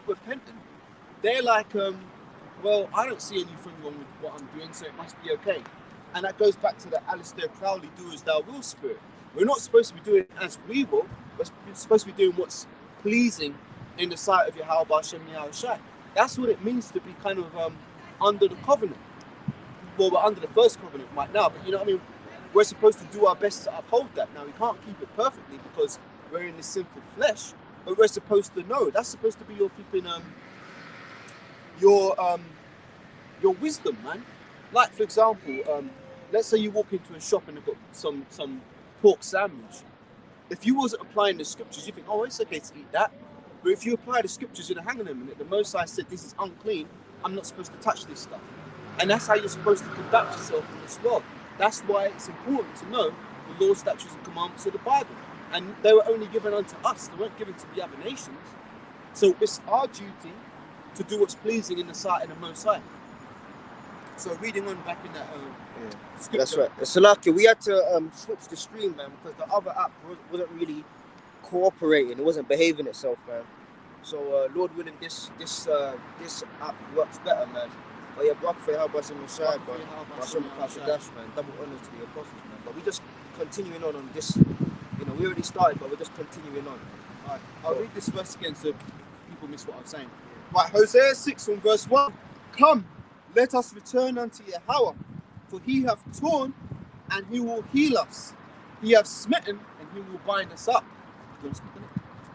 repentant. They're like, well, I don't see anything wrong with what I'm doing, so it must be okay. And that goes back to the Alistair Crowley do as thou will spirit. We're not supposed to be doing as we will. We're supposed to be doing what's pleasing in the sight of Yahweh Hashem Yahushai. That's what it means to be kind of under the covenant. Well, we're under the first covenant right now, but you know what I mean? We're supposed to do our best to uphold that. Now, we can't keep it perfectly because we're in the sinful flesh, but we're supposed to know. That's supposed to be your flipping, your wisdom, man. Like, for example, let's say you walk into a shop and they've got some pork sandwich. If you wasn't applying the scriptures, you think, oh, it's okay to eat that. But if you apply the scriptures, you're hanging them in it. The Most High said, this is unclean. I'm not supposed to touch this stuff. And that's how you're supposed to conduct yourself in this world. That's why it's important to know the laws, statutes, and commandments of the Bible. And they were only given unto us. They weren't given to the other nations. So it's our duty to do what's pleasing in the sight of the Most High. So reading on back in that scripture. That's right. Salaki, we had to switch the stream, man, because the other app wasn't really cooperating. It wasn't behaving itself, man. So Lord willing, this app works better, man. But yeah, Barak for Yahweh Hashem Messiah, but Hashem Dash, man. Double honors to the apostles, man. But we just continuing on this. You know, we already started, but we're just continuing on. All right, I'll read this verse again so people miss what I'm saying. Right, Hosea 6 from verse 1. Come, let us return unto Yahweh, for he hath torn and he will heal us. He hath smitten and he will bind us up. You want to speak on it?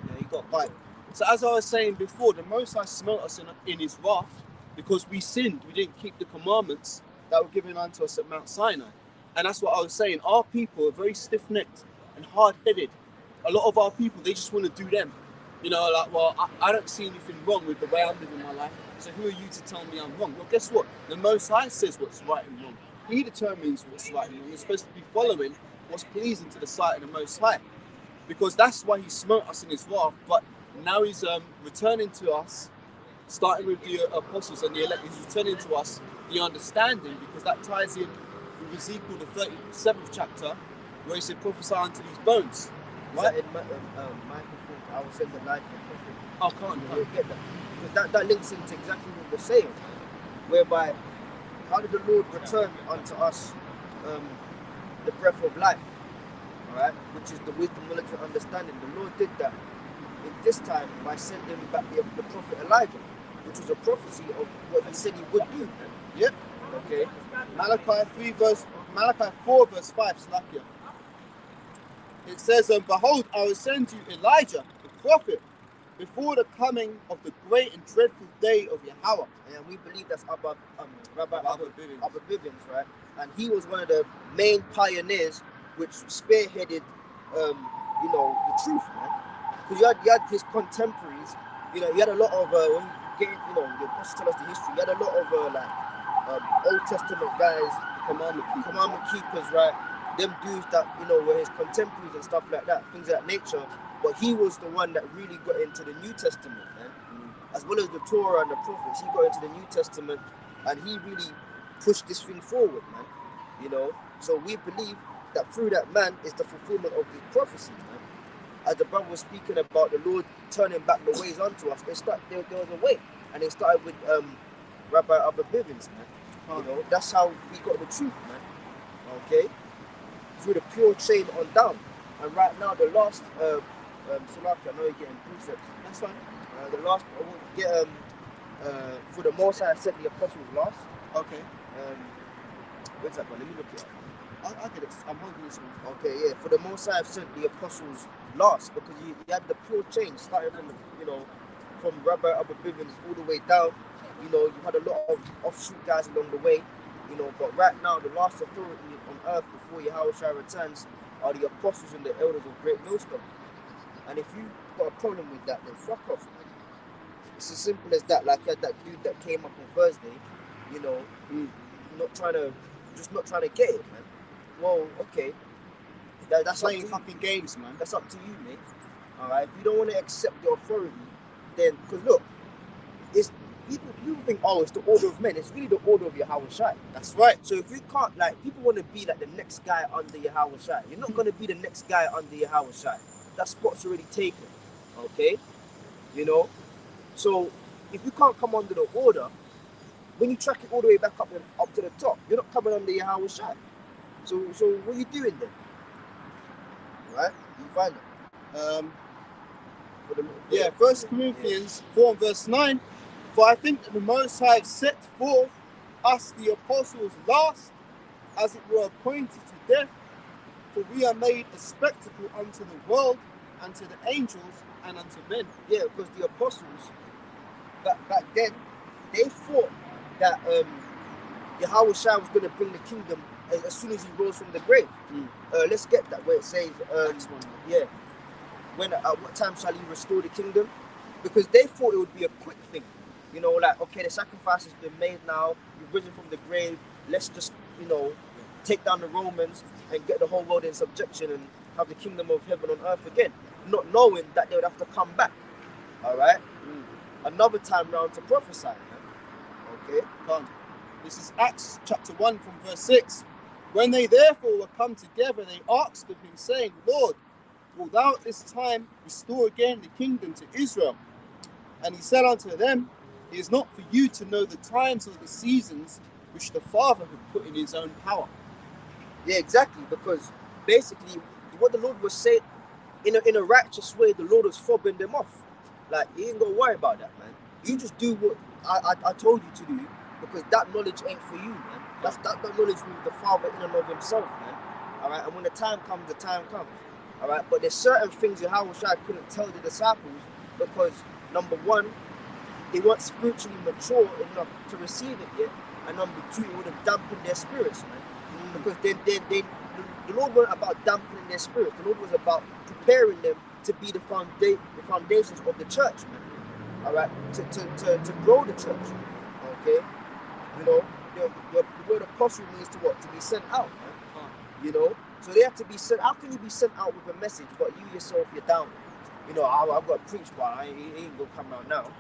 Yeah, you got right. So as I was saying before, the Most High smote us in his wrath because we sinned. We didn't keep the commandments that were given unto us at Mount Sinai. And that's what I was saying. Our people are very stiff-necked and hard-headed. A lot of our people, they just want to do them. You know, like, well, I don't see anything wrong with the way I'm living my life, so who are you to tell me I'm wrong? Well, guess what? The Most High says what's right and wrong. He determines what's right and wrong. We're supposed to be following what's pleasing to the sight of the Most High. Because that's why he smote us in his wrath, but now he's returning to us, starting with the apostles and the elect, he's returning to us the understanding, because that ties in with Ezekiel, the 37th chapter, where he said, prophesy unto these bones. Right? In Michael 4, I will send the light and prophet. Oh, can't. Get that. Because that links into exactly what we're saying, whereby, how did the Lord return unto us the breath of life, all right, which is the wisdom, knowledge, and understanding? The Lord did that in this time by sending back the prophet Elijah, which was a prophecy of what he said he would do. Yep. Okay. Malachi 4 verse 5, Slakia. It says, behold, I will send you Elijah, the prophet, before the coming of the great and dreadful day of Yahweh. And we believe that's Rabbi Abba Bivens, right? And he was one of the main pioneers which spearheaded, the truth, man. Because you had his contemporaries, you had a lot of, when you get, the apostles tell us the history, you had a lot of, Old Testament guys, commandment keepers, right? Them dudes that, were his contemporaries and stuff like that, things of that nature. But he was the one that really got into the New Testament, man. As well as the Torah and the prophets, he got into the New Testament and he really pushed this thing forward, man. So we believe that through that man is the fulfillment of these prophecies, man. As the brother was speaking about the Lord turning back the ways unto us, there was a way. And it started with Rabbi Abba Bivens, man. That's how we got the truth, man. Okay? Through the pure chain on down. And right now, the last, Salaki, I know you're getting precepts. That's fine. The last, I won't get, for the Most High said the apostles last. Okay. Where's that one? Let me look it up. I get it. I'm holding this one. Okay, yeah. For the Most High sent the apostles last, because you had the pure chain starting from from Rabbi Abba Bivens all the way down. You had a lot of offshoot guys along the way. But right now the last authority on earth before Yahushua returns are the apostles and the elders of Great Millstone. And if you got a problem with that, then fuck off, man. It's as simple as that. Like you had that dude that came up on Thursday, not trying to get it, man. Well, okay. That's playing fucking games, man. That's up to you, mate. Alright? If you don't want to accept the authority, then, because look, it's people think, it's the order of men. It's really the order of Yahweh Shai. That's right. So if you can't, people want to be like the next guy under Yahweh Shai. You're not going to be the next guy under Yahweh Shai. That spot's already taken. Okay? So if you can't come under the order, when you track it all the way back up to the top, you're not coming under Yahweh Shai. So what are you doing then? Right? You find it. Yeah, 1 Corinthians 4 and verse 9. For I think that the Most High have set forth us, the apostles, last, as it were appointed to death, for we are made a spectacle unto the world, and to the angels, and unto men. Yeah, because the apostles, back then, they thought that Yahweh Shai was going to bring the kingdom as soon as he rose from the grave. Let's get that where it says, yeah, when at what time shall he restore the kingdom? Because they thought it would be a quick thing. You know, like, okay, the sacrifice has been made now, you've risen from the grave, let's just, you know, take down the Romans and get the whole world in subjection and have the kingdom of heaven on earth again, not knowing that they would have to come back. All right? Another time round to prophesy. Okay? This is Acts chapter 1 from verse 6. When they therefore were come together, they asked of him, saying, Lord, wilt thou at this time restore again the kingdom to Israel? And he said unto them, it is not for you to know the times or the seasons which the Father hath put in his own power. Yeah, exactly. Because basically, what the Lord was saying, in a righteous way, the Lord was fobbing them off. Like, you ain't gonna worry about that, man. You just do what I told you to do, because that knowledge ain't for you, man. That knowledge with the Father in and of himself, man. All right. And when the time comes, the time comes. All right. But there's certain things Yahweh Shai couldn't tell the disciples because, number one, they weren't spiritually mature enough to receive it yet, and number two, it would have dampened their spirits, man. Because the Lord wasn't about dampening their spirits. The Lord was about preparing them to be the foundations of the church, man. All right, to grow the church. Okay, you know, the word apostle means to what? To be sent out, man. You know, so they have to be sent. How can you be sent out with a message, but you yourself you're down? You know, I've got to preach, but I ain't gonna come out now.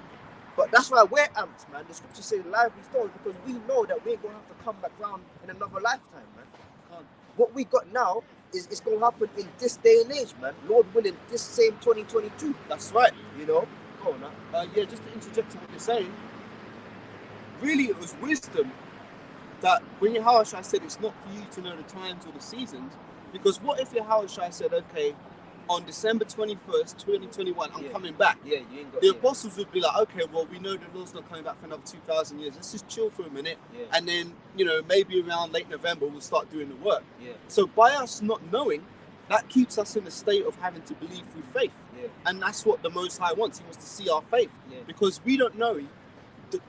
But that's why we're amped, man. The scripture says lively stories, because we know that we ain't gonna have to come back round in another lifetime, man. What we got now is going to happen in this day and age, man. Lord willing, this same 2022. That's right. You know? Go on, man. Yeah, just to interject to what you're saying, really it was wisdom that when Yahweh Shai said it's not for you to know the times or the seasons, because what if Yahweh Shai said, okay, on December 21st, 2021, I'm coming back. Yeah, you ain't got the apostles would be like, okay, well, we know the Lord's not coming back for another 2,000 years. Let's just chill for a minute. Yeah. And then, you know, maybe around late November, we'll start doing the work. Yeah. So by us not knowing, that keeps us in a state of having to believe through faith. Yeah. And that's what the Most High wants. He wants to see our faith. Yeah. Because we don't know.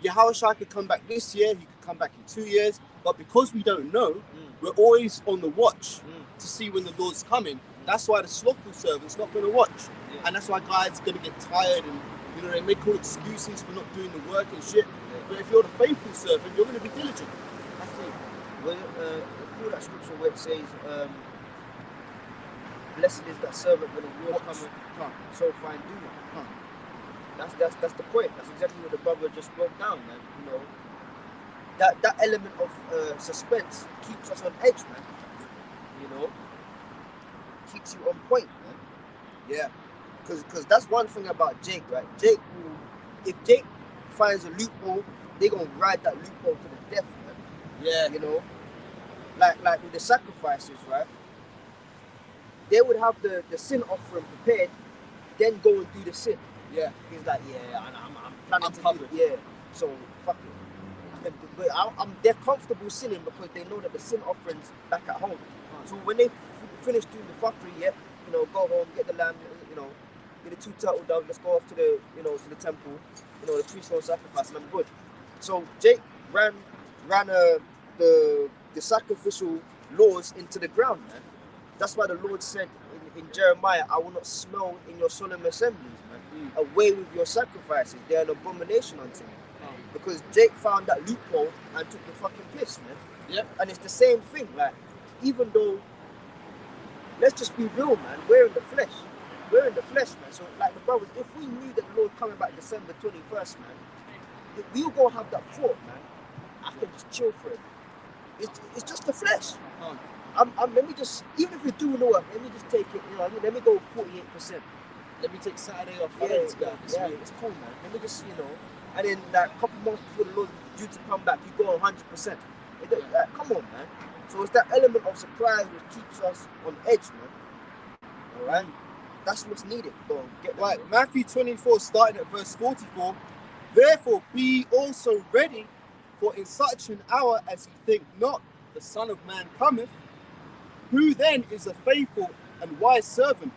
Yahweh Shai could come back this year, he could come back in 2 years. But because we don't know, we're always on the watch to see when the Lord's coming. That's why the slothful servant's not going to watch. Yeah. And that's why guys are going to get tired and, you know, they make all excuses for not doing the work and shit. Yeah. But if you're the faithful servant, you're going to be diligent. That's it. Well, call that scripture where it says, blessed is that servant when his Lord cometh, so fine do it. That's the point. That's exactly what the brother just broke down, man. You know, that element of suspense keeps us on edge, man. You know, keeps you on point, man. Yeah, because that's one thing about Jake, right? Jake, if Jake finds a loophole, they gonna ride that loophole to the death, man. Yeah, you know, like with the sacrifices, right? They would have the sin offering prepared, then go and do the sin. Yeah, he's like, yeah, I'm planning to do it. Yeah, so fuck it. But they're comfortable sinning because they know that the sin offering's back at home. So when they finish doing the fuckery, you know, go home, get the lamb, you know, get the 2 turtle doves, let's go off to the, you know, to the temple, you know, the priest will sacrifice, and I'm good. So Jake ran the sacrificial laws into the ground, man. That's why the Lord said in Jeremiah, I will not smell in your solemn assemblies, man. Away with your sacrifices, they're an abomination unto me. Because Jake found that loophole and took the fucking piss, man. Yep. And it's the same thing, like, even though, let's just be real, man, we're in the flesh. We're in the flesh, man. So, like the brothers, if we knew that the Lord coming back December 21st, man, we all gonna have that thought, man. I can just chill for it. It's just the flesh. Let me just, even if we're doing the work, let me just take it, you know, let me go 48%. Let me take Saturday off. Yeah, it's cool, man. Let me just, you know, and then like a couple months before the Lord's due to come back, you go 100%. Like, come on, man. So it's that element of surprise which keeps us on edge, man. All right, that's what's needed. Go on, get that, Right, man. Matthew 24, starting at verse 44. Therefore, be also ready, for in such an hour as ye think not, the Son of Man cometh. Who then is a faithful and wise servant,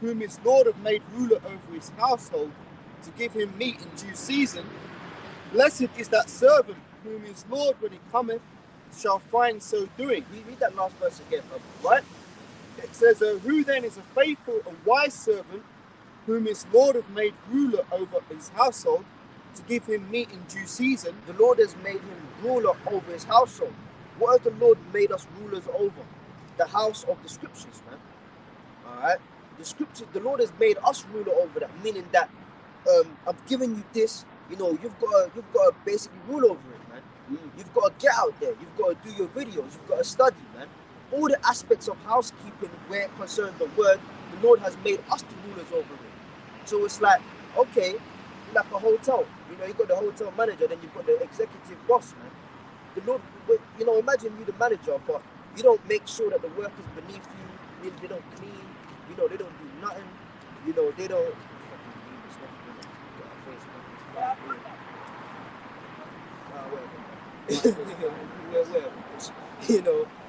whom his Lord hath made ruler over his household, to give him meat in due season? Blessed is that servant, whom his Lord, when he cometh, shall find so doing. Read that last verse again, brother. Right? It says, who then is a faithful and wise servant, whom his Lord hath made ruler over his household, to give him meat in due season? The Lord has made him ruler over his household. What has the Lord made us rulers over? The house of the scriptures, man. All right. The scriptures. The Lord has made us ruler over that, meaning that I've given you this. You know, you've got to basically rule over it, man. You've got to get out there. You've got to do your videos. You've got to study, man. All the aspects of housekeeping where it concerns the word, the Lord has made us the rulers over it. So it's like, okay, like a hotel. You know, you've got the hotel manager, then you've got the executive boss, man. The Lord, you know, imagine you the manager, but you don't make sure that the workers beneath you, they don't clean, you know, they don't do nothing, you know, they don't.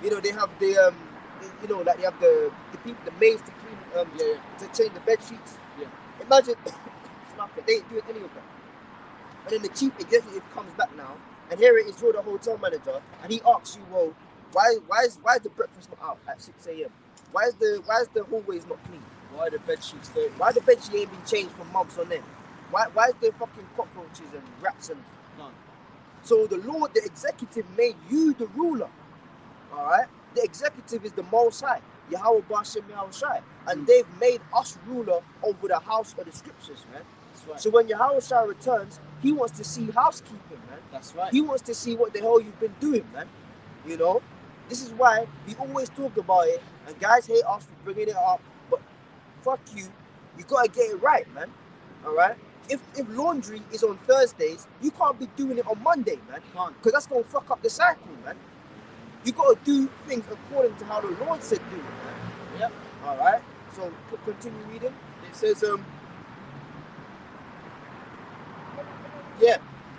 You know, they have the you know, like they have the people, the maids to clean, to change the bed sheets. Yeah. Imagine, they ain't doing any of that. And then the chief executive comes back now, and here it is, you're the hotel manager, and he asks you, well, why is the breakfast not out at 6 a.m.? Why is the hallways not clean? Why are the bed sheets dirty? Why the bed sheet ain't been changed for months on end? Why is there fucking cockroaches and rats and None. So the Lord, the executive, made you the ruler. All right, the executive is the Most High, Yahweh Bashem Yahweh Shai, and they've made us ruler over the house of the scriptures, man. That's right. So when Yahweh Shai returns, he wants to see housekeeping, man. That's right. He wants to see what the hell you've been doing, man. You know, this is why we always talk about it, and guys hate us for bringing it up, but fuck you, you gotta get it right, man. All right. If laundry is on Thursdays, you can't be doing it on Monday, man. Can't. Because that's gonna fuck up the cycle, man. You gotta do things according to how the Lord said do it, man. Yep. All right. So continue reading. It says,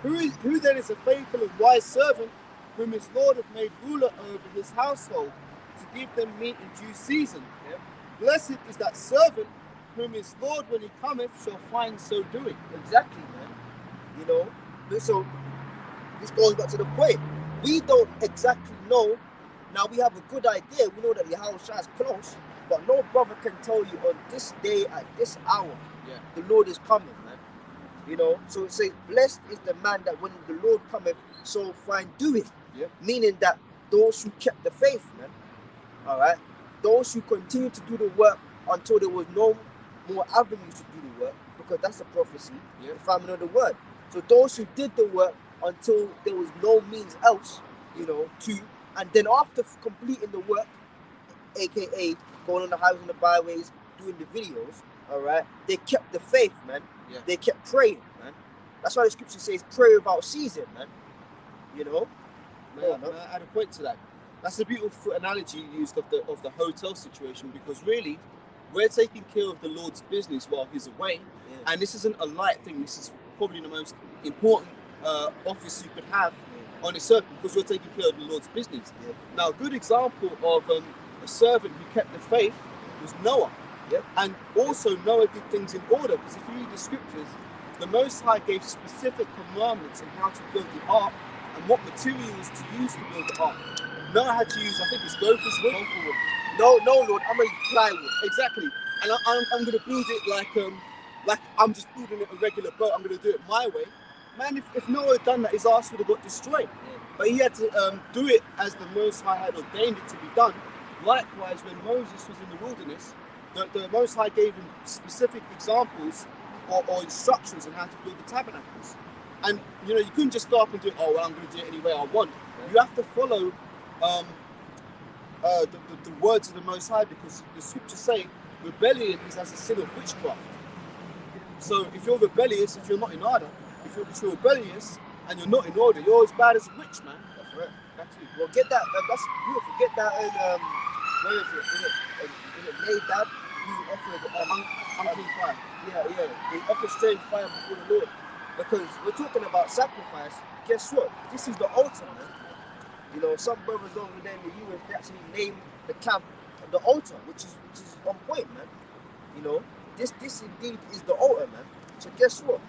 who then is a faithful and wise servant, whom his Lord hath made ruler over his household, to give them meat in due season? Yep. Blessed is that servant, whom his Lord, when he cometh, shall find so doing. Exactly, man. You know, so this goes back to the point. We don't exactly know. Now we have a good idea. We know that Yahweh Shai is close, but no brother can tell you on this day at this hour, the Lord is coming, man. You know, so it says, blessed is the man that when the Lord cometh, so find doing. Yep. Meaning that those who kept the faith, man. All right, those who continue to do the work until there was no more avenues to do the work, because that's a prophecy, the famine of the word. So those who did the work until there was no means else, you know, to, and then after completing the work, aka going on the highways and the byways, doing the videos, all right, they kept the faith, man. Yeah. They kept praying, man. That's why the scripture says pray without ceasing, man. You know? Man, I add a point to that. That's a beautiful analogy you used of the hotel situation, because really, we're taking care of the Lord's business while he's away, and this isn't a light thing. This is probably the most important office you could have on this earth, because you're taking care of the Lord's business. Now, a good example of a servant who kept the faith was Noah. And also Noah did things in order, because if you read the scriptures, the Most High gave specific commandments on how to build the ark and what materials to use to build the ark. Noah had to use, I think it's gopher's wood. No, Lord, I'm gonna use plywood. Exactly. And I'm gonna build it like I'm just building it a regular boat. I'm gonna do it my way. Man, if Noah had done that, his ass would have got destroyed. But he had to do it as the Most High had ordained it to be done. Likewise, when Moses was in the wilderness, the Most High gave him specific examples or instructions on how to build the tabernacles. And you know, you couldn't just go up and do it, oh well, I'm going to do it any way I want. You have to follow the words of the Most High, because the scriptures say rebellion is as a sin of witchcraft. So if you're rebellious, if you're not in order, if if you're rebellious and you're not in order, you're as bad as a witch, man. That's right. That's it. Well, get that. That's beautiful. Get that in. Where is it? Is it Nadab who offered Unclean fire. Yeah. He offered strange fire before the Lord. Because we're talking about sacrifice. Guess what? This is the altar, man. You know, some brothers over there in the US, they actually name the camp the altar, which is on point, man. You know, this indeed is the altar, man. So guess what?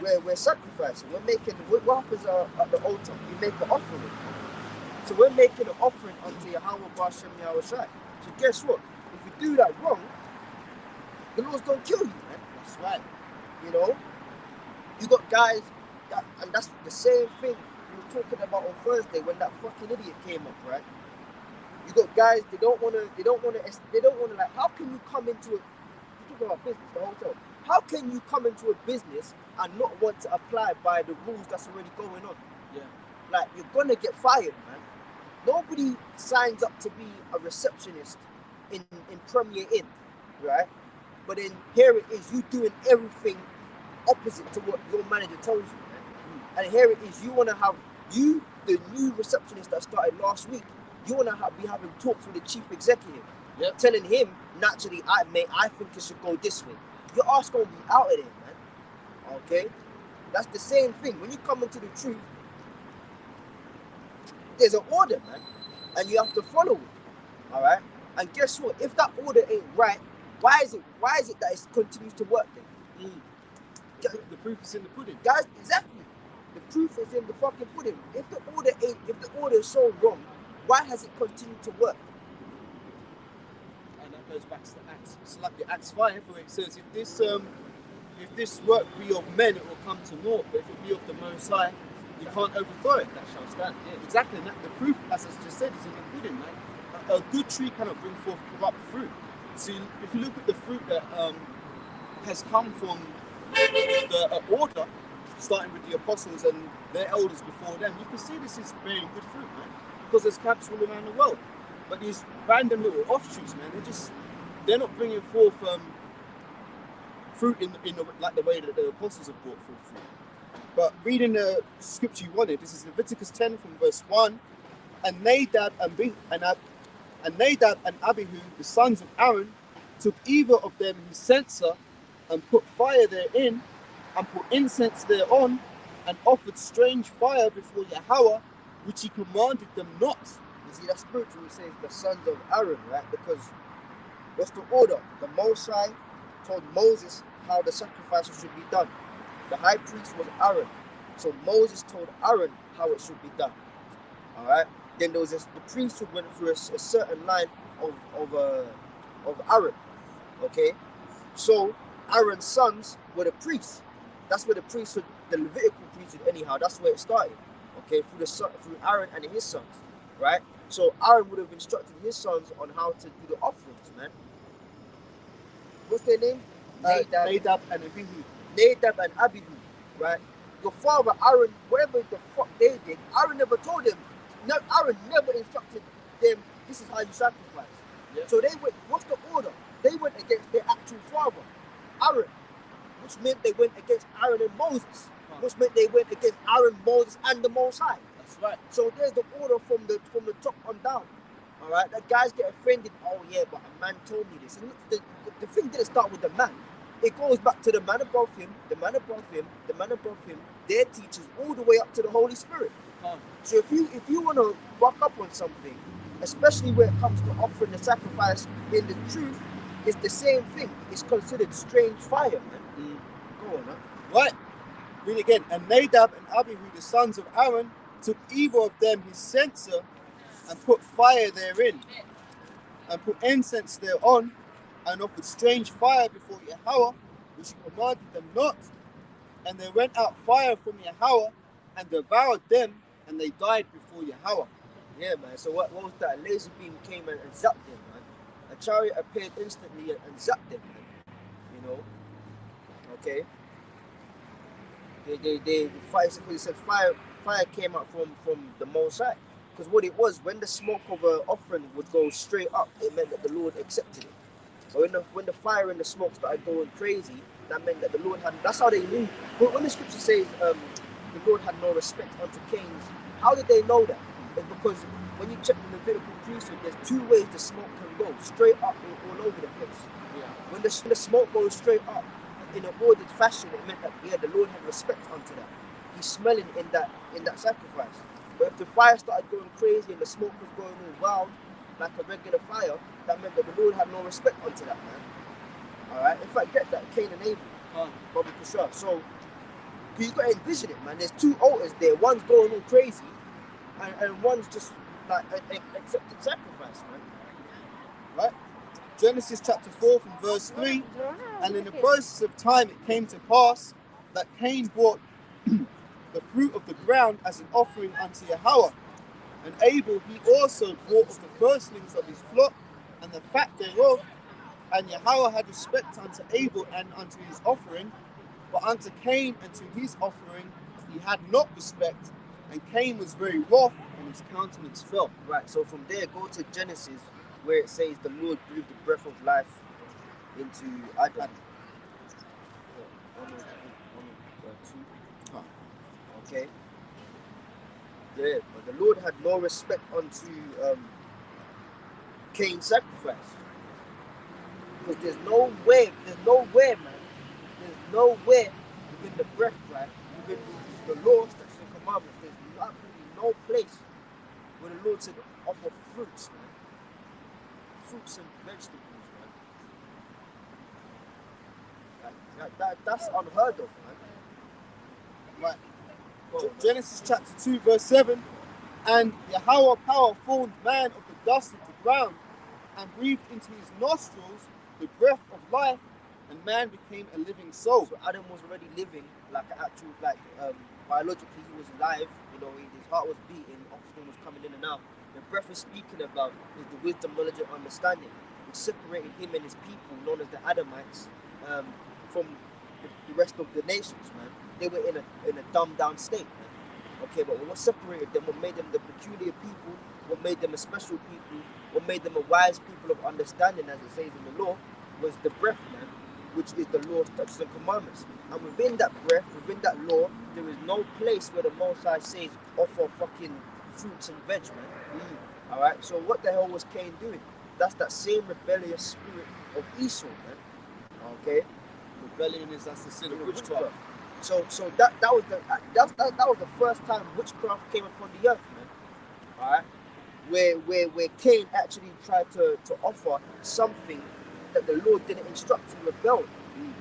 We're sacrificing. We're making what happens at the altar. We make an offering. So we're making an offering unto Yahweh Bashem Yahweh Shai. So guess what? If you do that wrong, the Lord's gonna kill you, man. That's right. You know, you got guys that, and that's the same thing we were talking about on Thursday when that fucking idiot came up, right? You got guys, they don't wanna like, how can you come into we're talking about business the whole time. How can you come into a business and not want to apply by the rules that's already going on? Yeah. Like, you're gonna get fired, man. Nobody signs up to be a receptionist in Premier Inn, right? But then here it is, you doing everything opposite to what your manager tells you, man. And here it is, you want to have, the new receptionist that started last week, you want to be having talks with the chief executive, telling him, naturally, I think it should go this way. Your ass going to be out of there, man. Okay? That's the same thing. When you come into the truth, there's an order, man. And you have to follow it. All right? And guess what? If that order ain't right, why is it that it continues to work then? The proof is in the pudding. Guys, exactly. The proof is in the fucking pudding. If the order is so wrong, why has it continued to work? And that goes back to the Acts. It's like the Acts 5 where it says, if this work be of men, it will come to naught. But if it be of the Most High, you can't overthrow it. That shall stand. Yeah, exactly. And the proof, as I just said, is in the pudding, man. A good tree cannot bring forth corrupt fruit. So if you look at the fruit that has come from the order, starting with the apostles and their elders before them, you can see this is bearing good fruit, man. Because there's camps all around the world. But these random little offshoots, man, they're not bringing forth fruit in the way that the apostles have brought forth fruit. But reading the scripture you wanted, this is Leviticus 10 from verse 1. And Nadab and Abihu, the sons of Aaron, took either of them his censer and put fire therein, and put incense thereon, and offered strange fire before Yahweh, which he commanded them not. You see, that spiritual says the sons of Aaron, right? Because what's the order? The Most High told Moses how the sacrifices should be done. The high priest was Aaron. So Moses told Aaron how it should be done. All right? Then there was the priesthood went through a certain line of Aaron. Okay? So Aaron's sons were the priests. That's where the priesthood, the Levitical priesthood anyhow, that's where it started. Okay? Through Aaron and his sons. Right? So Aaron would have instructed his sons on how to do the offerings, man. What's their name? Nadab and Abihu. Nadab and Abihu, right? Your father Aaron, whatever the fuck they did, Aaron never told them. No, Aaron never instructed them, this is how you sacrifice. Yeah. So they went, what's the order? They went against their actual father, Aaron, which meant they went against Aaron and Moses, which meant they went against Aaron, Moses, and the Most High. That's right. So there's the order from the top on down. All right, that guys get offended. Oh yeah, but a man told me this. And the thing didn't start with the man. It goes back to the man above him, the man above him, the man above him, their teachers, all the way up to the Holy Spirit. So if you want to buck up on something, especially when it comes to offering the sacrifice in the truth, it's the same thing. It's considered strange fire, man. Go on, huh? Right. Read again. And Nadab and Abihu, the sons of Aaron, took either of them his censer and put fire therein, and put incense thereon, and offered strange fire before Yahweh, which he commanded them not. And there went out fire from Yahweh and devoured them, and they died before Yahweh. Yeah, man. So what was that? A laser beam came and zapped them, man. A chariot appeared instantly and zapped them, man. You know? Okay? They fire, because he said fire came out from the Most High. Because what it was, when the smoke of an offering would go straight up, it meant that the Lord accepted it. But when the fire and the smoke started going crazy, that meant that the Lord had. That's how they knew. But when the scripture says the Lord had no respect unto Cain's, how did they know that? It's because when you check the Levitical priesthood, there's two ways the smoke can go: straight up or all over the place. Yeah. When the smoke goes straight up in an ordered fashion, it meant that the Lord had respect unto that. He's smelling in that sacrifice. But if the fire started going crazy and the smoke was going all wild, like a regular fire, that meant that the Lord had no respect unto that, man. Alright? In fact, get that, Cain and Abel. Bobby Kushar. So, you got to envision it, man. There's two altars there. One's going all crazy, and one's just like an accepted sacrifice, man. Right? Genesis chapter 4 from verse 3. And in the process of time it came to pass that Cain brought the fruit of the ground as an offering unto Yahweh. And Abel he also brought of the firstlings of his flock and the fat thereof. And Yahweh had respect unto Abel and unto his offering, but unto Cain and to his offering he had not respect. And Cain was very wroth, and his countenance fell. Right, so from there, go to Genesis, where it says the Lord breathed the breath of life into Adam. Okay. Yeah, but the Lord had no respect unto Cain's sacrifice. Because there's nowhere, man. There's nowhere within the breath, right? Within the law, statutes, and commandments, there's absolutely no place where the Lord said offer fruits, man. Fruits and vegetables, man. That's unheard of, man. Right. Genesis chapter 2 verse 7. And Yahweh power formed man of the dust of the ground and breathed into his nostrils the breath of life, and man became a living soul. So Adam was already living like an actual, biologically he was alive, his heart was beating, oxygen was coming in and out. The breath is speaking about is the wisdom, knowledge, and understanding, which separated him and his people, known as the Adamites, from the rest of the nations, man. They were in a dumbed down state, man. Okay, but what separated them, what made them the peculiar people, what made them a special people, what made them a wise people of understanding, as it says in the law, was the breath, man, which is the law, statutes, and commandments. And within that breath, within that law, there is no place where the Most High says offer fucking fruits and veg, man. Alright, so what the hell was Cain doing? That's that same rebellious spirit of Esau, man. Okay? Rebellion that's the sin of witchcraft. So that was the first time witchcraft came upon the earth, man. Alright? Where Cain actually tried to offer something that the Lord didn't instruct him, rebelled.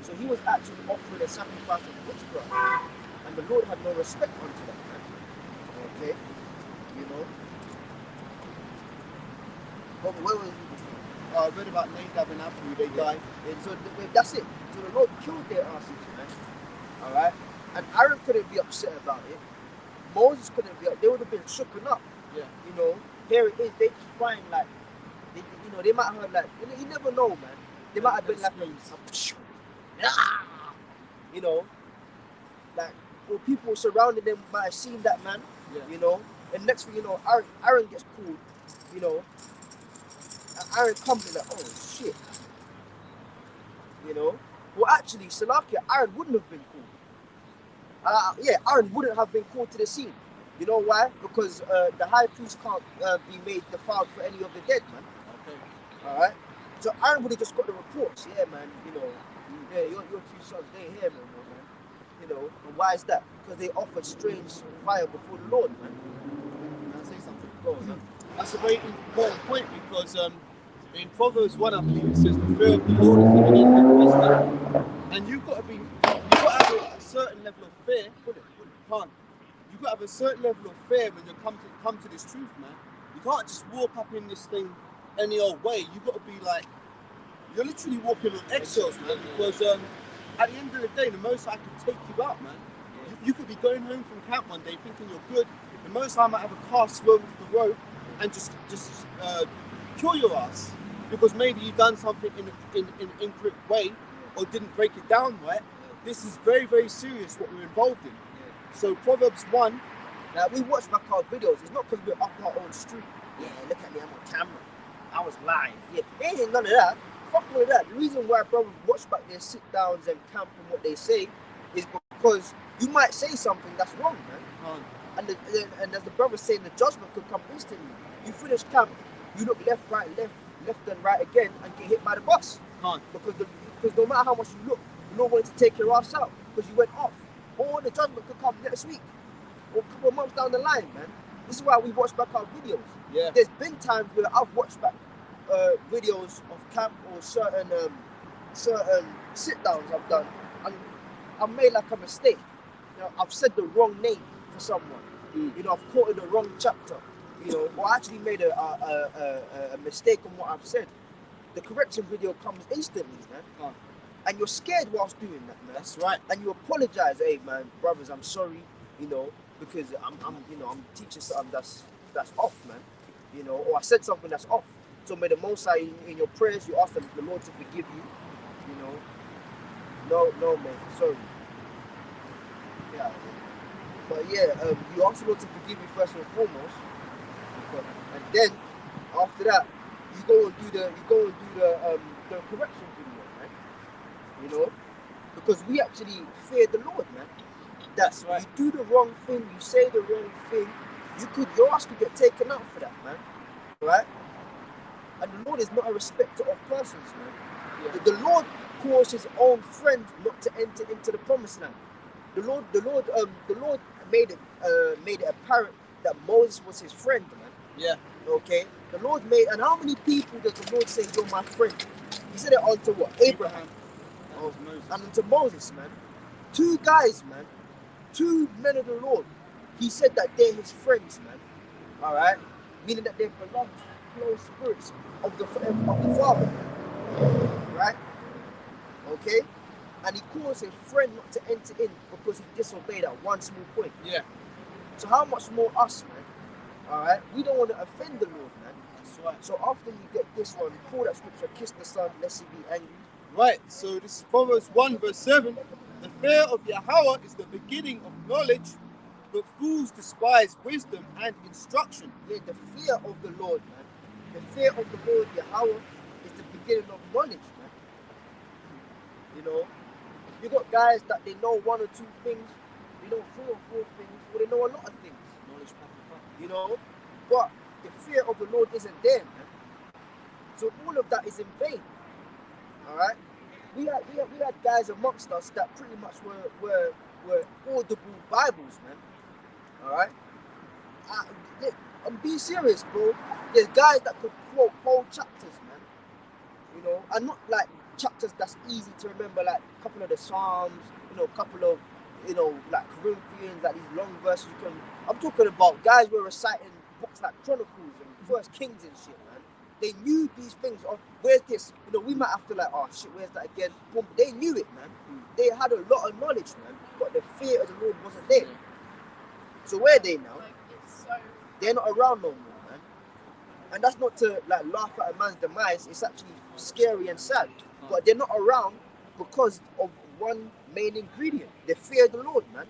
So he was actually offering a sacrifice of witchcraft. And the Lord had no respect unto that, man. Okay? But where was he before? I read about Nadab and Abihu, they died. And so that's it. So the Lord killed their asses, man. Alright? And Aaron couldn't be upset about it. Moses couldn't be upset. They would have been shooken up. Yeah. Here it is. They just find they might have heard you never know, man. They might have been or people surrounding them might have seen that, man. Yeah. And next thing you know, Aaron gets called, and Aaron comes in oh shit. Well, actually, Salakia, Aaron wouldn't have been called. Aaron wouldn't have been called to the scene. You know why? Because the high priest can't be made defiled for any of the dead, man. Okay. All right. So Aaron would have just got the reports. Yeah, man. Your two sons, they here, man. And why is that? Because they offered strange fire before the Lord, man. Can I say something? Go on, man. That's a very important point because in Proverbs 1, I believe it says, the fear of the Lord is the beginning of wisdom. And you've got to have a certain level of fear. You've got to have a certain level of fear when you come to this truth, man. You can't just walk up in this thing any old way. You've got to be you're literally walking on eggshells, man, because at the end of the day, the Most High could take you out, man. You could be going home from camp one day thinking you're good. The Most High might have a car swerve off the road and just kill your ass because maybe you've done something in an incorrect way or didn't break it down right. This is very, very serious what we're involved in. So Proverbs 1. Now we watch my car videos. It's not because we're up our own street. Yeah, look at me, I'm on camera. I was live. Yeah, there ain't none of that. fuck with that. The reason why brothers watch back their sit downs and camp and what they say is because you might say something that's wrong, man. And as the brother saying, the judgment could come instantly. You finish camp, you look left, and right again, and get hit by the bus. Because no matter how much you look, you're not going to take your ass out because you went off. Or the judgment could come next week or a couple of months down the line, man. This is why we watch back our videos. Yeah. There's been times where I've watched back videos of camp or certain sit downs I've done, and I've made like a mistake. You know, I've said the wrong name for someone. You know, I've quoted the wrong chapter. You know, or I actually made a mistake on what I've said. The correction video comes instantly, man. And you're scared whilst doing that, man. That's right. And you apologize, hey, man, brothers, I'm sorry, you know, because I'm teaching something that's off, man. You know, or I said something that's off. So may the Most High in your prayers, you ask the Lord to forgive you. You know, no, man, sorry. Yeah. But yeah, you ask the Lord to forgive you first and foremost, and then after that, you go and do the correction video, man. You know, because we actually fear the Lord, man. That's right. You do the wrong thing, you say the wrong thing, your ass could get taken out for that, man. Right? And the Lord is not a respecter of persons, man. Yeah. The Lord caused his own friend not to enter into the promised land. The Lord made it apparent that Moses was his friend, man. Yeah. Okay. The Lord made, and how many people does the Lord say, you're my friend? He said it unto what? Abraham. And unto Moses, man. 2 guys, man. 2 men of the Lord. He said that they're his friends, man. All right, meaning that they're beloved, close spirits of the Father, man. Right? Okay. And he calls his friend not to enter in because he disobeyed that one small point. Yeah. So how much more us, man? All right. We don't want to offend the Lord, man. That's right. So after you get this one, call that scripture, kiss the Son, lest he be angry. Right, so this is Proverbs 1 verse 7. The fear of Yahweh is the beginning of knowledge, but fools despise wisdom and instruction. Yeah, the fear of the Lord, man. The fear of the Lord Yahweh is the beginning of knowledge, man. You know, you got guys that they know 1 or 2 things, they know 3 or 4 things, or they know a lot of things. Knowledge, you know, but the fear of the Lord isn't there, man. So all of that is in vain. All right, we had guys amongst us that pretty much were audible Bibles, man. All right, I'm being serious, bro. There's guys that could quote whole chapters, man. You know, and not like chapters that's easy to remember, like a couple of the Psalms, you know, a couple of, you know, like Corinthians, like these long verses. I'm talking about guys who were reciting books like Chronicles and First Kings and shit, man. They knew these things. Oh, where's this? You know, we might have to like, oh shit, where's that again? Boom. They knew it, man. They had a lot of knowledge, man. But the fear of the Lord wasn't there. So where are they now? They're not around no more, man. And that's not to like laugh at a man's demise. It's actually scary and sad. But they're not around because of one main ingredient: the fear of the Lord, man.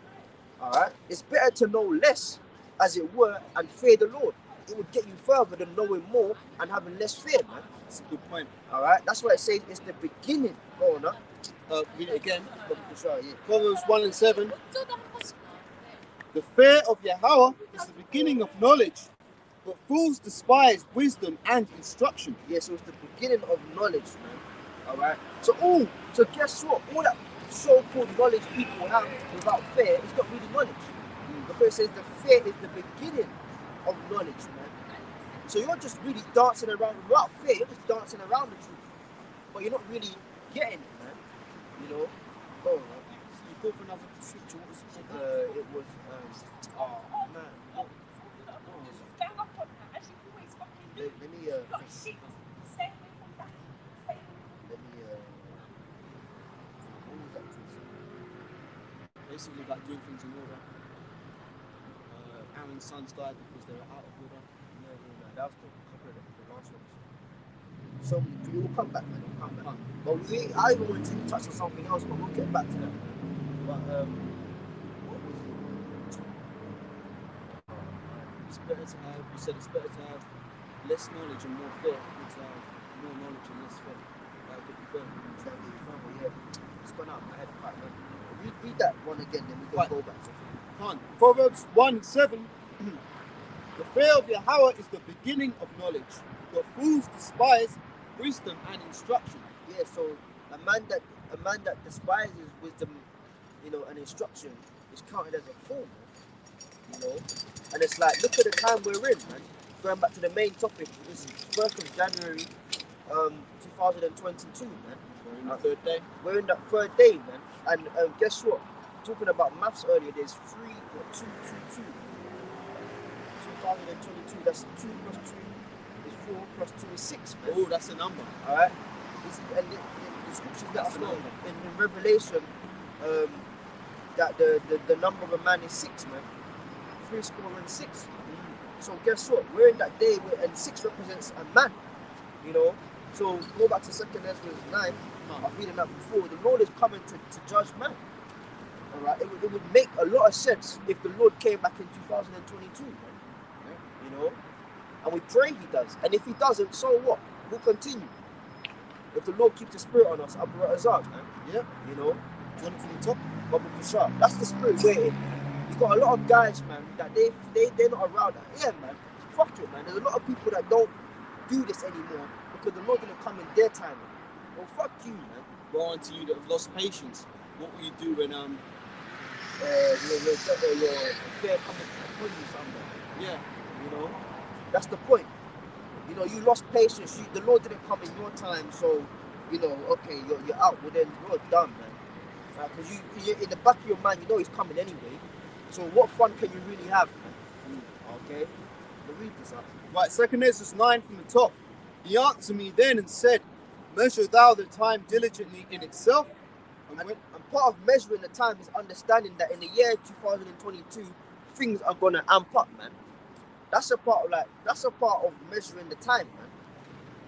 All right. It's better to know less, as it were, and fear the Lord. It would get you further than knowing more and having less fear, man. That's a good point. All right, that's why it says it's the beginning. Go on, read it again. Sorry, yeah. Proverbs 1 and 7. The fear of Yahweh is the beginning of knowledge, but fools despise wisdom and instruction. Yeah, so it's the beginning of knowledge, man. All right. So guess what? All that so-called knowledge people have without fear is not really knowledge, because it says the fear is the beginning of knowledge, man. So you're just really dancing around without fear. You're just dancing around the truth, but you're not really getting it, man. You know. Oh, man. So you go for another scripture. What was it? It was oh man. Let me what was that? Basically about doing things in order. Aaron's sons died because they were out of order. No, that was the last one. So you will come back, man. You'll come back. But I even wanted to touch on something else, but we'll get back to that. But what was it? It's better to have. You said it's better to have less knowledge and more fear than to have more knowledge and less fear. Yeah. It's gone out of my head quite well. Read that one again, then we can go back to it. Proverbs 1:7. The fear of Yahweh is the beginning of knowledge. The fools despise wisdom and instruction. Yeah, so a man that despises wisdom, and instruction is counted as a fool, man. And it's like, look at the time we're in, man. Going back to the main topic, this is 1st of January, 2022, man. We're in the third day. We're in that third day, man. And guess what? Talking about maths earlier, there's 3 or 2, 2, 2. 2022, that's 2 plus 2 is 4 plus 2 is 6, man. Oh, that's a number. Alright? And the scriptures let us know in Revelation that the number of a man is 6, man. 66. So guess what? We're in that day and 6 represents a man. So go back to 2nd Ezra 9. I was reading that before. The Lord is coming to judge man. Alright? It would make a lot of sense if the Lord came back in 2022, man. And we pray he does. And if he doesn't, so what? We'll continue. If the Lord keeps the spirit on us, Abu Razak, man. Yeah. Join from the top, Babu Kushar. That's the spirit we're in. You got a lot of guys, man, that they're not around. Yeah, man. Fuck it, man. There's a lot of people that don't do this anymore because the Lord didn't come in their time. Well, fuck you, man. Go on to you that have lost patience. What will you do when your affair coming upon you somewhere? Yeah. That's the point. You lost patience. The Lord didn't come in your time, so okay, you're out. Well, then you're done, man. Because you in the back of your mind, he's coming anyway. So what fun can you really have, man? Okay, we'll read this up. Right, 2nd Ezra 9 from the top. He answered me then and said, measure thou the time diligently in itself. And part of measuring the time is understanding that in the year 2022, things are gonna amp up, man. That's a part of measuring the time, man.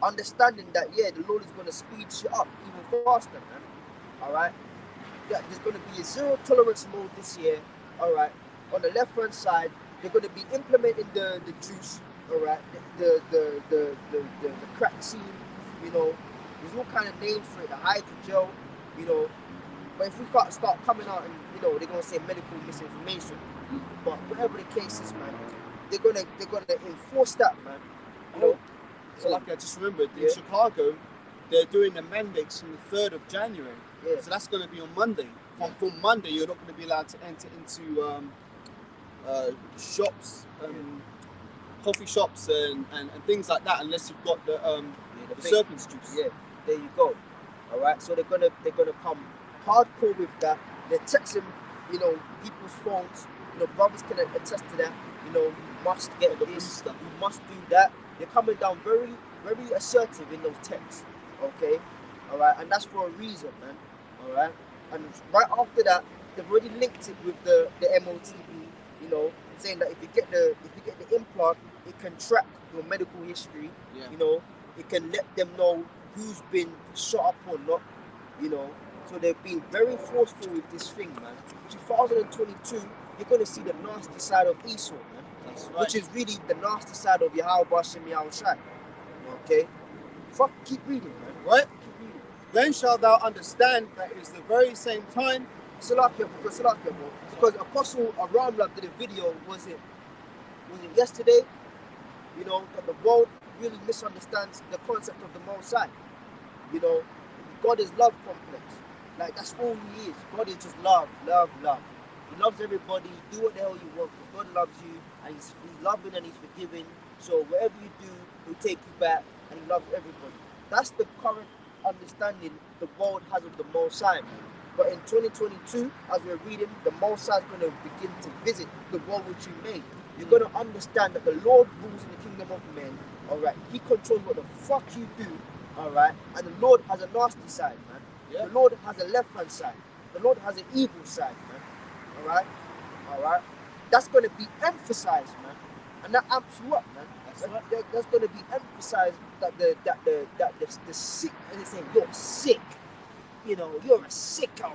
Understanding that the Lord is gonna speed shit up even faster, man. Alright? Yeah, there's gonna be a zero tolerance mode this year. Alright. On the left hand side, they're gonna be implementing the juice, alright, the crack scene, there's all kind of names for it, the hydrogel, but if we can't start coming out and they're gonna say medical misinformation. But whatever the case is, man, they're gonna enforce that, man. So like I just remembered in Chicago, they're doing the mandates from the 3rd of January. Yeah. So that's going to be on Monday. From Monday, you're not going to be allowed to enter into shops, coffee shops, and things like that, unless you've got the serpent's juice. Yeah, there you go. All right, so they're gonna come hardcore with that. They're texting, people's phones. Brothers can attest to that. You must get this. You must do that. They're coming down very, very assertive in those texts. Okay, all right, and that's for a reason, man. All right, and right after that, they've already linked it with the MOTB. Saying that if you get the implant, it can track your medical history. Yeah. It can let them know who's been shot up or not. So they've been very forceful with this thing, man. 2022, you're gonna see the nasty side of Esau, man. That's right. Which is really the nasty side of Yahweh Bashem Yahushai. Okay? Keep reading, man. Right? Keep reading. Then shalt thou understand that it is the very same time. Salakia, because Apostle Aramla did a video, was it yesterday? That the world really misunderstands the concept of the Most High. God is love complex. Like, that's all he is. God is just love. He loves everybody. Do what the hell you want, because God loves you, and he's loving and he's forgiving. So whatever you do, he'll take you back, and he loves everybody. That's the current understanding the world has of the Most High. But in 2022, as we're reading, the Most High is going to begin to visit the world which he made. You're going to understand that the Lord rules in the kingdom of men. All right, he controls what the fuck you do. All right, and the Lord has a nasty side, man. Yeah. The Lord has a left-hand side. The Lord has an evil side, man. All right. That's going to be emphasized, man. And that amps you up, man. That's going to be emphasized that the sick, and they say you're sick. You're a sicko.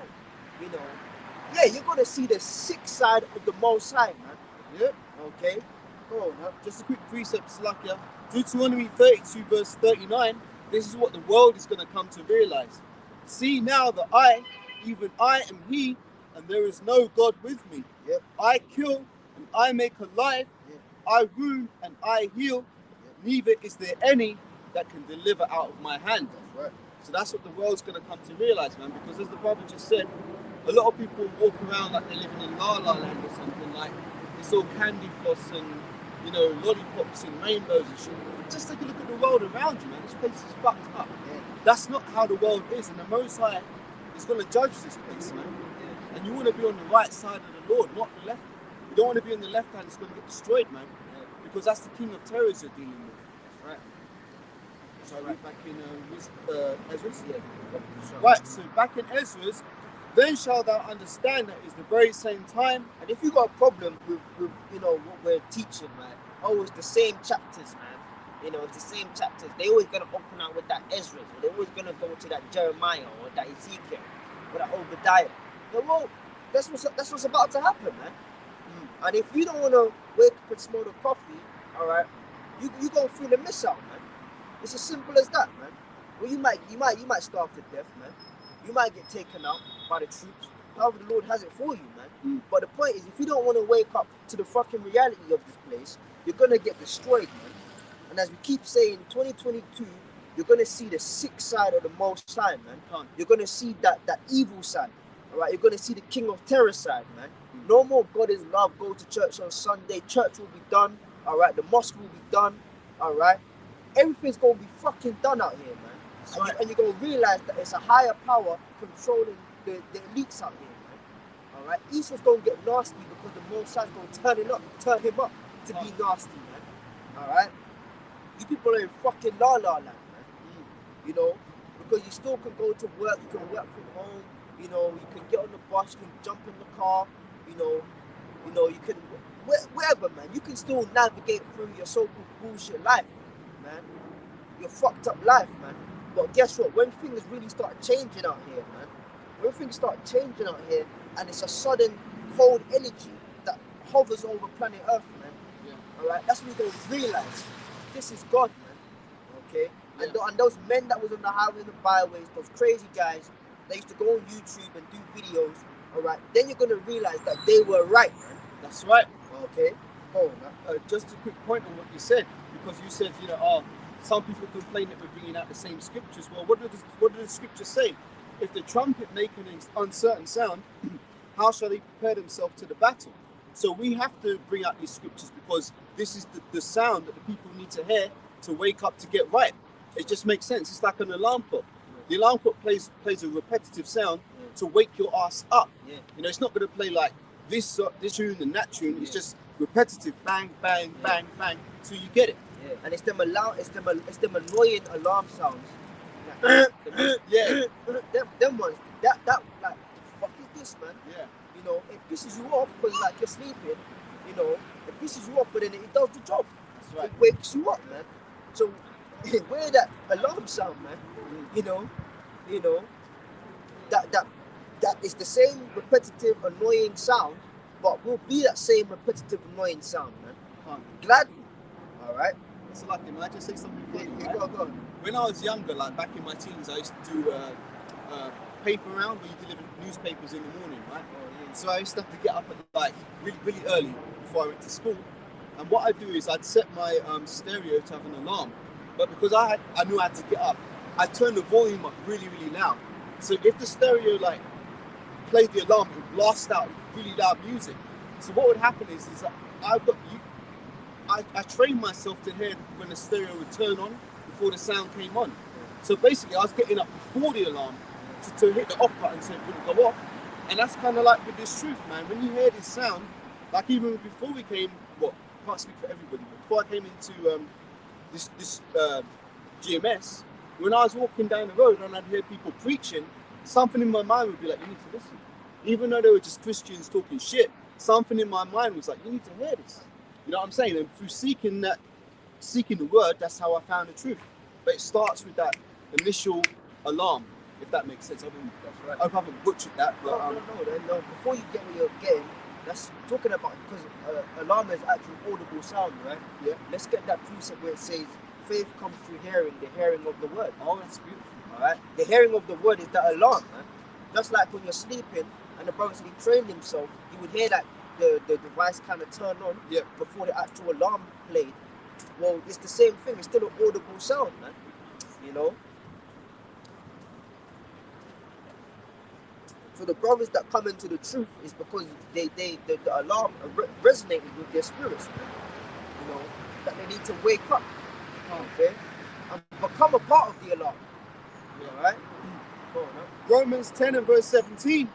Yeah, you're going to see the sick side of the Most High, man. Yeah. Okay. Oh, man. Just a quick precept, Slakia. Deuteronomy 32 verse 39. This is what the world is going to come to realize. See now that I, even I am he, and there is no God with me. Yep. I kill and I make alive. Yep. I wound and I heal. Yep. Neither is there any that can deliver out of my hand. That's right. So that's what the world's going to come to realize, man. Because as the brother just said, a lot of people walk around like they're living in La La Land or something. Like it's all candy floss and, you know, lollipops and rainbows and shit. Just take a look at the world around you, man. This place is fucked up. Yeah. That's not how the world is, and the Most High is going to judge this place, man. Yeah. And you want to be on the right side of the Lord, not the left. You don't want to be on the left hand; it's going to get destroyed, man. Yeah. Because that's the king of terrors you're dealing with. That's right. So I read back in Ezra's. Yeah. Right. So back in Ezra's, then shall thou understand that it's the very same time. And if you got a problem with you know what we're teaching, man, oh, it's the same chapters, man. You know, it's the same chapters. They always gonna open out with that Ezra, or they always gonna go to that Jeremiah or that Ezekiel or that Obadiah. Yeah, well, that's what's about to happen, man. And if you don't wanna wake up and smell the coffee, all right, you gonna feel a miss out, man. It's as simple as that, man. Well, you might starve to death, man. You might get taken out by the troops. However, the Lord has it for you, man. But the point is, if you don't want to wake up to the fucking reality of this place, you're gonna get destroyed, man. And as we keep saying, 2022, you're gonna see the sick side of the Most High, man. You're gonna see that evil side, all right. You're gonna see the King of Terror side, man. No more God is love. Go to church on Sunday. Church will be done, all right. The mosque will be done, all right. Everything's gonna be fucking done out here, man. And you're gonna realize that it's a higher power controlling the elites out here, man. All right. Esau's gonna get nasty because the Most High's gonna turn him up to be nasty, man. All right. You people are in fucking la la land, man. You know, because you still can go to work, you can work from home, you know, you can get on the bus, you can jump in the car, you know, you can wherever, man. You can still navigate through your so-called bullshit life, man. Your fucked up life, man. But guess what? When things really start changing out here, man, when things start changing out here, and it's a sudden cold energy that hovers over planet Earth, man. Yeah. All right, that's when you're gonna realize. This is God, man. Okay? Yeah. And those men that was on the highways and the byways, those crazy guys that used to go on YouTube and do videos, all right, then you're going to realize that they were right, man. That's right. Okay? Oh, man. Just a quick point on what you said, because you said, you know, some people complain that we're bringing out the same scriptures. Well, what do the scriptures say? If the trumpet make an uncertain sound, how shall they prepare themselves to the battle? So we have to bring out these scriptures because this is the sound that the people need to hear to wake up to get right. It just makes sense. It's like an alarm clock. The alarm clock plays a repetitive sound to wake your ass up. Yeah. You know, it's not going to play like this tune and that tune. It's just repetitive, bang, bang, bang, bang, till you get it. Yeah. And it's them annoying alarm sounds. Yeah. Them ones. That like, the fuck is this, man? Yeah. You know, it pisses you off because like you're sleeping, you know, it pisses you off, but then it does the job. That's right. It wakes you up, man. So where that alarm sound, man, you know, that is the same repetitive, annoying sound, but will be that same repetitive, annoying sound, man. Gladly. All right. So like, can I just say something funny? Yeah, right? go. When I was younger, like back in my teens, I used to do paper round where you deliver newspapers in the morning, right? Oh, yeah. So I used to have to get up at like really, really early before I went to school. And what I'd do is I'd set my stereo to have an alarm. But because I knew I had to get up, I'd turn the volume up really, really loud. So if the stereo like played the alarm, it would blast out really loud music. So what would happen is that I trained myself to hear when the stereo would turn on before the sound came on. So basically I was getting up before the alarm to hit the off button so it wouldn't go off. And that's kind of like with this truth, man. When you hear this sound, like even before we came, I can't speak for everybody, but before I came into this GMS, when I was walking down the road and I'd hear people preaching, something in my mind would be like, you need to listen. Even though they were just Christians talking shit, something in my mind was like, you need to hear this. You know what I'm saying? And through seeking the word, that's how I found the truth. But it starts with that initial alarm, if that makes sense. That's right. I hope I haven't butchered that. But, no. Before you get what you're getting, that's talking about, because alarm is actual audible sound, right? Yeah. Let's get that precept where it says, faith comes through hearing, the hearing of the word. Oh, that's beautiful. Alright? The hearing of the word is that alarm, man. Just like when you're sleeping and the brother said he trained himself, you would hear that the device kind of turn on before the actual alarm played. Well, it's the same thing. It's still an audible sound, man. You know? So the brothers that come into the truth is because the alarm resonated with their spirits, man. You know, that they need to wake up, okay, and become a part of the alarm. Yeah, right? Go on, huh? Romans 10 and verse 17.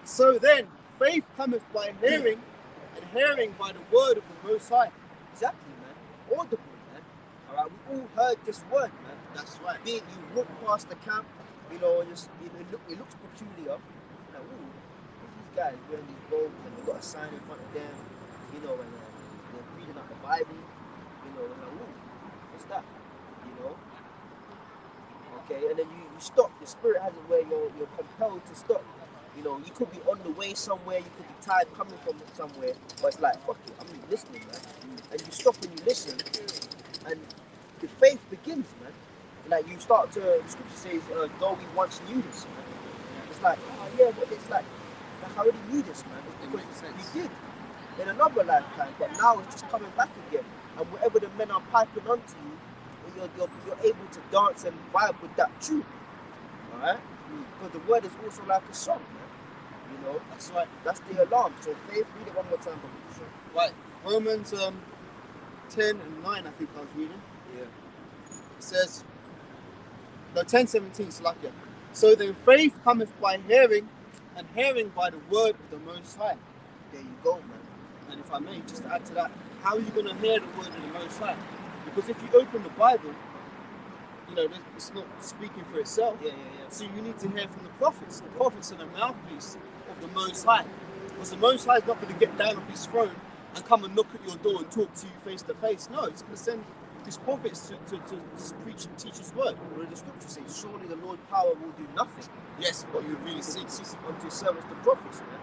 So then, faith cometh by hearing, and hearing by the word of the Most High. Exactly, man. Audible, man. All right, we all heard this word, man. That's right. Be it you walk past the camp, you know, and it looks peculiar. Like, ooh, these guys wearing these robes and they got a sign in front of them, you know, and they're reading out the Bible, you know, and like, ooh, what's that? You know? Okay, and then you stop. The spirit has it where you're compelled to stop. You know, you could be on the way somewhere, you could be tired coming from somewhere, but it's like, fuck it, I'm listening, man. And you stop and you listen, and the faith begins, man. Like you start to, the scripture says, though we once knew this, man. It's like, oh yeah, but it's like I already knew this, man. It's because you did in another lifetime, but now it's just coming back again. And whatever the men are piping onto you, you're able to dance and vibe with that tune. Alright? Because the word is also like a song, man. You know, that's right. That's the alarm. So faith, read it one more time, sure. Right. Romans 10 and 9, I think I was reading. Yeah. It says, no, 10:17, Slakia. So then faith cometh by hearing, and hearing by the word of the Most High. There you go, man. And if I may, just to add to that, how are you going to hear the word of the Most High? Because if you open the Bible, you know, it's not speaking for itself. Yeah. So you need to hear from the prophets. The prophets are the mouthpiece of the Most High. Because the Most High is not going to get down off his throne and come and knock at your door and talk to you face to face. No, he's going to send his prophets to preach and teach his word. Well, the scripture says, surely the Lord's power will do nothing. Yes, but you really see unto service the prophets, man.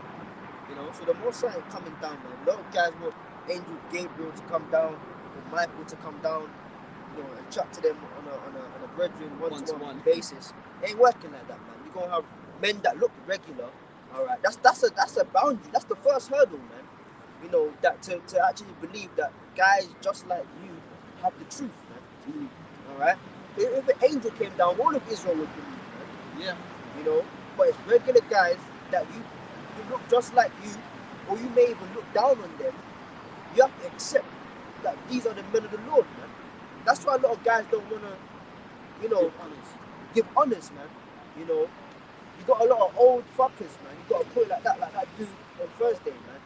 You know, so the Most High coming down, man. A lot of guys want Angel Gabriel to come down, or Michael to come down, you know, and chat to them on a brethren one-to-one basis. It ain't working like that, man. You're gonna have men that look regular. All right, that's a boundary. That's the first hurdle, man. You know, that to actually believe that guys just like you have the truth, man. All right. If an angel came down, all of Israel would believe, man. Yeah. You know, but it's regular guys that you look just like you, or you may even look down on them. You have to accept that these are the men of the Lord, man. That's why a lot of guys don't wanna, you know, give honors, man. You know, you got a lot of old fuckers, man. You got to put it like that dude on Thursday, man.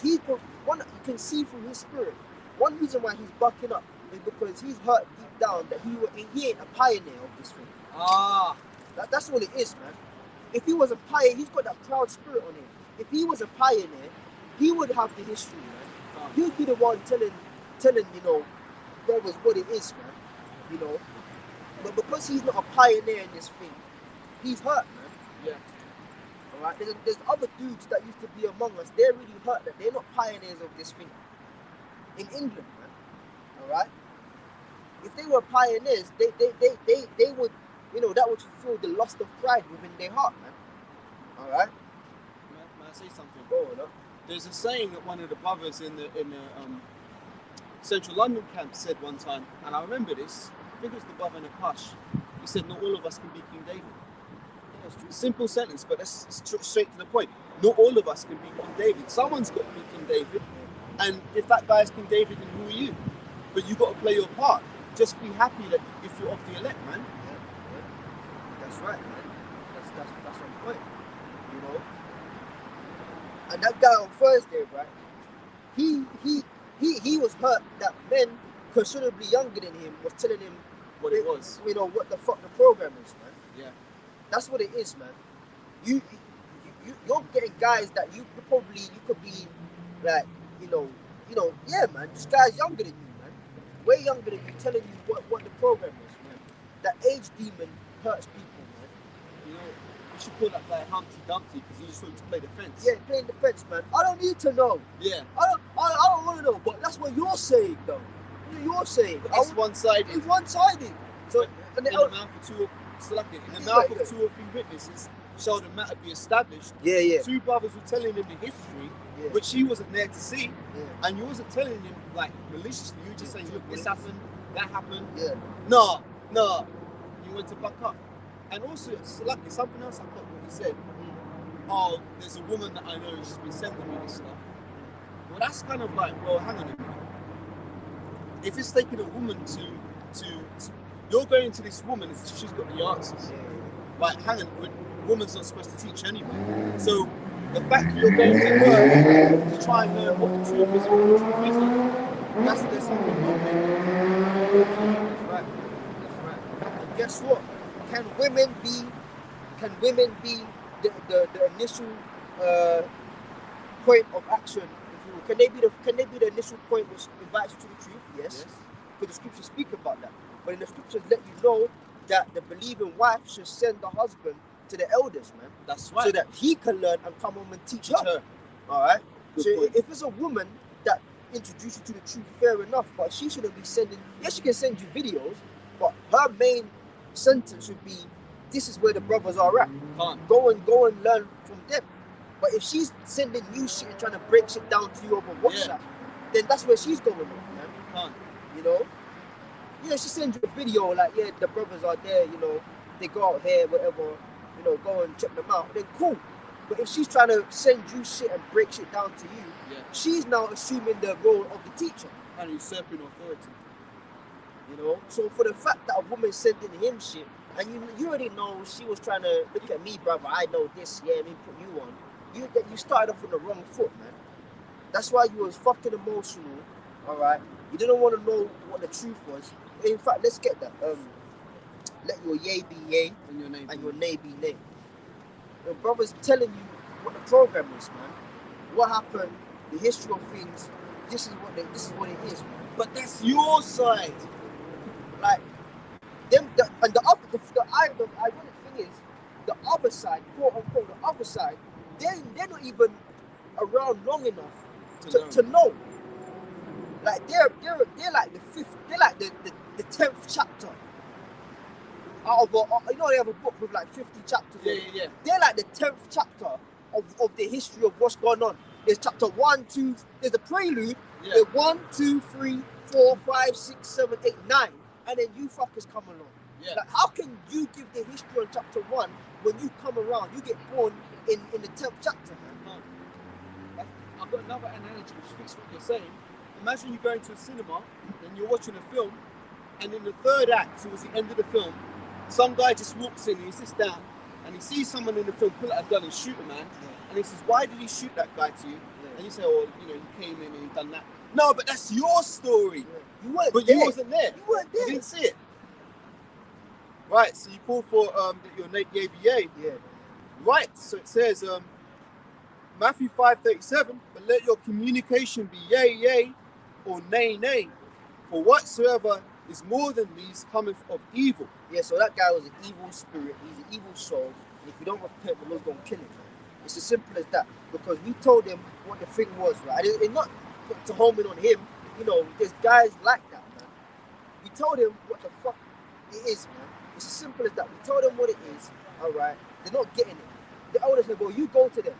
Yeah. You can see through his spirit. One reason why he's bucking up is because he's hurt deep down that he ain't a pioneer of this thing. That's all it is, man. If he was a pioneer, he's got that proud spirit on him. If he was a pioneer, he would have the history, man. He would be the one telling, you know, that was what it is, man. You know. But because he's not a pioneer in this thing, he's hurt, man. Yeah. Alright? There's other dudes that used to be among us. They're really hurt that they're not pioneers of this thing. In England, man. Alright? If they were pioneers, they would, you know, that would fulfill the lust of pride within their heart, man. Alright? May I say something? Go on, huh? There's a saying that one of the brothers in the Central London camp said one time, and I remember this. I think it was the brother in a Push. He said, not all of us can be King David. That's true. Simple sentence, but that's straight to the point. Not all of us can be King David. Someone's got to be King David, and if that guy's King David, then who are you? But you got to play your part. Just be happy that if you're of the elect, man. Yeah. That's right, man. That's on point. You know. And that guy on Thursday, right? He was hurt that men considerably younger than him was telling him what it was. You know what the fuck the program is, man. Yeah. That's what it is, man. You're getting guys that you could be like, you know, yeah, man. This guy's younger than you, man. Way younger than you, telling you what the program is, man. That age demon hurts people, man. You know, we should call that guy Humpty Dumpty because he just wanted to play defense. Yeah, playing defense, man. I don't need to know. Yeah. I don't want to know, but that's what you're saying, though. you're saying. But it's one-sided. It's one-sided. So in the mouth of two or three witnesses shall the matter be established. Yeah. Two brothers were telling him the history, which he wasn't there to see, and you wasn't telling him like maliciously. You were just saying, look, this happened, that happened. Yeah. No. You went to back up. And also, lucky something else I got what he said. Oh, there's a woman that I know, she's been sending me this stuff. Well, that's kind of like, well, hang on a minute. If it's taking a woman to you're going to this woman as if she's got the answers. Like, hang on, woman's not supposed to teach anyway. So the fact that you're going to her to try and learn what the truth is and what the truth isn't, there's something wrong there. That's right. And guess what? Can women be the initial point of action? If you will? Can they be the initial point which invites you to the truth? Yes. Because the scriptures speak about that. But in the scriptures let you know that the believing wife should send the husband to the elders, man. That's right. So that he can learn and come home and teach her. All right. Good point. If it's a woman that introduces you to the truth, fair enough. But she shouldn't be sending. Yes, she can send you videos, but her main sentence should be, "This is where the brothers are at. Go and learn from them." But if she's sending you shit and trying to break shit down to you over WhatsApp, then that's where she's going with, man. You know? Yeah, she sends you a video like, yeah, the brothers are there, you know, they go out here, whatever, you know, go and check them out, then cool. But if she's trying to send you shit and break shit down to you, she's now assuming the role of the teacher. And usurping authority. You know? So for the fact that a woman's sending him shit, and you already know she was trying to look at me, brother, I know this, let me put you on. You started off on the wrong foot, man. That's why you was fucking emotional, all right? You didn't want to know what the truth was. In fact, let's get that. Let your yay be yay and your nay be nay. Your brother's telling you what the program is, man. What happened, the history of things. This is what it is, man. But that's your side. Like them, the ironic thing is, the other side, quote unquote, the other side, they're not even around long enough to know. Like they're like the fifth, they're like the 10th chapter out of you know, they have a book with like 50 chapters. Yeah. They're like the 10th chapter of the history of what's going on. There's chapter 1, 2, there's the prelude. Yeah. There's 1, 2, 3, 4, 5, 6, 7, 8, 9, and then you fuckers come along. Yeah. Like, how can you give the history on chapter 1 when you come around? You get born in the 10th chapter, man. I've got another analogy which fits what you're saying. Imagine you going to a cinema and you're watching a film, and in the third act, towards the end of the film, some guy just walks in and he sits down and he sees someone in the film pull out a gun and shoot a man, and he says, "Why did he shoot that guy to you?" And you say, "Oh, you know, he came in and he done that." No, but that's your story. You weren't but there. You wasn't there. You weren't there. You didn't see it. Right, so you call for your yay be yay. Yeah. Right, so it says Matthew 5:37, but let your communication be yea, yea, or nay, nay, for whatsoever is more than these cometh of evil. Yeah, so that guy was an evil spirit, he's an evil soul, and if you don't repent, the Lord's gonna kill him. It's as simple as that, because we told him what the thing was, right? It's not to home in on him, you know, there's guys like that, man. We told him what the fuck it is, man. It's as simple as that. We told them what it is, all right? They're not getting it. The elders said, well, you go to them.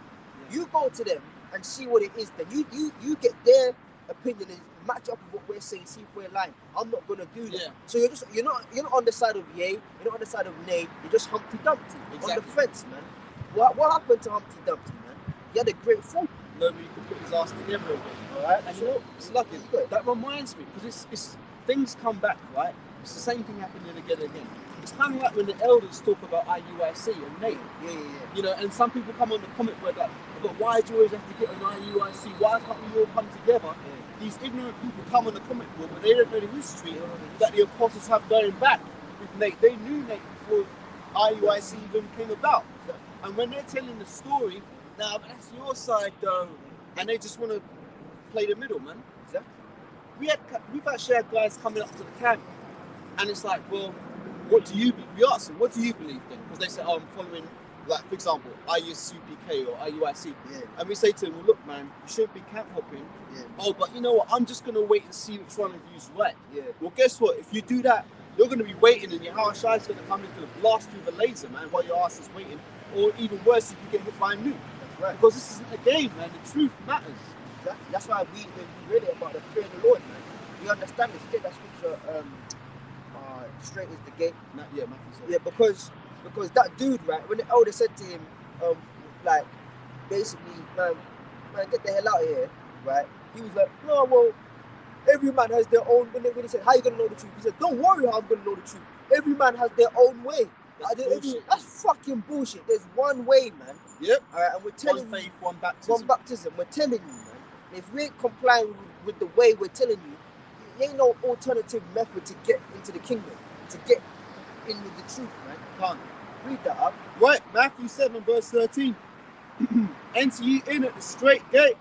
You go to them and see what it is. Then you get their opinion and match up with what we're saying. See if we're lying. I'm not gonna do that. Yeah. So you're not on the side of yay. You're not on the side of nay. You're just Humpty Dumpty on the fence, man. What happened to Humpty Dumpty, man? He had a great fall. Nobody could put his ass together again. All right. And you know, it's lucky. That reminds me, because it's things come back, right? It's the same thing happening again and again. It's kind of like when the elders talk about IUIC and Nate. Yeah. You know, and some people come on the comment where like, but why do you always have to get an IUIC? Why can't we all come together? Yeah. These ignorant people come on the comment board, but they don't know the history that the apostles have going back with Nate. They knew Nate before IUIC even came about. And when they're telling the story, now but that's your side though, and they just want to play the middle, man. Exactly. We've actually had guys coming up to the camp, and it's like, well, what do you? We asked them, what do you believe then? Because they said, oh, I'm following like for example, IUCPK or IUIC, Yeah. and we say to them, well, look, man, you shouldn't be camp hopping. Yeah. Oh, but you know what? I'm just gonna wait and see which one of you's right. Yeah. Well, guess what? If you do that, you're gonna be waiting, and your house is gonna come in to blast you with a laser, man, while your ass is waiting. Or even worse, if you get hit by a nuke. That's right. Because this isn't a game, man. The truth matters. Exactly. That's why we really about the fear of the Lord, man. We understand this. Get that scripture. Straight is the gate. Yeah, Matthew said. Yeah, because that dude, right, when the elder said to him, like, basically, man, get the hell out of here, right? He was like, no, well, every man has their own. When he said, how you gonna know the truth? He said, don't worry, how I'm gonna know the truth. Every man has their own way. That's fucking bullshit. There's one way, man. Yep. All right, and we're telling one faith, one baptism. One baptism. We're telling you, man. If we ain't complying with the way we're telling you, there ain't no alternative method to get into the kingdom, to get in with the truth, man. Can't. Read that up. Right, Matthew 7, verse 13. Enter ye in at the straight gate,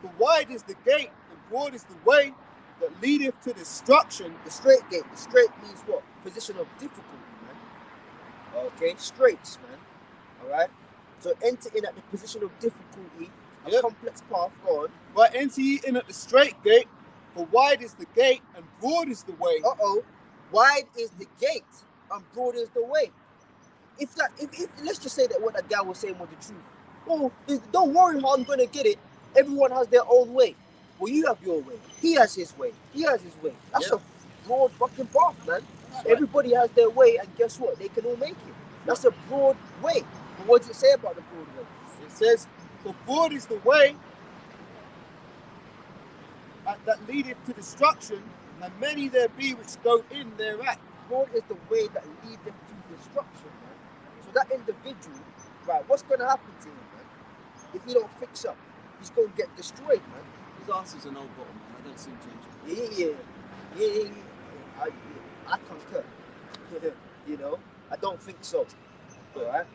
for wide is the gate, and broad is the way that leadeth to destruction. The straight gate. The straight means what? Position of difficulty, man. Okay, straights, man. All right. So enter in at the position of difficulty, a complex path. Go on. Right, enter ye in at the straight gate, for wide is the gate, and broad is the way. Wide is the gate, and broad is the way. If let's just say that what that guy was saying was the truth. Oh, don't worry how I'm gonna get it. Everyone has their own way. Well, you have your way. He has his way. He has his way. That's a broad fucking path, man. Right. Everybody has their way, and guess what? They can all make it. That's a broad way. But what does it say about the broad way? It says, "For broad is the way that leadeth to destruction, and many there be which go in thereat." Broad is the way that leadeth to destruction, man. So that individual, right? What's going to happen to him, man? If he don't fix up, he's going to get destroyed, man. His ass is an old bottom, man. I don't see him changing. Yeah. I concur. You know, I don't think so. All right.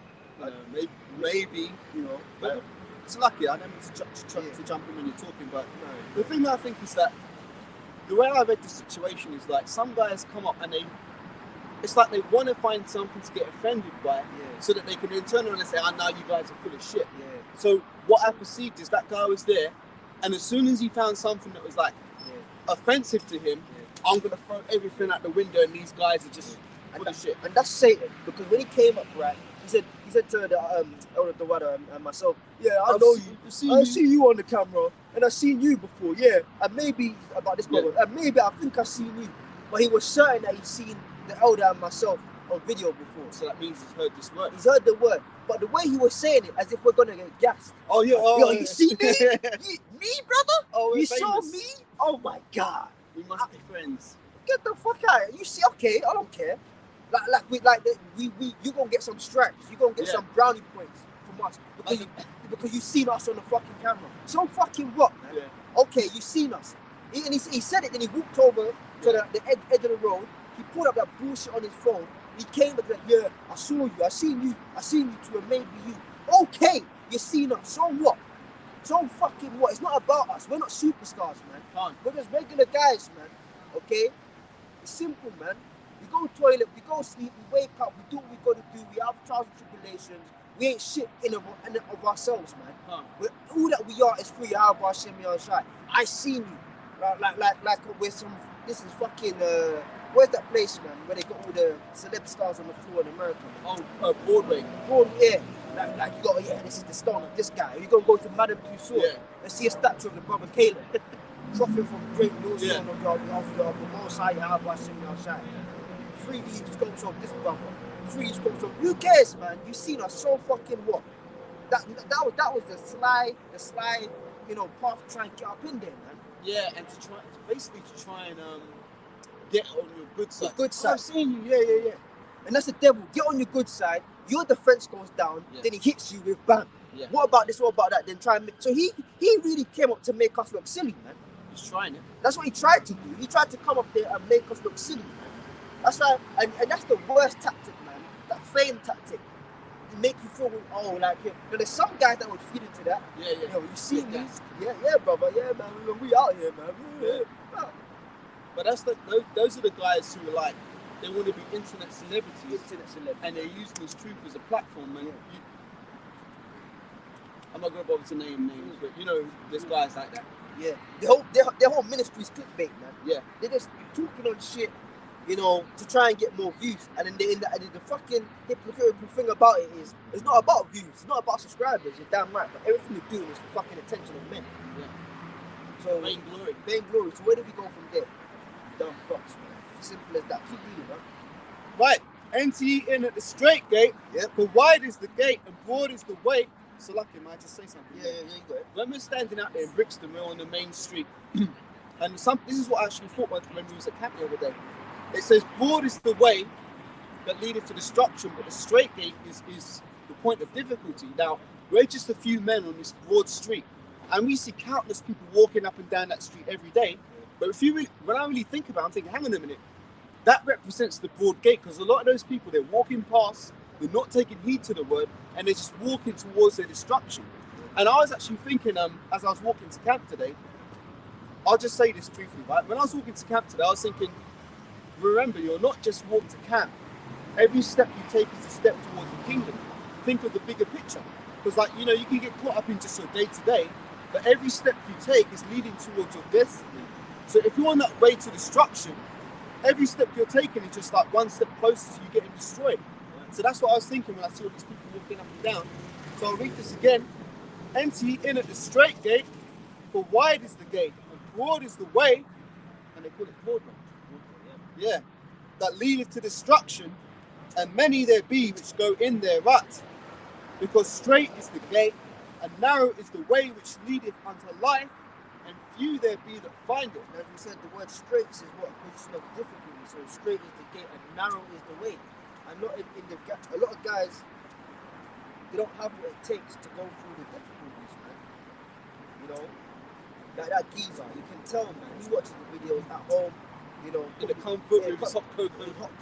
Maybe, you know, but it's lucky. I never to jump in when you're talking, but the thing that I think is that the way I read the situation is like some guys come up and it's like they want to find something to get offended by, so that they can then turn around and say, "Oh, now you guys are full of shit." Yeah. So what I perceived is that guy was there, and as soon as he found something that was like offensive to him, I'm gonna throw everything out the window, and these guys are just full of shit. And that's Satan, because when he came up, right, he said to the Elder Dawada and myself, "Yeah, I know you. I see you on the camera, and I've seen you before. Yeah, and maybe about this moment, and maybe I think I've seen you." But he was certain that he's seen the Elder and myself on video before. So that means he's heard this word. He's heard the word, but the way he was saying it, as if we're gonna get gassed. Oh yeah. Yo, you see me? Me, brother? Oh, you famous. saw me? Oh my God. We must be friends. Get the fuck out. You see? Okay, I don't care. You gonna get some stripes. You gonna get some brownie points from us because you seen us on the fucking camera. So fucking what, man? Yeah. Okay, you seen us. He said it, then he walked over to the edge of the road. He pulled up that bullshit on his phone. He came back like, "Yeah, I saw you. I seen you too, and maybe you." Okay, you seen us. So what? So fucking what? It's not about us. We're not superstars, man. We're just regular guys, man. Okay? It's simple, man. We go toilet, we go sleep, we wake up, we do what we gotta do. We have trials and tribulations. We ain't shit in of ourselves, man. All that we are is through Yahweh Hashem Yahushai. I seen you. Like with some. This is fucking. Where's that place, man? Where they got all the celeb stars on the floor in America? Broadway. Yeah. Like you got, this is the stone of this guy. You're gonna go to Madame Tussauds and see a statue of the brother Caleb. Dropping from great millstone of the Most High Yahweh Hashem Yahushai. 3D scopes of this brother. 3D scopes of. Who cares, man? You seen us so fucking what? That was the sly, you know, path to try and get up in there, man. Yeah, and to try and get on your good side. The good side. I've seen you, yeah. And that's the devil. Get on your good side. Your defense goes down. Then he hits you with bam. Yeah. What about this? What about that? Then try and make. So he really came up to make us look silly, man. He's trying it. That's what he tried to do. He tried to come up there and make us look silly, man. That's why, and that's the worst tactic, man. That fame tactic. To make you feel, but there's some guys that would feed into that. Yeah. Yo, you see me? Yeah, brother. Yeah, man. We out here, man. Yeah. But those are the guys who are like, they want to be internet celebrities. And they're using this truth as a platform, man. I'm not gonna bother to name names, but you know, there's guys like that. Yeah, their whole ministry is clickbait, man. Yeah. They're just talking on shit, you know, to try and get more views. And then the fucking hypocritical thing about it is, it's not about views, it's not about subscribers. You're damn right, but everything you're doing is for fucking attention of men. Yeah. So vainglory. So where do we go from there? Dumb fucks, man. Simple as that. Keep reading, man. Right. Enter ye in at the straight gate. Yeah. For wide is the gate and broad is the way. So lucky, man, just say something. Yeah, you got it. When we're standing out there in Brixton, we're on the main street. And this is what I actually thought when we was at camp the other day. It says, broad is the way that leadeth to destruction, but the straight gate is the point of difficulty. Now, we're just a few men on this broad street, and we see countless people walking up and down that street every day. But when I really think about it, I'm thinking, hang on a minute, that represents the broad gate, because a lot of those people, they're walking past, they're not taking heed to the word, and they're just walking towards their destruction. And I was actually thinking, as I was walking to camp today, I'll just say this truthfully, right? When I was walking to camp today, I was thinking, remember, you're not just walking to camp. Every step you take is a step towards the kingdom. Think of the bigger picture. Because, like, you know, you can get caught up in just your day-to-day, but every step you take is leading towards your destiny. So if you're on that way to destruction, every step you're taking is just like one step closer to you getting destroyed. So that's what I was thinking when I saw these people walking up and down. So I'll read this again. Enter ye in at the straight gate, for wide is the gate, and broad is the way, and they call it broad, man. Yeah, that leadeth to destruction, and many there be which go in thereat. Because straight is the gate, and narrow is the way which leadeth unto life, and few there be that find it. As we said, the word straight is what position of difficulty. So straight is the gate, and narrow is the way. And not in the a lot of guys, they don't have what it takes to go through the difficulties, man. You know, like that geezer, you can tell, man. He watches the videos at home, you know, In the comfort with his hot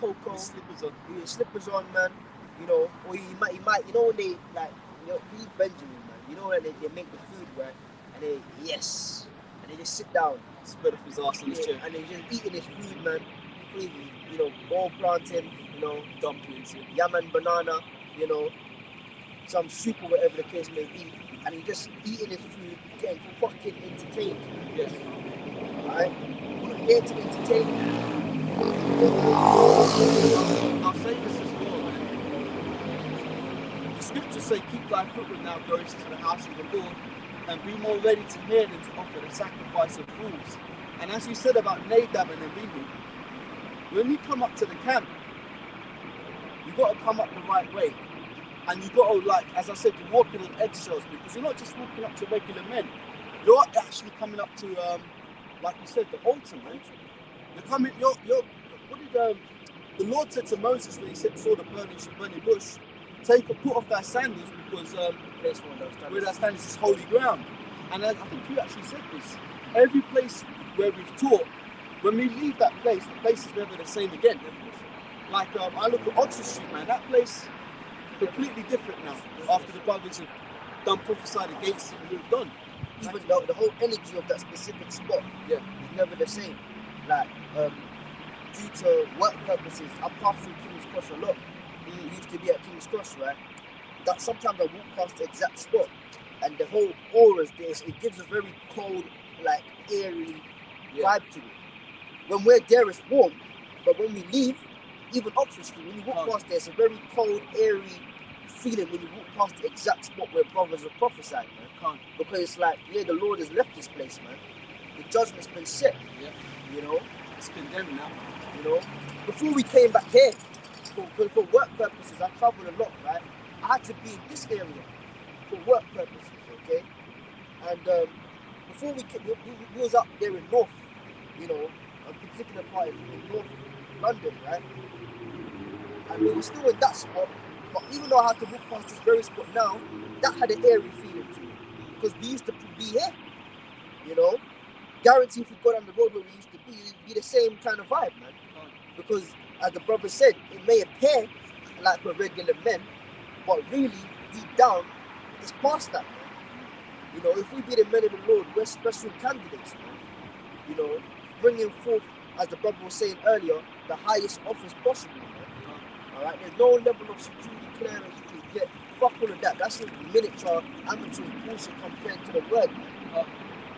cocoa, with slippers on. with his slippers on, man. You know, or he might, you know, when they like, you know, he's Benjamin, man. You know, when they make the food, right? And they and they just sit down, Spread off his ass in his chair. and they just eating his food, man. You know, ball planting, you know, Dumplings. yam and banana, you know, some soup or whatever the case may be, and he just eating his food, getting fucking entertained. Yes. Alright? We're here to entertain. I'll say this as well, man. The scriptures say, keep thy foot when thou goest to the house of the Lord, and be more ready to hear than to offer the sacrifice of fools. And as you said about Nadab and Abihu, when you come up to the camp, you got to come up the right way. And you got to, like, as I said, you're walking on eggshells, because you're not just walking up to regular men. You're actually coming up to, like you said, the ultimate. You're coming, what did the Lord said to Moses when he saw the burning bush, put off thy sandals, because where thy stands is holy ground. And I think you actually said this. Every place where we've taught, when we leave that place, the place is never the same again. Like, I look at Oxford Street, man, that place completely different now, after the brothers have done prophesied against it and moved on. Even the whole energy of that specific spot is never the same. Like, due to work purposes, I pass through King's Cross a lot. We used to be at King's Cross, right? That sometimes I walk past the exact spot, and the whole aura is there. It gives a very cold, like, eerie vibe to it. When we're there, it's warm, but when we leave, even Oxford Street, when you walk past there, it's a very cold, eerie feeling when you walk past the exact spot where brothers are prophesying, man. Because it's like, the Lord has left this place, man. The judgment's been set. Yeah. You know? It's condemned now. You know? Before we came back here, for work purposes, I traveled a lot, right? I had to be in this area for work purposes, okay? And before we was up there in North, you know, a particular part in North London, right? And we were still in that spot, but even though I had to walk past this very spot now, that had an eerie feeling to it. Because we used to be here, you know? Guarantee if we go down the road where we used to be, it'd be the same kind of vibe, man. Because, as the brother said, it may appear like we're regular men, but really, deep down, it's past that, man. You know, if we be the men of the Lord, we're special candidates, man. You know, bringing forth, as the brother was saying earlier, the highest office possible, man. Alright, there's no level of security clearance you can get fuck all of that. That's a miniature amateur bullshit compared to the word.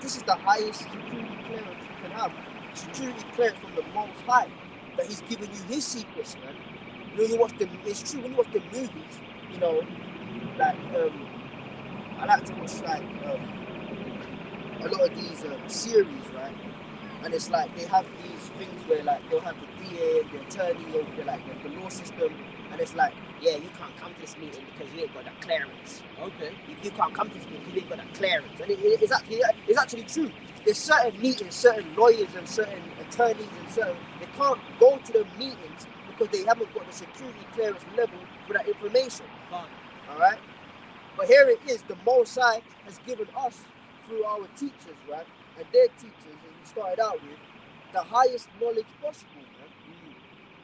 This is the highest security clearance you can have. Security clearance from the Most High. That He's giving you His secrets, man. You know, you watch them. It's true when you watch the movies. You know, like I like to watch like a lot of these series, right? And it's like they have these things where like they'll have the DA and the attorney over the like the law system, and it's like, yeah, you can't come to this meeting because you ain't got that clearance. Okay. You can't come to this meeting because you ain't got that clearance. And it's actually true. There's certain meetings, certain lawyers and certain attorneys and they can't go to the meetings because they haven't got the security clearance level for that information. Fine. All right? But here it is, the Most High has given us, through our teachers, right, and their teachers, as we started out with, the highest knowledge possible, man.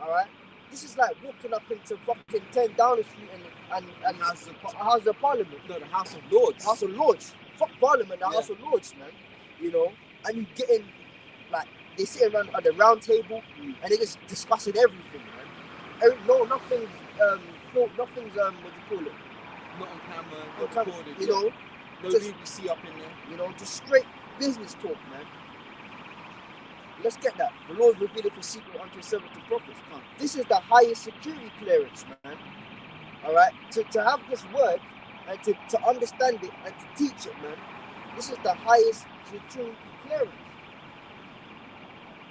All right? This is like walking up into fucking 10 Downing Street and House of Parliament. No, the House of Lords. House of Lords. Fuck Parliament, the Yeah. House of Lords, man. You know? And you get in, like, they sit around at the round table and they're just discussing everything, man. Nothing's, what do you call it? Not on camera, No not camera, recorded. you yeah. know? No just- BBC up in there. You know, just straight business talk, man. Let's get that. The Lord revealed His secret unto His servants the prophets. This is the highest security clearance, man. All right? To have this word and to understand it and to teach it, man, this is the highest security clearance.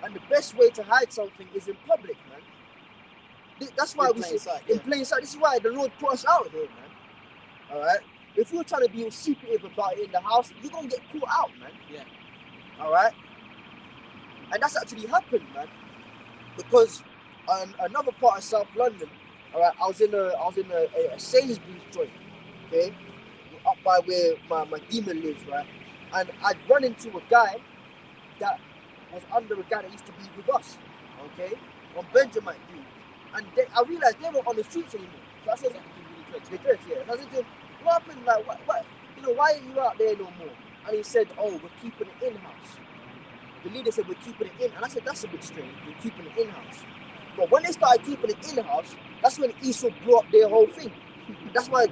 And the best way to hide something is in public, man. That's why In we plain say sight, in yeah. plain sight. This is why the Lord put us out here, man. All right? If you're trying to be all secretive about it in the house, you're going to get caught out, man. Yeah. All right? And that's actually happened, man. Because another part of South London, all right, I was in a Sainsbury's joint, okay, up by where my demon lives, right, and I'd run into a guy that was under a guy that used to be with us, okay, on Benjamin Street, and I realized they weren't on the streets anymore. So I said, they dreads, yeah. So I said to him, what happened? Like, what? You know, why ain't you out there no more? And he said, oh, we're keeping it in-house. The leader said, we're keeping it in. And I said, that's a bit strange. We're keeping it in-house. But when they started keeping it in-house, that's when Esau blew up their whole thing. That's why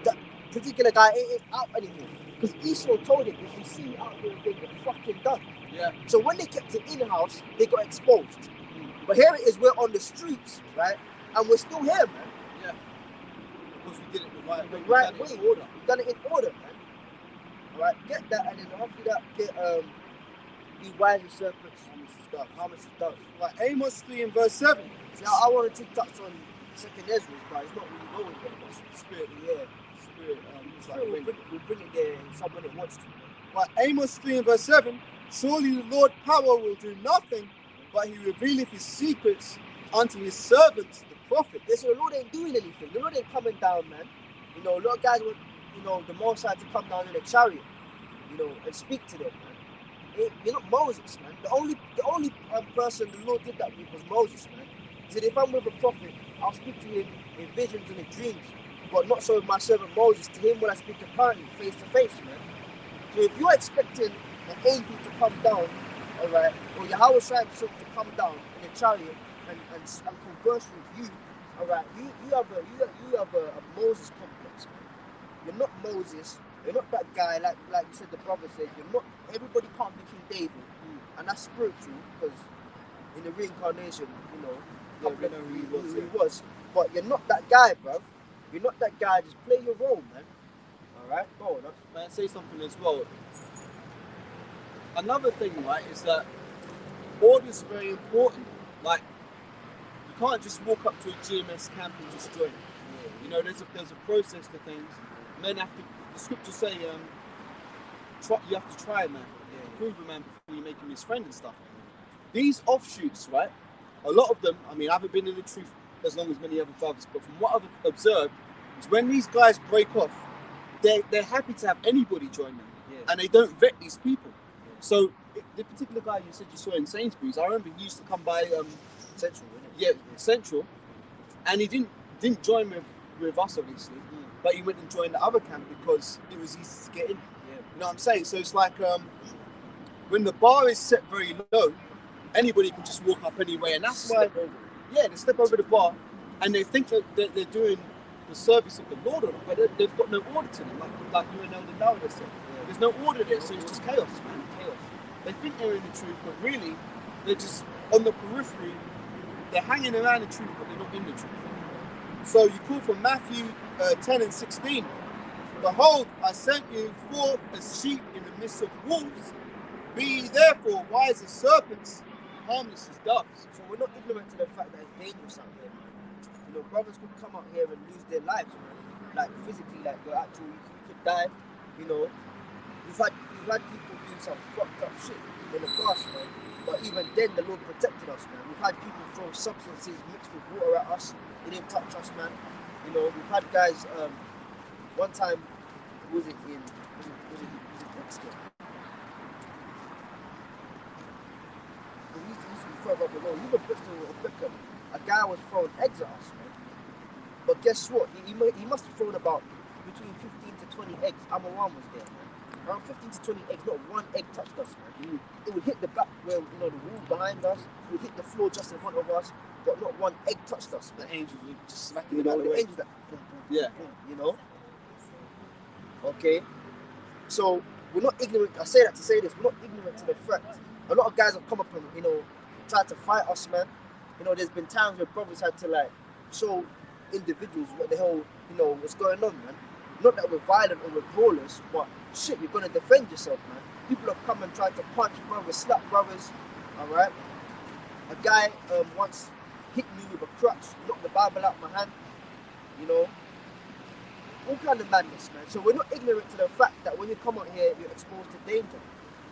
that particular guy ain't out anymore. Because Esau told him, if you see me out there again, you're fucking done. Yeah. So when they kept it in-house, they got exposed. But here it is, we're on the streets, right? And we're still here, man. Yeah. Because we did it the right way. The right We done it way. in order. We've done it in order, man. Alright, get that, and then after that, get be wise as serpents. How much it does. Like Amos 3 and verse 7. See, I wanted to touch on Second Ezra, but it's not really going there. But The Spirit, Spirit, it's Spirit like will bring it there someone that wants to. Like Amos 3 and verse 7, surely the Lord power will do nothing, but He revealeth His secrets unto His servants, the prophets. Yeah, so the Lord ain't doing anything. The Lord ain't coming down, man. You know, a lot of guys want, you know, the Most High to come down in a chariot, you know, and speak to them, man. You're not Moses, man. The only person the Lord did that with was Moses, man. He said, if I'm with a prophet, I'll speak to him in visions and in dreams, but not so with my servant Moses. To him will I speak apparently, face to face, man. So if you're expecting an angel to come down, all right, or Yahweh Shai to come down in a chariot and converse with you, all right, you have a Moses complex, man. You're not Moses. You're not that guy, like you said, the brother said, you're not, everybody can't be King David, and that's spiritual, because in the reincarnation, you know, we know who he was, but you're not that guy, bro. You're not that guy, just play your role, man. Alright, go on. May I say something as well? Another thing, right, is that order is very important. Like, you can't just walk up to a GMS camp and just join. You know, there's a process to things. Men have to, the scriptures say, you have to try a man, to prove a man before you make him his friend and stuff. These offshoots, right, a lot of them, I mean, I haven't been in the truth as long as many other brothers, but from what I've observed, is when these guys break off, they're happy to have anybody join them, and they don't vet these people. So the particular guy you said you saw in Sainsbury's, I remember he used to come by Central, Central, and he didn't join with us obviously, but he went and joined the other camp because it was easy to get in. You know what I'm saying? So it's like when the bar is set very low, anybody can just walk up anyway, and that's why they step over the bar, and they think that they're doing the service of the Lord or not, but they've got no order to them, like you and Elder Dawda said. Yeah. There's no order there, so it's just chaos, man. Chaos. They think they're in the truth, but really, they're just on the periphery. They're hanging around the truth, but they're not in the truth. So you call from Matthew 10 and 16. Behold, I sent you forth as sheep in the midst of wolves. Be ye therefore wise as serpents, harmless as doves. So we're not ignorant to the fact that it's dangerous out here, man. You know, brothers could come out here and lose their lives, man. Like physically, like the actual, you could die. You know, we've had people do some fucked up shit in the past, man. But even then, the Lord protected us, man. We've had people throw substances mixed with water at us. They didn't touch us, man. You know, we've had guys. One time, was it Brixton? He used to be further up the road. Even Brixton or Pickham, a guy was throwing eggs at us, man. But guess what? He must have thrown about between 15 to 20 eggs. Amaran was there, man. Around 15 to 20 eggs, not one egg touched us, man. It would hit the back where, you know, the wall behind us. It would hit the floor just in front of us, but not one egg touched us, man. The angels were just smacking You them out know, of the the way. angels that boom, boom, Yeah. boom, you know? Okay? So, we're not ignorant. I say that to say this. We're not ignorant to the fact. A lot of guys have come up and, you know, tried to fight us, man. You know, there's been times where brothers had to, like, show individuals what the hell, you know, what's going on, man. Not that we're violent or we're brawlers, but shit, you're gonna defend yourself, man. People have come and tried to punch brothers, slap brothers, alright? A guy once hit me with a crutch, knocked the Bible out of my hand, you know? All kind of madness, man. So we're not ignorant to the fact that when you come out here, you're exposed to danger,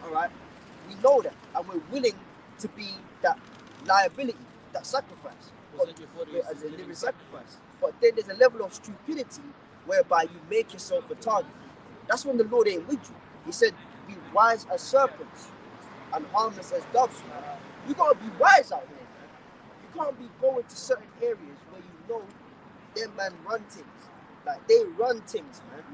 alright? We know that, and we're willing to be that liability, that sacrifice. Present your body As a living sacrifice. But then there's a level of stupidity whereby you make yourself a target. That's when the Lord ain't with you. He said, be wise as serpents and harmless as doves, man. You gotta be wise out here, man. You can't be going to certain areas where you know them man run things. Like they run things, man.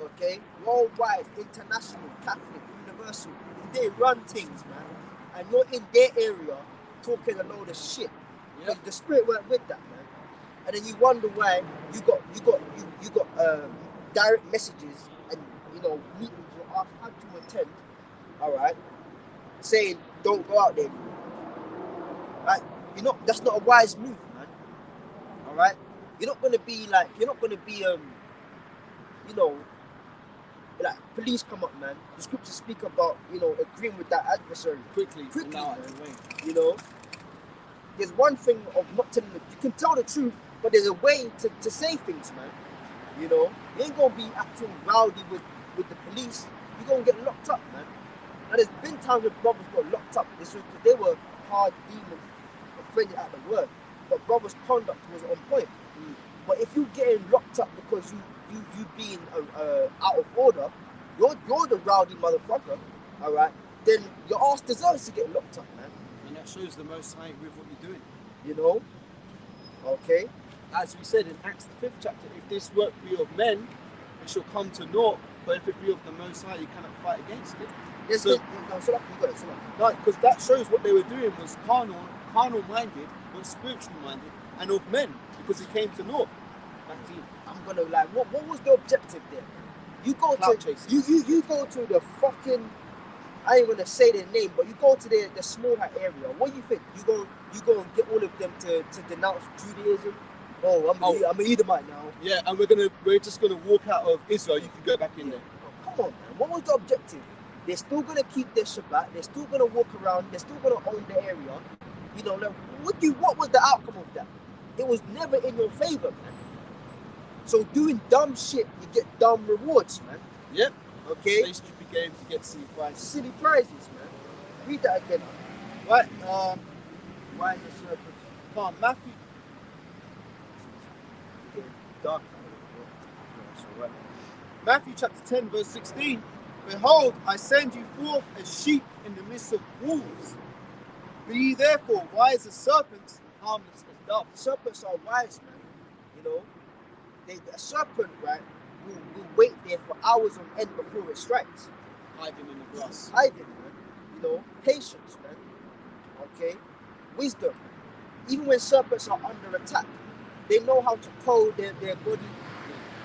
Okay? Worldwide, international, Catholic, universal. They run things, man. And you're in their area talking a load of shit. Yep. The spirit weren't with that, man. And then you wonder why you got direct messages and, you know, meetings you're asked how to attend, all right, saying don't go out there, right? That's not a wise move, man. All right, you're not gonna be you know, like police come up, man. The scriptures speak about, you know, agreeing with that adversary quickly, now, man. You know, there's one thing of not telling you can tell the truth, but there's a way to say things, man. You know, you ain't gonna be acting rowdy with the police. You're gonna get locked up, man. Now there's been times where brothers got locked up. This was because they were hard demons, offended at the word. But brothers' conduct was on point. But if you're getting locked up because you being out of order, you're the rowdy motherfucker, all right? Then your ass deserves to get locked up, man. And that shows the Most High with what you're doing. You know? Okay. As we said in Acts the 5th chapter, if this work be of men, it shall come to naught. But if it be of the Most High, you cannot fight against it. Because that shows what they were doing was carnal minded, not spiritual minded, and of men, because it came to naught. Back to you. I'm gonna what was the objective there? You go Clout to chasing. you go to the fucking, I ain't gonna say their name, but you go to the small hat area. What do you think? You go and get all of them to denounce Judaism? Oh, I'm an Edomite now. Yeah, and we're just gonna walk out of Israel. You can go back in there. Oh, come on, man. What was the objective? They're still gonna keep their Shabbat. They're still gonna walk around. They're still gonna own the area. You know, like, what was the outcome of that? It was never in your favor, man. So doing dumb shit, you get dumb rewards, man. Yep. Okay. Play stupid games to get silly prizes. Silly prizes, man. Read that again. Right. Why is the serpent? Come on, Matthew. Dark. Matthew chapter 10, verse 16. Behold, I send you forth as sheep in the midst of wolves. Be ye therefore wise as serpents and harmless as doves. Serpents are wise, man. You know, a serpent, right, will wait there for hours on end before it strikes. Hiding in the grass. Hiding, man. You know, patience, man. Okay, wisdom. Even when serpents are under attack, they know how to code their body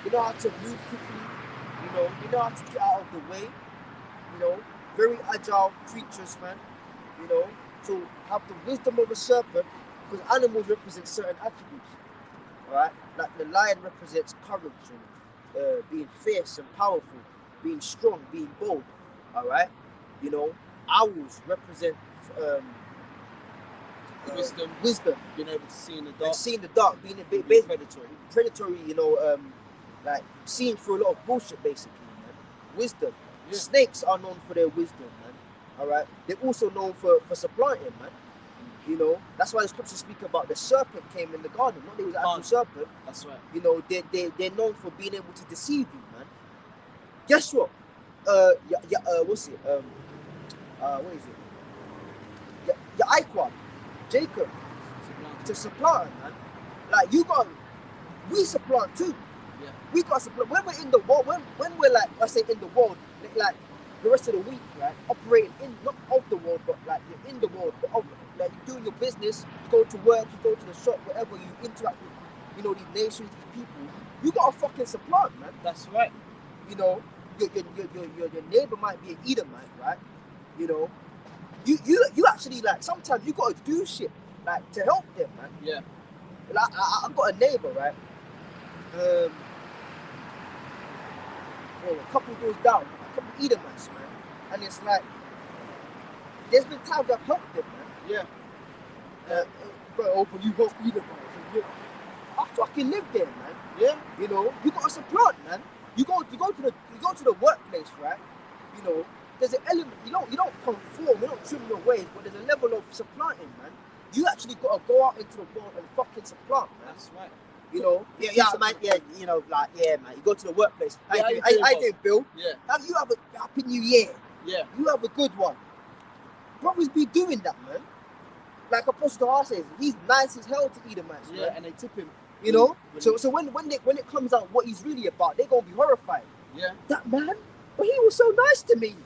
They know how to move quickly. They know how to get out of the way. Very agile creatures, man. To have the wisdom of a serpent, because animals represent certain attributes. All right, like the lion represents courage and being fierce and powerful, being strong, being bold. All right, owls represent wisdom, being able to see in the dark, and seeing the dark, being a bit predatory. Like seeing through a lot of bullshit, basically, man. Wisdom. Yeah. Snakes are known for their wisdom, man. All right, they're also known for supplanting, man. That's why the scriptures speak about the serpent came in the garden. Not there was an actual serpent. That's right. They're known for being able to deceive you, man. Guess what? What's it? What is it? Yaquan, Jacob, to supplant, man. Like we supplant too. Yeah. We got supplant. When we're in the world, when we're like, I say in the world, like the rest of the week, right? Operating not of the world, but like you're in the world, but like you're doing your business, you go to work, you go to the shop, whatever, you interact with, these nations, these people. You got a fucking supplant, man. That's right. Your neighbor might be an Edomite, right? You actually, like, sometimes you gotta do shit like to help them, man. Yeah. Like I've got a neighbor, right? A couple doors down, a couple Edomites, man, and it's like there's been times I've helped them, man. Yeah. But you help Edomites. I fucking live there, man. Yeah. You got a supplant, man. You go to the workplace, right? There's an element. You don't conform, you don't trim your ways, but there's a level of supplanting, man. You actually gotta go out into the world and fucking supplant, man. That's right. Man. You go to the workplace. Yeah, I did, Bill. Yeah. You have a happy new year. Yeah. You have a good one. Brothers be doing that, man. Like Apostle R says, he's nice as hell to Edomites, man. Yeah, and they tip him. So when it comes out what he's really about, they're gonna be horrified. Yeah. That man, but he was so nice to me.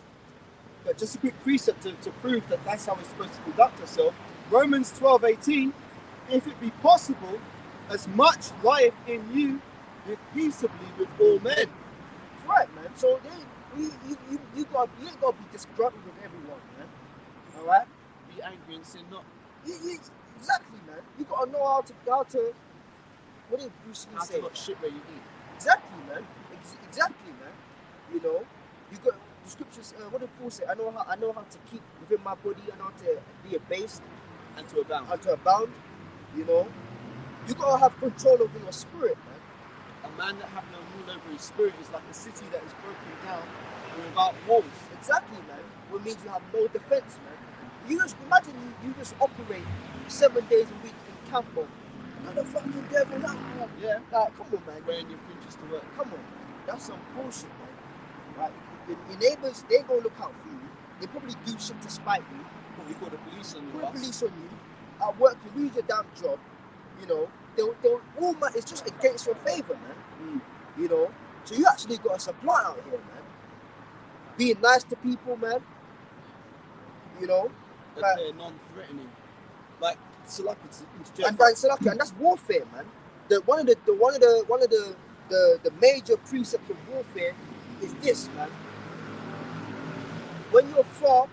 But just a quick precept to prove that that's how we're supposed to conduct ourselves. Romans 12:18, if it be possible, as much life in you, live peaceably with all men. That's right, man. So you ain't gotta be disgruntled with everyone, man. All right. Be angry and sin not. Exactly, man. You gotta know how to. What did Bruce Lee say? How to not shit where you eat. Exactly, man. Exactly, man. You got the scriptures. What did Paul say? I know how to keep within my body. I know how to be abased and to abound. You gotta have control over your spirit, man. A man that have no rule over his spirit is like a city that is broken down and without walls. Exactly, man. What means you have no defense, man. You just imagine you just operate 7 days a week in Campo. And the fucking devil, yeah. Like, come on, man. Wearing your fringes to work. Come on, man. That's some bullshit, man. Right? Your neighbors, they gonna look out for you. They probably do shit to spite you. Probably call the police on you. Call the police on you. At work, you lose your damn job. They'll all, man, it's just against your favor, man. So you actually got a supply out here, man. Being nice to people, man. They're non-threatening. Like Salaki, and that's warfare, man. One of the major precepts of warfare is this, man. When you're far,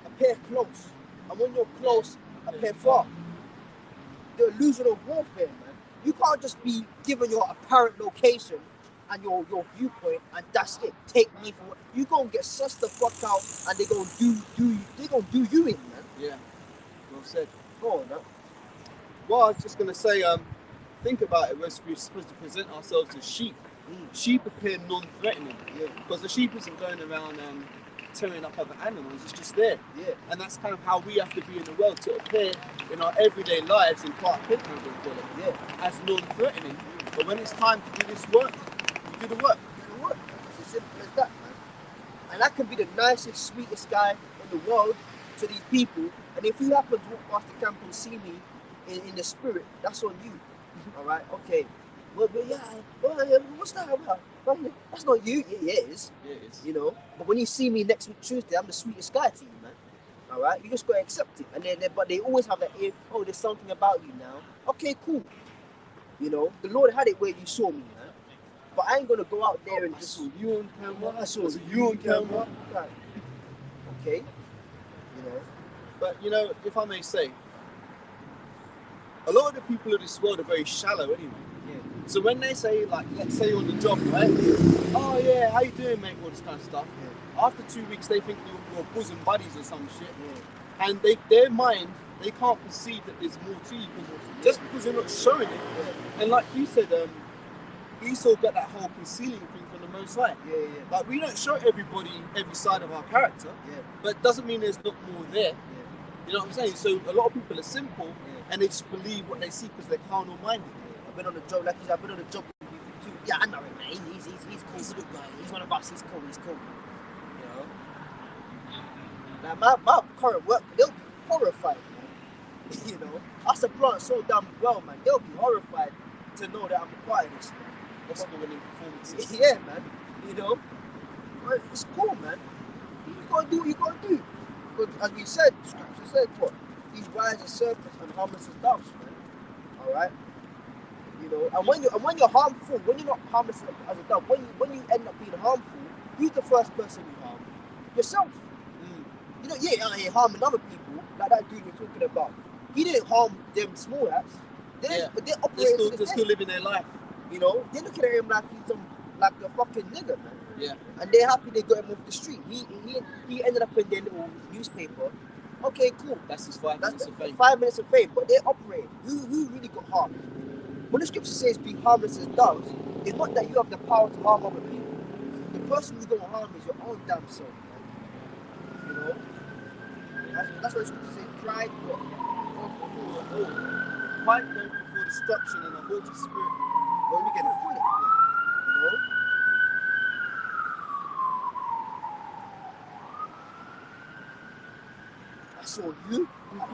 appear close, and when you're close, appear far. The illusion of warfare, man. You can't just be given your apparent location and your viewpoint, and that's it. Take me for what you gonna get sussed the fuck out, and they gonna do you in, man. Yeah, well said. Go on, man. Well, I was just gonna say, think about it. We're supposed to present ourselves as sheep. Sheep appear non-threatening, because the sheep isn't going around tearing up other animals. It's just there. Yeah. And that's kind of how we have to be in the world, to appear in our everyday lives in Clark Kent, as non-threatening. But when it's time to do this work, you do the work. It's as simple as that, man. And that can be the nicest, sweetest guy in the world to these people. And if you happen to walk past the camp and see me in the spirit, that's on you. All right? Okay. What's that about? That's not you. Yeah, it is. Yeah, it is. But when you see me next week Tuesday, I'm the sweetest guy to you, man. All right? You just got to accept it. But they always have that, there's something about you now. Okay, cool. The Lord had it where you saw me, man. But I ain't gonna go out there and I just saw you on camera. I saw Was it you on camera? Like, okay, you know. But you know, if I may say, a lot of the people of this world are very shallow anyway. Yeah. So when they say, like, let's say you're on the job, right? Oh yeah, how you doing, mate? All this kind of stuff. Yeah. After 2 weeks, they think you're bosom buddies or some shit, Yeah. and their mind, they can't perceive that there's more to you just because you're not showing it. Yeah. And like you said, Esau got that whole concealing thing from the Most High. Yeah, yeah. Like, we don't show everybody every side of our character, Yeah. but it doesn't mean there's not more there. Yeah. You know what I'm saying? So a lot of people are simple, Yeah. and they just believe what they see because they're carnal minded. I've been on the job, like he said, I've been on the job with you for 2. Yeah, I know him, man. He's cool. He's a good guy. He's one of us. He's cool. You know? Like my current work, they'll be horrified, man. You know? Us applying so damn well, man. They'll be horrified to know that I'm a part of this, man. Oscar winning performances. Yeah, man. You know? But it's cool, man. You gotta do what you gotta do. Because as we said, scripture said what? He's wise as serpents and harmless as doves, man. Alright? You know, and when you're harmful, when you're not harmless as a dove, when you end up being harmful, who's the first person you harm? Yourself. You know, yeah, harming other people, like that dude we're talking about. He didn't harm them small hats. But they're operating. They're still living their life. You know, they're looking at him like he's like a fucking nigger, man. Yeah. And they're happy they got him off the street. He ended up in their little newspaper. Okay, cool. That's his 5 minutes of fame. 5 minutes of fame, but they're operating. Who really got harmed? When the scripture says be harmless as doves, it's not that you have the power to harm other people. The person who's going to harm is your own damn self, man. You know? That's what the scripture says. Pride goes before the fall. Pride goes before destruction, and a haughty spirit. When we get it full, you know? I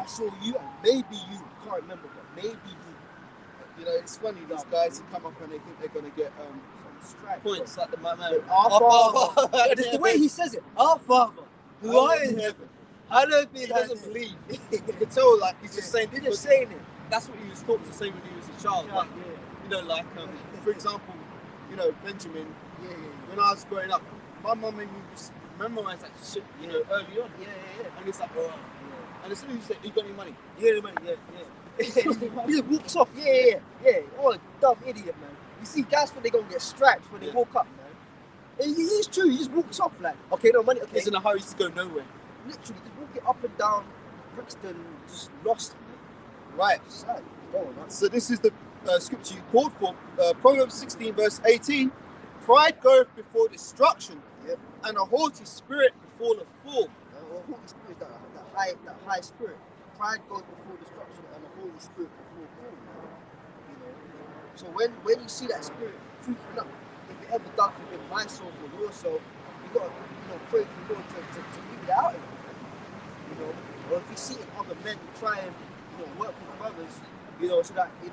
saw you, and maybe you. Can't remember, but maybe you. You know, it's funny, these guys who come up and they think they're going to get some strike points like the man. Our Father. That's the way he says it. Our Father, who art in heaven. Hallowed be He thy doesn't name. believe. You can tell, like, he's just saying. He's just saying it. That's what he was taught to say when he was a child. Like, you know, like, for example, you know, Benjamin. Yeah. When I was growing up, my mum made me just memorize that shit, you know, early on. Yeah. And it's like, oh. And as soon as you say, you got any money? Yeah. He just walks off. Yeah. Oh, dumb idiot, man. You see, guys when they gonna get stripes when they walk up, man. And he's true. He just walks off like, okay, no money. Okay. He's in a hurry to go nowhere. Literally, just walking up and down Brixton, just lost, man. Right. Sad. Go on, man. So this is the scripture you called for. Proverbs 16, verse 18. Pride goeth before destruction, and a haughty spirit before the fall. Haughty spirit, that high spirit. Pride goes before destruction, and a holy spirit before fall. You know. So when you see that spirit creeping up, if it ever does within myself or yourself, you gotta pray to the Lord to leave it out of you. You know, or if you see in other men try and work with brothers, so that we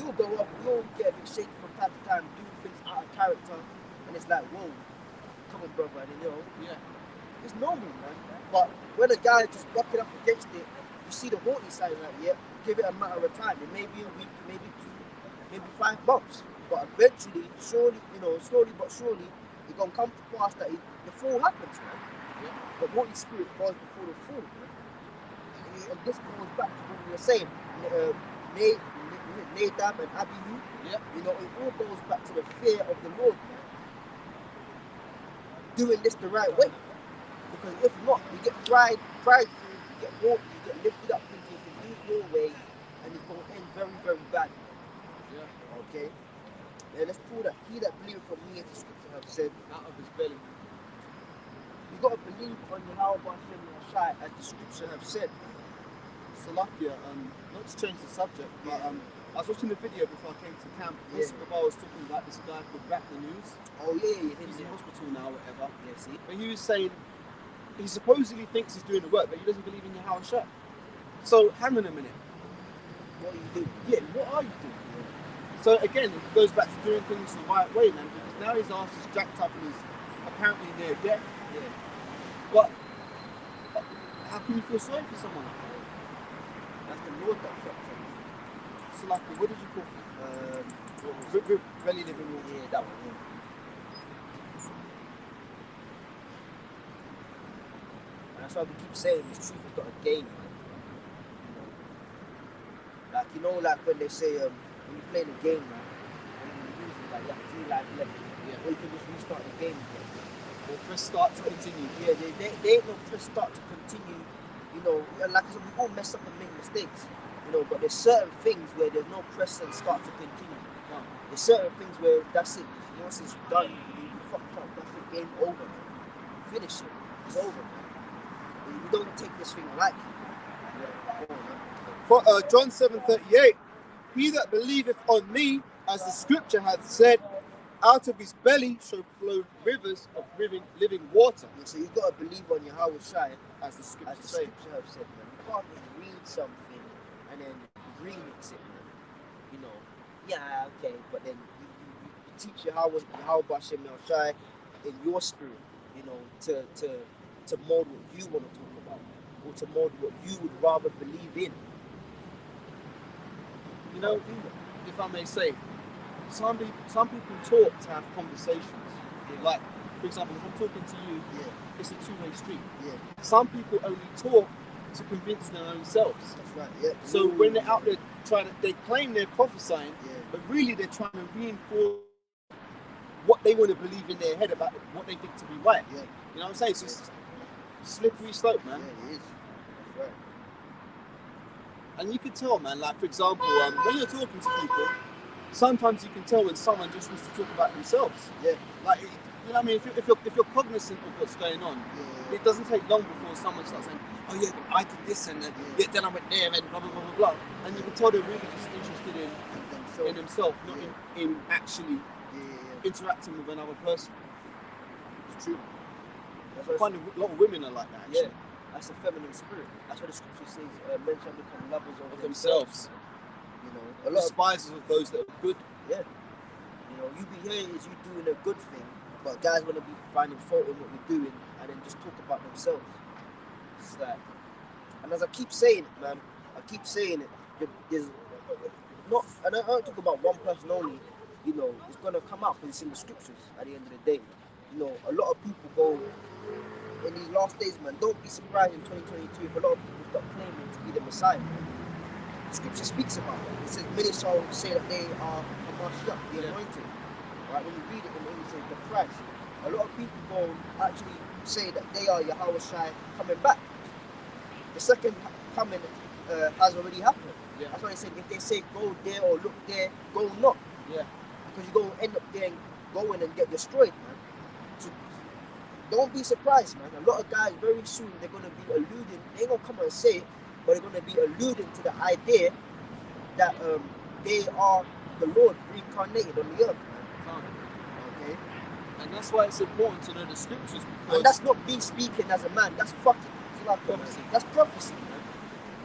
all go up, we all get a bit shaky from time to time, do things out of character, and it's like, whoa, come on, brother, and it's normal, man. But when a guy just bucking up against it, you see the haughty side, like, give it a matter of time. It may be a week, maybe 2, maybe 5 months, but eventually, slowly but surely, it's gonna come to pass that the fall happens, man. The Holy Spirit goes before the fall, man. And this goes back to what we were saying. Nadab and Abihu. It all goes back to the fear of the Lord, man. Doing this the right way. Because if not, you get prideful, you get haughty, you get lifted up thinking you can do it your way, and it's going to end very, very bad. Okay? Now let's pull that. He that believeth from me, as the scripture have said, Out of his belly. you got to believe on Yahweh Shai, as the scripture have said. Salakia, not to change the subject, but I was watching the video before I came to camp. Mr. Gabal was talking about this guy called Rap the News. Oh yeah. He's in hospital now, whatever. Yeah, see? But he was saying he supposedly thinks he's doing the work, but he doesn't believe in Yahweh Shai. So hang on a minute. What are you doing? Yeah, what are you doing? So again, it goes back to doing things the right way, man. Because now his ass is jacked up and he's apparently near death. Yeah. But how can you feel sorry for someone? That's the Lord that fucked him. So like, what did you call it? Really living room. Yeah, that one. Yeah. And that's why we keep saying this truth is not a game, man. You know, like when they say when you play the game, man, when you lose it, like you have 3 lives left. Yeah. Or you can just restart the game again. Or press start to continue. Yeah, they ain't no press start to continue. You know, and like I said, we all mess up and make mistakes. You know, but there's certain things where there's no press and start to continue. No. There's certain things where that's it. Once it's done, you fucked up. That's the game over, man. Finish it. It's over, man. You don't take this thing lightly. For John 7:38, he that believeth on me, as the scripture hath said, out of his belly shall flow rivers of living water. Yeah, so you've got to believe on Yahweh Shai, as the scripture have said, man. You can't just read something and then remix it, man. You know, yeah, okay, but then you teach Yahweh Bashem Shai in your spirit, you know, to mold what you want to talk about, or to mold what you would rather believe in. You know, if I may say, some people talk to have conversations. Like, for example, if I'm talking to you, it's a two-way street. Yeah. Some people only talk to convince their own selves. That's right. Yeah. So when they're out there they claim they're prophesying, but really they're trying to reinforce what they want to believe in their head about what they think to be right. Yeah. You know what I'm saying? It's just slippery slope, man. Yeah, it is. That's right. And you can tell, man, like, for example, when you're talking to people, sometimes you can tell when someone just wants to talk about themselves. Yeah. Like, you know what I mean? If you're cognizant of what's going on, it doesn't take long before someone starts saying, oh yeah, I did this and then I went there and blah, blah, blah, blah, blah. And you can tell they're really just interested in themselves, not in actually interacting with another person. It's true. I find a lot of women are like that, actually. Yeah. That's a feminine spirit. That's what the scripture says. Men shall become lovers of themselves. You know, a lot despisers of those that are good. Yeah. You know, you be hearing is you doing a good thing, but guys want to be finding fault in what you're doing and then just talk about themselves. It's like, and as I keep saying it, man, there's not, and I don't talk about one person only. You know, it's gonna come out because it's in the scriptures. At the end of the day, you know, a lot of people go. In these last days, man, don't be surprised in 2022 if a lot of people start claiming to be the Messiah. The scripture speaks about that. It says, many shall say that they are Hamashiach, the anointed. Right? When you read it in English, it says the Christ. A lot of people go actually say that they are Yahweh Shai coming back. The second coming has already happened. Yeah. That's why they said if they say go there or look there, go not. Yeah. Because you're going to end up there and going and get destroyed, man. So, don't be surprised, man. A lot of guys very soon they're gonna be alluding. They ain't gonna come and say it, but they're gonna be alluding to the idea that they are the Lord reincarnated on the earth, man. Okay. And that's why it's important to know the scriptures. And that's not me speaking as a man. That's fucking. It's like prophecy. That's prophecy, man.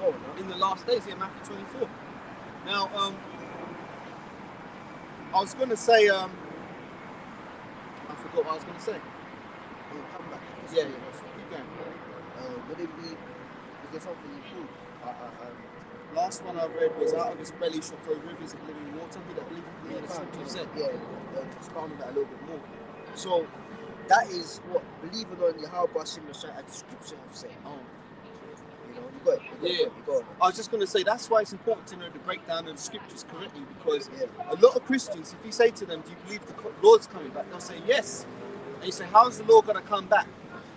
Oh, no. In the last days, Matthew 24. Now, I was gonna say, I forgot what I was gonna say. Come back. Yeah. Keep going. Would it be? Is there something you prove? Last one I read was out of his belly shall flow rivers of living water. Did I believe in the scripture said? Yeah. Expound on that a little bit more. So that is what believing on Yahweh Hashem as the scripture have said. Oh. You know, you got it. I was just going to say that's why it's important to know the breakdown of the scriptures correctly, because a lot of Christians, if you say to them, "Do you believe the Lord's coming back?" they'll say yes. And you say, how's the Lord going to come back?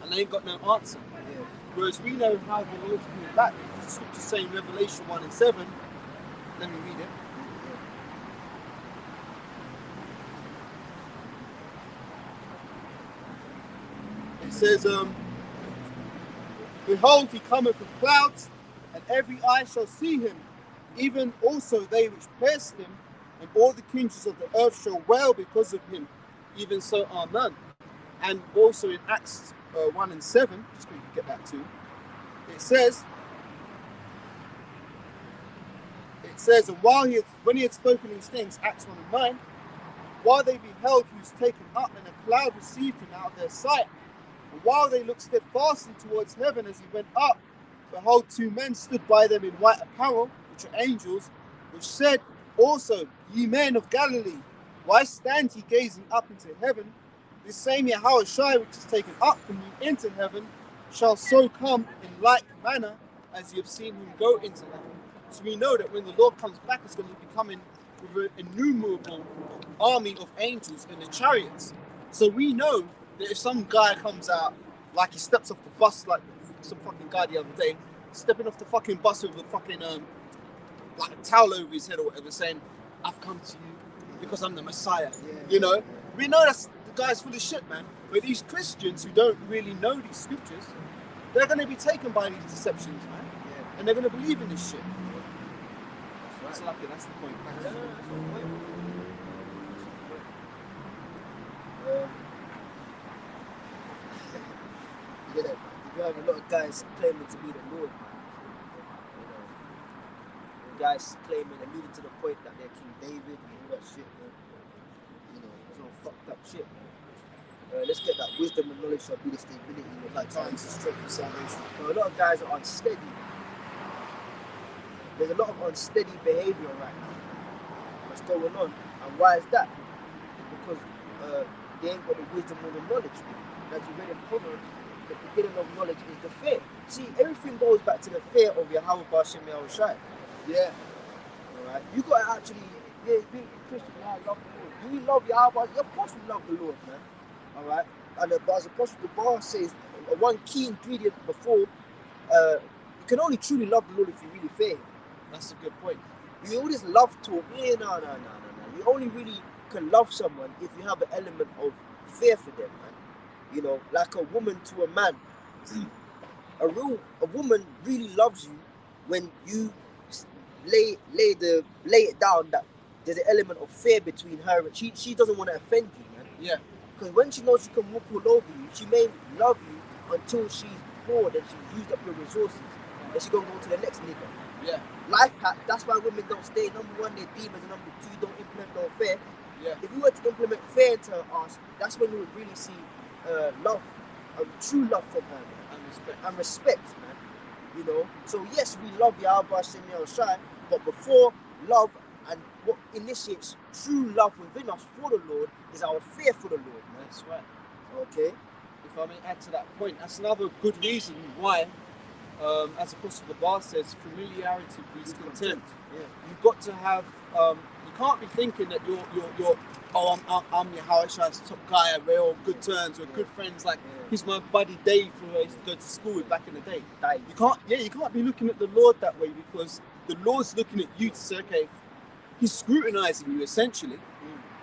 And they ain't got no answer. Yeah. Whereas we know how the Lord's coming back. The scripture saying Revelation 1:7. Let me read it. It says, behold, he cometh with clouds, and every eye shall see him, even also they which pierced him, and all the kindreds of the earth shall wail because of him. Even so, amen. And also in Acts 1:7, just going to get that too. It says, and when he had spoken these things, Acts 1:9, while they beheld, he was taken up, and a cloud received him out of their sight. And while they looked steadfastly towards heaven as he went up, behold, 2 men stood by them in white apparel, which are angels, which said also, ye men of Galilee, why stand ye gazing up into heaven? This same Yahushua which is taken up from you into heaven shall so come in like manner as you have seen him go into heaven. So we know that when the Lord comes back, it's going to be coming with an innumerable army of angels in the chariots. So we know that if some guy comes out, like he steps off the bus, like some fucking guy the other day, stepping off the fucking bus with a fucking like a towel over his head or whatever, saying, I've come to you because I'm the Messiah. You know, we know that's the guy's full of shit, man. But these Christians who don't really know these scriptures, they're going to be taken by these deceptions, man. And they're going to believe in this shit. That's right. That's the point. You have a lot of guys claiming to be the Lord, man. Guys claiming, alluding to the point that they're King David and all that shit, man. It's all fucked up shit, man. Let's get that wisdom and knowledge shall be the stability of that times to strength and salvation. A lot of guys are unsteady. There's a lot of unsteady behavior right now. What's going on? And why is that? Because they ain't got the wisdom or the knowledge. As you read in Proverbs, the beginning of knowledge is the fear. See, everything goes back to the fear of Yahweh Bashem Yahushua. Yeah. Alright. You gotta actually, being Christian, I love the Lord. Do we love Yahweh? Yeah, of course we love the Lord, man. Alright. And as Apostle Gabar says, one key ingredient before, you can only truly love the Lord if you really fear him. That's a good point. You all this love talk, no. You only really can love someone if you have an element of fear for them, man. You know, like a woman to a man. A woman really loves you when you lay it down that there's an element of fear between her and she doesn't want to offend you, man. Yeah. Because when she knows she can walk all over you, she may love you until she's bored and she's used up your resources. And she's gonna go to the next nigga. Yeah. Life hack, that's why women don't stay. Number one, they're demons, and number two, don't implement no fear. Yeah. If you were to implement fear into her ass, that's when you would really see love, true love from her, man. And respect, man. You know? So yes, we love Yahweh Shem Yahushua, but before love and what initiates true love within us for the Lord is our fear for the Lord, man. That's right. Okay? If I may add to that point, that's another good reason why, as Apostle Gabar says, familiarity breeds contempt. Yeah. You've got to have, you can't be thinking that you're I'm Yahushua's top guy, we're all good terms, we're good friends, like he's my buddy Dave who I used to go to school with back in the day. You can't be looking at the Lord that way, because the Lord's looking at you to say, okay, he's scrutinizing you essentially.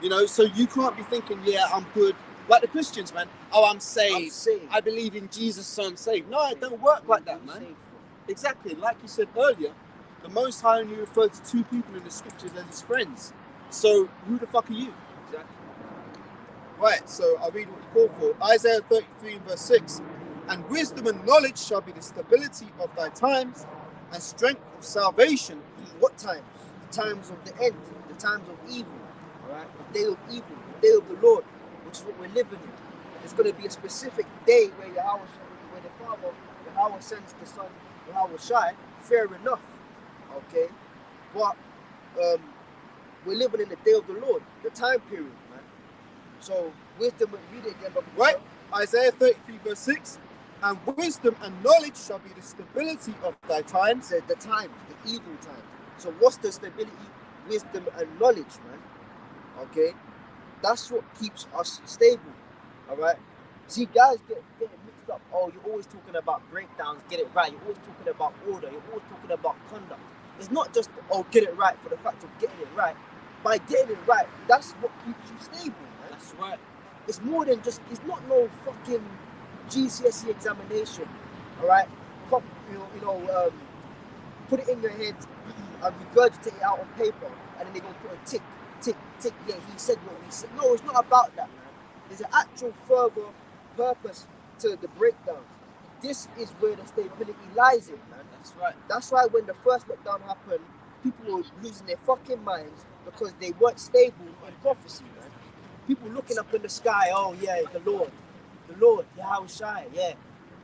You know, so you can't be thinking, yeah, I'm good. Like the Christians, man. Oh, I'm saved. I believe in Jesus, so I'm saved. No, it don't work like that, man. Exactly. Like you said earlier, the Most High only referred to two people in the scriptures as his friends. So who the fuck are you? Exactly. Right, so I'll read what you call for. Isaiah 33 verse 6. And wisdom and knowledge shall be the stability of thy times, and strength of salvation. What times? The times of the end, the times of evil. Alright? The day of evil, the day of the Lord, which is what we're living in. It's going to be a specific day where the Father, Yahweh sends the Son, Yahushua, fair enough. Okay? But we're living in the day of the Lord, the time period, man. So wisdom, read it again. Right? Isaiah 33 verse 6. And wisdom and knowledge shall be the stability of thy times. Says the times, the evil times. So what's the stability, wisdom and knowledge, man? Okay? That's what keeps us stable. Alright? See, guys get mixed up. Oh, you're always talking about breakdowns, get it right. You're always talking about order. You're always talking about conduct. It's not just, oh, get it right for the fact of getting it right. By getting it right, that's what keeps you stable, man. That's right. It's more than just, it's not no fucking GCSE examination, all right? Put it in your head and regurgitate it out on paper, and then they're going to put a tick, yeah, he said what he said. No, it's not about that, man. There's an actual further purpose to the breakdowns. This is where the stability lies in, man. That's right. That's why when the first lockdown happened, people were losing their fucking minds because they weren't stable in prophecy, man. People looking up in the sky, oh yeah, the Lord, Yahushua, yeah.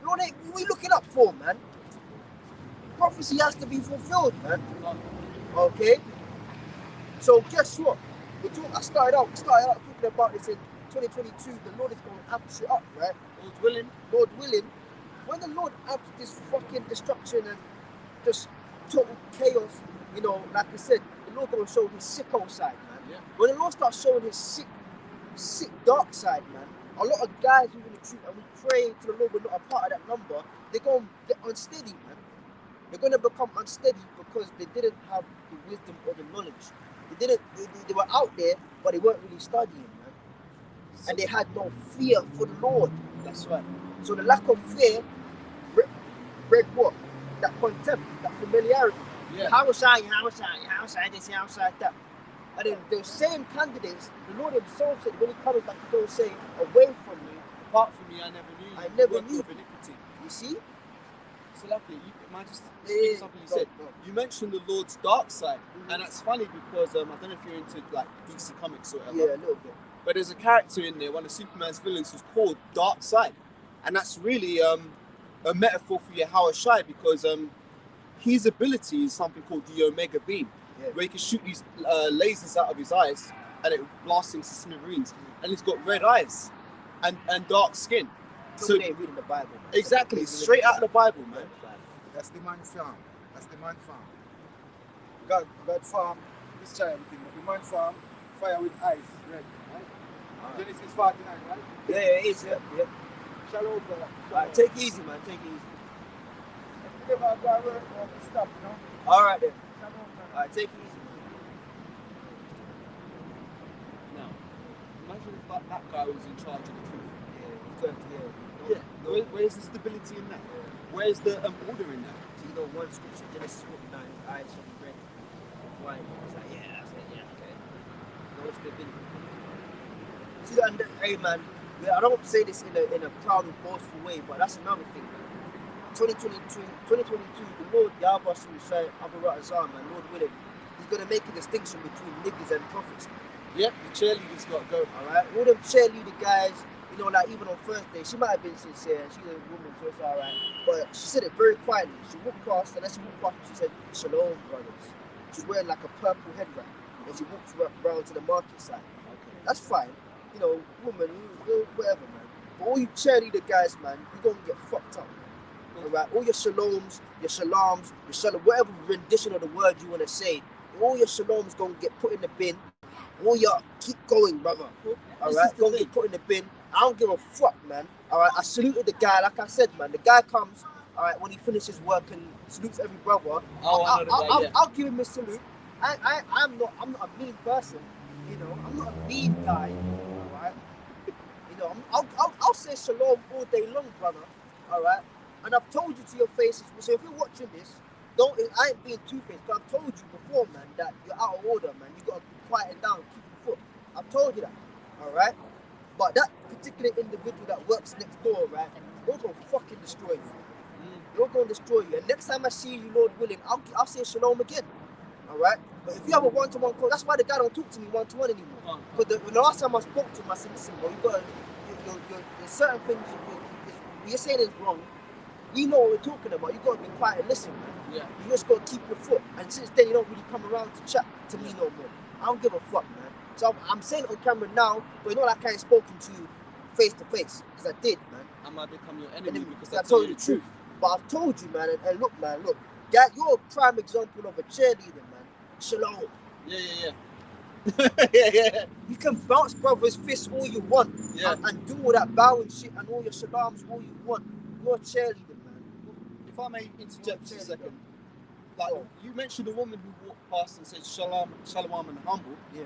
Lord, what are you looking up for, man? Prophecy has to be fulfilled, man. Okay? So guess what? I started out talking about this in 2022. The Lord is going to amp shit up, right? Lord willing. When the Lord amps this fucking destruction and just total chaos, you know, like I said, the Lord going to show his sicko side, man. Yeah. When the Lord starts showing his sick dark side, man, a lot of guys who in the truth and we pray to the Lord we're not a part of that number, they're going to get unsteady, man. They're going to become unsteady because they didn't have the wisdom or the knowledge. They were out there, but they weren't really studying, man. And they had no fear for the Lord. That's right. So the lack of fear bred what? That contempt, that familiarity. Yeah. How side this, how side that. And then those same candidates, the Lord himself said, when he comes back, he don't say, away from me. Apart from me, I never knew you. I never knew. Of iniquity. You see? So lovely. Might just speak something you said. You mentioned the Lord's dark side, and that's funny because I don't know if you're into like DC Comics or whatever. Yeah, a little bit. But there's a character in there, one of Superman's villains, who's called Darkseid, and that's really a metaphor for Yahweh Shai because his ability is something called the Omega Beam, where he can shoot these lasers out of his eyes and it blasts him to smithereens, and he's got red eyes and dark skin. So they ain't reading the Bible. Man. Exactly, straight out of the Bible, man. That's the man farm. God farm this child thing, but the man farm fire with ice, red, right? Genesis 49, right? Yeah, it is, yeah. Shalom, brother. Alright, take it easy, man, take it easy. If you never go work, stop, you know? Alright then. Shalom, brother. Alright, take it easy, man. Now, imagine if that guy was in charge of the truth. Where's the stability in that? Where's the order in that? So you know one scripture, Genesis 49, eyes from red, white. It's like, yeah, I said, yeah, okay. No stability. See, and hey man, I don't say this in a proud and boastful way, but that's another thing, man. 2022, the Lord Yahweh Shai Abu Ratazar, man, Lord willing, he's gonna make a distinction between niggas and prophets, man. Yep, the cheerleaders got to go. Alright, all them cheerleader guys. You know, like even on first day, she might have been sincere. She's a woman, so it's alright. But she said it very quietly. She walked past, and as she walked past, she said, "Shalom, brothers." She's wearing like a purple head wrap, and she walks around to the market side. Okay, that's fine. You know, woman, whatever, man. But all you cheerleader guys, man, you're gonna get fucked up. Alright, all your shaloms, your shalams, your shalom, whatever rendition of the word you wanna say, all your shaloms gonna get put in the bin. All your keep going, brother. Alright, gonna get put in the bin. I don't give a fuck, man. Alright, I saluted the guy, like I said, man. The guy comes, alright, when he finishes work and salutes every brother. I'll give him a salute. I'm not a mean person, you know. I'm not a mean guy, alright. You know, I'll say shalom all day long, brother. Alright. And I've told you to your face. So if you're watching this, I ain't being two-faced, because I've told you before, man, that you're out of order, man. You gotta quieten down, keep your foot. I've told you that, alright. But that particular individual that works next door, right, they're gonna fucking destroy you. They're gonna destroy you. And next time I see you, Lord willing, I'll say shalom again. Alright? But if you have a one-to-one call, that's why the guy don't talk to me one-to-one anymore. Because the last time I spoke to him, I said, listen, bro, there's certain things you're saying is wrong. We know what we're talking about. You gotta be quiet and listen, man. Yeah. You just gotta keep your foot. And since then, you don't really come around to chat to me no more. I don't give a fuck, man. So I'm saying it on camera now, but not like I ain't spoken to you face to face, because I did, man. I might become your enemy because I told you the truth. But I've told you, man, and look, man, look, you're a prime example of a cheerleader, man. Shalom. Yeah. Yeah. You can bounce brothers' fists all you want, and do all that bowing shit and all your shalams all you want. You're a cheerleader, man. If I may interject just a second, like you mentioned a woman who walked past and said shalom and humble. Yeah.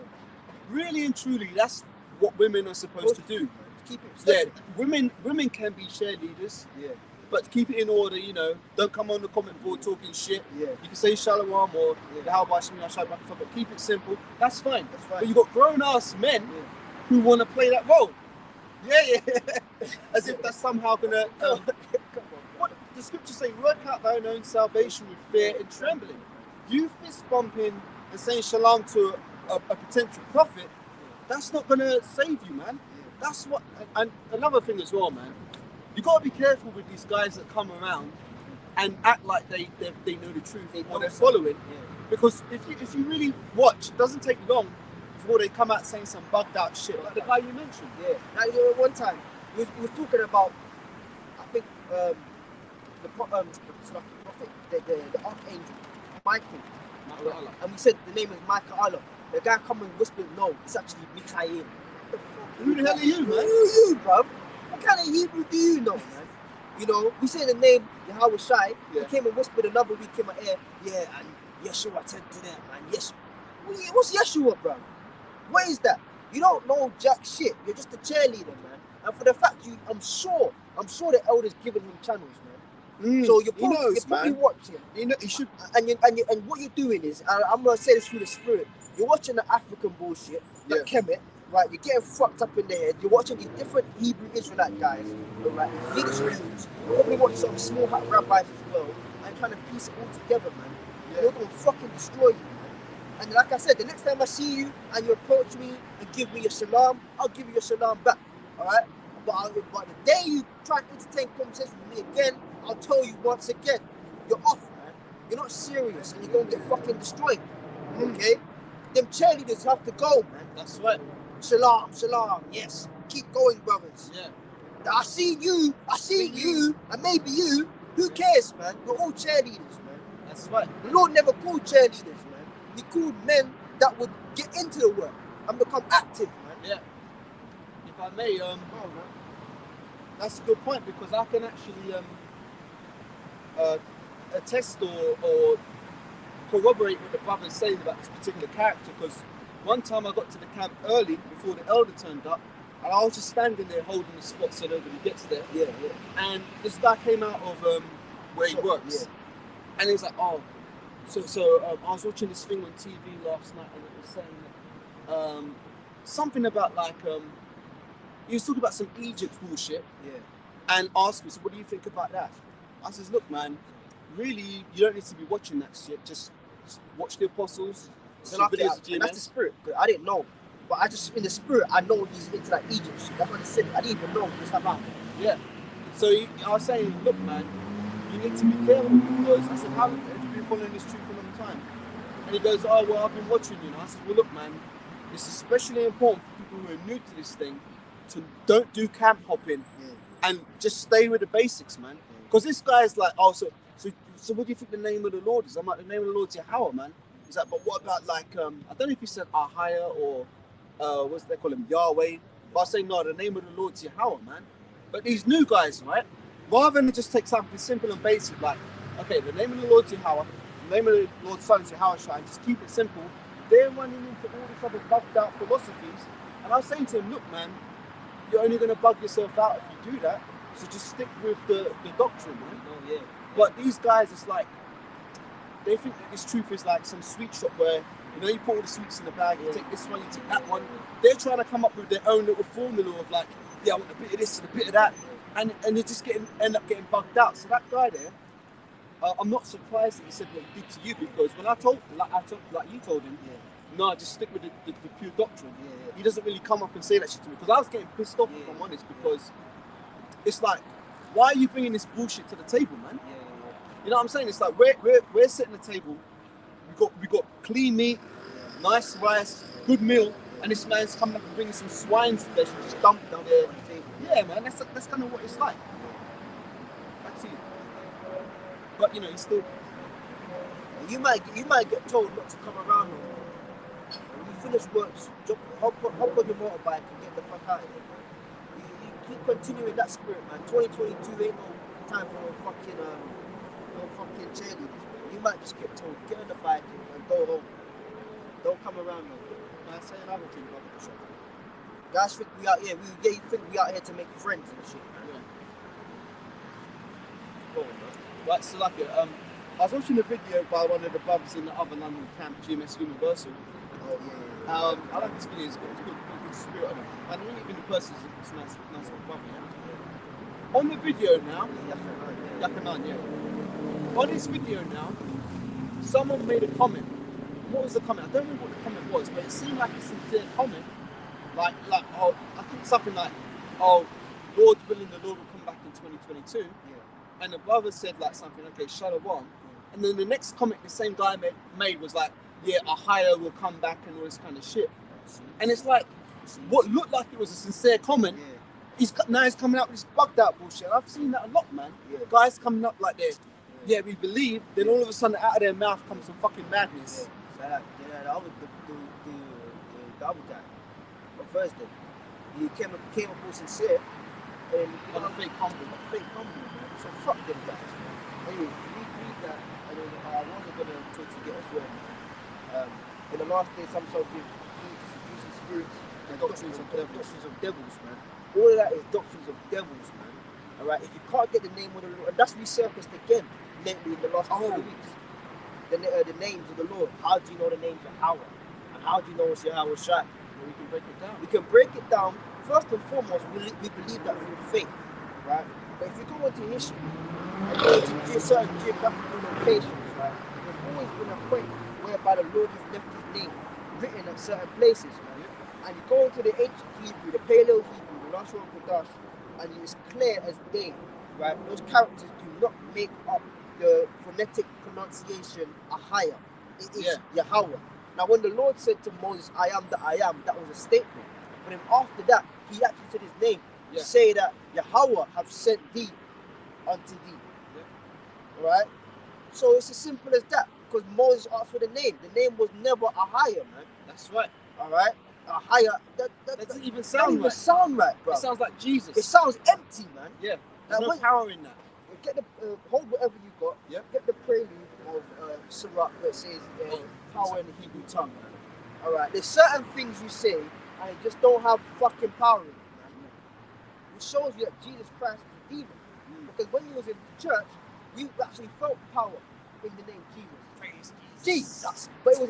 Really and truly, that's what women are supposed to do. Keep it women can be cheerleaders. Yeah. But keep it in order, you know. Don't come on the comment board talking shit. Yeah. You can say shalom or how about me, but keep it simple. That's fine. That's fine. But you got grown-ass men who want to play that role. Yeah. As if that's somehow gonna. What the scriptures say: work out thine own salvation with fear and trembling. You fist bumping and saying shalom to a potential prophet, that's not gonna save you, man. That's what. And another thing as well, man. You gotta be careful with these guys that come around and act like they know the truth They or know they're something. following. Yeah. Because if you really watch, it doesn't take long before they come out saying some bugged out shit, like the guy you mentioned. Yeah. Now, one time, he was talking about, I think, the prophet, the archangel, Michael. Michael. And we said the name is Michael Allah. The guy come and whispered, no, it's actually Mikhail. The fuck? Who the hell are you, man? Who are you, bruv? What kind of Hebrew do you know, man? You know, we say the name Yahweh Shai. Yeah. He came and whispered another week in my ear, yeah, and Yeshua said to them, man, yes. What's Yeshua, bruv? What is that? You don't know jack shit. You're just a cheerleader, man. And for the fact I'm sure the elders giving him channels, man. So you're probably watching. He should. And what you're doing is, I'm gonna say this through the spirit. You're watching the African bullshit, the Kemet, right? You're getting fucked up in the head. You're watching these different Hebrew Israelite guys, right? Leadership groups. Probably watching some small hat rabbis as well, and trying to piece it all together, man. Yeah. They're gonna fucking destroy you, man. And like I said, the next time I see you and you approach me and give me a salam, I'll give you a salam back, all right? But the day you try to entertain conversation with me again, I'll tell you once again, you're off, man. You're not serious, and you're gonna get fucking destroyed. Okay? Them cheerleaders have to go, man. That's right. Salam, yes. Keep going, brothers. Yeah. I see you, and maybe you. Who cares, man? We're all cheerleaders, man. That's right. The Lord never called cheerleaders, man. He called men that would get into the work and become active, man. Yeah. If I may, that's a good point, because I can actually attest or corroborate what the brother's saying about this particular character, because one time I got to the camp early before the elder turned up, and I was just standing there holding the spot so nobody gets there. Yeah. And this guy came out of where he works, and he was like, "Oh, so I was watching this thing on TV last night, and it was saying something about like he was talking about some Egypt bullshit, and asked me, so what do you think about that?" I says, "Look, man, really, you don't need to be watching that shit. Just watch the apostles." So like, and that's the spirit. I didn't know, but I just in the spirit I know he's into that Egypt shit. That's what I said. I didn't even know this happened. Yeah. So I was saying, look, man, you need to be careful, because I said, how have you been following this truth for a long time? And he goes, "Oh, well, I've been watching you." And I said, "Well, look, man, it's especially important for people who are new to this thing to don't do camp hopping and just stay with the basics, man. Because this guy's like, oh, so what do you think the name of the Lord is?" I'm like, "The name of the Lord's Yahweh, man." He's like, "But what about like, I don't know if he said Ahaya or what's they call him, Yahweh." But I say, no, the name of the Lord's Yahweh, man. But these new guys, right, rather than just take something simple and basic, like, okay, the name of the Lord's Yahweh, the name of the Lord's Son is Yahweh Shai, and just keep it simple, they're running into all these other bugged out philosophies. And I was saying to him, look, man, you're only going to bug yourself out if you do that. So just stick with the doctrine, man. Oh, yeah. But these guys, it's like, they think that this truth is like some sweet shop where, you know, you put all the sweets in the bag, you take this one, you take that one. They're trying to come up with their own little formula of like, yeah, I want a bit of this and a bit of that. And they just end up getting bugged out. So that guy there, I'm not surprised that he said what he did to you, because when I told you told him, no, just stick with the pure doctrine. He doesn't really come up and say that shit to me, because I was getting pissed off, if I'm honest, because it's like, why are you bringing this bullshit to the table, man? You know what I'm saying? It's like we're sitting at the table, we got clean meat, nice rice, good meal, and this man's coming up and bringing some swine's flesh and just dumping down there on the table. Yeah, man, that's kind of what it's like. That's it. But you know, he's still. You might get told not to come around. When you finish work, hop on your motorbike and get the fuck out of here. You keep continuing that spirit, man. 2022 ain't no time for no fucking cheerleaders, man. You might just get told, get on the bike and go home. Don't come around, man. I say another thing, brother. Guys think we out here. You think we out here to make friends and shit, man. Cool, man. Right, so like I was watching a video by one of the brothers in the other London camp, GMS Universal. Oh yeah. I like this video. It's got good spirit on it. And really, even the person's a nice little brother. Yeah? On the video now, Yakanan, yeah. On this video now, someone made a comment. What was the comment? I don't remember what the comment was, but it seemed like a sincere comment. Like, oh, I think something like, oh, Lord willing, the Lord will come back in 2022. and the brother said like something, okay, Shalom, and then the next comment the same guy made was like, yeah, a higher will come back and all this kind of shit. And it's like, what looked like it was a sincere comment, he's coming out with this bugged out bullshit. I've seen that a lot, man. Guys coming up like this. Yeah, we believe. Then all of a sudden, out of their mouth comes some fucking madness. The other guy, on Thursday, he came up all sincere, and On a fake humble. Man. So fuck them guys, man. Anyway, read that, and then I wasn't gonna talk to get as well. In the last day, some shall give heed to seducing spirits and doctrines of devils, man. All of that is doctrines of devils, man. All right, if you can't get the name of the Lord, and that's resurfaced again, lately in the last couple of weeks. The names of the Lord. How do you know the names of Yahweh? And how do you know it's Yahweh Shai? Well, we can break it down. We can break it down. First and foremost, we believe that through faith, right? But if you go into history and go into certain geographical locations, right, there's always been a point whereby the Lord has left his name written at certain places, right? And you go into the ancient Hebrew, the Paleo Hebrew, the Lashon Kodash, and it's clear as day, right? Those characters do not make up the phonetic pronunciation higher. It is Yahweh. Now, when the Lord said to Moses, I am that I am, that was a statement. But then after that, he actually said his name to say that Yahweh have sent thee unto thee. Right? So it's as simple as that. Because Moses asked for the name. The name was never a higher, man. That's right. All right? A higher. That doesn't even sound right. Sound right, bro. It sounds like Jesus. It sounds empty, man. Yeah. There's no power in that. Get the hold whatever you got. Get the prelude of Sirach that says power in the Hebrew tongue. All right. There's certain things you say and it just don't have fucking power in it. Man. It shows you that Jesus Christ is demon. Because when you was in church, you actually felt power in the name Jesus. Praise Jesus. But it was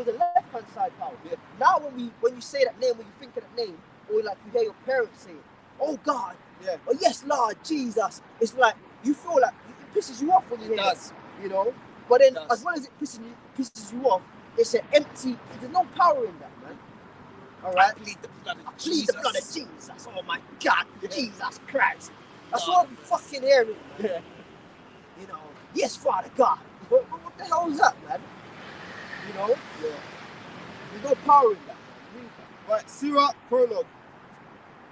a left hand side power. Yeah. Now when you say that name, when you think of that name, or like you hear your parents say it, oh God. Yeah. Oh yes, Lord Jesus. It's like you feel like it pisses you off when you hear it, you know. But then, as well as it pisses you off, it's an empty. There's no power in that, man. All right. I plead the blood of Jesus. Jesus. The blood of Jesus. Oh my God, Jesus Christ. That's all I'm fucking hearing. Yeah. You know. Yes, Father God. What the hell is that, man? You know. Yeah. There's no power in that. Right. Sirach prologue.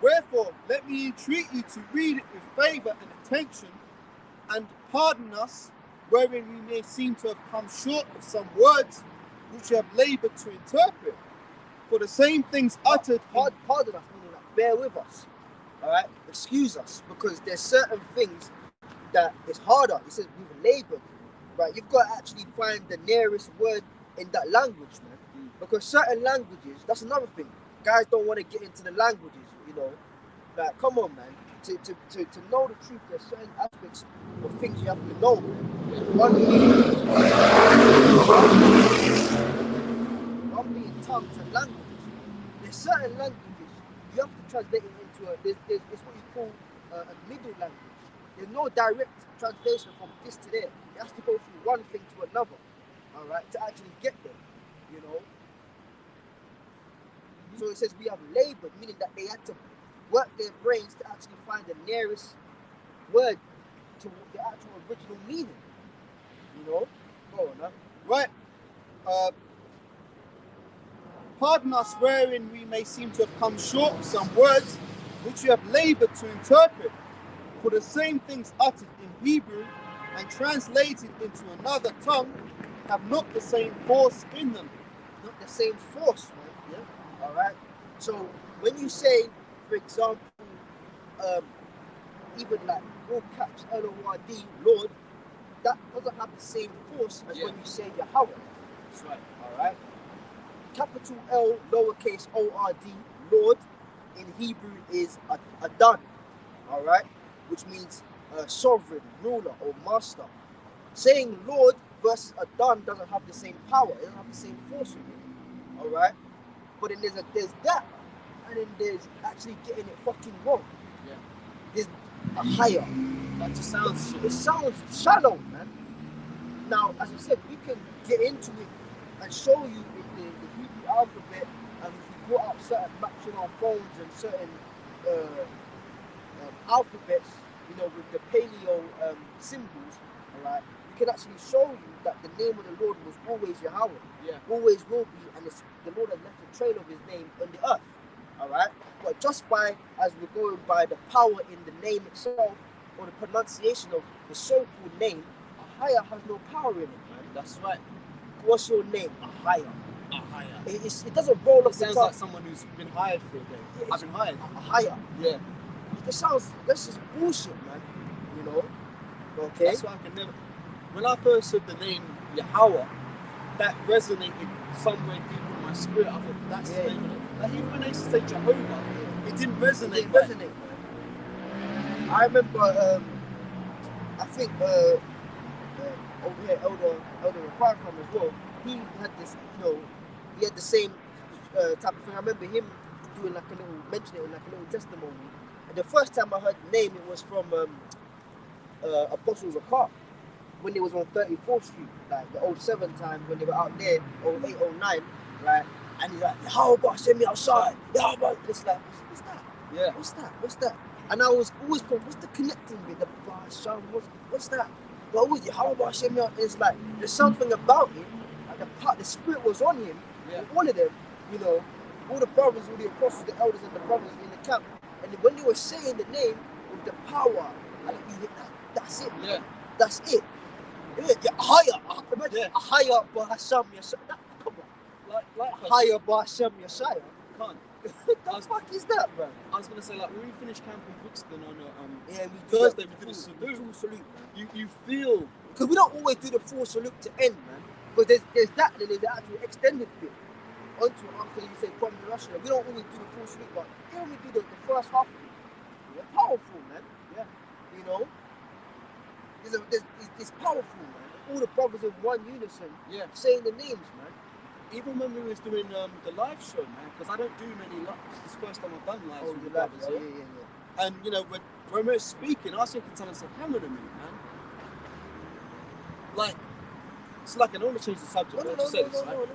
Wherefore, let me entreat you to read it with favour and attention, and pardon us, wherein we may seem to have come short of some words which we have laboured to interpret. For the same things uttered. Pardon us, meaning like, bear with us. All right? Excuse us, because there's certain things that it's harder. It says we've laboured. Right? You've got to actually find the nearest word in that language, man. Because certain languages, that's another thing. Guys don't want to get into the languages. You know, like, come on, man. To know the truth, there's certain aspects of things you have to know. One being tongues and languages. There's certain languages you have to translate it into it's what you call a middle language. There's no direct translation from this to there. It has to go through one thing to another. All right, to actually get there. You know. So it says we have labored, meaning that they had to work their brains to actually find the nearest word to the actual original meaning. You know? Go on, huh? Right. Pardon us wherein we may seem to have come short of some words which we have laboured to interpret. For the same things uttered in Hebrew and translated into another tongue have not the same force in them. Not the same force, man. Yeah. All right. So when you say, for example, even like all caps L-O-R-D, Lord, that doesn't have the same force as when you say Yahweh. That's right. All right. Capital L, lowercase O-R-D, Lord, in Hebrew is Adon. All right, which means sovereign, ruler, or master. Saying Lord versus Adon doesn't have the same power. It doesn't have the same force with it. All right. But then there's that, and then there's actually getting it fucking wrong. Yeah. There's a higher. That just sounds It sounds shallow, man. Now, as I said, we can get into it and show you the Hebrew alphabet, and if we put up certain maps on our phones and certain alphabets, you know, with the paleo symbols, all right, we can actually show you that the name of the Lord was always Yahweh. Yeah. Always will be, and the Lord has left a trail of his name on the earth. All right, but just by, as we're going by the power in the name itself, or the pronunciation of the so-called name, Ahaya has no power in it, man. That's right. What's your name? Ahaya. Ahaya. It doesn't roll It off the sounds tongue. like someone who's been hired for a day. Yeah, I've been hired. Ahaya. Yeah. That's just bullshit, man. You know? Okay? That's why I can never. When I first heard the name Yahweh, that resonated somewhere deep in my spirit. I thought that's the name of it. Like even when they used to say Jehovah, it didn't resonate. It didn't resonate, man. I remember, I think over here, Elder Raquan as well. He had this, you know, he had the same type of thing. I remember him doing like a little, mentioning it in like a little testimony. And the first time I heard the name, it was from Apostles of Car, when they was on 34th Street, like the 07 time when they were out there, 08, 09, right? And he's like, how about send me outside? How about it's like, what's that? Yeah. What's that? And I was always going, what's the connecting bit? The Basham, what's that? But always, how about send me out? It's like there's something about him, like the spirit was on him. Yeah. One of them, you know, all the brothers, all the apostles, the elders, and the brothers in the camp. And when they were saying the name with the power, and that's it. Yeah. That's it. Yeah, higher. Imagine a higher Bahasham Yeshaya. Come on. Like Higher Bahasham Yeshaya. can't. What the fuck is that, bro? I was gonna say, like, when we finished camp in Brixton on Yeah, we Thursday, do we did a full salute. salute, man. You feel Because we don't always do the full salute to end, man. Because there's that, and there's the actual extended bit. Onto after you say Kwame Russia. We don't always do the full salute, but here we do the first half of it. They're powerful, man. Yeah. You know? It's powerful, man. All the brothers in one unison saying the names, man. even when we was doing the live show, man, because I don't do many lives. It's the first time I've done lives with the brothers. Yeah. And you know, when we're speaking, I was thinking to myself, hang on a minute, man. Like, it's like I don't want to change the subject. No.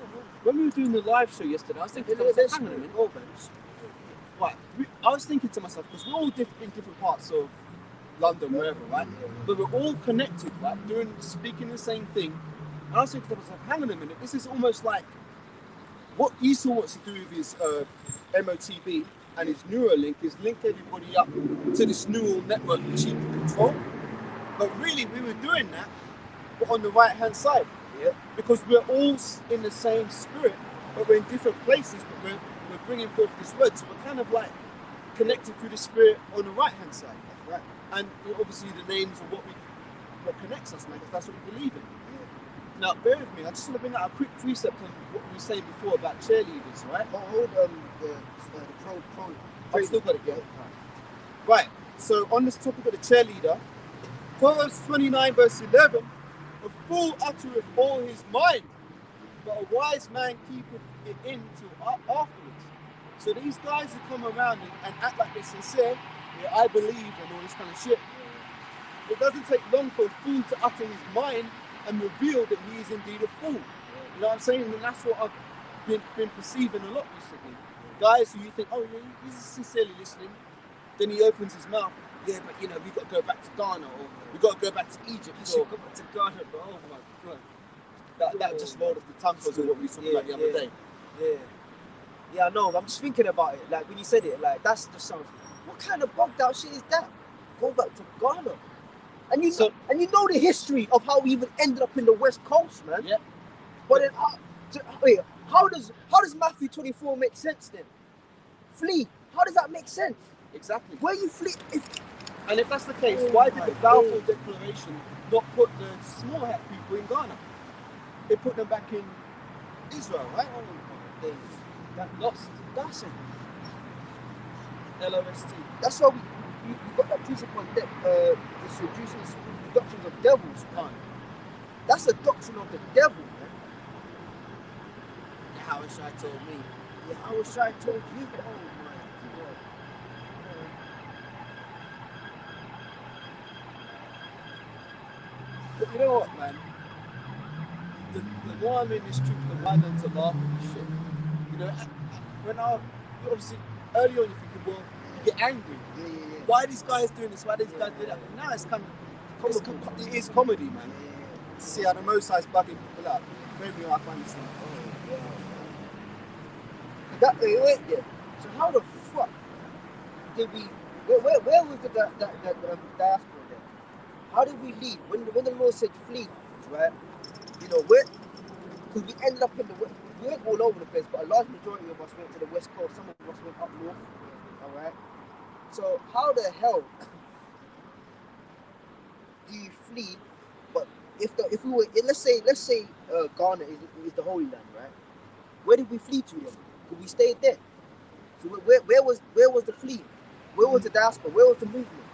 When we were doing the live show yesterday, I was thinking to myself, hang on a minute, right? I was thinking to myself, because we're all in different parts of London, wherever, right? But we're all connected, right? Speaking the same thing. And I was thinking to myself, hang on a minute, this is almost like what Esau wants to do with his MOTB and his Neuralink is link everybody up to this neural network which he can control. But really, we were doing that, but on the right-hand side. Yeah. Because we're all in the same spirit, but we're in different places, but we're bringing forth this word. So we're kind of like connected through the spirit on the right-hand side. Right. And obviously the names of what connects us, man, because that's what we believe in. Now, bear with me. I just want to bring out a quick precept on what we were saying before about cheerleaders, right? Hold the pro. I've still got it, yeah. Right. So on this topic of the cheerleader, Proverbs 29 verse 11, a fool uttereth all his mind, but a wise man keepeth it in till afterwards. So these guys who come around and act like they're sincere, yeah, I believe and all this kind of shit, it doesn't take long for a fool to utter his mind and reveal that he is indeed a fool. You know what I'm saying? And that's what I've been perceiving a lot recently. Guys who you think, oh yeah, he's sincerely listening. Then he opens his mouth. Yeah, but you know, we've got to go back to Ghana, or we've got to go back to Egypt, or go back to Ghana, but oh my God. That just rolled off the tongue because of what we were talking about the other day. Yeah, I know. I'm just thinking about it. Like when you said it, like that's just sounds. What kind of bugged out shit is that? Go back to Ghana. And you know the history of how we even ended up in the West Coast, man. Yeah. But then, how does Matthew 24 make sense then? Flee. How does that make sense? Exactly. Where you flee? And if that's the case, why did the Balfour Declaration not put the small hat people in Ghana? They put them back in Israel, right? They got lost. That's it. LOST. That's why we got that precept on the seducing the doctrines of devils, man. That's a doctrine of the devil, man. Howard Shai told me. Howard Shai told you. Oh my God. But you know what, man? The more I'm in this truth, the more I learn to laugh at this shit. You know, when obviously early on you're thinking, well, you get angry. Yeah. Why are these guys doing this? Why are these guys doing that? But now it's kind of, it is comedy, man. To see how the Most High is bugging people out. Maybe I find this thing. Oh, wow. That wait there. So how the fuck did we? Where was the diaspora then? How did we leave when the Lord said flee? Right? You know where? Because we ended up in the we went all over the place, but a large majority of us went to the west coast. Some of us went up north. All right. So how the hell do you flee? But if we were let's say Ghana is the Holy Land, right? Where did we flee to then? Because we stayed there. So where was the flee? Where was the diaspora? Where was the movement?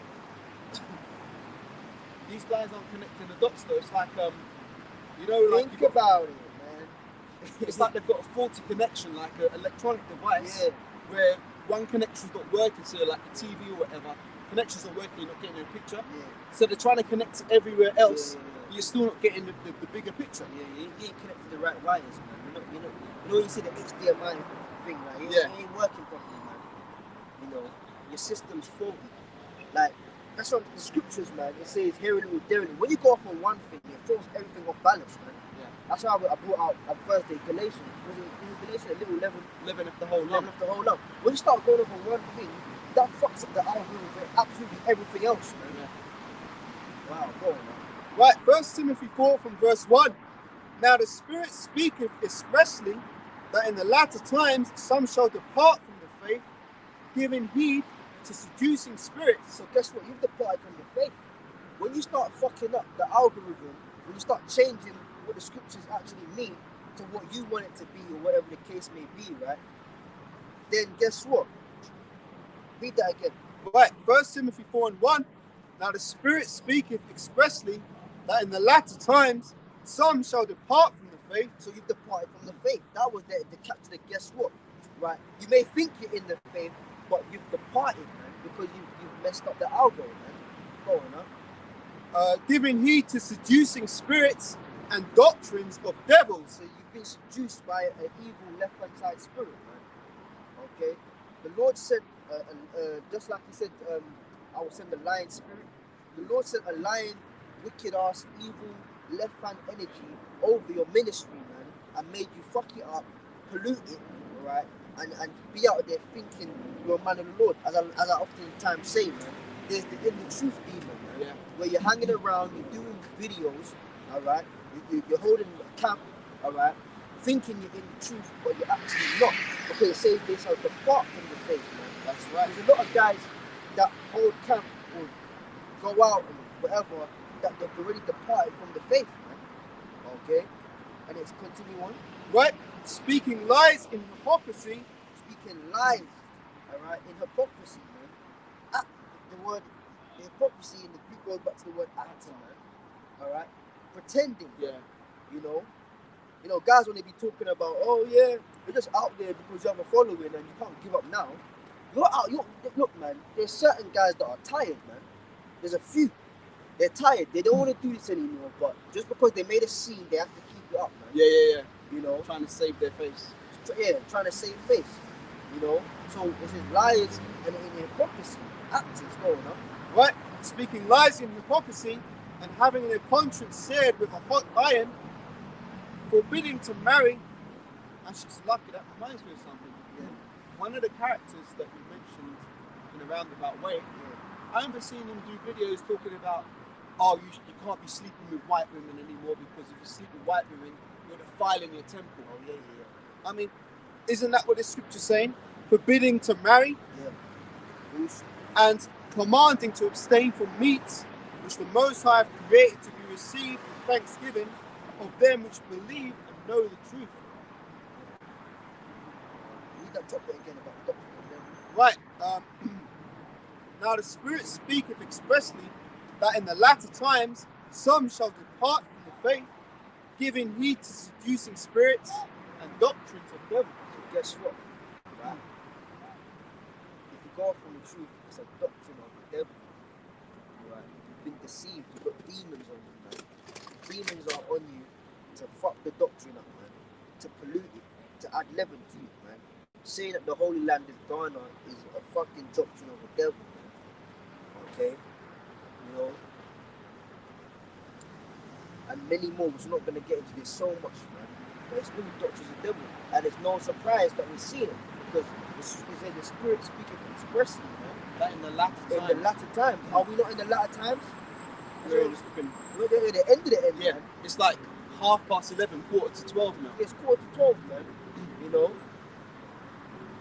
These guys aren't connecting the dots though. It's like you know, like Think about it, man. it's like they've got a faulty connection, like an electronic device, where one connection's not working, so like the TV or whatever, connection's not working, you're not getting a picture. Yeah. So they're trying to connect to everywhere else, Yeah. but you're still not getting the bigger picture. Yeah, you ain't connected to the right wires, man. You know you see the HDMI thing, right? It ain't working properly, man. You know, your system's faulty. Like, that's what the scriptures, man. It says hearing with daring. When you go off on one thing, it throws everything off balance, man. Yeah. That's why I brought out at first day Galatians. Was it Galatians? A little Living off the whole level lump. of the whole lump. When you start going off on one thing, that fucks up the algorithm for absolutely everything else, man. Yeah. Wow, go on, man. Right, 1 Timothy 4 from verse 1. Now the Spirit speaketh expressly that in the latter times some shall depart from the faith, giving heed to seducing spirits. So guess what? You've departed from the faith. When you start fucking up the algorithm, when you start changing what the scriptures actually mean to what you want it to be or whatever the case may be, right? Then guess what? Read that again. Right, 1 Timothy 4 and 1. Now the Spirit speaketh expressly that in the latter times some shall depart from the faith. So you've departed from the faith. That was the catch. The guess what? Right? You may think you're in the faith, but you've departed, man, because you've messed up the algorithm, man. Go on, huh? Giving heed to seducing spirits and doctrines of devils. So you've been seduced by an evil left-hand side spirit, man. Okay? The Lord said, just like he said, I will send a lion spirit. The Lord sent a lion, wicked ass, evil, left-hand energy over your ministry, man, and made you fuck it up, pollute it, alright, and be out there thinking you're a man of the Lord. As I oftentimes say, man, there's the in the truth demon, man, where you're hanging around, you're doing videos, alright, you're holding a camp, alright, thinking you're in the truth, but you're actually not, because it says they shall depart from the faith, man. That's right. There's a lot of guys that hold camp or go out and whatever, that they've already departed from the faith, man. Okay? And it's continue on. Right? Speaking lies in hypocrisy. Speaking lies, alright, in hypocrisy, man. The hypocrisy in the Greek goes back to the word acting, man. Alright? Pretending. Yeah. You know, guys when they be talking about, oh yeah, you're just out there because you have a following and you can't give up now. Look, man, there's certain guys that are tired, man. There's a few. They're tired. They don't want to do this anymore, but just because they made a scene, they have to keep it up, man. Yeah. You know? Trying to save their face. Yeah, trying to save face. You know? So this is lies and in hypocrisy. Acting's going on. Right? Speaking lies in hypocrisy and having their conscience seared with a hot iron, forbidding to marry. And she's lucky. That reminds me of something. Yeah. One of the characters that you mentioned in a roundabout way, I remember seeing him do videos talking about, oh, you can't be sleeping with white women anymore because if you sleep with white women, you're defiling your temple. Oh, yeah. I mean, isn't that what the scripture's saying? Forbidding to marry Yeah. and commanding to abstain from meats which the Most High have created to be received with thanksgiving of them which believe and know the truth. Read that topic again about the doctrine. Right. Now the Spirit speaketh expressly that in the latter times some shall depart from the faith, giving heed to seducing spirits and doctrines of devils. So guess what? Right? If you go off from the truth, it's a doctrine of the devil. Right? You've been deceived. You've got demons on you, man. Demons are on you to fuck the doctrine up, man. To pollute it. To add leaven to it, man. saying that the Holy Land is Ghana is a fucking doctrine of the devil, man. Okay? You know? And many more, which we're not going to get into this so much, man. But it's really doctrines of the devil. And it's no surprise that we're seeing it. Because the Spirit speaking expressly, man. That in the latter times. In the latter times. Are we not in the latter times? We're We're at the end of the end, yeah, man. it's like 11:30, 11:45 now. It's 11:45, man. You know?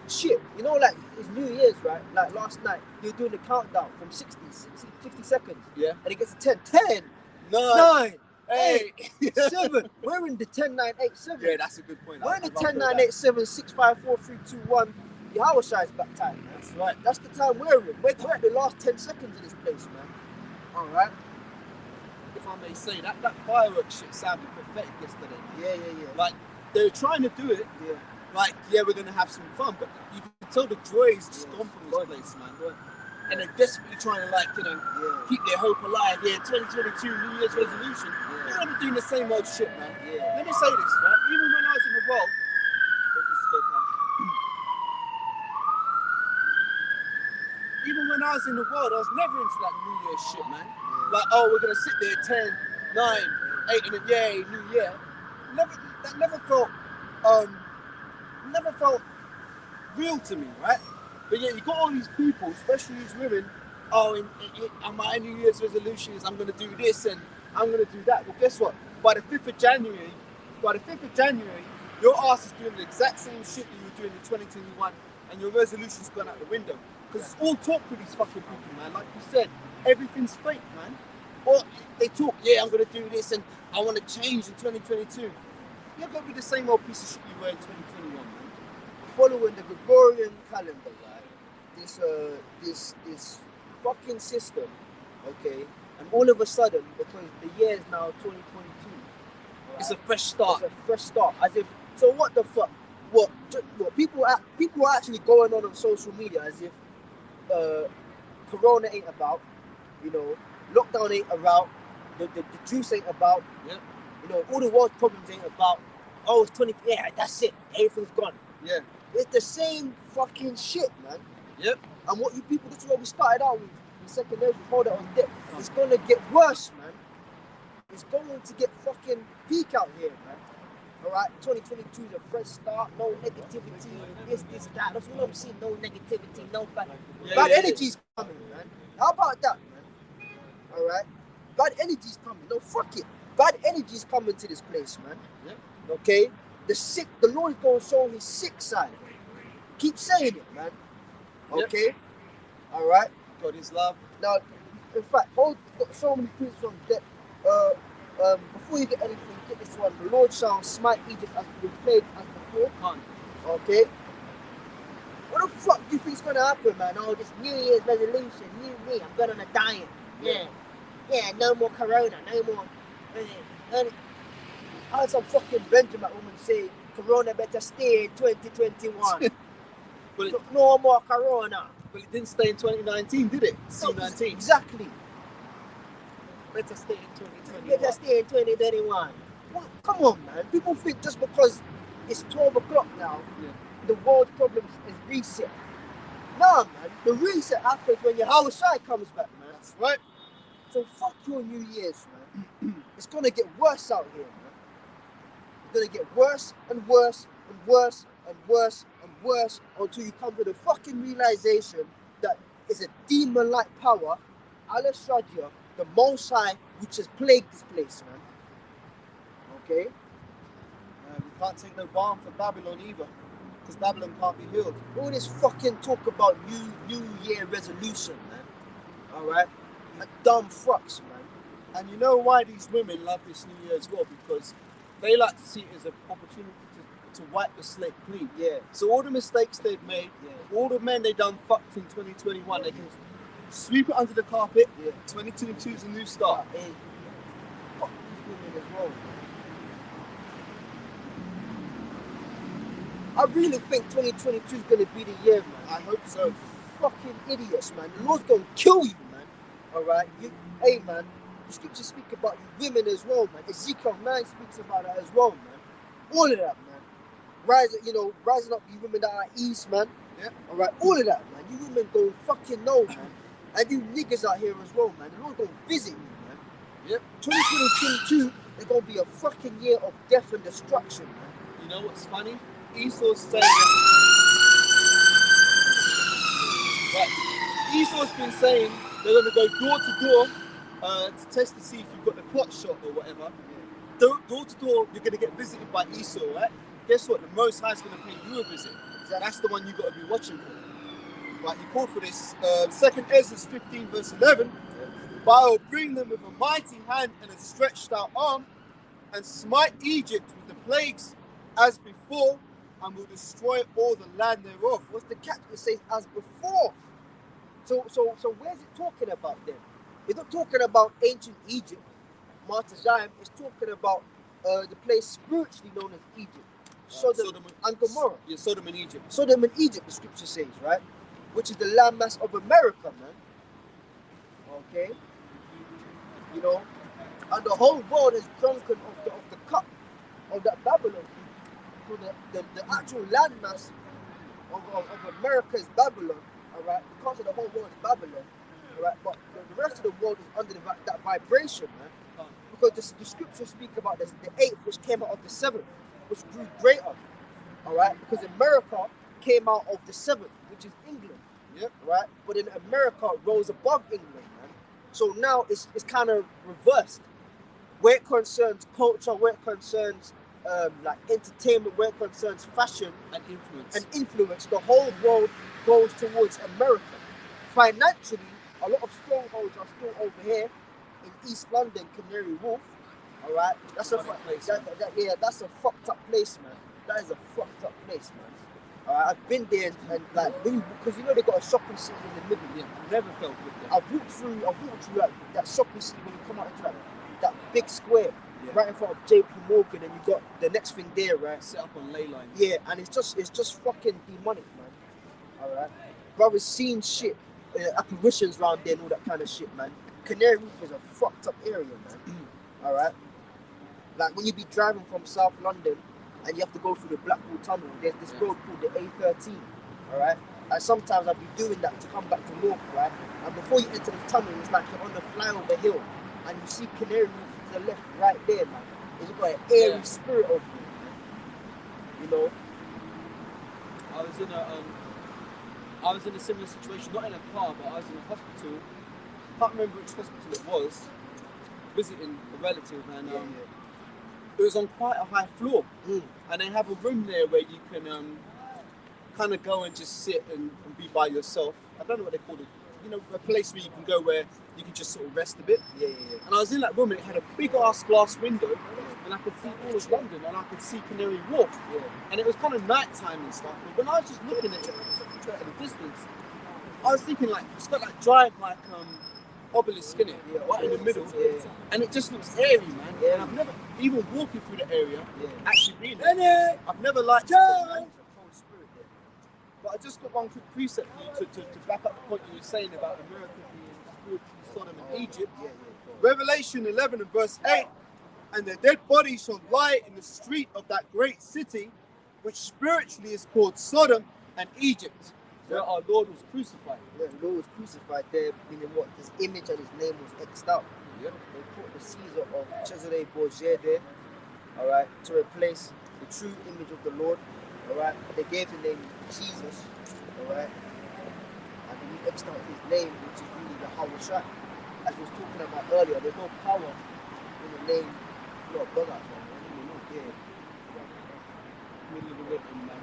Shit. You know, like, it's New Year's, right? Like, last night, you're doing the countdown from 60 seconds. Yeah. And it gets to 10. 9, 8, 7. We're in the 10, 9, 8, 7. Yeah, that's a good point. We're in the 10, 9, 8, 7, 6, 5, 4, 3, 2, 1. Yahweh Shai's back time, man. That's right. That's the time we're in. We're at the last 10 seconds of this place, man. Alright? If I may say, that fireworks shit sounded pathetic yesterday. Yeah. Like, they were trying to do it. Yeah. Like, yeah, we're gonna have some fun, but you can tell the joy is just gone from this place, man. And they're desperately trying to, like, you know, keep their hope alive. Yeah, 2022 New Year's resolution. They're gonna be doing the same old shit, man. Yeah. Let me say this, right? Even when I was in the world, even when I was in the world, I was never into that New Year's shit, man. Like, oh, we're gonna sit there 10, 9, 8 in a yay, New Year. That never felt real to me, right? But yeah, you got all these people, especially these women. Oh, my New Year's resolution is I'm gonna do this and I'm gonna do that. Well, guess what? By the 5th of January, your ass is doing the exact same shit that you were doing in 2021, and your resolution's gone out the window. Because it's all talk with these fucking people, man. Like you said, everything's fake, man. Or they talk, yeah, I'm gonna do this and I want to change in 2022. You're gonna be the same old piece of shit you were in 2021, man. Following the Gregorian calendar, right? This fucking system, okay? And all of a sudden, because the year is now 2022, right? It's a fresh start. It's a fresh start. As if, so what the fuck? What people are actually going on social media as if Corona ain't about, you know, lockdown ain't about, the juice ain't about, Yep. you know, all the world's problems ain't about, oh, it's 20, yeah, that's it, everything's gone. Yeah. It's the same fucking shit, man. Yep. And what you people, this is what we started out with, the second level, hold it on deck. It's gonna get worse, man. It's going to get fucking peak out here, man. Alright, 2022 is a fresh start, no negativity, this, that. That's what I'm seeing, no negativity, no bad energy's coming, man. How about that, man? Alright? Bad energy's coming. No, fuck it. Bad energy's coming to this place, man. Yep. Okay? The Lord is going to show his sick side. Keep saying it, man. Okay? Yep. Alright? God is love. Now, in fact, got so many prints on deck. Before you get anything, get this one. The Lord shall smite Egypt as we played as before. Okay? What the fuck do you think's gonna happen, man? Oh, this New Year's resolution, new me, I'm going on a diet. Yeah, no more Corona, no more. I heard some fucking Benjamin woman say, Corona better stay in 2021. No more Corona. But it didn't stay in 2019, did it? C19. Exactly. Better stay in 2021. Better stay in 2021. Well, come on, man. People think just because it's 12 o'clock now, the world's problems is reset. Nah, man. The reset happens when your Yahweh Shai comes back, man. That's right. So fuck your New Year's, man. It's gonna get worse out here, man. It's gonna get worse and worse and worse and worse and worse until you come to the fucking realization that it's a demon-like power, Allah Shadia, the Most High, which has plagued this place, man. Okay? We can't take no balm for Babylon either, because Babylon can't be healed. All this fucking talk about New Year resolution, man. Alright? Dumb fucks, man. And you know why these women love this New Year as well? Because they like to see it as an opportunity to wipe the slate clean. Yeah. So all the mistakes they've made, all the men they done fucked in 2021, they can sweep it under the carpet. 2022 is a new start. Hey, fuck these women as well. I really think 2022 is gonna be the year, man. I hope so. Fucking idiots, man. The Lord's gonna kill you, man. Alright? Hey, man. The scriptures speak about you women as well, man. Ezekiel 9 speaks about that as well, man. All of that, man. rising up you women that are east, man. Yeah. All right, all of that, man. You women go fucking know, man. And you niggas out here as well, man. They're not gonna visit you, man. Yep. 2022 is gonna be a fucking year of death and destruction, man. You know what's funny? Esau's saying that. Right. Esau's been saying they're gonna go door to door to test to see if you've got the plot shot or whatever. Door to door, you're gonna get visited by Esau, right? Guess what? The Most High is gonna pay you a visit. That's the one you got to be watching for. Right? He called for this. 2nd Ezra 15 verse 11. But I will bring them with a mighty hand and a stretched out arm, and smite Egypt with the plagues as before, and will destroy all the land thereof. What's the catch? It says as before. So where's it talking about then? It's not talking about ancient Egypt, Martyr. It's talking about the place spiritually known as Egypt. Sodom and Gomorrah. Yeah, Sodom and Egypt. Sodom and Egypt, the scripture says, right? Which is the landmass of America, man. Okay? You know? And the whole world is drunken of the cup of that Babylon. So the actual landmass of America is Babylon, alright? Because of the whole world is Babylon, alright? But the rest of the world is under that vibration, man. Because the scriptures speak about this, the 8th, which came out of the 7th, which grew greater, alright? Because America came out of the 7th, which is England, Yep. right? But then America rose above England, man. So now it's kind of reversed. Where it concerns culture, where it concerns like entertainment, where it concerns fashion And influence. the whole world goes towards America. Financially, a lot of strongholds are still over here in East London, Canary Wharf. All right, that's a Place, that's a fucked up place, man. That is a fucked up place, man. All right, I've been there and like because you know they got a shopping city in the middle. Yeah, never felt good there. I've walked through like, that shopping city when you come out into that big square. Yeah. Right in front of JP Morgan, and you got the next thing there, right? Set up on ley lines. Yeah, and it's just fucking demonic, man. Alright? Brothers seen shit, apparitions around there and all that kind of shit, man. Canary Wharf is a fucked up area, man. Alright? Like when you be driving from South London and you have to go through the Blackwall Tunnel, there's this road called the A13, alright? And sometimes I'll be doing that to come back to North, right? And before you enter the tunnel, it's like you're on the flyover hill and you see Canary Wharf to the left right there, man. It's got an airy spirit of you, man. You know? I was in a similar situation, not in a car, but I was in a hospital. Can't remember which hospital it was. Visiting a relative, and it was on quite a high floor, and they have a room there where you can kind of go and just sit and be by yourself. I don't know what they call it. You know, a place where you can go where you can just sort of rest a bit. Yeah. And I was in that room and it had a big ass glass window, and I could see all of London, and I could see Canary Wharf. Yeah. And it was kind of night time and stuff. But when I was just looking at it at a distance, I was thinking like it's got like giant like obelisk in it, right in the middle, and it just looks airy, man. Yeah. And I've never even walking through the area actually been Benny! there. I've never liked it, man. But I just got one quick precept for you to back up the point you were saying about America being spiritually Sodom and Egypt. Revelation 11 and verse 8. And the dead body shall lie in the street of that great city, which spiritually is called Sodom and Egypt, where our Lord was crucified. Yeah, the Lord was crucified there, meaning what? His image and his name was X'd out. Yep. They put the Caesar of Cesare Borgia there, alright, to replace the true image of the Lord. Alright, they gave the name Jesus, alright, and then he X'd out his name, which is really the Hawashai. As we was talking about earlier, there's no power in the name, Lord God, man. Yeah. Middle of the weapon, man.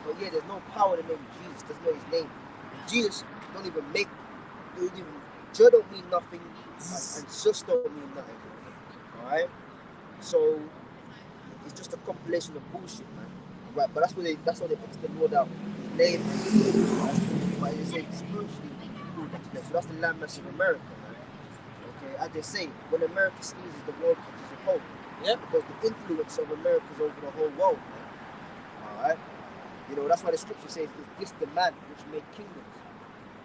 But yeah, there's no power in the name Jesus. There's no his name. Jesus don't even make, J don't mean nothing, and Sus don't mean nothing. Alright? So it's just a compilation of bullshit, man. Right? But that's what they X'd the Lord out. His name, but they say spiritually, so that's the landmass of America, man. Okay, as they say, when America sneezes, the world catches a cold. Yep. Because the influence of America is over the whole world, man. Alright? You know, that's why the scripture says, is this the man which made kingdoms?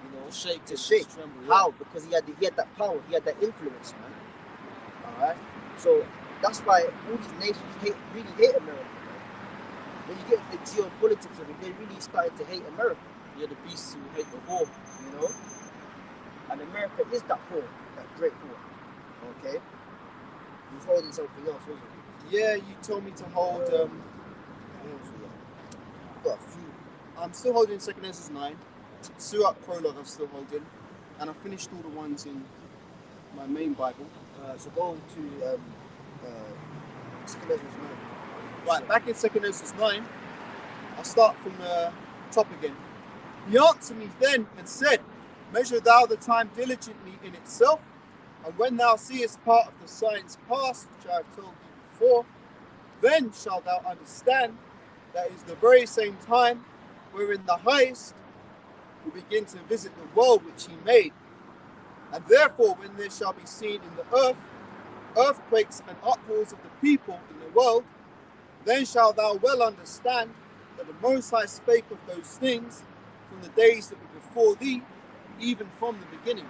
You know, to shake. Tremble, How? Because he had that power, he had that influence, man. Alright? So That's why all these nations really hate America. Man. When you get the geopolitics of it, they really started to hate America. Yeah, the beasts who hate the whore. You know? And America is that whore, that great whore. Okay? He was holding something else, wasn't he? Yeah, you told me to hold. What else we got? Got a few. I'm still holding 2 Ezra 9. Surat Prologue I'm still holding. And I finished all the ones in my main Bible. So go to 2 Ezra 9. Right, back in 2 Ezra 9, I'll start from the top again. He answered me then and said, measure thou the time diligently in itself, and when thou seest part of the signs past, which I have told thee before, then shalt thou understand that is the very same time wherein the highest will begin to visit the world which he made. And therefore, when there shall be seen in the earth earthquakes and uproars of the people in the world, then shalt thou well understand that the Most High spake of those things from the days that were before thee, even from the beginning.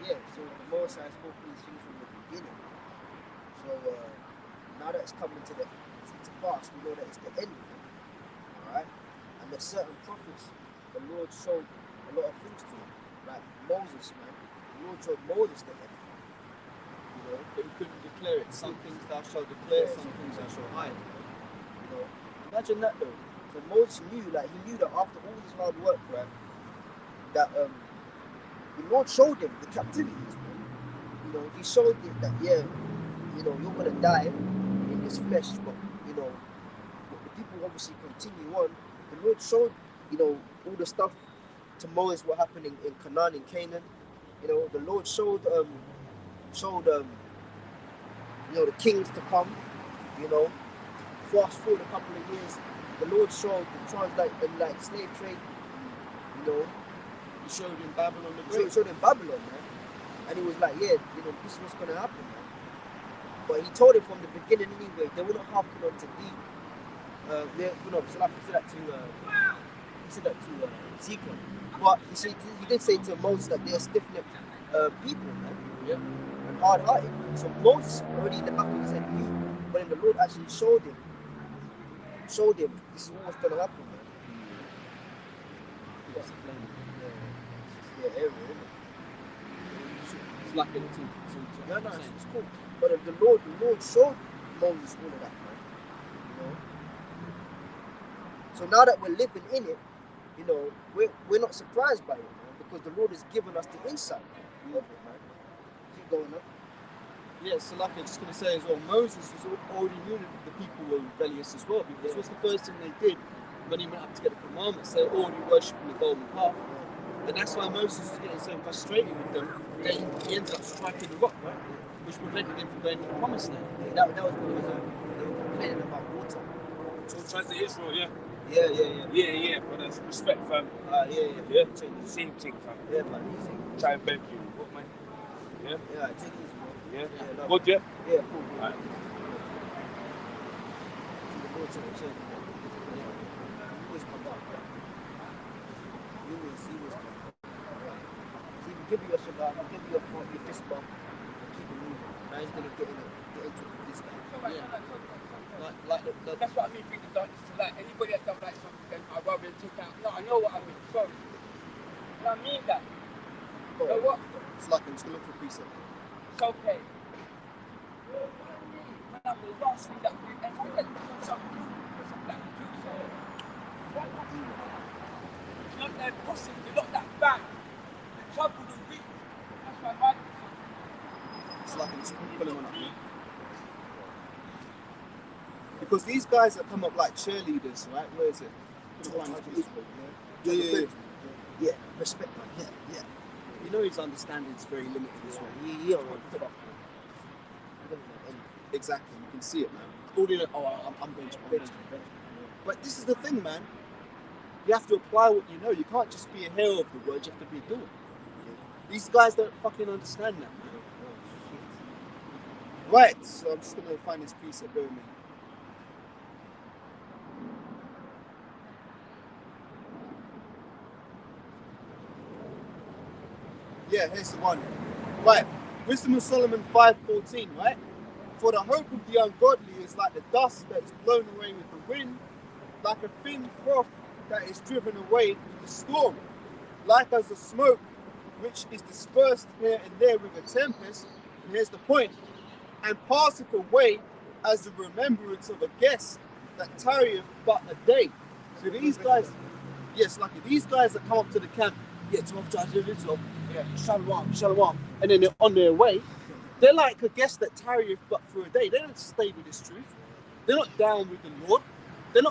Yeah, so the Most High spoke these things from the beginning. So now that it's coming to pass, we know that it's the end. Alright? And there's certain prophets, the Lord showed a lot of things to him. Like Moses, man. The Lord showed Moses the end. You know? But he couldn't declare it. Some things thou shalt declare, some things thou shalt hide. You know? Imagine that though. So Moses knew that after all this hard work, right, that the Lord showed him the captivities, man. You know, he showed him that, yeah, you know, you're gonna die in this flesh, but you know, the people obviously continue on. The Lord showed, you know, all the stuff to Moses what happened in Canaan, in Canaan. You know, the Lord showed you know, the kings to come. You know, fast forward a couple of years, the Lord showed the slave trade. You know, He showed in Babylon the he Great. showed in Babylon, man. And he was like, yeah, you know, this is what's gonna happen, man. But he told him from the beginning anyway, they will not hearken unto thee. So like he said that to Ezekiel. But he did say to Moses that they're stiff-necked people, man. Yeah. And hard-hearted. So Moses already in the back of his head knew, but then the Lord actually showed him this is what's gonna happen, man. What's the flame? Yeah, area, isn't it? It's like a little Yeah, no, it's cool. But the Lord showed Moses all of that, man. You know. So now that we're living in it, you know, we're not surprised by it, man, because the Lord has given us the insight of it, man. Keep going on. Yeah, so like I was just going to say as well, Moses was already knew that the people were rebellious as well, because what's the first thing they did when he went up to get the commandments? They were already worshipping the golden calf. And that's why Moses was getting so frustrated with them that he ended up striking the rock, right? Which prevented him from going to the promised land. Yeah, that was because they were complaining about water. Talking to Israel, yeah. Yeah. But there's respect, fam. Yeah. Same thing, fam. Yeah, man. Easy. Try and bend you. What, man? Yeah? Yeah, take it easy, bro. Yeah? love Good, yeah? Yeah, cool. Alright. See the Lord said, you always come back. You always come back. See, if you give me your cigar, I'll give you your fist bump, and keep it moving. Now he's gonna get into this guy. Yeah. Like the That's what I mean, people don't, like, anybody that don't like something, then I'd rather take out. No, I know what I mean, sorry. And I mean that. You know what? it's like I'm just going to look for a precept. It's okay. Now, the last thing that we do, and something like something that we do, so what do you do? It's not that pushing, you're not that bad. The trouble, the weak. That's why I like it. It's like I'm just pulling one up. Yeah? Because these guys that come up like cheerleaders, right? Where is it? Yeah. Yeah, respect, man. Yeah. You know his understanding is very limited as well. Yeah. Exactly, you can see it, man. All in it, I'm Benjamin. But this is the thing, man. You have to apply what you know. You can't just be a hero of the word, you have to be a doer. These guys don't fucking understand that, man. Right, so I'm just going to find this precept, bear with me. Yeah, here's the one. Right, Wisdom of Solomon 5:14, right? For the hope of the ungodly is like the dust that is blown away with the wind, like a thin froth that is driven away with the storm, like as the smoke which is dispersed here and there with a tempest. And here's the point: and passeth away as the remembrance of a guest that tarrieth but a day. So these guys, yes, lucky these guys that come up to the camp, yeah, 12 judges, yeah, shalom, and then they're on their way. They're like a guest that tarrieth but for a day. They don't stay with this truth. They're not down with the Lord. They're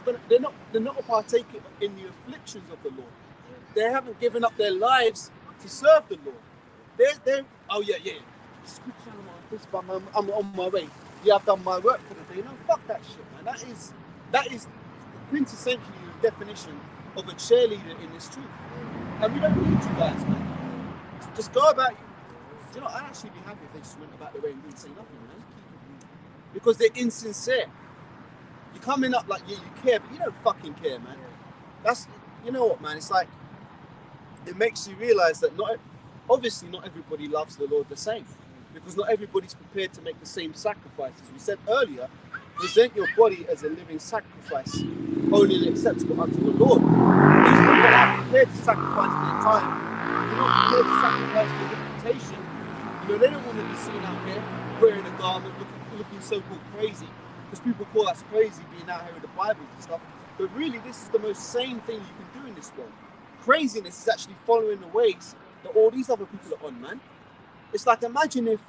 not partaking in the afflictions of the Lord. They haven't given up their lives to serve the Lord. They're oh yeah. I'm on my way. Yeah, I've done my work for the day. No, fuck that shit, man. That is quintessentially the definition of a cheerleader in this truth. And we don't need you guys, man. Just go about you. You know, I'd actually be happy if they just went about their way and didn't say nothing, man. Because they're insincere. You're coming up like, yeah, you care, but you don't fucking care, man. That's, you know what, man? It's like, it makes you realize that obviously not everybody loves the Lord the same. Because not everybody's prepared to make the same sacrifice. As we said earlier, present your body as a living sacrifice, holy and acceptable unto the Lord. These people are prepared to sacrifice their time. They're not prepared to sacrifice their reputation. You know, they don't want to be seen out here wearing a garment, looking so-called crazy. Because people call us crazy being out here with the Bibles and stuff. But really, this is the most sane thing you can do in this world. Craziness is actually following the ways that all these other people are on, man. It's like, imagine if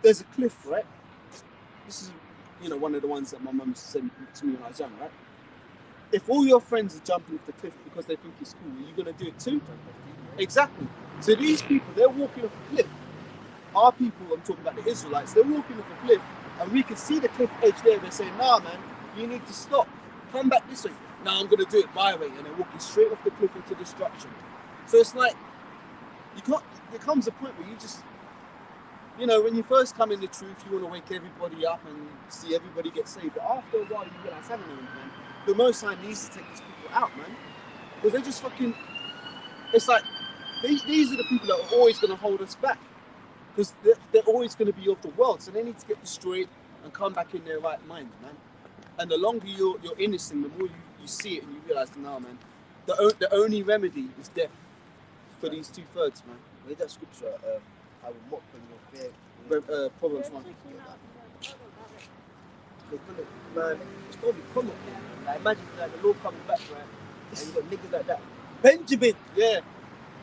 there's a cliff, right? This is, you know, one of the ones that my mum said to me when I was young, right? If all your friends are jumping off the cliff because they think it's cool, are you going to do it too? Exactly. So these people, they're walking off a cliff. Our people, I'm talking about the Israelites, they're walking off a cliff, and we can see the cliff edge there. They're saying, nah, man, you need to stop. Come back this way. Nah, I'm going to do it my way. And they're walking straight off the cliff into destruction. So it's like, there comes a point where you just, you know, when you first come in the truth, you want to wake everybody up and see everybody get saved. But after a while, you realize, hang on a minute, man, the Most High needs to take these people out, man. Because they just fucking, it's like, these are the people that are always going to hold us back. Because they're always going to be of the world. So they need to get destroyed and come back in their right mind, man. And the longer you're in this thing, the more you see it and you realize, nah, man, the only remedy is death for these 2/3, man. Read that scripture, I will mock when you're fair. Proverbs 1. Man, it's gonna be common. Like, imagine like the Lord coming back, right? And you got niggas like that. Benjamin! Yeah.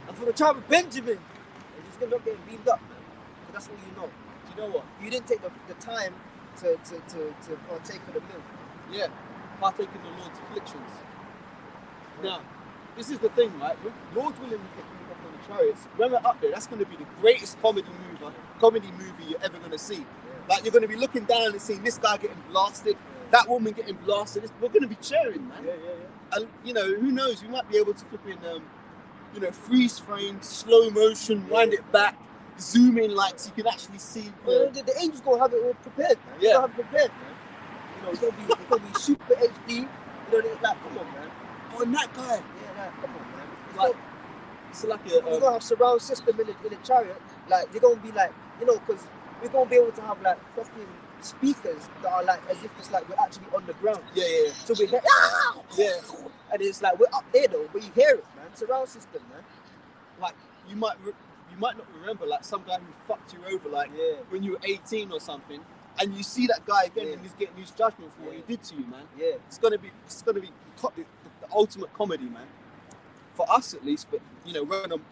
I'm from the tribe of Benjamin! And he's gonna not get beamed up, man. But that's what you know. Do you know what? You didn't take the time to partake of the meal. Yeah. Partake in the Lord's afflictions. Now, this is the thing, right? Lord willing, we get moved up on the chariots. When we're up there, that's going to be the greatest comedy movie you're ever going to see. Yeah. Like, you're going to be looking down and seeing this guy getting blasted, that woman getting blasted. We're going to be cheering, man. Yeah. And, you know, who knows? We might be able to flip in, you know, freeze frame, slow motion, wind it back, zoom in, like, so you can actually see. The angels going to have it all prepared, man. Yeah. They're going to have it prepared, man. You know, it's going to be super HD. You know, like, come on, man. Oh, and that guy. Yeah, like, come on, man. Like, it's like we're going to have surround system in the chariot. Like, they're going to be like, you know, because we're going to be able to have, like, fucking speakers that are, like, as if it's like we're actually on the ground. Yeah. So we hear, yeah. And it's like, we're up there, though, but you hear it, man. Surround system, man. Like, you might not remember, like, some guy who fucked you over, like, when you were 18 or something, and you see that guy again and he's getting his judgment for what he did to you, man. Yeah. It's gonna be the ultimate comedy, man. For us at least, but you know,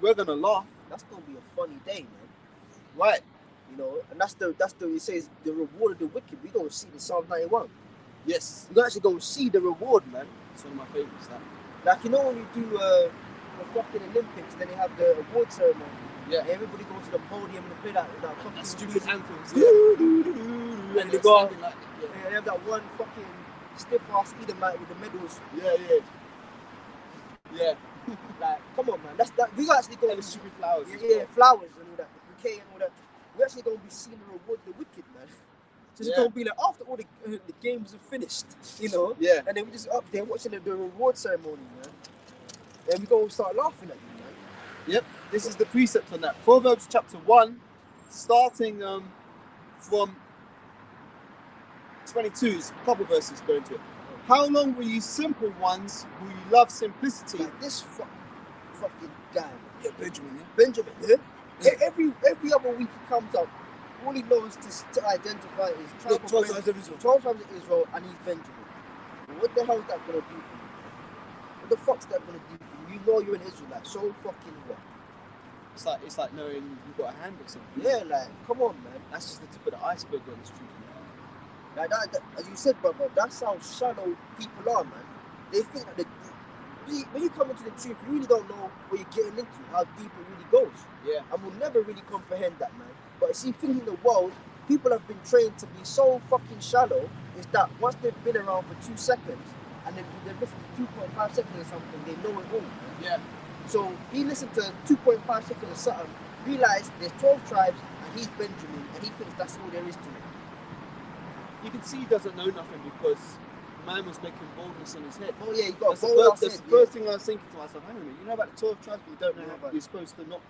we're gonna laugh. That's gonna be a funny day, man. Right. You know, and that's the it says the reward of the wicked. We gonna see the Psalm 91. Yes. We're actually gonna see the reward, man. It's one of my favorites, that. Like, you know, when you do the fucking Olympics, then they have the award ceremony. Yeah. And everybody goes to the podium and they play that fucking stupid anthems. Yeah. And they go out, like, they have that one fucking stiff ass Edomite with the medals. Yeah. Like, come on, man. That's that. We actually go and the stupid flowers. Yeah, flowers and all that, the bouquet and all that. We're actually gonna be seeing the reward of the wicked, man. So it's gonna be like after all the games are finished, you know. Yeah. And then we're just up there watching the reward ceremony, man. And we're gonna start laughing at you, man. Yep. This is the precept on that. Proverbs chapter 1, starting from 22 is a couple verses going to it. How long will you simple ones who you love simplicity? Like this fucking guy, man. Yeah, Benjamin, yeah. Benjamin, yeah? Every other week he comes up, all he knows to identify is Look, 12 Benjamin. tribes of Israel. 12 tribes of Israel, and he's Benjamin. What the hell is that gonna do for you? What the fuck's that gonna do for you? You know you're an Israelite, so fucking what? It's like knowing you've got a hand or something. Yeah, like, come on, man. That's just the tip of the iceberg on this truth. Like that, as you said, brother, that's how shallow people are, man. They think that when you come into the truth, you really don't know what you're getting into, how deep it really goes. Yeah. And we'll never really comprehend that, man. But see, things in the world, people have been trained to be so fucking shallow, is that once they've been around for 2 seconds, and then they've listened to 2.5 seconds or something, they know it all, man. Yeah. So he listened to 2.5 seconds of something, realized there's 12 tribes, and he's Benjamin, and he thinks that's all there is to it. You can see he doesn't know nothing because man was making boldness in his head. Oh yeah, you got That's the bold first, ass that's head, the first thing I was thinking to myself. Hang on a minute, you know about the 12 tribes, but you don't know Yeah, how but- you're supposed to not,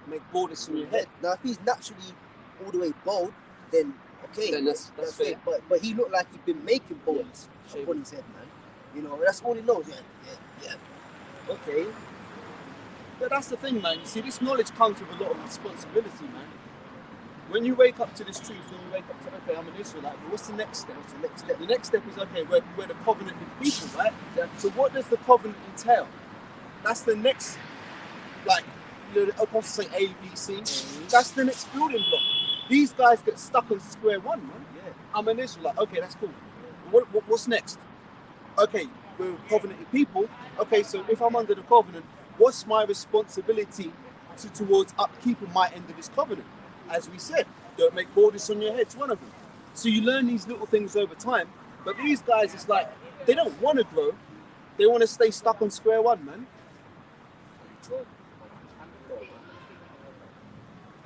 make boldness in your head. Now, if he's naturally all the way bold, then okay, Then that's fair. fair. But he looked like he'd been making boldness Yeah, upon his head, man. You know, that's all he knows. Yeah. Okay. But that's the thing, man. You see, this knowledge comes with a lot of responsibility, man. When you wake up to this truth, when you wake up to, okay, I'm an Israelite, but what's the next step? What's the next step? The next step is, okay, we're the covenant with people, right? So what does the covenant entail? That's the next, like, the apostles say A, B, C. That's the next building block. These guys get stuck on square one, man. Yeah. I'm an Israelite. Okay, that's cool. What's next? Okay, we're covenanted people. Okay, so if I'm under the covenant, what's my responsibility towards upkeeping my end of this covenant? As we said, don't make borders on your head. It's one of them. So you learn these little things over time. But these guys, it's like they don't want to grow. They want to stay stuck on square one, man.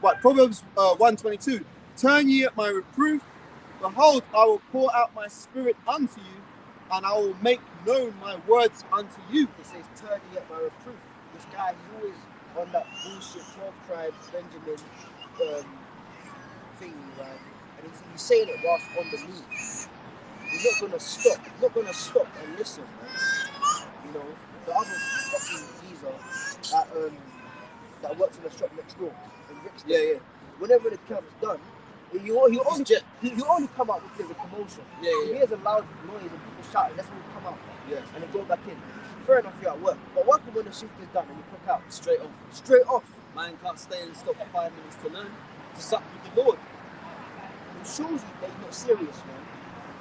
Right, Proverbs 1:22. Turn ye at my reproof. Behold, I will pour out my spirit unto you, and I will make known my words unto you. It says, turn ye at my reproof. This guy, he's always on that bullshit 12 tribe Benjamin thingy, right? And he's saying it whilst on the knee. He's not gonna stop. He's not gonna stop and listen, man. You know, the other fucking geezer that works in the shop next door in Rixton. Yeah. Whenever the camp's done, he only come out if there's a commotion. Yeah. He hears a loud noise and people shouting, that's when he come out. Yeah. And then go back in. Fair enough, you're at work. But what happens when the shift is done and you clock out? Straight off. Straight off. Man can't stay and stop for 5 minutes to learn, to sup with the Lord. It shows you that you're not serious, man.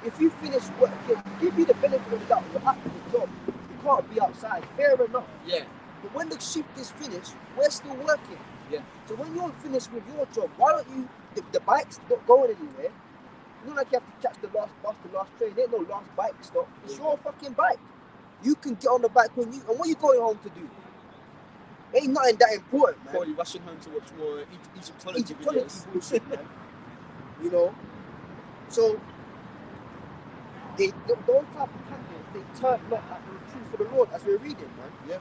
If you finish work, give me the benefit of the doubt. You're at the job. You can't be outside. Fair enough. Yeah. But when the shift is finished, we're still working. Yeah. So when you're finished with your job, why don't you? The bike's not going anywhere. It's not like you have to catch the last bus, the last train. There's no last bike stop. It's your fucking bike. You can get on the bike when you. And what are you going home to do? Ain't nothing that important, man. Probably rushing home to watch more Egyptology videos. Egyptology bullshit, man. You know? So, those type of candidates, they turn not at the truth for the Lord, as we're reading, man. Yeah.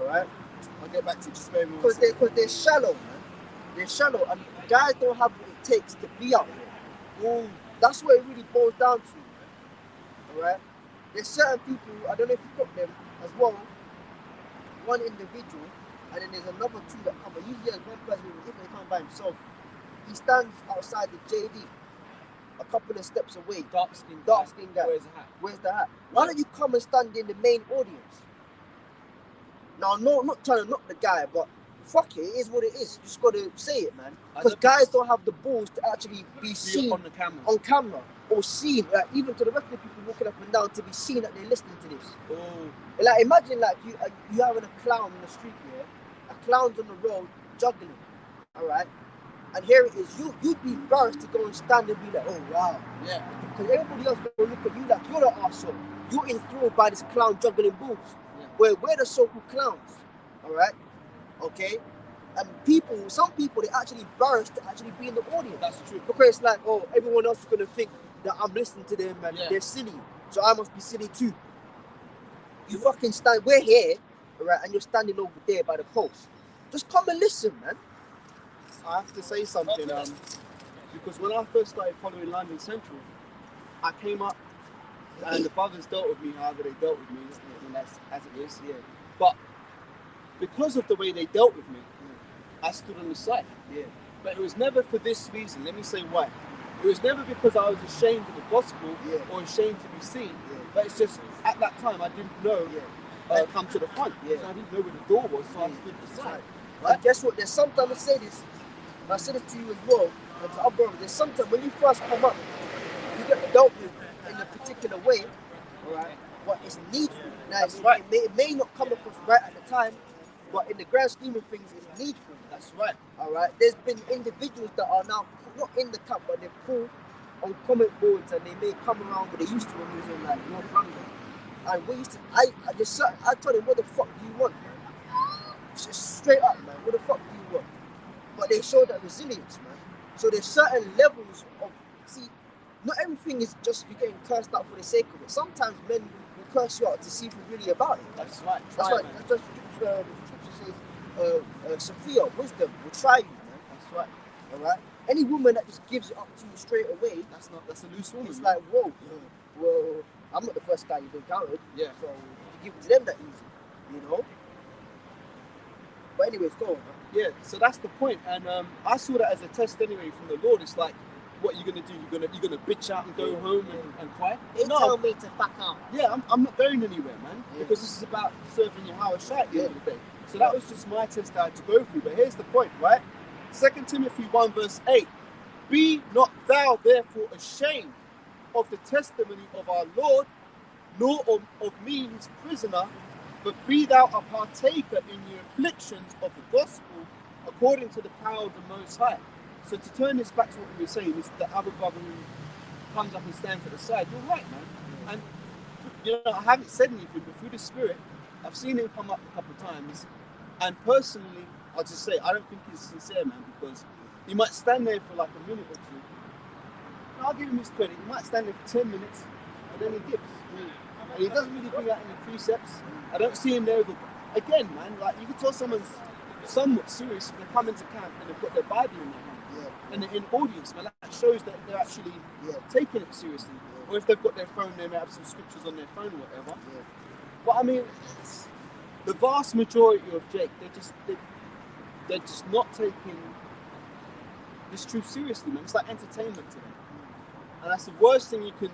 Alright? I'll get back to just maybe Because they're shallow, man. They're shallow, and guys don't have what it takes to be out there. That's what it really boils down to, man. Alright? There's certain people, I don't know if you got them as well, one individual, and then there's another two that come. But usually there's one person, if they come by himself, he stands outside the JD, a couple of steps away. dark skin guy. wears a hat. Where's the hat? Why don't you come and stand in the main audience? Now, no, I'm not trying to knock the guy, but fuck it, it is what it is. You just got to say it, man. Because guys don't have the balls to actually be seen on the camera. on camera or seen, like, even to the rest of the people walking up and down, to be seen that they're listening to this. Like, imagine like you having a clown on the street here, a clown's on the road juggling, all right, and here it is. You'd be embarrassed to go and stand and be like, oh wow, Yeah. because everybody else will look at you like you're the arsehole. You're enthralled by this clown juggling balls. Yeah. Where we're the so-called clowns, all right, okay, and some people, they're actually embarrassed to actually be in the audience. That's true. Because it's like, oh, everyone else is gonna think that I'm listening to them and Yeah. they're silly, so I must be silly too. You fucking stand, we're here, right, and you're standing over there by the post. Just come and listen, man. I have to say something. Because when I first started following London Central, I came up and the brothers dealt with me however they dealt with me, and that's as it is. Yeah. But because of the way they dealt with me, I stood on the side. Yeah. But it was never for this reason. Let me say why. It was never because I was ashamed of the gospel Yeah. or ashamed to be seen. Yeah. But it's just at that time I didn't know come to the front. Yeah. So I didn't know where the door was, so I stood beside. And guess what? There's sometimes I say this, and I said this to you as well, and to other brothers. There's sometimes when you first come up, you get dealt with in a particular way, alright? But it's needful. Now, That's right. it may not come across right at the time, but in the grand scheme of things, it's needful. That's right. Alright? There's been individuals that are now not in the camp, but they're cool on comment boards, and they may come around, but they used to when we was in like North London. And we used to, I told them, what the fuck do you want, man? Just straight up, man, what the fuck do you want? But they showed that resilience, man. So there's certain levels of, see, not everything is just you getting cursed out for the sake of it. Sometimes men will curse you out to see if you're really about it. That's right. That's Try, why man. the scripture says, Sophia, wisdom will try you, man. That's right. Alright? Any woman that just gives it up to you straight away, That's a loose woman. it's man. like, whoa, well, I'm not the first guy you've encountered, Yeah. so you give it to them that easy, you know? But anyways, go on, man. Yeah, so that's the point. And I saw that as a test anyway from the Lord. It's like, what are you gonna do? You're gonna bitch out and go home and cry? They tell me to fuck out. Yeah, I'm not going anywhere, man. Yeah. Because this is about serving Yahweh Shai at the end Yeah. of the day. So that was just my test I had to go through. But here's the point, right? 2 Timothy 1 verse 8. Be not thou therefore ashamed of the testimony of our Lord, nor of me his prisoner, but be thou a partaker in the afflictions of the gospel according to the power of the Most High. So to turn this back to what we were saying, is the other brother who comes up and stands at the side. You're right, man. And you know, I haven't said anything, but through the Spirit, I've seen him come up a couple of times. And personally, I'll just say, I don't think he's sincere, man, because he might stand there for like a minute or two. And I'll give him his credit. He might stand there for 10 minutes, and then he dips. And he doesn't really bring out any precepts. I don't see him there with again, man, like you can tell someone's somewhat serious if they come into camp and they've got their Bible in their hand. Yeah. And they're in audience, man, that shows that they're actually taking it seriously. Or if they've got their phone, they may have some scriptures on their phone or whatever. Yeah. But I mean, the vast majority of Jake, they're just not taking this truth seriously, man. It's like entertainment to them. And that's the worst thing you can,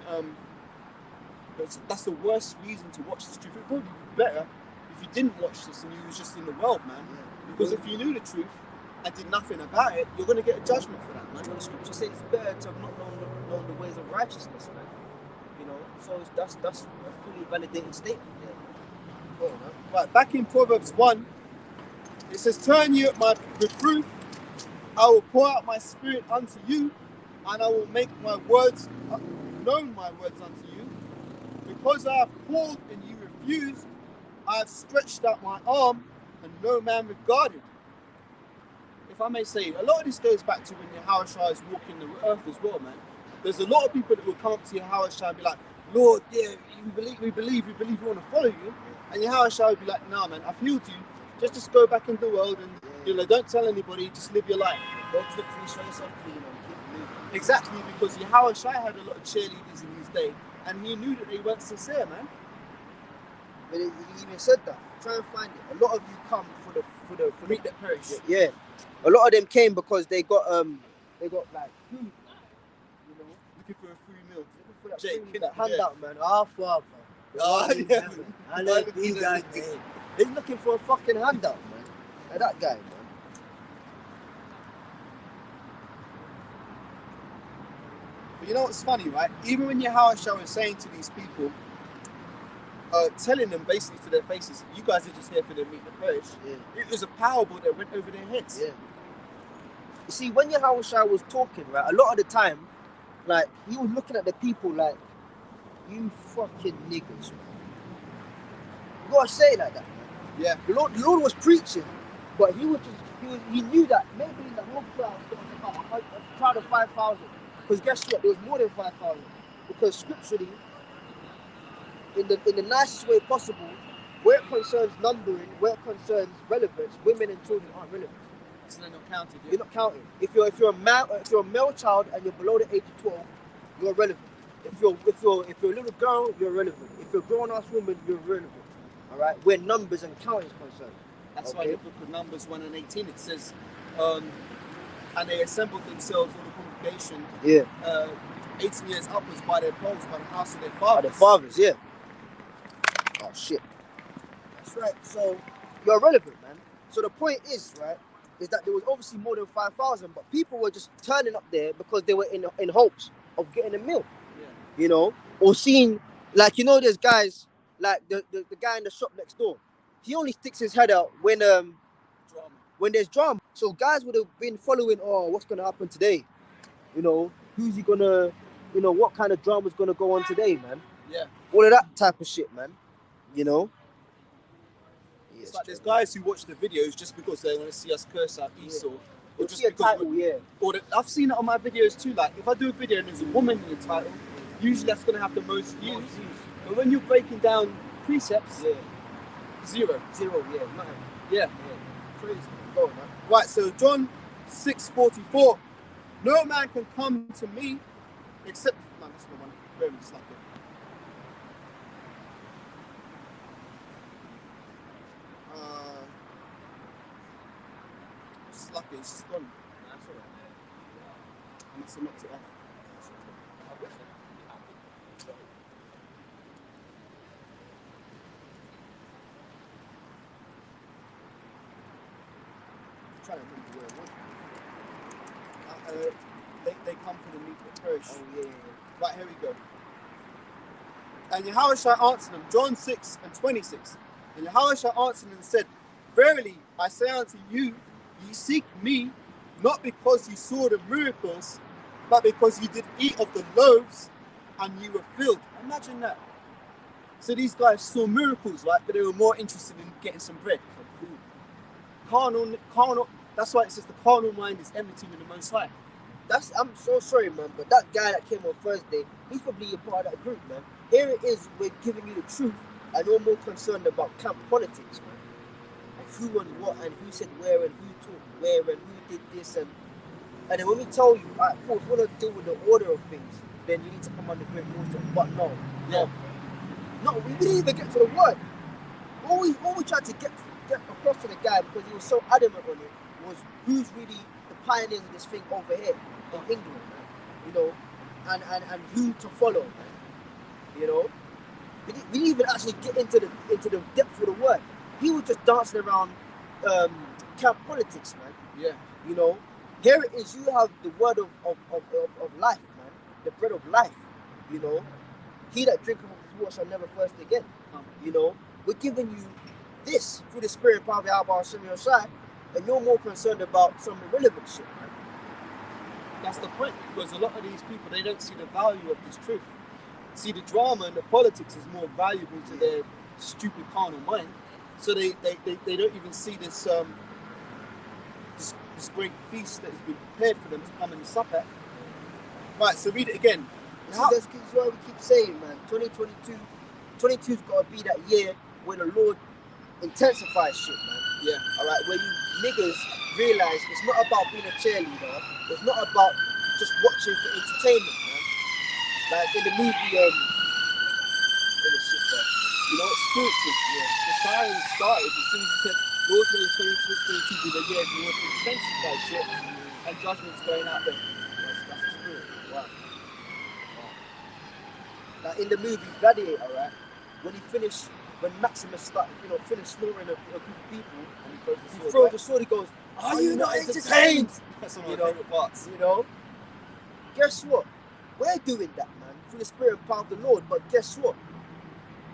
that's the worst reason to watch this truth. It would be better if you didn't watch this and you was just in the world, man. Because if you knew the truth and did nothing about it, you're going to get a judgment for that, man. So the scripture says it's better to have not known the ways of righteousness, man. You know, so that's a fully validated statement. Yeah. Oh, man. Right, back in Proverbs 1, it says, turn you at my reproof, I will pour out my spirit unto you, and I will make my words known my words unto you. Because I have called and you refused, I have stretched out my arm, and no man regarded. If I may say, a lot of this goes back to when Yahweh Shai is walking the earth as well, man. There's a lot of people that will come up to Yahweh Shai and be like, Lord, yeah, we believe, we want to follow you. And Yahweh Shai would be like, nah, man, I've healed you. Just go back in the world and, you know, don't tell anybody, just live your life. Go to the priest, show yourself clean, and keep moving. Exactly, because Yahweh Shai had a lot of cheerleaders in his day, and he knew that they weren't sincere, man. But he even said that. Try and find it. A lot of you come for the Meat that perish. yeah. A lot of them came because they got like food, you know, Looking for a free meal. for that Jake, food, that yeah. handout, man. Our Father. Oh, yeah. I like these guys. He's looking for a fucking handout, man. Like that guy, man. But you know what's funny, right? Even when Yahweh Shai was saying to these people, telling them basically to their faces, you guys are just here for the meat that perish. Yeah. It was a parable that went over their heads. Yeah. You see, when Yahweh Shai was talking, right, a lot of the time, like, he was looking at the people like, you fucking niggas, man. You gotta say it like that, man. Yeah. The Lord was preaching, but he knew that maybe in the whole crowd there was about a crowd of 5,000. Because guess what? There was more than 5,000. Because scripturally, in the nicest way possible, where it concerns numbering, where it concerns relevance, women and children aren't relevant. So they're not counted. Yeah? You're not counting. If you're a male child and you're below the age of 12, you're relevant. If you're a little girl, you're relevant. If you're a grown-ass woman, you're relevant. All right, where numbers and counting is concerned. That's why in the book of Numbers 1 and 18 it says, and they assembled themselves, all the congregation, 18 years upwards by their poles, by the house of their fathers. By their fathers, yeah. Oh shit. That's right. So you're relevant, man. So the point is, right, is that there was obviously more than 5,000, but people were just turning up there because they were in hopes of getting a meal. Yeah. You know, or seeing, like, you know, there's guys like the guy in the shop next door. He only sticks his head out when there's drama. So guys would have been following, oh, what's gonna happen today? You know, who's he gonna, you know, what kind of drama's gonna go on today, man? Yeah. All of that type of shit, man. You know? It's like there's guys who watch the videos just because they want to see us curse out Esau. Or just because I've seen it on my videos too. Like, if I do a video and there's a woman in the title, usually that's going to have the most views. But when you're breaking down precepts, zero, yeah, nothing. Yeah. Crazy. Go, man. Right, so John 6:44. No man can come to me except... No, that's the one. Very much like it. It's lucky, it's just gone. Nah, that's alright. I must have knocked it off. I'm trying to remember where it was. They come to the meat that perish. Oh, yeah. Right, here we go. And Yahushua answered them, John 6:26. And Yahushua answered them and said, Verily, I say unto you, ye seek me, not because you saw the miracles, but because you did eat of the loaves, and you were filled. Imagine that. So these guys saw miracles, right? But they were more interested in getting some bread, some food. Carnal. That's why it says the carnal mind is enmity with the Most High. I'm so sorry, man, but that guy that came on Thursday, he's probably a part of that group, man. Here it is, we're giving you the truth, and you're more concerned about camp politics, man. Of who and what, and who said where, and who talked where, and who did this, and then when we tell you, all right, cool, if you want to deal with the order of things, then you need to come under great water. But no, we didn't even get to the word. All we tried to get across to the guy, because he was so adamant on it, was who's really the pioneers of this thing over here in England, man. You know, and who to follow, man. You know, we didn't even actually get into the depth of the word. He was just dancing around camp politics, man. Yeah. You know, here it is. You have the word of life, man. The bread of life. You know, he that drinketh of this water shall never thirst again. You know, we're giving you this through the Spirit and power of Yahweh Hashem Yoshai, and you're more concerned about some irrelevant shit, man. That's the point, because a lot of these people, they don't see the value of this truth. See, the drama and the politics is more valuable to their stupid carnal mind. So they don't even see this this great feast that has been prepared for them to come and sup at. Right, so read it again. That's why we keep saying, man, 2022's got to be that year where the Lord intensifies shit, man. Yeah. All right, where you niggas realize it's not about being a cheerleader. It's not about just watching for entertainment, man. Like in the movie, You know, it's spiritual. Yeah. The sirens started as soon as you said, Lord, 2022 be the year you want to intensify shit, and judgment's going out there. That's the spirit. Wow. like in the movie Gladiator, right? When Maximus finished slaughtering a group of people, and he throws the sword, he goes, "Are you not entertained?" That's one of my favorite parts. You know, guess what? We're doing that, man, through the Spirit and power of the Lord. But guess what?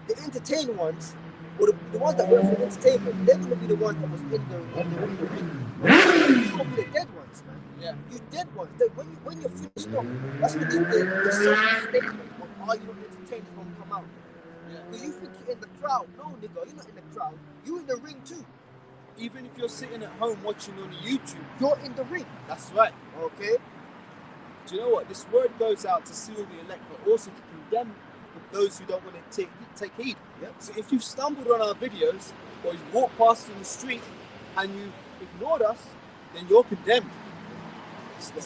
The entertained ones, or the ones that went for entertainment, they're going to be the ones that was in the ring. You're going to be the dead ones, man. Yeah. You dead ones. When you're finished off, that's what the statement of "Are you not entertained?" is going to come out. Because you think you're in the crowd. No, nigga, you're not in the crowd. You're in the ring too. Even if you're sitting at home watching on YouTube, you're in the ring. That's right. Okay? Do you know what? This word goes out to seal the elect, but also to condemn those who don't want to take heed. Yep. So if you've stumbled on our videos, or you've walked past in the street, and you ignored us, then you're condemned. Yeah.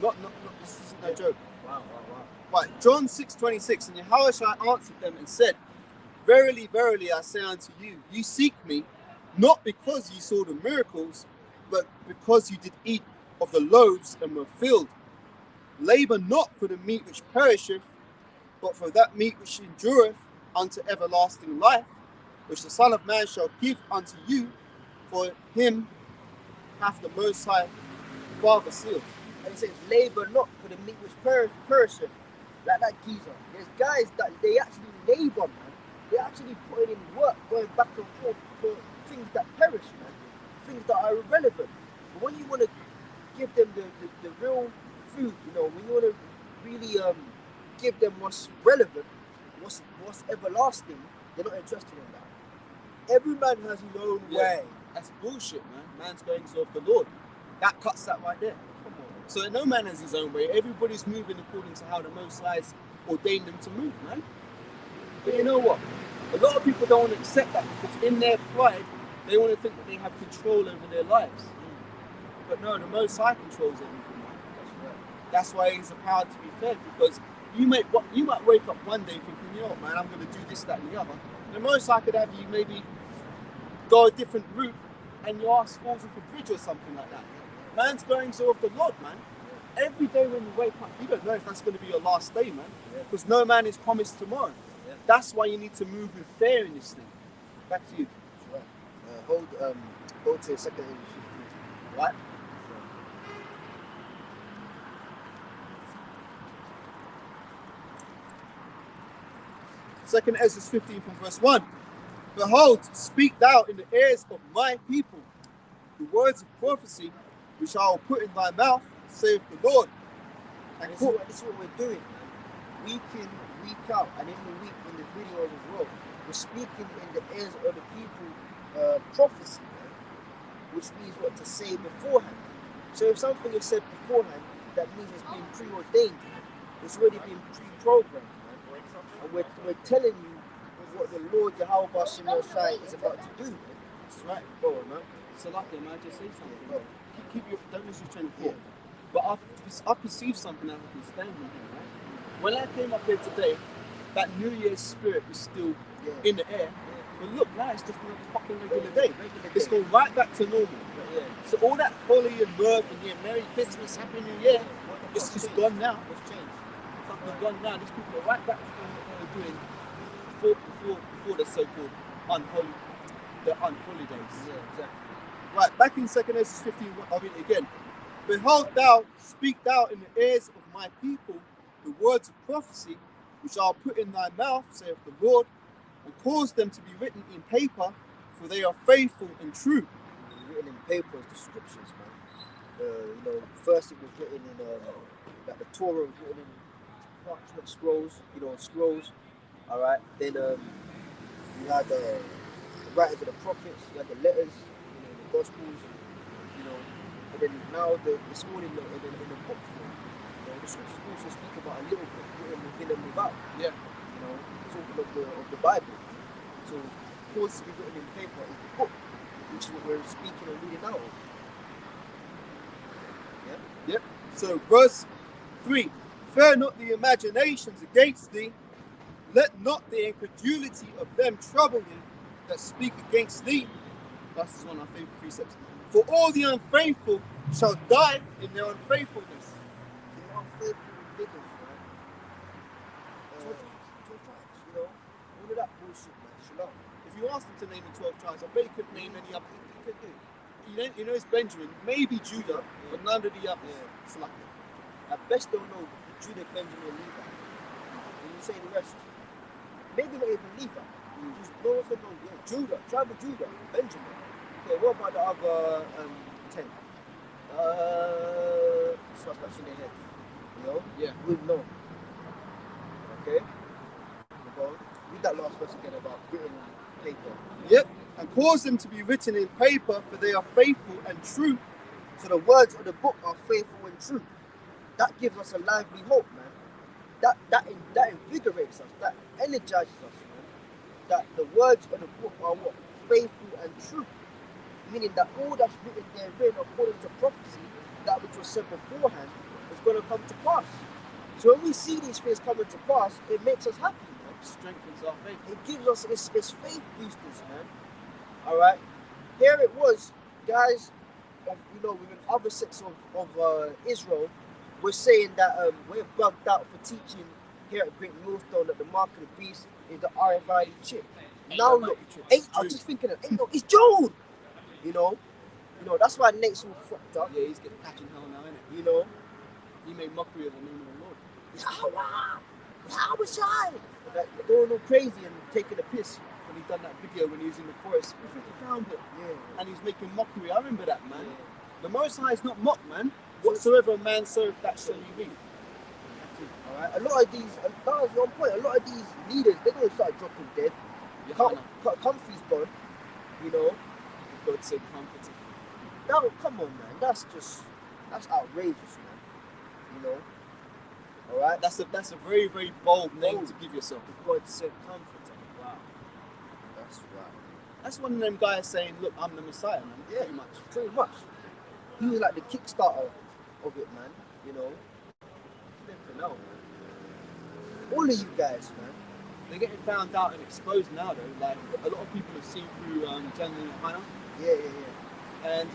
Not, this isn't no joke. Wow. Right, John 6:26, and Yahushua answered them and said, Verily, verily, I say unto you, you seek me, not because ye saw the miracles, but because you did eat of the loaves and were filled. Labor not for the meat which perisheth, but for that meat which endureth unto everlasting life, which the Son of Man shall give unto you, for him hath the Most High Father sealed. And he says, labor not for the meat which perisheth, like that geezer. There's guys that they actually labor, man. They're actually putting in work, going back and forth for things that perish, man. Things that are irrelevant. But when you want to give them the real food, you know, when you want to really give them what's relevant, what's everlasting, they're not interested in that. Every man has his own way. That's bullshit, man. Man's going to serve the Lord. That cuts that right there. Come on. So no man has his own way. Everybody's moving according to how the Most High has ordained them to move, man. But you know what? A lot of people don't want to accept that because in their pride, they want to think that they have control over their lives. But no, the Most High controls everything, man. That's why he's empowered to be fed, because you might wake up one day thinking, you know what, man, I'm going to do this, that, and the other. The Most High could have you maybe go a different route and your ass falls off a bridge or something like that. Man's going to serve the Lord, man. Every day when you wake up, you don't know if that's going to be your last day, man. Because no man is promised tomorrow. Yeah. That's why you need to move with fear in this thing. Back to you. Right. Hold to 2 Ezra 15. Right? Second Ezra 15 from verse 1. Behold, speak thou in the ears of my people the words of prophecy which I will put in thy mouth, saith the Lord. And this is what we're doing, man. Week in, week out, and in the week in the videos as well. We're speaking in the ears of the people prophecy, man, which means what to say beforehand. So if something is said beforehand, that means it's been preordained. It's already been pre-programmed, man. And we're telling you what the Lord Yahweh Bashem Yosai is about to do. That's right. Go on, man. So like man, just say something. Go. Keep your, don't lose your train of Yeah. thought. But I perceived something that I can stand with him, right? When I came up here today, that New Year's spirit was still in the air. But look, now it's just another fucking regular day. It's gone right back to normal. So all that folly and mirth and Merry Christmas, Happy New Year, it's just gone now. What's changed? Fucking gone now. These people are right back to what they were doing before the so-called unholy days. Yeah, exactly. Right, back in 2 Ezra 15, I read it again. Behold thou, speak thou in the ears of my people the words of prophecy, which I'll put in thy mouth, saith the Lord, and cause them to be written in paper, for they are faithful and true. Written in paper is the scriptures, man. First it was written in, like the Torah was written in parchment scrolls, scrolls. All right. Then you had the writings of the prophets, you had the letters, the Gospels, and then now this morning in the book form, the scriptures also speak about a little bit written within and without. Yeah. Talking of the Bible. So, cause to be written in paper is the book, which is what we're speaking and reading now. Yeah. Yep. So verse 3. Fear not the imaginations against thee. Let not the incredulity of them trouble thee that speak against thee. That's one of our favorite precepts. For all the unfaithful shall die in their unfaithfulness. The unfaithful niggas, man. 12 tribes, all of that bullshit, man. Shalom. If you asked him to name the 12 tribes, I bet he couldn't name any other. He could do. You know it's Benjamin, maybe Judah, but none of the others. Yeah. It's like At best don't know Judah, Benjamin, and Levi. When you say the rest, maybe not even Levi. Just no one's gonna know. Yeah, Judah, tribe of Judah, Benjamin. Okay, what about the other 10? Start scratching their head. Yeah. We know. Okay? Go on. Read that last verse again about written paper. Yep. And cause them to be written in paper, for they are faithful and true. So the words of the book are faithful and true. That gives us a lively hope, man. That invigorates us. That energizes us, man. That the words of the book are what? Faithful and true. meaning that all that's written therein according to prophecy, that which was said beforehand, is going to come to pass. So when we see these things coming to pass, it makes us happy, man. It strengthens our faith. It gives us its faith boosters, man. All right, here it was, guys. Within other sects of Israel, we're saying that we're bugged out for teaching here at Great Millstone that the mark of the beast is the RFID chip. Now look, I was just thinking, it's Jude. That's why Nate's all fucked up. Yeah, he's getting catching hell now, innit? You know, He made mockery of the name of the Lord. how was I? Like, going all crazy and taking a piss. When he done that video when he was in the forest, we think he found it. Yeah. And he's making mockery. I remember that, man. The Most High is not mocked, man. Whatsoever a man served, that shall he reap. All right. A lot of these, that was one point. A lot of these leaders, they don't start dropping dead. Comfy's gone. God said comforting. No, come on, man. That's outrageous, man. All right. That's a very, very bold name to give yourself. God said comforter. Wow. That's right. That's one of them guys saying, look, I'm the Messiah, man. Yeah. Pretty much. Pretty much. He was like the Kickstarter of it, man. Flipping out, man. All of you guys, man. They're getting found out and exposed now, though. Like, a lot of people have seen through Jannah and Hannah. Yeah. And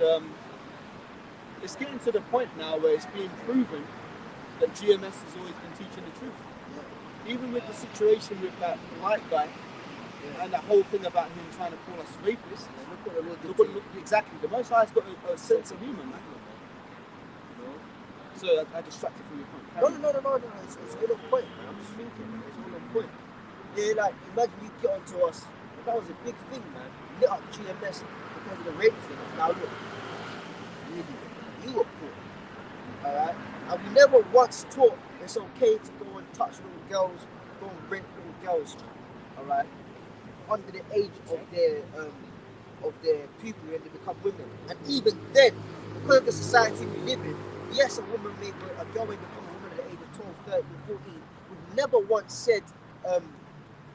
it's getting to the point now where it's being proven that GMS has always been teaching the truth. Yeah. Even with the situation with that white guy and that whole thing about him trying to call us rapists. Look, exactly. The Most High's got a sense of humour, man. So I distracted from your point. No. It's all on point, man. I'm just thinking, man. It's all on point. Yeah, like, imagine you get onto us. That was a big thing, man. Lit up GMS because of the rape thing. Now look, you were poor. Alright? And we never once taught it's okay to go and touch little girls, go and rape little girls. Alright? Under the age of their puberty when they become women. And even then, because of the society we live in, yes, a girl may become a woman at the age of 12, 13, 14. We've never once said,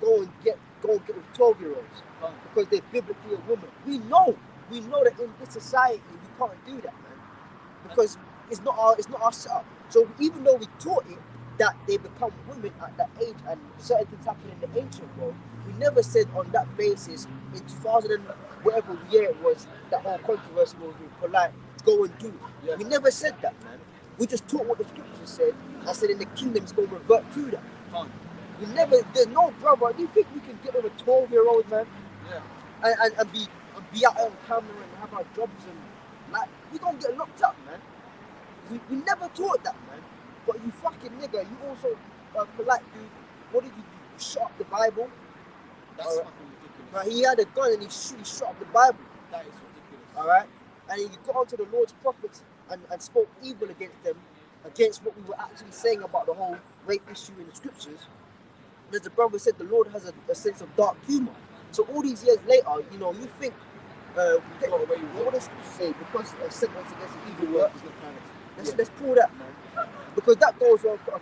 go and get with 12-year-olds because they're biblically a woman. We know that in this society we can't do that, man, because it's not our setup. So even though we taught it that they become women at that age and certain things happen in the ancient world, we never said on that basis in 2000 and whatever year it was that whole controversy was with polite, go and do it. Yeah. We never said that, man. We just taught what the scriptures said. I said in the kingdom it's going to revert to that. We never, there's no brother. Do you think we can get with a 12-year-old, man? Yeah. And be out on camera and have our jobs and like, we gonna get locked up, man. We never taught that, man. But you fucking nigga, you also polite dude. What did you do? You shot up the Bible. That's fucking ridiculous. But he had a gun and he shot up the Bible. That is ridiculous. All right. And he got onto the Lord's prophets and spoke evil against them, against what we were actually saying about the whole rape issue in the scriptures. And as the brother said, the Lord has a sense of dark humor. So all these years later, you think what does scripture say? Because a sentence against evil work is not punished. Let's pull that, man. Because that goes on a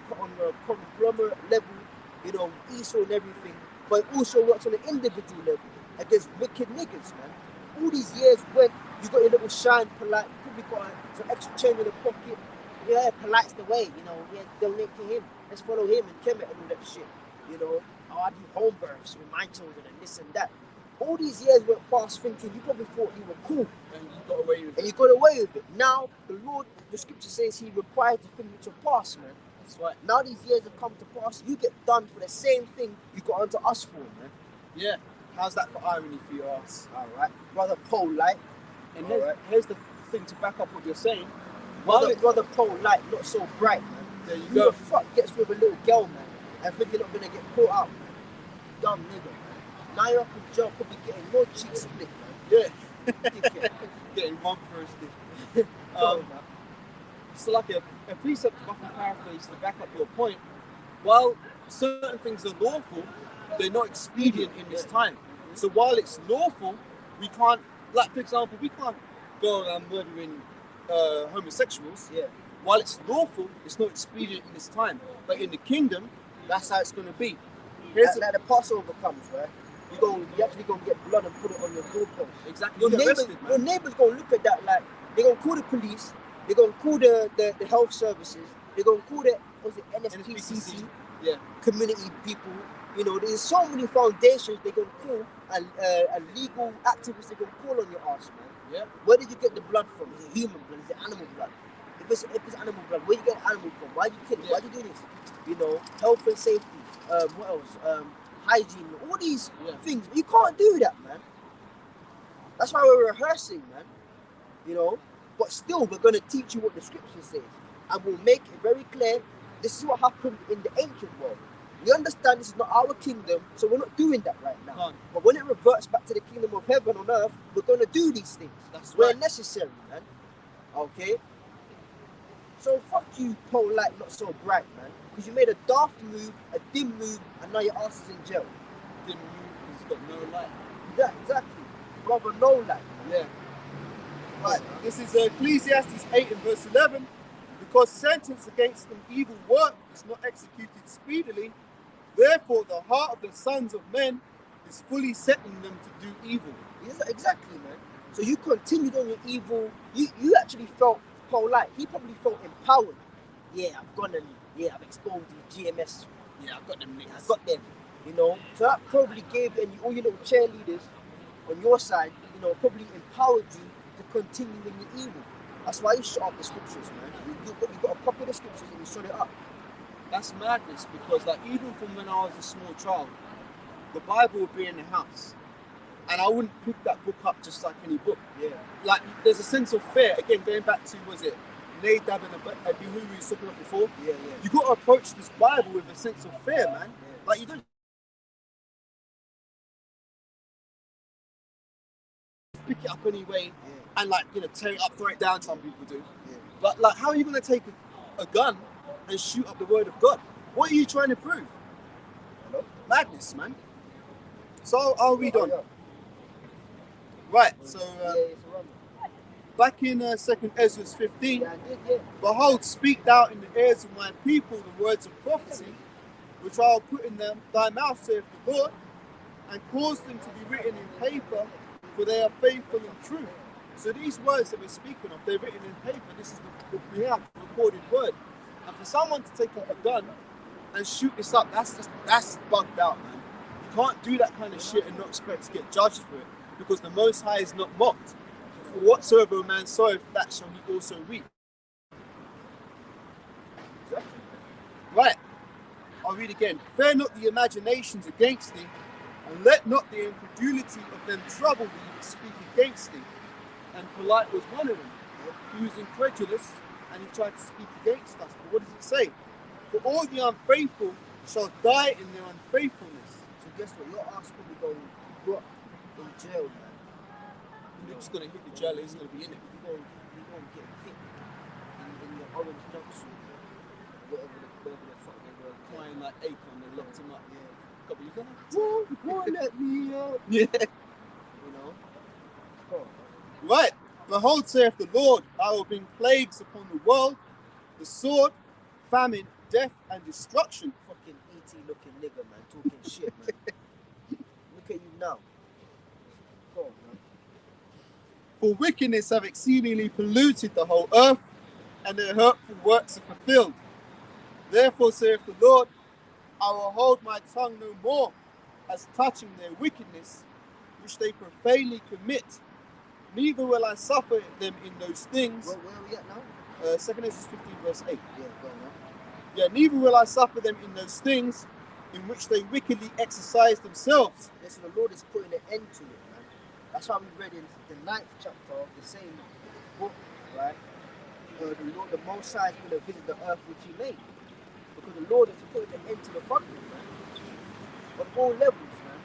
conglomerate level, Esau and everything, but it also works on an individual level against wicked niggas, man. All these years when you got your little shine, polite, you probably got some extra change in the pocket. Yeah, polite's the way, donate to him. Let's follow him and Kemet and all that shit. I do home births with my children and this and that. All these years went past thinking you probably thought you were cool. And you got away with it. And you got away with it. Now, the Lord, the scripture says he requires the thing to pass, man. That's right. Now these years have come to pass, you get done for the same thing you got onto us for, man. Yeah. How's that for irony for your ass? Alright. Brother polite. And here's the thing to back up what you're saying. Brother polite, not so bright, man. There you Who go. the fuck gets with a little girl, man, and think you're not gonna get caught out, man? Dumb nigga, man. Now you're up in jail, probably getting more cheeks split, man. Yeah. Getting one roasted. So like a precept of often paraphrase to back up your point, while certain things are lawful, they're not expedient in this time. So while it's lawful, we can't, like for example, we can't go around murdering homosexuals. Yeah. While it's lawful, it's not expedient in this time. But in the kingdom, that's how it's going to be. Here's like the Passover comes, right? you actually gonna get blood and put it on your doorpost. Exactly. Your You get neighbors, arrested, your man. neighbors gonna look at that like they're gonna call the police, they're gonna call the health services, they're gonna call the NSPCC, Yeah. community people. You know, there's so many foundations they're gonna call and legal activists they're gonna call on your ass, man. Yeah. Where did you get the blood from? Is it human blood? Is it animal blood? If it's animal blood, where you get animal from? Why do you kill it? Why do you do this? You know, health and safety. What else? Hygiene. All these things. You can't do that, man. That's why we're rehearsing, man. You know, but still, we're gonna teach you what the scripture says, and we'll make it very clear. This is what happened in the ancient world. We understand this is not our kingdom, so we're not doing that right now. Can't. But when it reverts back to the kingdom of heaven on earth, we're gonna do these things. That's Where right. necessary, man. Okay? So fuck you, polite, not so bright, man. Because you made a daft move, a dim move, and now your ass is in jail. Didn't move because he's got no light. Yeah, exactly. Rather no light. Yeah. Right, this is Ecclesiastes 8 and verse 11. Because sentence against an evil work is not executed speedily, therefore the heart of the sons of men is fully setting them to do evil. Yes, exactly, man. So you continued on your evil. You actually felt polite. He probably felt empowered. Yeah, I've gone and I've exposed the GMS. Yeah, I've got them I niggas. got them. You know, so that probably gave all your little cheerleaders on your side, you know, probably empowered you to continue in your evil. That's why you shut up the scriptures, man. You got to copy the scriptures and you shut it up. That's madness because, like, even from when I was a small child, the Bible would be in the house, and I wouldn't pick that book up just like any book. Yeah. Like, there's a sense of fear. Again, going back to, was it Nadab and Abihu we were talking about before? Yeah. You got to approach this Bible with a sense of fear, man. Yeah. Like, you don't pick it up anyway and, like, you know, tear it up, throw it down. Some people do. Yeah. But, like, how are you going to take a gun and shoot up the word of God? What are you trying to prove? Hello? Madness, man. So I'll read on. Yeah. Right. So It's a run. back in 2nd Ezra 15, Yeah, I did, yeah. behold, speak thou in the ears of my people the words of prophecy, which I will put in thy mouth, saith the Lord, and cause them to be written in paper, for they are faithful and true. So these words that we're speaking of, they're written in paper. This is we have the recorded word. And for someone to take up a gun and shoot this up, that's bugged out, man. You can't do that kind of shit and not expect to get judged for it, because the Most High is not mocked. For whatsoever a man soweth, that shall he also reap. Right. I'll read again. Fear not the imaginations against thee, and let not the incredulity of them trouble thee that speak against thee. And polite was one of them. He was incredulous, and he tried to speak against us. But what does it say? For all the unfaithful shall die in their unfaithfulness. So guess what? Your ass probably go in jail, man. You're just going to hit the jail, he's going to be in it. You're going to get hit in your orange jumpsuit, whatever the fuck they were. Crying like Akon, they locked him up. Yeah. Couple of Won't let me out. Yeah. You know? Oh. Right. Behold, saith the Lord, I will bring plagues upon the world, the sword, famine, death, and destruction. Fucking E.T. looking nigga, man, talking shit, man. Look at you now. Go on, man. For wickedness have exceedingly polluted the whole earth, and their hurtful works are fulfilled. Therefore, saith the Lord, I will hold my tongue no more as touching their wickedness, which they profanely commit. Neither will I suffer them in those things. Where are we at now? 2nd Ezra 15, verse 8. Yeah, go on, man. Yeah, neither will I suffer them in those things in which they wickedly exercise themselves. Listen, the Lord is putting an end to it, man. That's why we read in the 9th chapter of the same book, right? The Most High is going to visit the earth which He made. Because the Lord is putting an end to the fuckery, man. On all levels, man.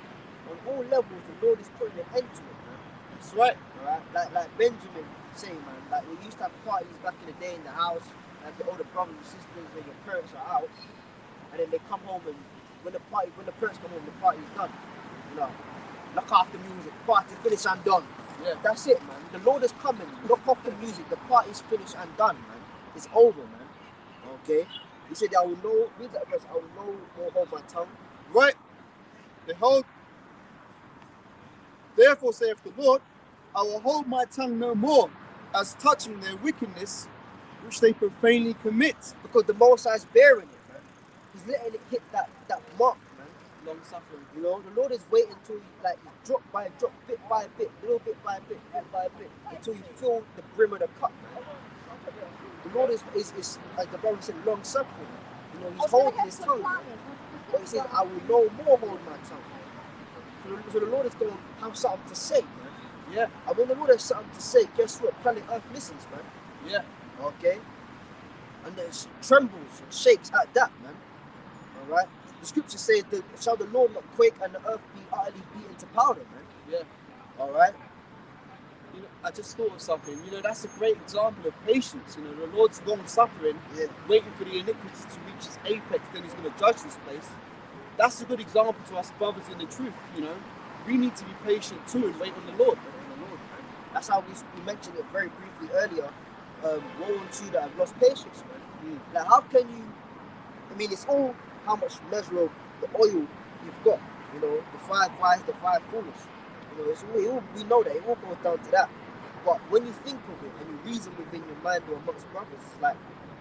On all levels, the Lord is putting an end to it, man. That's right. Alright? Like Benjamin saying, man, like we used to have parties back in the day in the house, like all the brothers and sisters and your parents are out, and then they come home, and when the parents come home, the party's done. You know, lock off the music, party finished and done. Yeah. That's it, man. The Lord is coming. Lock off the music, the party's finished and done, man. It's over, man. Okay? He said, I will know, read that verse, I will no more hold my tongue. Right. Behold, Therefore saith the Lord, I will hold my tongue no more, as touching their wickedness, which they profanely commit. Because the Most High is bearing it, man. He's letting it hit that mark, man. Long suffering. You know, the Lord is waiting until you, like, drop by drop, bit by bit, little bit by bit, until you fill the brim of the cup, man. The Lord is like the Bible said, long suffering. You know, he's holding his tongue, man. But he says, I will no more hold my tongue. So the Lord is going to have something to say, man. Yeah. And when the Lord has something to say, guess what? Planet Earth listens, man. Yeah. Okay? And it trembles and shakes at that, man. Alright? The scripture says, shall the Lord not quake and the earth be utterly beaten to powder, man? Yeah. Alright? You know, I just thought of something. You know, that's a great example of patience. You know, the Lord's long suffering, waiting for the iniquity to reach its apex, then he's going to judge this place. That's a good example to us brothers in the truth, you know. We need to be patient too and wait on the Lord. That's how we mentioned it very briefly earlier. Woe unto you that have lost patience, man. Like, how can you, I mean, it's all how much measure of the oil you've got, you know, the 5 wise, the 5 foolish. You know, we know that it all goes down to that. But when you think of it and you reason within your mind or amongst brothers, it's like,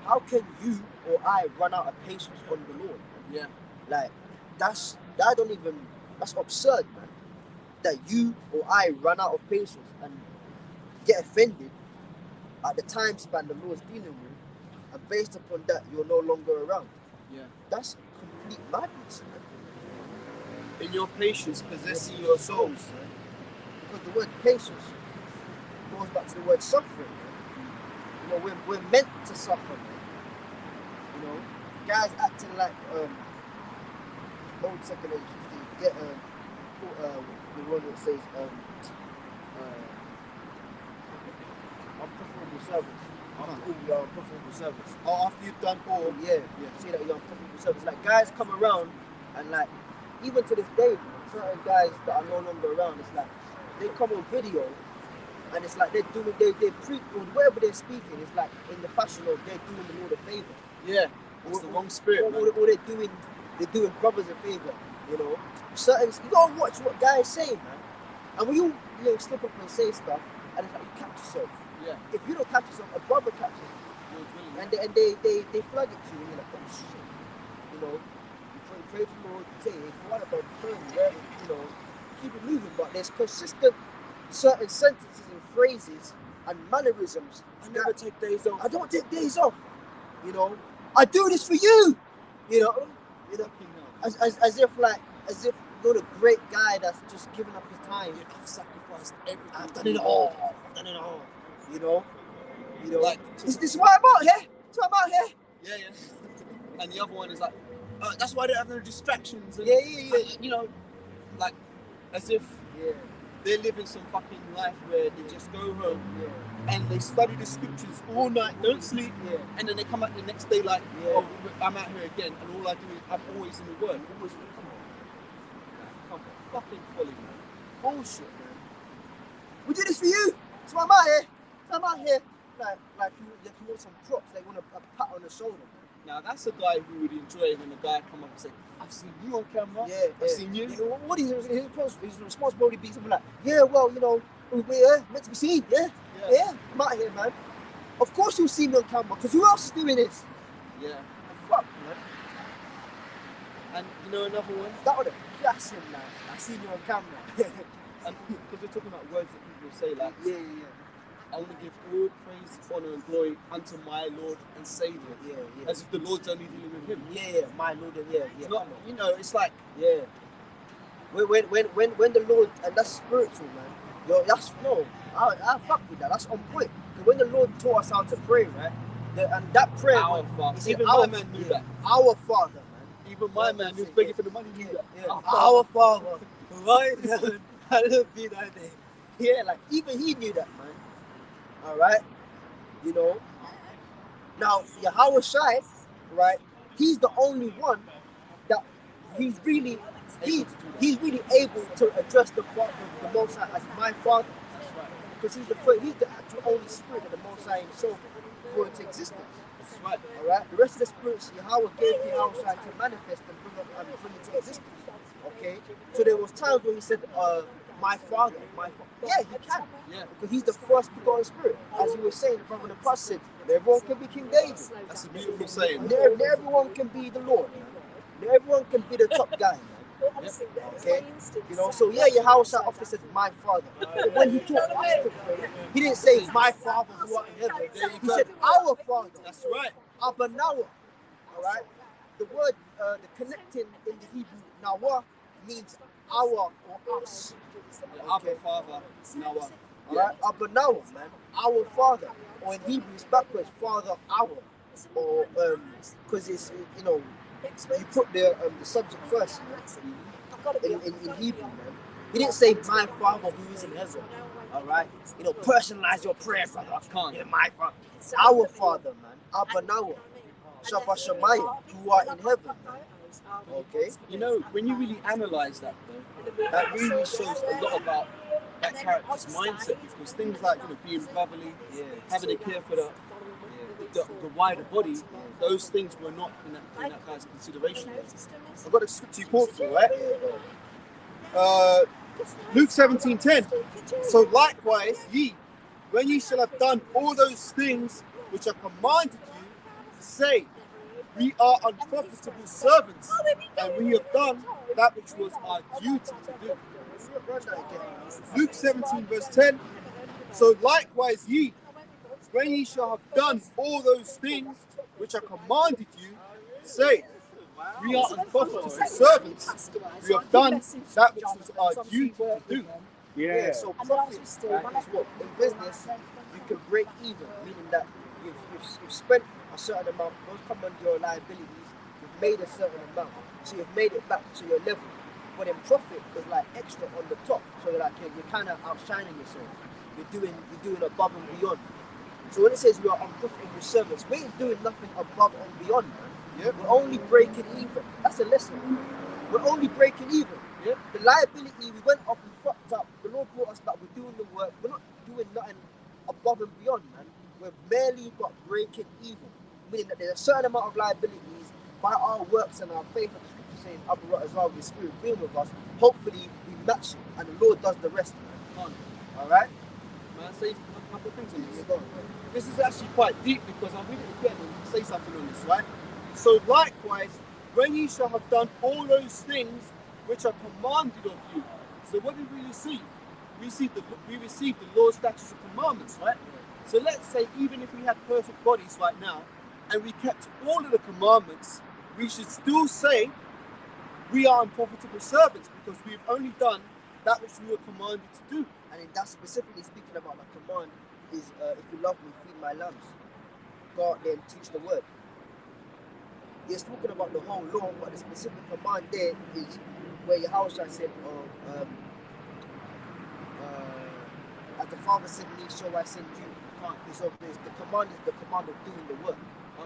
how can you or I run out of patience on the Lord? Yeah. Like, that's absurd, man. That you or I run out of patience and get offended at the time span the Lord's dealing with, and based upon that, you're no longer around. Yeah. That's complete madness, man. In your patience, possessing your souls. Man. Because the word patience goes back to the word suffering. Man. You know, we're meant to suffer, man. You know, guys acting like old second age 50, get the one that says unprofitable servants. You're unprofitable servants. Oh, after you've done all. Yeah. Say that you're unprofitable servants. Like, guys come around and, like, even to this day, certain guys that are no longer around, it's like they come on video and it's like they preach or whatever they're speaking, it's like in the fashion of they're doing the Lord a favor. Yeah. It's the wrong spirit, man. Or they're doing brothers a favor, you know. You gotta watch what guys say, man. And when you slip up and say stuff, and it's like you catch yourself. Yeah. If you don't catch yourself, a brother catches you. And they flag it to you, and you're like, oh shit. You know, you pray to the Lord, say, if you want about praying, you know, keep it moving, but there's consistent certain sentences and phrases and mannerisms. I never take days off. I don't take days off. You know, I do this for you. You know, as if you're the great guy that's just giving up his time. Yeah, I've sacrificed everything. I've done it all. You know, like, this is why I'm out here. That's why I'm out here. Yeah. And the other one is like, that's why I don't have no distractions. And, Yeah. You know, like, as if they're living some fucking life where they just go home and they study the scriptures all night, don't sleep, and then they come out the next day like, oh, I'm out here again, and all I do is I'm always in the word. Come on, fucking folly, man. Bullshit, man. We do this for you. That's why I'm out here. I'm out here. Like you want some props. They want a pat on the shoulder, man. Now that's a guy who would enjoy when a guy come up and say, I've seen you on camera. I've seen you. You know, what his responsibility be something like, yeah, well, you know, we're meant to be seen, yeah, I'm out here, man. Of course you'll see me on camera, because who else is doing this? Yeah. Fuck, man. And you know another one? That would have gas him, man. I see you on camera. And because we're talking about words that people say, like, Yeah. I want to give all praise, honor, and glory unto my Lord and Savior. Yeah. As if the Lord's only dealing with him. Yeah, my Lord, yeah. It's not, you know, it's like, Yeah. When the Lord, and that's spiritual, man. Yo, that's no. I fuck with that. That's on point. Because when the Lord taught us how to pray, right? And that prayer, our Father. Even my man knew that. Our Father, man. Even my man who's begging for the money knew that. Yeah. Our Father, right? Hallowed be thy name. Yeah, like even he knew that, man. All right, you know. Now Yahweh Shai, right? He's the only one that he's really able to address the Most High as my Father, because he's the actual only spirit that the Most High himself brought into existence. That's right. All right. The rest of the spirits Yahweh gave to Yahweh Shai to manifest and bring into existence. Okay. So there was times when he said, my Father, yeah, he can. Yeah, Because he's the first begotten spirit. As you were saying, the brother in the past said, not everyone can be King David. that's a beautiful saying. Not everyone can be the Lord. Not everyone can be the top guy. Okay? You know, so yeah, Yahushua often said, my Father. But when he taught us to pray, he didn't say, my Father who art in heaven. He said, our Father. That's right. Abba Nawa. Alright? The word, the connecting in the Hebrew, Nawa, means our or us. Abba Father, Noah. Alright? Abba Nawa, man. Our Father. Or in Hebrew, it's backwards, Father, our. Or, because it's, you know, you put the subject first. In Hebrew, man. He didn't say, my Father who is in heaven. Alright? You know, personalize your prayer, brother. Can't. Yeah, my Father. Our Father, man. Abba Nawa. Shabbat Shemayim, who are in heaven. Okay? You know, when you really analyze that, though, that really shows a lot about that character's mindset. Because things like, you know, being brotherly, having a care for the wider body, those things were not in that guy's consideration. I've got a scripture you quote for, right? Luke 17:10. So likewise, ye, when ye shall have done all those things which are commanded you, say, we are unprofitable servants, and we have done that which was our duty to do. Luke 17 verse 10. So likewise ye, when ye shall have done all those things which are commanded you, say, we are unprofitable servants. We have done that which was our duty to do. Yeah, so profit is what in business you can break even, meaning that you've spent a certain amount, those come under your liabilities, you've made a certain amount, so you've made it back to your level. But in profit is like extra on the top, so you're like you're kind of outshining yourself. You're doing above and beyond. So when it says we are unprofitable servants, we ain't doing nothing above and beyond, man. Yep. We're only breaking even. That's a lesson. We're only breaking even. Yep. The liability, we went off and fucked up. The Lord brought us back. We're doing the work. We're not doing nothing above and beyond, man. We're barely but breaking even. Meaning that there's a certain amount of liabilities by our works and our faith, as the scripture says, Abba as well, with the Spirit being with us. Hopefully we match it and the Lord does the rest, man. Alright? May I say a couple of things on this? This is actually quite deep because I'm reading it again and say something on this, right? So likewise, when ye shall have done all those things which are commanded of you. So what did we receive? We received the Lord's statutes and commandments, right? So let's say even if we had perfect bodies right now and we kept all of the commandments, we should still say we are unprofitable servants because we've only done that which we were commanded to do. And in that specifically speaking about the command is if you love me, feed my lambs. Go out there and teach the word. It's talking about the whole law, but the specific command there is where Yahushua said, as the Father sent me, so I send you. So the command is the command of doing the work.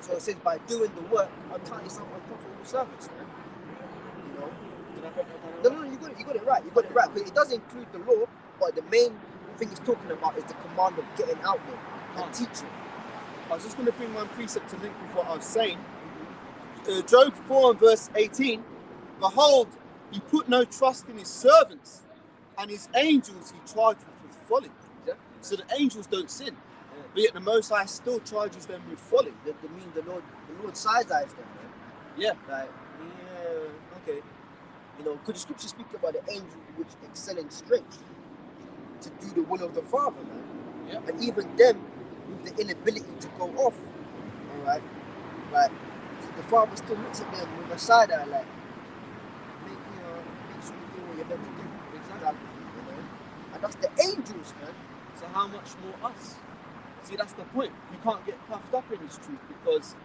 So it says by doing the work, untie yourself unprofitable servants, man. You know? No, you got it right. You got it right. But it does include the law, but the main thing it's talking about is the command of getting out there and teaching. I was just going to bring one precept to link with what I was saying. Job 4 and verse 18. Behold, he put no trust in his servants, and his angels he charged with folly. Yeah. So the angels don't sin, but yet the Most High still charges them with folly. That means the Lord side-eyes them, man. Yeah. Like, okay. You know, could the scripture speak about the angel which excel in strength to do the will of the Father, man? Yeah. And even them with the inability to go off, all right? Like, the Father still looks at them with a side eye, like, make sure you do what you're meant to do. Exactly. You know? And that's the angels, man. So how much more us? See, that's the point. You can't get puffed up in this truth because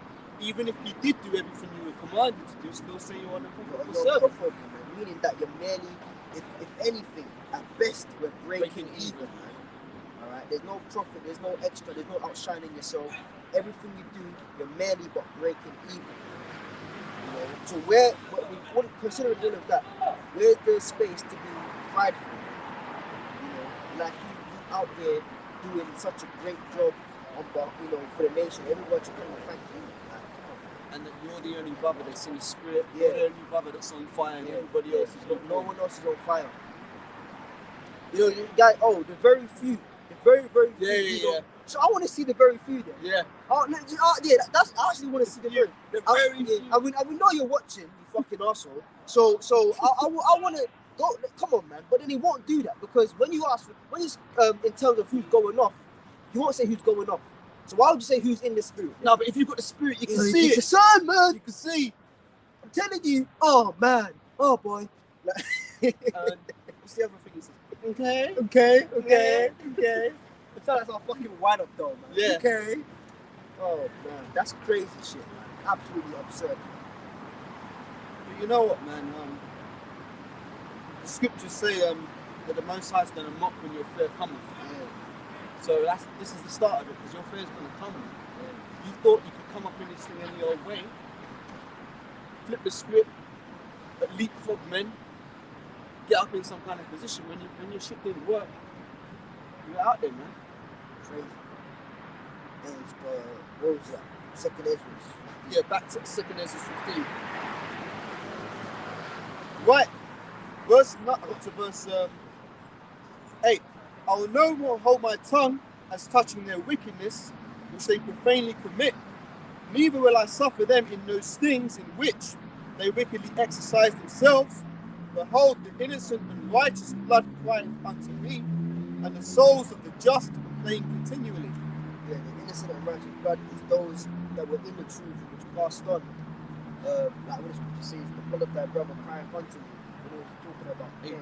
even if you did do everything you were commanded to do, still say you're an unprofitable servant. Meaning that you're merely, if anything, at best, we're breaking even, man. Alright? There's no profit, there's no extra, there's no outshining yourself. Everything you do, you're merely but breaking even. You know? So considering all of that, where's the space to be prideful? You know, like you out there doing such a great job for the nation. Everyone should come and thank you. And that you're the only brother that's in the spirit, Yeah. you're the only brother that's on fire, and everybody else is not. No one else is on fire. You know, you guys. Oh, the very few. The very few. Yeah, you know. yeah. So I want to see the very few there. Yeah. Yeah, that's I actually want to see the very. The I, very yeah, few. I mean, we know you're watching, you fucking arsehole. So I want to go. Come on, man. But then he won't do that because when you ask, in terms of who's going off, he won't say who's going off. So why would you say who's in the spirit? No, but if you've got the spirit, you can It's see the it. sun, man. You can see. I'm telling you. Oh man. Oh boy. And what's the other thing he says? Okay. Okay. It's like our fucking wind up though, man. Yeah. Okay. Oh man, that's crazy shit, man. Absolutely absurd. But you know what, man? The scriptures say that the Most High is going to mock when your fear cometh. So this is the start of it, because your fear is going to come. You thought you could come up in this thing any old way, flip the script, leapfrog men, get up in some kind of position. When your shit didn't work, you're out there, man. Crazy. And what was that? Second Ezra. Yeah, back to 2nd Ezra 15. Right, up to verse 8. I will no more hold my tongue as touching their wickedness, which they profanely commit. Neither will I suffer them in those things in which they wickedly exercise themselves. Behold, the innocent and righteous blood crieth unto me, and the souls of the just complain continually. Yeah, the innocent and righteous blood is those that were in the truth, which passed on. Like what the scripture says, the blood of thy brother crieth unto me. When it was talking about Cain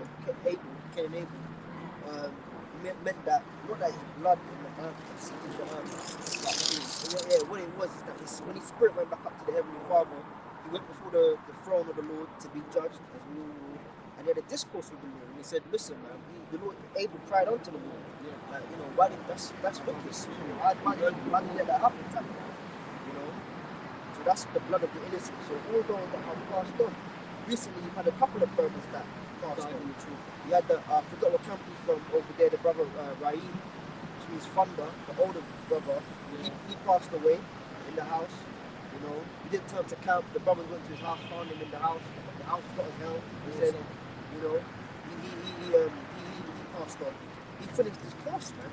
and Abel. Meant that, not that his blood in the earth was seeking the earth. What it was is that when his spirit went back up to the Heavenly Father, he went before the throne of the Lord to be judged, as we all know, and he had a discourse with the Lord, and he said, listen, man, the Lord, Abel cried unto the Lord, why did that's wicked, why did you let that happen, so that's the blood of the innocent. So all those that have passed on, recently you've had a couple of brothers that passed on. You had I forgot what camp he's from over there, the brother Raheem, which means thunder, the older brother. He passed away in the house. He didn't turn to camp. The brothers went to his house, found him in the house. The house was hot as hell. He said, he passed on. He finished his course, man.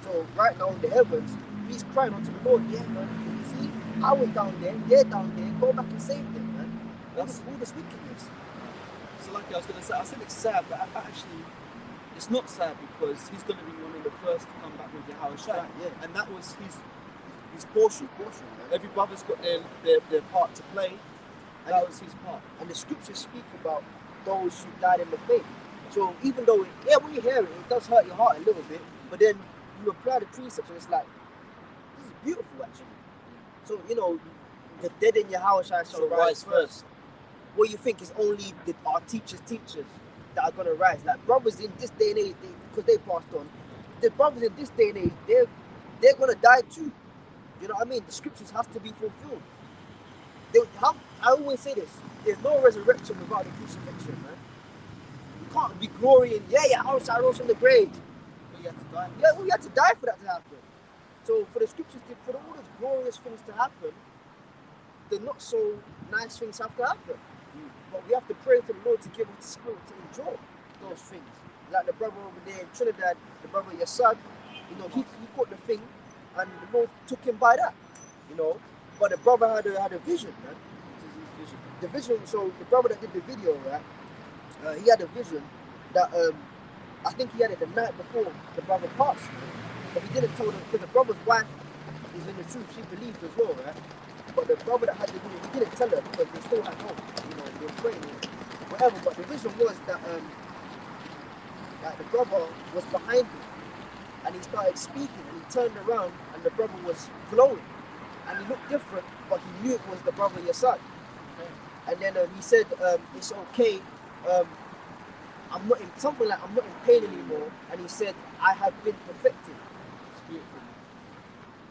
So right now in the heavens, he's crying unto the Lord. Yeah, man. See, I was down there. They're down there. Go back and save them, man. That's all this wickedness. So like I was going to say, I said it's sad, but actually it's not sad because he's going to be one of the first to come back with Yahweh Shai. And that was his portion. Every brother's got their part to play. And that was his part. And the scriptures speak about those who died in the faith. So even though, when you hear it, it does hurt your heart a little bit, but then you apply the precepts and it's like, this is beautiful actually. So, the dead in Yahweh Shai shall rise first. What you think is only our teachers that are going to rise. Like brothers in this day and age, because they passed on, the brothers in this day and age, they're going to die too. You know what I mean? The scriptures has to be fulfilled. I always say this, there's no resurrection without the crucifixion, man. You can't be glorying, how I rose from the grave. But you have to die. Yeah, we had to die for that to happen. So for the scriptures, for all those glorious things to happen, the not so nice things have to happen. But we have to pray to the Lord to give us the spirit to enjoy those things. Like the brother over there in Trinidad, the brother Yassad, he caught the thing and the Lord took him by that, But the brother had a vision, man. The vision, so the brother that did the video, right, he had a vision that, I think he had it the night before the brother passed, man. But he didn't tell them, because the brother's wife is in the truth, she believed as well, right? But the brother that had the vision, he didn't tell her because they still had hope, they were praying, whatever. But the vision was that, the brother was behind him, and he started speaking, and he turned around, and the brother was glowing, and he looked different, but he knew it was the brother Yassad. And then he said, it's okay, I'm not in pain anymore, and he said, I have been perfected. It's beautiful.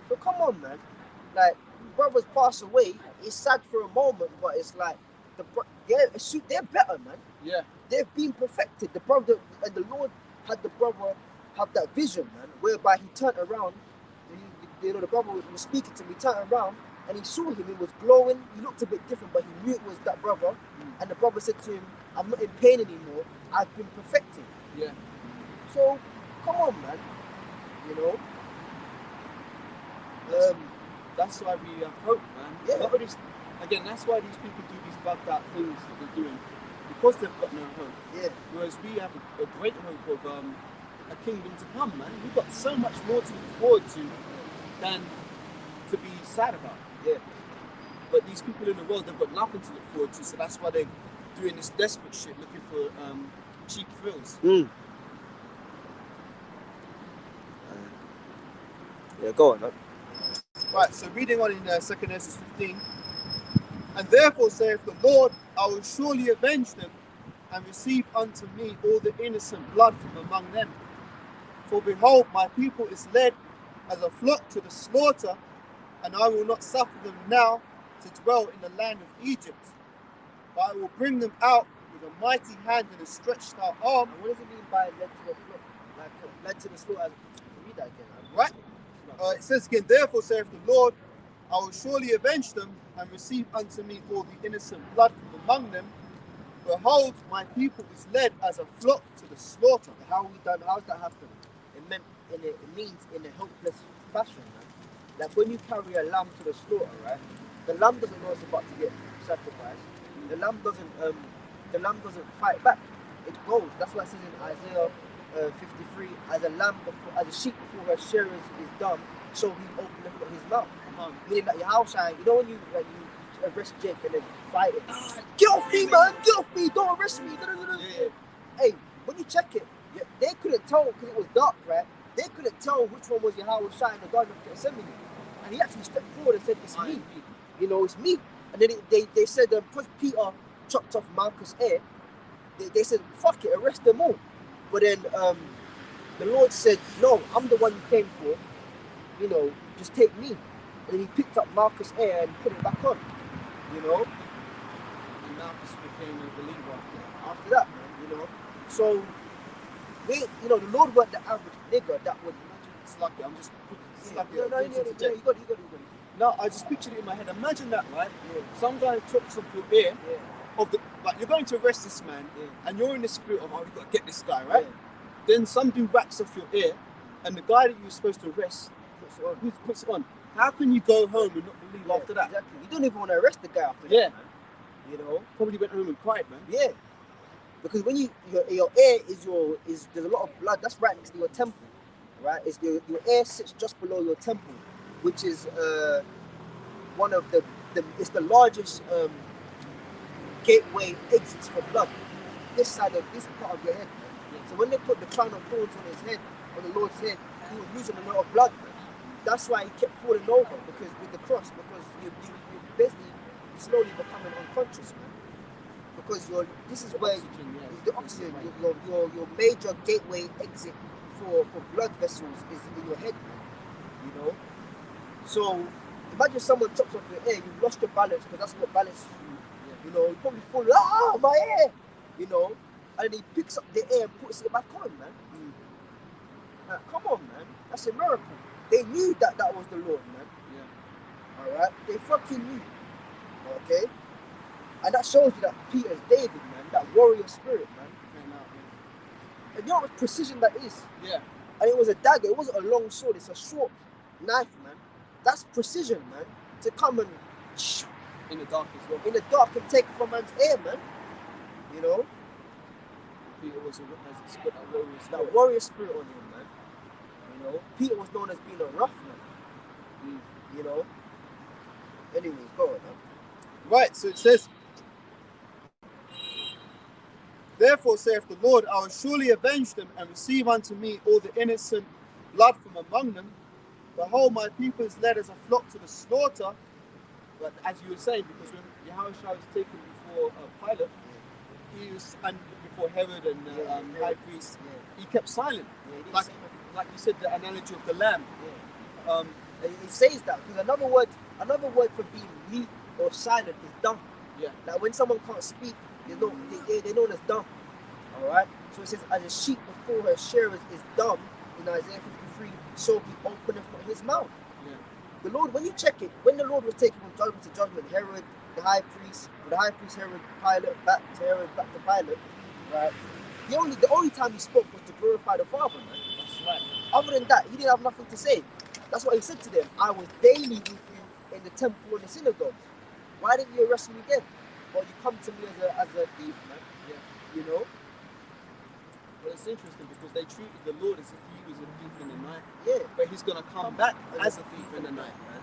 So come on, man. Like, brothers pass away, it's sad for a moment, but it's like, they're better, man. Yeah. They've been perfected. The brother and the Lord had the brother have that vision, man, whereby he turned around, the brother was speaking to him, he turned around, and he saw him, he was glowing, he looked a bit different, but he knew it was that brother, and the brother said to him, I'm not in pain anymore, I've been perfected. Yeah. So, come on, man. You know? That's why we have hope, man. Yeah. A lot of these, again, that's why these people do these bugged out things that they're doing, because they've got no hope. Yeah. Whereas we have a great hope of a kingdom to come, man. We've got so much more to look forward to than to be sad about. Yeah. But these people in the world, they've got nothing to look forward to, so that's why they're doing this desperate shit, looking for cheap thrills. Yeah, go on, man. Right, so reading on in 2 Esdras 15. And therefore saith the Lord, I will surely avenge them, and receive unto me all the innocent blood from among them. For behold, my people is led as a flock to the slaughter, and I will not suffer them now to dwell in the land of Egypt. But I will bring them out with a mighty hand and a stretched out arm. And what does it mean by led to the flock? Like, led to the slaughter? Read that again. Right? It says again, therefore saith the Lord, I will surely avenge them, and receive unto me all the innocent blood from among them. Behold, my people is led as a flock to the slaughter. How's that happen? It means in a helpless fashion, man. Like when you carry a lamb to the slaughter, right? The lamb doesn't know it's about to get sacrificed. The lamb doesn't fight back. It goes. That's what it says in Isaiah 53. As a sheep before her shearers is dumb, so he openeth not his mouth. Meaning that your house, you know when you arrest Jake and then fight it. Get off me, man! Get off me! Don't arrest me! Yeah. Hey, when you check it, they couldn't tell because it was dark, right? They couldn't tell which one was Yahweh Shai in the Garden of Gethsemane. And he actually stepped forward and said, it's me. You know, it's me. And then they said, because Peter chopped off Malchus' ear, they said, fuck it, arrest them all. But then the Lord said, no, I'm the one you came for. You know, just take me. And then he picked up Malchus' ear and put it back on. You know? And Malchus became a believer After that, man, you know? So, the Lord weren't the average nigger that would... It's lucky, I'm just lucky. You got it. No, I just pictured it in my head. Imagine that, right? Yeah. Some guy chops off your ear, Yeah. like you're going to arrest this man, Yeah. and you're in the spirit of, oh, we've got to get this guy, right? Yeah. Then some dude whacks off your ear, and the guy that you were supposed to arrest puts it on. How can you go home and not believe after that? Exactly. You don't even want to arrest the guy after Yeah. that, man. You know? Probably went home and cried, man. Yeah. Because when your ear is there's a lot of blood, that's right next to your temple. Right? It's your ear sits just below your temple, which is one of it's the largest gateway exits for blood. This part of your head. Man. So when they put the crown of thorns on his head, on the Lord's head, he was losing a lot of blood. Man. That's why he kept falling over with the cross, because you basically slowly becoming unconscious, man. Because this is where the oxygen, your major gateway exit for blood vessels is in your head, man. You know. So imagine someone chops off your ear, you've lost your balance, because that's what balance you. You know, you probably fall, my ear, you know, and he picks up the ear and puts it back on, man. Come on, man, that's a miracle. They knew that was the Lord, man. Yeah. All right, they fucking knew. Okay, and that shows you that Peter's David, man, that warrior spirit, man. And you know what precision that is? Yeah. And it was a dagger. It wasn't a long sword. It's a short knife, man. That's precision, man. To come and In the dark as well. in the dark and take it from man's ear, man. You know, Peter was has got that warrior spirit. that warrior spirit on him, man. You know, Peter was known as being a rough man. You know. Anyways, go on, man. Right, so it says, therefore saith the Lord, I will surely avenge them, and receive unto me all the innocent blood from among them. Behold, my people is led as a flock to the slaughter. But as you were saying, because when Yahushua was taken before Pilate, and before Herod and high priest, he kept silent. Like you said, the analogy of the lamb. It says that because another word for being mute or silent is dumb. Yeah. Like when someone can't speak, they're known as dumb. All right. So it says, as a sheep before her shearers is dumb in Isaiah 53, so he openeth not his mouth. Yeah. The Lord, when you check it, when the Lord was taken from judgment to judgment, Herod, the high priest Herod, Pilate, back to Pilate, right? The only time he spoke was to glorify the Father, man. That's right. Other than that, he didn't have nothing to say. That's what he said to them. I was daily with you in the temple and the synagogue. Why didn't you arrest me then? Or you come to me as a thief, man. Yeah. You know? Well, it's interesting because they treated the Lord as if he was a thief in the night, Yeah. but he's gonna come back as a thief in the night, man.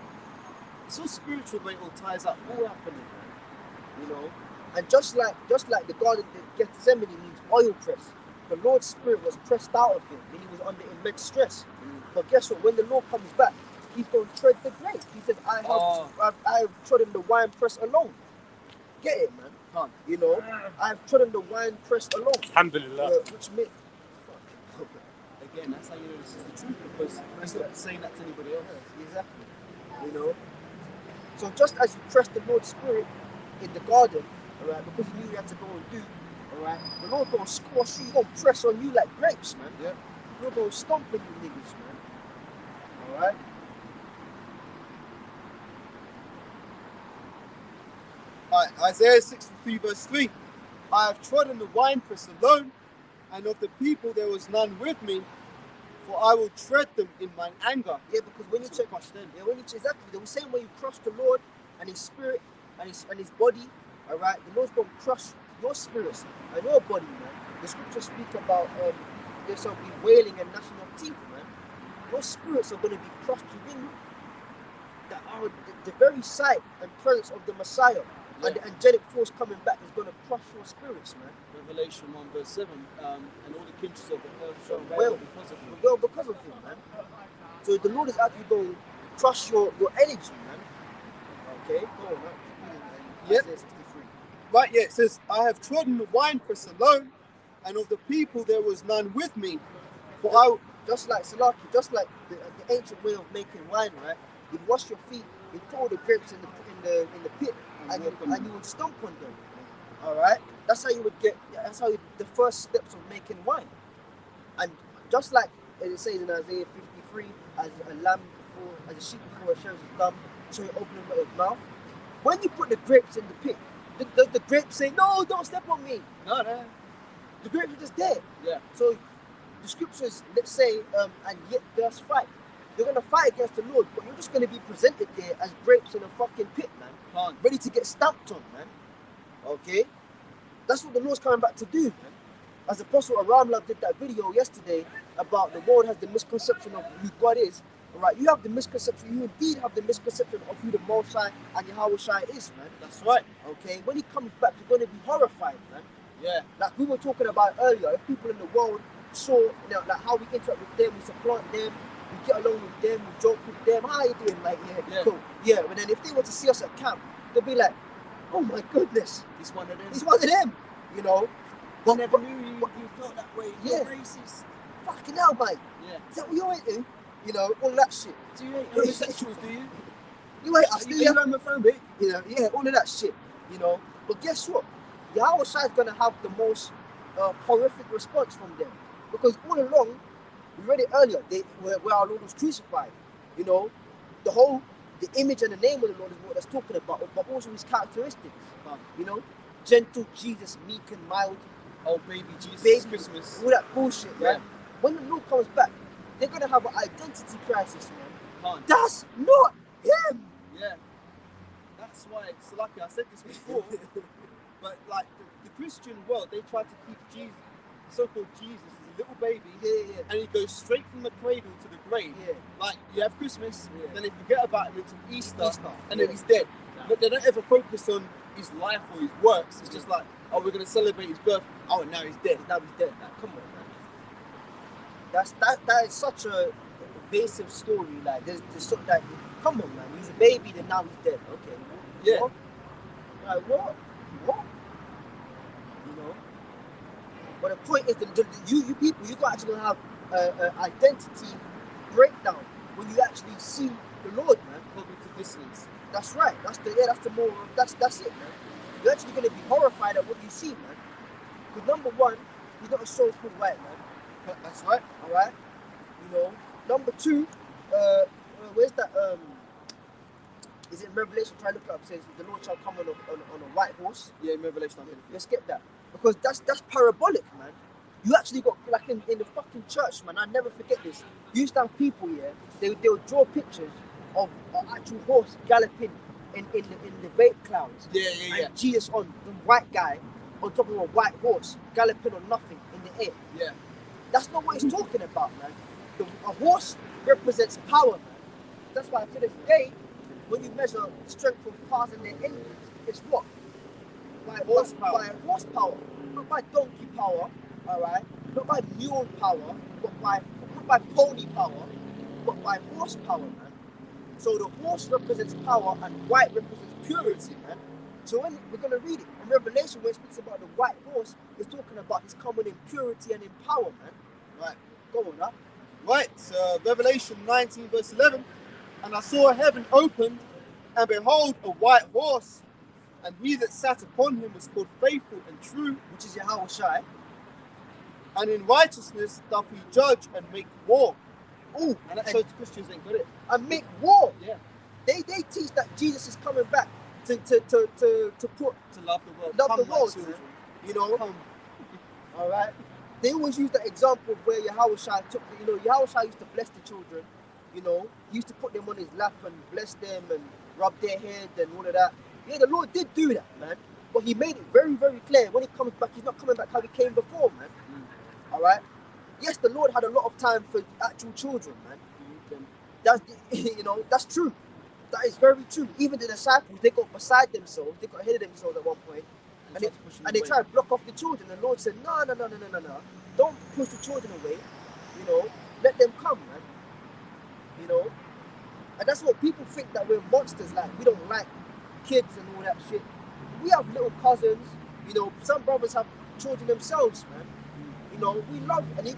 It's so spiritual, but it all ties up, all happening, man. You know? And just like the Garden of Gethsemane means oil press, the Lord's Spirit was pressed out of him and he was under immense stress. But guess what? When the Lord comes back, he's going to tread the grape. He said, I have trodden the wine press alone. Get it, man? Can't. You know? I have trodden the wine press alone. Alhamdulillah. Which means... Again, that's how you know this is the truth, because he's not saying that to anybody else. Exactly. You know? So just as you press the Lord's Spirit in the garden, all right, because he knew he had to go and do, all right, the Lord gonna squash you, he gonna press on you like grapes, man. Yeah. The Lord gonna stomp on you niggas, man. All right? Alright, Isaiah 63 verse 3. I have trodden the winepress alone, and of the people there was none with me, for I will tread them in mine anger. Yeah, because when you check, exactly the same way you crush the Lord and his spirit and his body, all right, the Lord's gonna crush your spirits and your body, man. The scriptures speak about there shall be wailing and gnashing of teeth, man. Your spirits are gonna be crushed within you. The very sight and presence of the Messiah and the angelic force coming back is gonna crush your spirits, man. Revelation 1 verse 7, and all the kindreds of the earth shall Well, wail because of him. Well, because of him, man. So the Lord is actually going to crush your energy, man. Okay, go on, man. Yep. Isaiah 63. Right, yeah, it says, I have trodden the winepress alone, and of the people there was none with me, for I... Just like Salaki, just like the ancient way of making wine, right? You'd wash your feet, you'd pour the grapes in the pit, and you would stomp on them. All right, that's how you would get. That's how the first steps of making wine. And just like it says in Isaiah 53, as a sheep before it shows its gum, so it opens its mouth. When you put the grapes in the pit, does the grapes say, "No, don't step on me"? No. The grapes are just there. Yeah. So the scriptures, let's say, and yet there's fight. You're gonna fight against the Lord, but you're just gonna be presented there as grapes in a fucking pit, man. Can't. Ready to get stamped on, man. Okay? That's what the Lord's coming back to do, man. As Apostle Aramla did that video yesterday about the world has the misconception of who God is. Alright, you have the misconception, you indeed have the misconception of who the Most High and Yahweh Shai is, man. That's right. Okay? When he comes back, you're gonna be horrified, man. Yeah. Like we were talking about earlier, if people in the world saw, like how we interact with them, we supplant them, we get along with them, we joke with them, how you doing? Like, yeah, cool. Yeah, but then if they were to see us at camp, they'll be like, oh my goodness, He's one of them. he's one of them, you know? I never knew you felt that way. Yeah. You're racist. Fucking hell, mate. Yeah. Is that what you're into? You know, all that shit. Do you hate homosexuals, do you? You ain't us, Are do you you? homophobic? You know, yeah, all of that shit, you know? But guess what? Yahweh Shai is gonna have the most horrific response from them. Because all along, we read it earlier, where our Lord was crucified. You know, the image and the name of the Lord is what that's talking about, but also his characteristics. You know, gentle Jesus, meek and mild, Oh, baby Jesus, baby, Christmas. all that bullshit, Yeah. man. When the Lord comes back, they're gonna have an identity crisis, man. Can't. That's not him. Yeah. That's why it's lucky. I said this before, but like the Christian world, they try to keep Jesus, so-called Jesus, as a little baby, Yeah. and he goes straight from the cradle to the grave. Yeah. Like you have Christmas, Yeah. then they forget about him until Easter, and then yeah. he's dead. But they don't ever focus on his life or his works. It's just like, oh, we're gonna celebrate his birth. Oh, now he's dead. Now he's dead. Like, come on, man. That is such a evasive story. Like, there's so like, come on, man. He's a baby, then now he's dead. Okay. Yeah. What? Like what? You know. But the point is, you people, you got actually have an identity breakdown when you actually see the Lord, man. Cognitive dissonance. That's right. That's it, man. You're actually gonna be horrified at what you see, man. Because number one, he's not a so-called white man. That's right. All right. You know. Number two, where's that? Is it in Revelation? Try to look it up. It says the Lord shall come on a white horse. Yeah, in Revelation. Let's get that, because that's parabolic, man. You actually got, like in the fucking church, man, I never forget this. You used to have people, yeah, they would draw pictures of an actual horse galloping in the vape clouds. Yeah, And Jesus on the white guy on top of a white horse galloping on nothing in the air. yeah. That's not what he's talking about, man. A horse represents power, man. That's why to this day, when you measure strength of cars and their engines, it's what? By horsepower. By horsepower, not by donkey power, all right? Not by mule power, but not by pony power, but by horsepower, man. So the horse represents power and white represents purity, man. So when we're gonna read it in Revelation, where it speaks about the white horse, it's talking about his coming in purity and in power, man. Right. Go on, huh? Right, Revelation 19 verse 11. And I saw heaven opened, and behold, a white horse, and he that sat upon him was called Faithful and True, Which is Yahweh Shai. and in righteousness doth he judge and make war. Ooh, And that shows Christians ain't got it. and make war. Yeah. They teach that Jesus is coming back to put To love the world. Love Come, the my world, children. you know. Come. All right. They always use that example of where Yahweh Shai took, Yahweh Shai used to bless the children, he used to put them on his lap and bless them and rub their head and all of that. Yeah, the Lord did do that, man. But he made it very, very clear when he comes back, he's not coming back how he came before, man. All right. Yes, the Lord had a lot of time for actual children, man. That's that's true. That is very true. Even the disciples, they got beside themselves, they got ahead of themselves at one point. And they tried to block off the children. And the Lord said, no. Don't push the children away. Let them come, man. And that's what people think, that we're monsters, like we don't like kids and all that shit. We have little cousins, some brothers have children themselves, man. We love, and you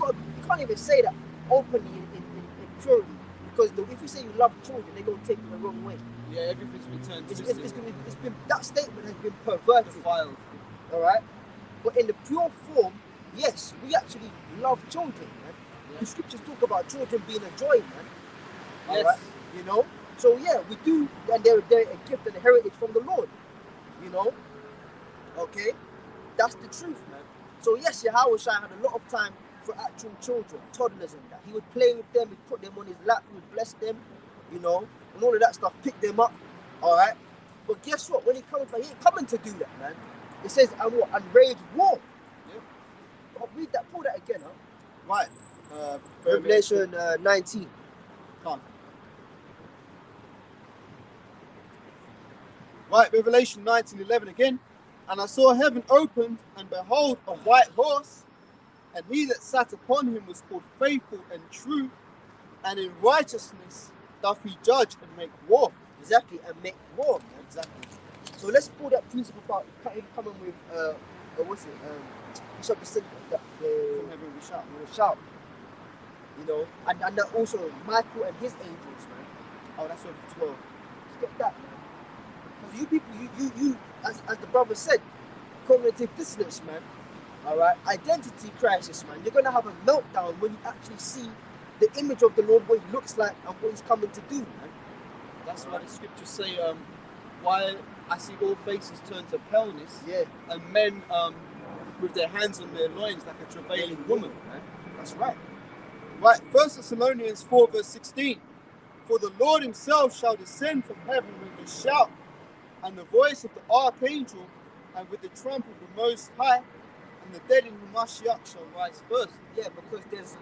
can't even say that openly in purity. Because if you say you love children, they're going to take it the wrong way. Yeah, everything's been turned It's twisted. been that statement has been perverted. Defiled. All right, but in the pure form, yes, we actually love children, man. Yeah. The scriptures talk about children being a joy, man. All Yes. right, So yeah, we do, and they're a gift and a heritage from the Lord. Okay, that's the truth, man. So yes, Yahweh Shai had a lot of time for actual children, toddlers and that. He would play with them, he'd put them on his lap, he would bless them, and all of that stuff, pick them up, all right? But guess what? When he comes back, he ain't coming to do that, man. It says, and rage war. Yeah. I'll read that, pull that again, huh? Right. Revelation 19. Come. Right, Revelation 19:11 again. And I saw heaven opened, and behold, a white horse, and he that sat upon him was called Faithful and True, and in righteousness doth he judge and make war. Exactly, and make war, man. Exactly. So let's pull that principle about coming with, what's it? You shall be sent From heaven we shout. with a shout. And that also Michael and his angels, man. Oh, that's over 12. Get that, man. Because you people, you as the brother said, cognitive dissonance, man. All right, identity crisis, man. You're gonna have a meltdown when you actually see the image of the Lord, what he looks like, and what he's coming to do, man. That's why the scriptures say, why I see all faces turn to paleness, Yeah, and men with their hands on their loins like a travailing woman. Man. that's right. Right, 1 Thessalonians 4 verse 16. For the Lord himself shall descend from heaven with a shout, and the voice of the archangel, and with the trump of the Most High, and the dead in Hamashiach shall rise first. Yeah, because there's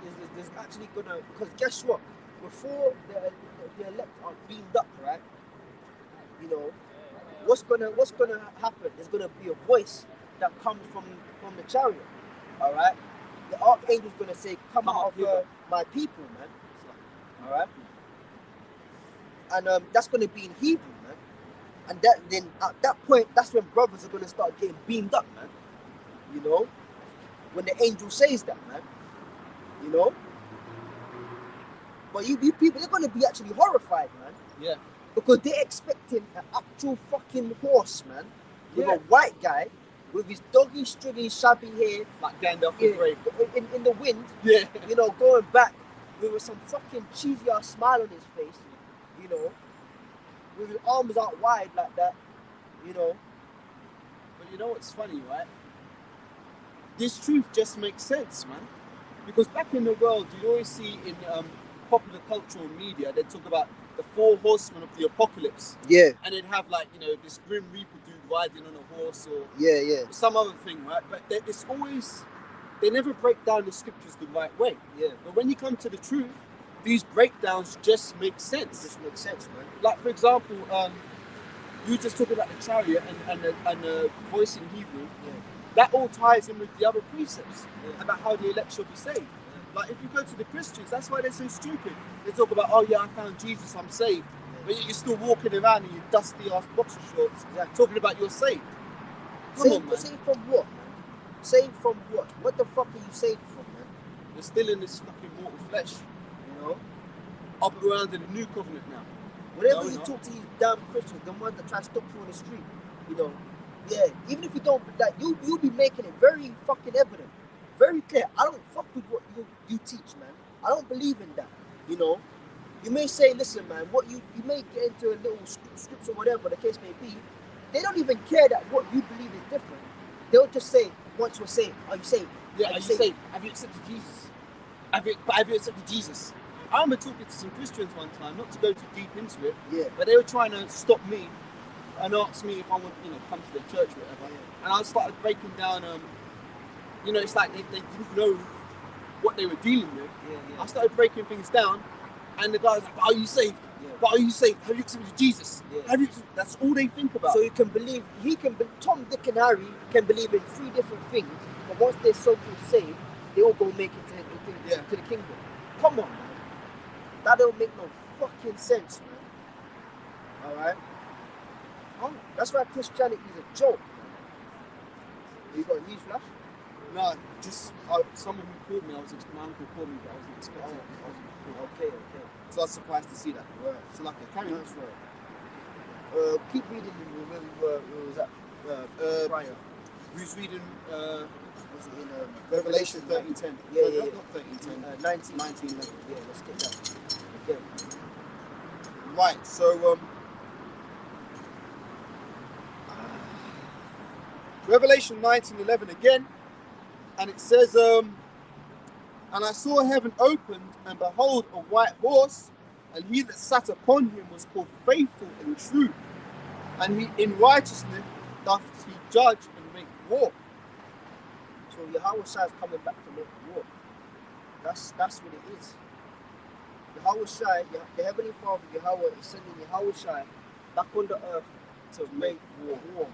actually because guess what? Before the elect are beamed up, right? What's gonna happen? There's gonna be a voice that comes from the chariot. All right, the archangel's gonna say, "Come out of my people, man." All right, and that's gonna be in Hebrew, man. And then at that point, that's when brothers are gonna start getting beamed up, man. When the angel says that, man. But you people, they're gonna be actually horrified, man. Yeah. Because they're expecting an actual fucking horse, man, with a white guy with his doggy, struggy, shabby hair, Like Gandalf the Grey. in the wind, Yeah. going back with some fucking cheesy ass smile on his face, with his arms out wide like that, But you know what's funny, right? this truth just makes sense, man. Because back in the world, you always see in popular cultural media, they talk about the 4 horsemen of the apocalypse. Yeah, And they'd have like, this Grim Reaper dude riding on a horse or yeah. some other thing, right? But it's always, they never break down the scriptures the right way. Yeah. But when you come to the truth, these breakdowns just make sense. Just makes sense, man. Like, for example, you just talking about the chariot and the voice in Hebrew. Yeah. That all ties in with the other precepts Yeah. about how the elect shall be saved. Like, if you go to the Christians, that's why they're so stupid. They talk about, oh yeah, I found Jesus, I'm saved. But yet you're still walking around in your dusty ass boxer shorts, talking about you're saved. Come on, man. Saved from what, man? Saved from what? What the fuck are you saved from, man? You're still in this fucking mortal flesh, you know? Up around in the new covenant now. Whenever No, you no. talk to these damn Christians, the ones that try to stop you on the street, yeah, even if you don't, like, you'll be making it very fucking evident, very clear. I don't fuck with what you teach, man. I don't believe in that, You may say, listen, man, what you may get into a little scripts or whatever the case may be. They don't even care that what you believe is different. They'll just say, once you're saved, are you saved? Yeah, are you saved? Have you accepted Jesus? Have you accepted Jesus? I remember talking to some Christians one time, not to go too deep into it, Yeah. but they were trying to stop me and ask me if I would, come to their church or whatever. Yeah. And I started breaking down, it's like they didn't know what they were dealing with. Yeah. I started breaking things down, and the guy was like, but are you saved? Yeah. But are you saved? Have you accepted Jesus? Yeah. That's all they think about. So you can believe, Tom, Dick, and Harry can believe in 3 different things, but once they're so-called saved, they all go make it to the kingdom. Come on, man. That don't make no fucking sense, man. Alright? That's why Christianity is a joke, man. You got a news flash? No, just someone who called me. My uncle called me, but I wasn't expecting it. Okay. So I was surprised to see that. Right. So like, carry on. That's right. Keep reading. Where was that? Prior. Who's reading Was it in Revelation 13:10? Yeah. Not 13:10. 19. 19:11. Yeah, let's get that. Okay. Right. So Revelation 19:11 again, and it says, and I saw heaven opened, and behold, a white horse, and he that sat upon him was called Faithful and True, and he in righteousness doth he judge and make war. So Yahweh Shai is coming back to make war. That's what it is. Yahweh Shai, the Heavenly Father, Yahweh, is sending Yahweh Shai back on the earth to make war, man.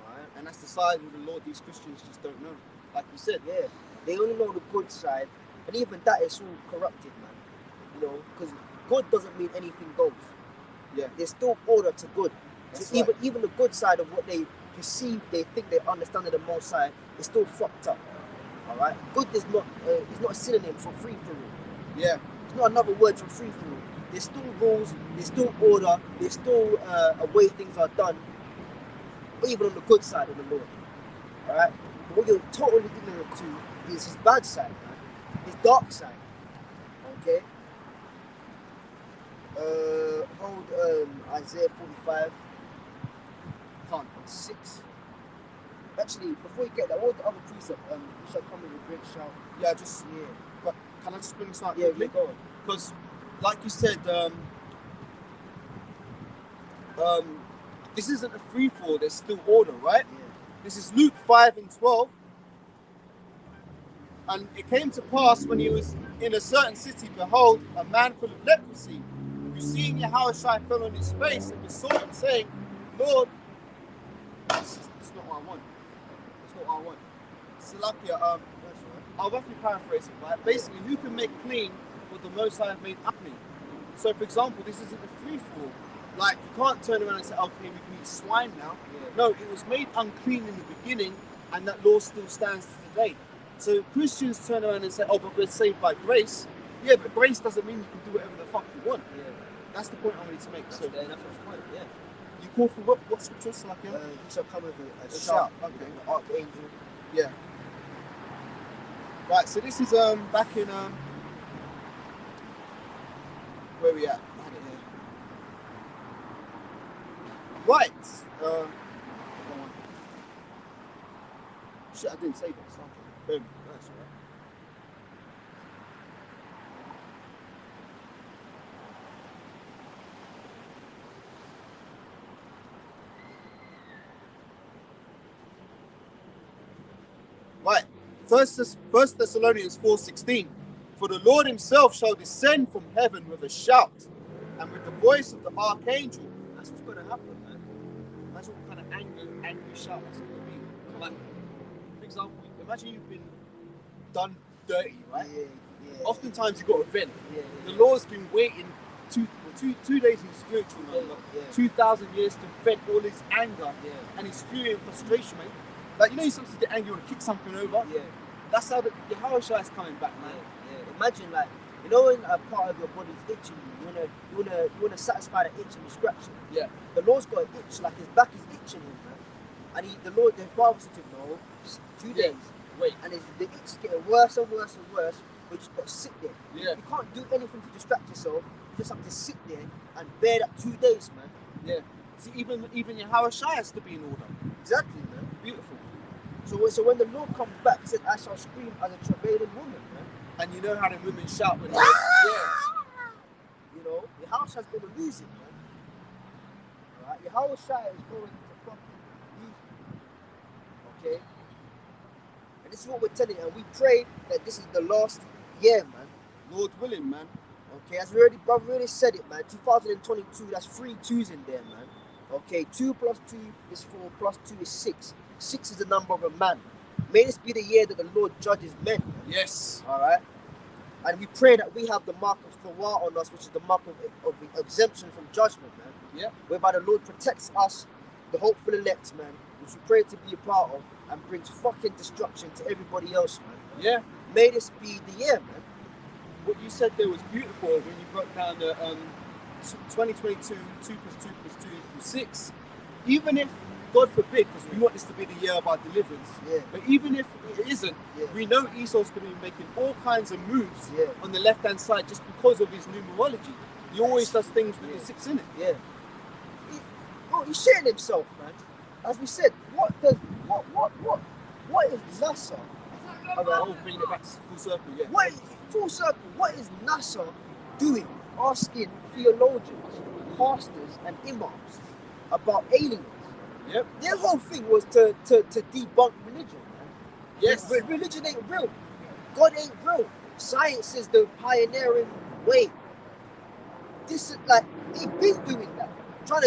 Alright? And that's the side of the Lord these Christians just don't know. Like you said, Yeah. They only know the good side, and even that is all corrupted, man. Because good doesn't mean anything goes. Yeah. There's still order to good. That's So right. even the good side of what they perceive, they think they understand the Most High, is still fucked up. All right. Good is not a synonym for free for all. yeah, It's not another word for free for all. There's still rules. There's still order. There's still a way things are done. Even on the good side of the Lord. All right. But what you're totally ignorant to is his bad side, man. His dark side. Okay. Hold Isaiah 45. can't. 6. Actually, before you get that, what was the other precept? You shall come with a great shout. Yeah, just. Yeah. But can I just bring this out Yeah, quickly? go on. Because, like you said, this isn't a free fall. There's still order, right? Yeah. This is Luke 5:12. And it came to pass when he was in a certain city, behold, a man full of leprosy, who seeing Yahushua fell on his face and besought him, saying, Lord, this is not what I want. It's not what I want. Salakia, I'll roughly paraphrase it, right? Basically, who can make clean what the Most High have made unclean? So, for example, this isn't a free fall. Like, you can't turn around and say, okay, we can eat swine now. Yeah. No, it was made unclean in the beginning, and that law still stands to today. So Christians turn around and say, oh, but we're saved by grace. Yeah, but grace doesn't mean you can do whatever the fuck you want. Yeah. That's the point I wanted to make. That's So fair enough, that's point, yeah. you call for what scriptures? Like, You shall come with a shout, shout. okay. An archangel. yeah. Right, so this is back in where we at? I had it here. Right. shit, I didn't say that. So, boom. That's all right. Right. First Thessalonians 4:16. For the Lord himself shall descend from heaven with a shout, and with the voice of the archangel. That's what's gonna happen, man. Imagine what kind of angry shout that's gonna be. Like, for example, imagine you've been done dirty, right? Yeah. Oftentimes you've got to vent. Yeah. The Lord's been waiting two days in the spiritual realm, Yeah. 2,000 years to vent all his anger Yeah. and his fury and frustration, man. Like, you know, you sometimes get angry, you want to kick something over. Yeah. That's how the Yahushua is coming back, man. Yeah. Imagine, like, you know, when a part of your body's itching you wanna satisfy the itch and the scratching. Yeah. The Lord's got an itch, like his back is itching him, man. And the Father said to him, no, 2 days. Wait. And the itch is getting worse and worse and worse, but you just got to sit there. Yeah. You can't do anything to distract yourself. You just have to sit there and bear that 2 days, man. Yeah. See, even Yahushua has to be in order. Exactly, man. Beautiful. So when the Lord comes back, he said, I shall scream as a travailing woman, man. And you know how the women shout when they... You know, your house has got to lose it, man. Alright, your house is going to fucking lose it. Okay? And this is what we're telling you, and we pray that this is the last year, man. Lord willing, man. Okay, as brother already said it, man. 2022, that's 3 2s in there, man. Okay, 2 plus 2 is 4, plus 2 is 6. 6 is the number of a man. May this be the year that the Lord judges men. Man. Yes. Alright? And we pray that we have the mark of Thawar on us, which is the mark of exemption from judgment, man. Yeah. Whereby the Lord protects us, the hopeful elect, man, which we pray to be a part of, and brings fucking destruction to everybody else, man. Yeah. May this be the year, man. What you said there was beautiful when you broke down the 2022, 2 plus 2 plus 2 equals 6. Even if, God forbid, because we want this to be the year of our deliverance, Yeah. but even if it isn't, Yeah. we know Esau's going to be making all kinds of moves Yeah. on the left-hand side just because of his numerology. He always does things with the 6 in it. Yeah. He's shitting himself, man. As we said, what is NASA? Oh, bring it back full circle, yeah. Full circle, what is NASA doing asking theologians, pastors, and imams about aliens? Yep. Their whole thing was to debunk religion, man. Yes. Religion ain't real. God ain't real. Science is the pioneering way. This is like, they've been doing that. Trying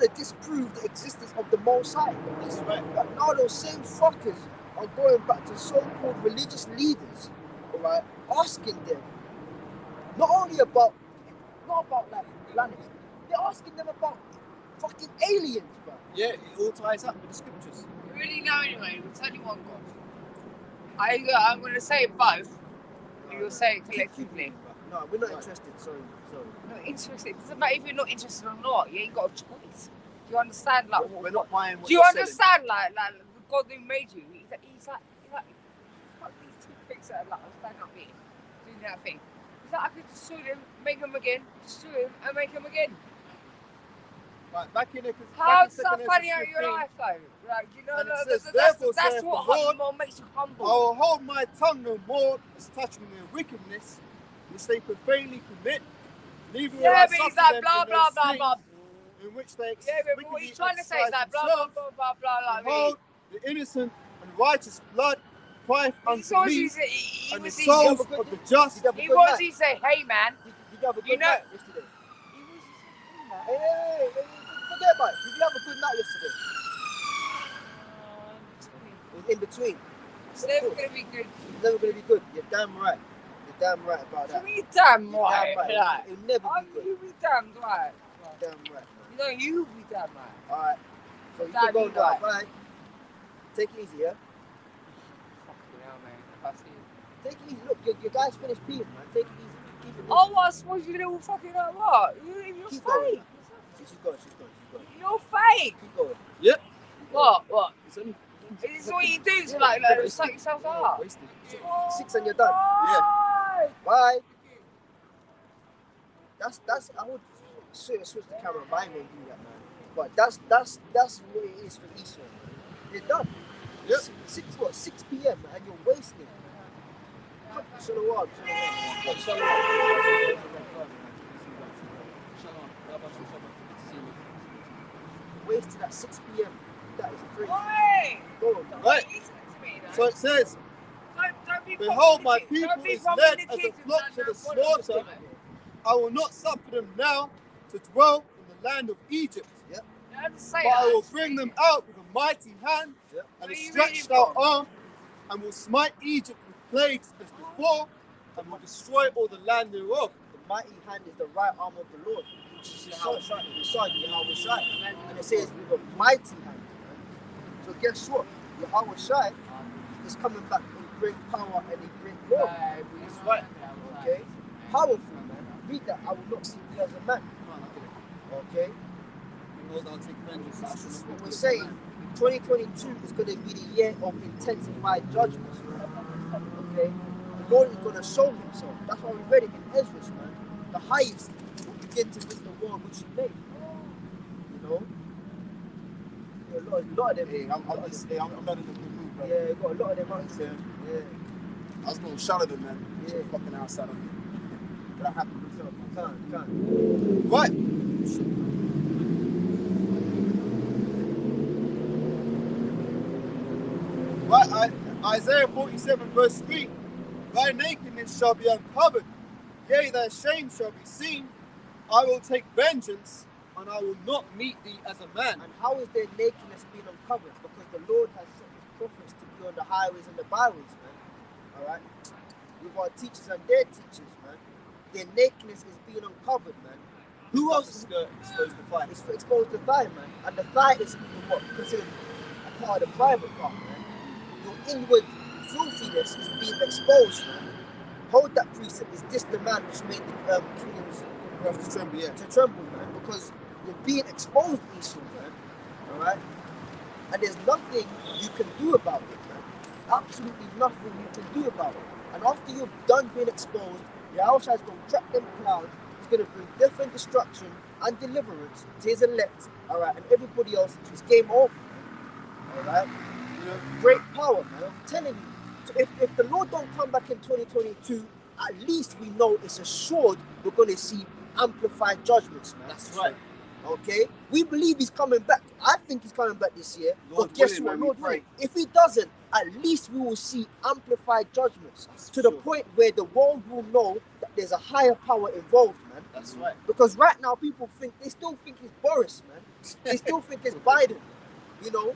to disprove the existence of the Most High. That's right. But now those same fuckers are going back to so-called religious leaders, alright, asking them not about like planets, they're asking them about fucking aliens, bro. Yeah, it all ties up with the scriptures. You really know anyway, there's only one God. I'm going to say both, and you'll say it collectively. No, we're not interested, sorry. Not interested. It doesn't matter if you're not interested or not. You ain't got a choice. Do you understand? Like, We're not buying what do you you're selling. understand? Like the God who made you. He's like, fuck these two pricks that are like standing up here doing that thing. He's like, I could destroy them, make them again, destroy them, and make them again. Right, back in the How's that funny out of your life though? Like, you know, And it that's says, "Therefore saith what the Lord, humble makes you humble. I will hold my tongue no more as touching their wickedness, which they profanely commit. Neither will Yeah, I but he's suffer like them blah in blah those blah things blah. in which they Yeah, but what wickedly he's trying to say is exercise like blah blah themselves, blah blah blah. Like, behold, the innocent and righteous blood crieth unto so me, he and the was souls of the just. he say, hey man. Did you have a You good know- night yesterday? Hey, forget about it. Did you have a good night yesterday? It was in between. It's never gonna be good. It's never going to be good. You're damn right. You're damn right about that. You be damn You're right. damn right. Like, It'll never be good. you be damn right. Damn right. No, you be damn right. Alright. So you Damn, can go you now. right. Bye. Take it easy, yeah? Fucking hell, man. If I see you. Take it easy. Look, your guys finished peeing, man. Take it easy. Keep it moving. Oh, what? I suppose you're little fucking like what? You're Keep going. fake. She's going. You're fake. Keep going. What? It's only Is this what you do to like suck yourself up? wasted. 6 and you're done. Yeah. Bye. That's I would switch the camera, but I won't do that, man. But that's what it is for Esau, man. They're done. Yep. 6 p.m. and you're wasting. Shalom. Wasted at 6 p.m. That is crazy. Oi! Go on. Right. Listen to me, though. So it says, Don't be behold, my bombing the kids. people Don't be is bombing led the as a kids flock and to the that slaughter. I will not suffer them now to dwell in the land of Egypt. Yep. You have to say But I that, will actually. bring them out with a mighty hand Yep. and Where a you stretched reading out from? arm, and will smite Egypt with plagues as before, and will destroy all the land thereof. The mighty hand is the right arm of the Lord, which is Yahweh Shai. And it says with a mighty hand. So guess what? Yahweh Shai is coming back in great power and in great glory. That's right. Okay? Powerful, man. Read that. I will not see thee as a man. Okay? Lord, I'll take vengeance. This is what we're saying. 2022 is going to be the year of intensified judgments, man. Okay? The Lord is going to show himself. That's why we read it in Ezra, man. The highest will begin to visit the world which he made. You know? Yeah, a lot of them. Hey, I'm not in a good mood, bro. Yeah, got a lot of them out there. Yeah. I was going to shout at them, man. Yeah. Fucking outside of me. But I have to reserve my time. Can't. Right. Right, Isaiah 47 verse 3. Thy nakedness shall be uncovered, yea, thy shame shall be seen. I will take vengeance, and I will not meet thee as a man. And how is their nakedness being uncovered? Because the Lord has set his prophets to be on the highways and the byways, man. Alright? With our teachers and their teachers, man. Their nakedness is being uncovered, man. Who else is exposed to fire? It's exposed to thigh, man. And the thigh is what considered a part of the private part, man. Your inward filthiness is being exposed, man. Hold that precept. Is this the man which made the kingdoms To tremble, yeah. to tremble, man? Because you're being exposed, Esau, man. Alright? And there's nothing you can do about it, man. Absolutely nothing you can do about it. And after you've done being exposed, Yahushua is going to crack them clouds. He's going to bring death and destruction and deliverance to his elect. Alright? And everybody else is game over, man. Alright? You know, great power, man. I'm telling you. So if the Lord don't come back in 2022, at least we know it's assured we're going to see amplified judgments, man. That's right. Okay? We believe he's coming back. I think he's coming back this year. Lord But guess willing, what? man, we Lord pray. willing. If he doesn't, at least we will see amplified judgments That's to the sure. point where the world will know that there's a higher power involved, man. That's right. Because right now people they still think it's Boris, man. They still think it's Biden. You know?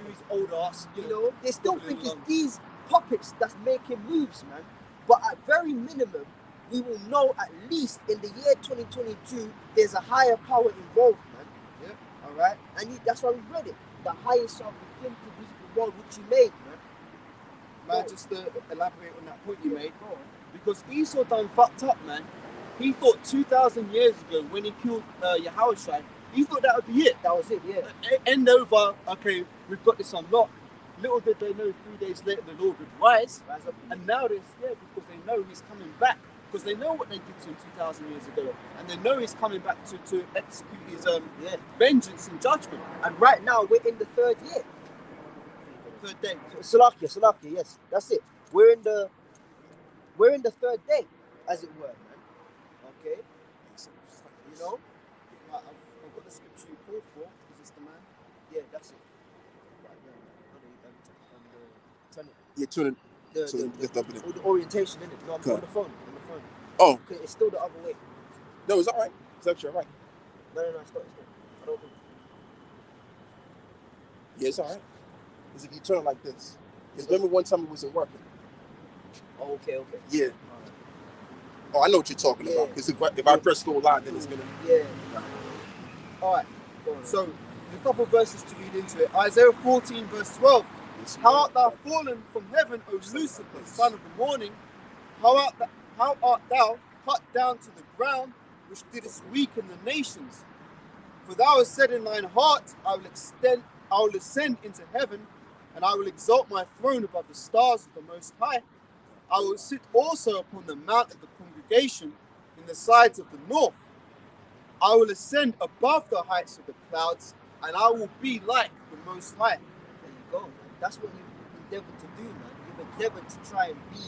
He's older us. You know? They still think it's Long. these puppets that's making moves, man. But at very minimum, we will know at least in the year 2022, there's a higher power involved, man. Yep. All right? And that's why we read it. The highest shall begin to visit the world which he made, man. Man, just to elaborate on that point you made, Go on. because Esau done fucked up, man. He thought 2,000 years ago when he killed Yahushua, he thought that would be it. That was it, yeah. End over. Okay, we've got this unlocked. Little did they know, 3 days later the Lord would rise, Rise up. and now they're scared because they know he's coming back. Because they know what they did to him 2,000 years ago, and they know he's coming back to execute his Yeah. vengeance and judgment. And right now, we're in the third year. Third day. Salakia, yes. That's it. We're in the third day, as it were, man. Okay? You know? Right, I've got the scripture you called for. Is this the man? Yeah, that's it. Right, turn it. Yeah, tune in. The, Lift up in it. the orientation, innit? No, I'm Okay. on the phone. Oh, Okay, it's still the other way. no, it's all right. It's actually all right. No, it's not. I don't think. Yeah, it's all right. Because if you turn it like this. Because remember one time it wasn't working. Oh, okay. Yeah. Oh, I know what you're talking Yeah. about. Because if I press go live, then it's going to... Yeah. All right. Go on. So, a couple of verses to read into it. Isaiah 14, verse 12. How art thou fallen from heaven, O Lucifer, son of the morning? How art thou cut down to the ground, which didst weaken the nations? For thou hast said in thine heart, I will ascend into heaven, and I will exalt my throne above the stars of the Most High. I will sit also upon the mount of the congregation in the sides of the north. I will ascend above the heights of the clouds, and I will be like the Most High. There you go, man. That's what you've endeavored to do, man. You've endeavored to try and be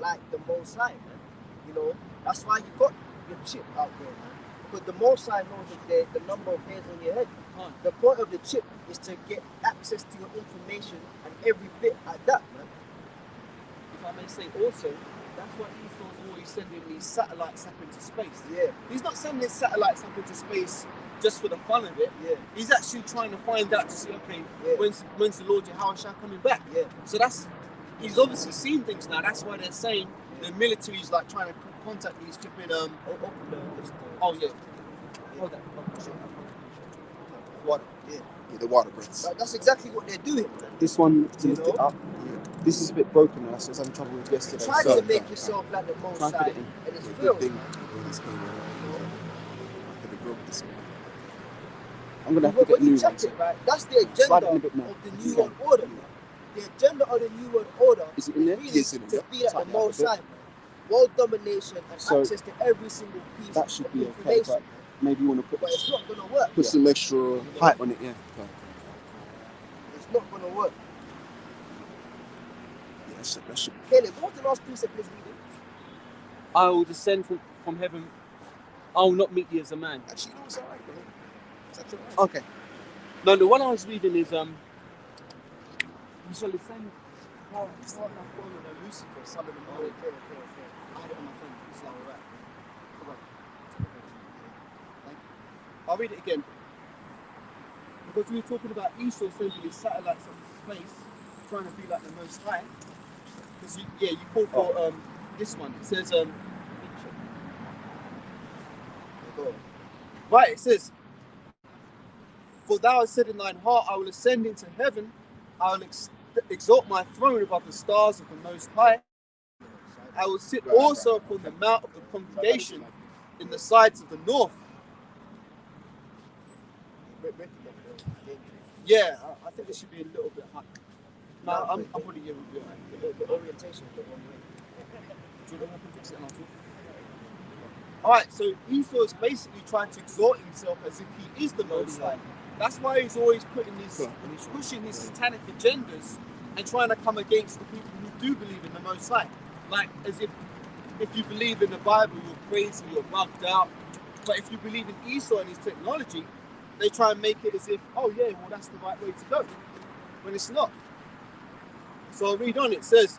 like the Most High, man. You know, that's why you got your chip out there, man. Because the Most High knows the number of hairs on your head. The point of the chip is to get access to your information and every bit at that, man. If I may say also, that's why Esau's always sending these satellites up into space. Yeah, He's not sending satellites up into space just for the fun of it. yeah, He's actually trying to find out to see, okay, Yeah. when's the Lord Yahushua coming back? yeah. So he's obviously seen things now. That's why they're saying the military's like trying to contact these stupid Open the oh yeah. Hold that. water. Yeah. Yeah, the water breaths. But that's exactly what they're doing, man. This one to You lift it know? up. This is a bit broken now, so I was having trouble with yesterday. Try So to make yourself like the Most Try to put High, it in. and it's Good filled, thing. man. This came out. I could have broke this one. I'm gonna have to But get when you new check ones. it, right, that's the Slide it agenda in a of bit more. the If you New can. World Order, man. The agenda of the New World Order Is it in there? really Yes, it is. to be like Tighten the it up a Most bit. High, man. World domination and So, access to every single piece That should of be okay, information. but maybe you want to But put it's not gonna work. Put some extra height on it, yeah. It's not gonna work. Yeah, that should be. Caleb, what was the last precept you was reading? I will descend from heaven. I will not meet you as a man. Actually, you know, it's alright, bro. It's actually alright. Okay. No, the one I was reading is You shall descend. Lucifer, son of the Oh, morning. I had it on my phone. It's like, alright. Come on. Thank you. I'll read it again. Because we were talking about Esau sending these satellites up to space, trying to be like the Most High. Because you call for this one. It says right. It says, "For thou hast said in thine heart, I will ascend into heaven. I will exalt my throne above the stars of the Most High. I will sit also upon the mount of the congregation in the sides of the north." Yeah, I think it should be a little bit high. No, I'm probably yeah, we'll be alright. The orientation of the one way. Do you want to fix it and I'll talk? Alright, so Esau is basically trying to exalt himself as if he is the Most High. That's why he's always putting this, he's pushing his satanic agendas and trying to come against the people who do believe in the Most High. Like, as if you believe in the Bible, you're crazy, you're bugged out. But if you believe in Esau and his technology, they try and make it as if, oh yeah, well that's the right way to go, when it's not. So I'll read on, it says,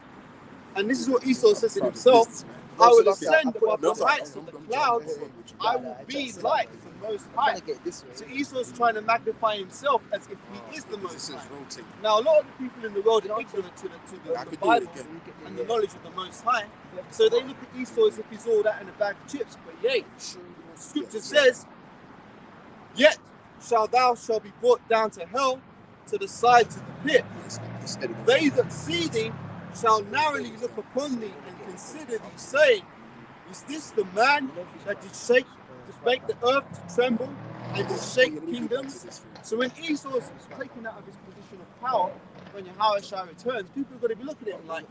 and this is what Esau says in himself, "I will ascend above the heights of the clouds, I will be like the Most High." So Esau's trying to magnify himself as if he is the Most High. Now a lot of the people in the world are ignorant to the Bible and the knowledge of the Most High, so they look at Esau as if he's all that in a bag of chips, but he ain't. Scripture says, "Yet shall be brought down to hell, to the sides of the pit. They that see thee shall narrowly look upon thee and consider thee, saying, Is this the man that did make the earth to tremble and did shake kingdoms?" So when Esau is taken out of his position of power, when Yahushua returns, people are going to be looking at him like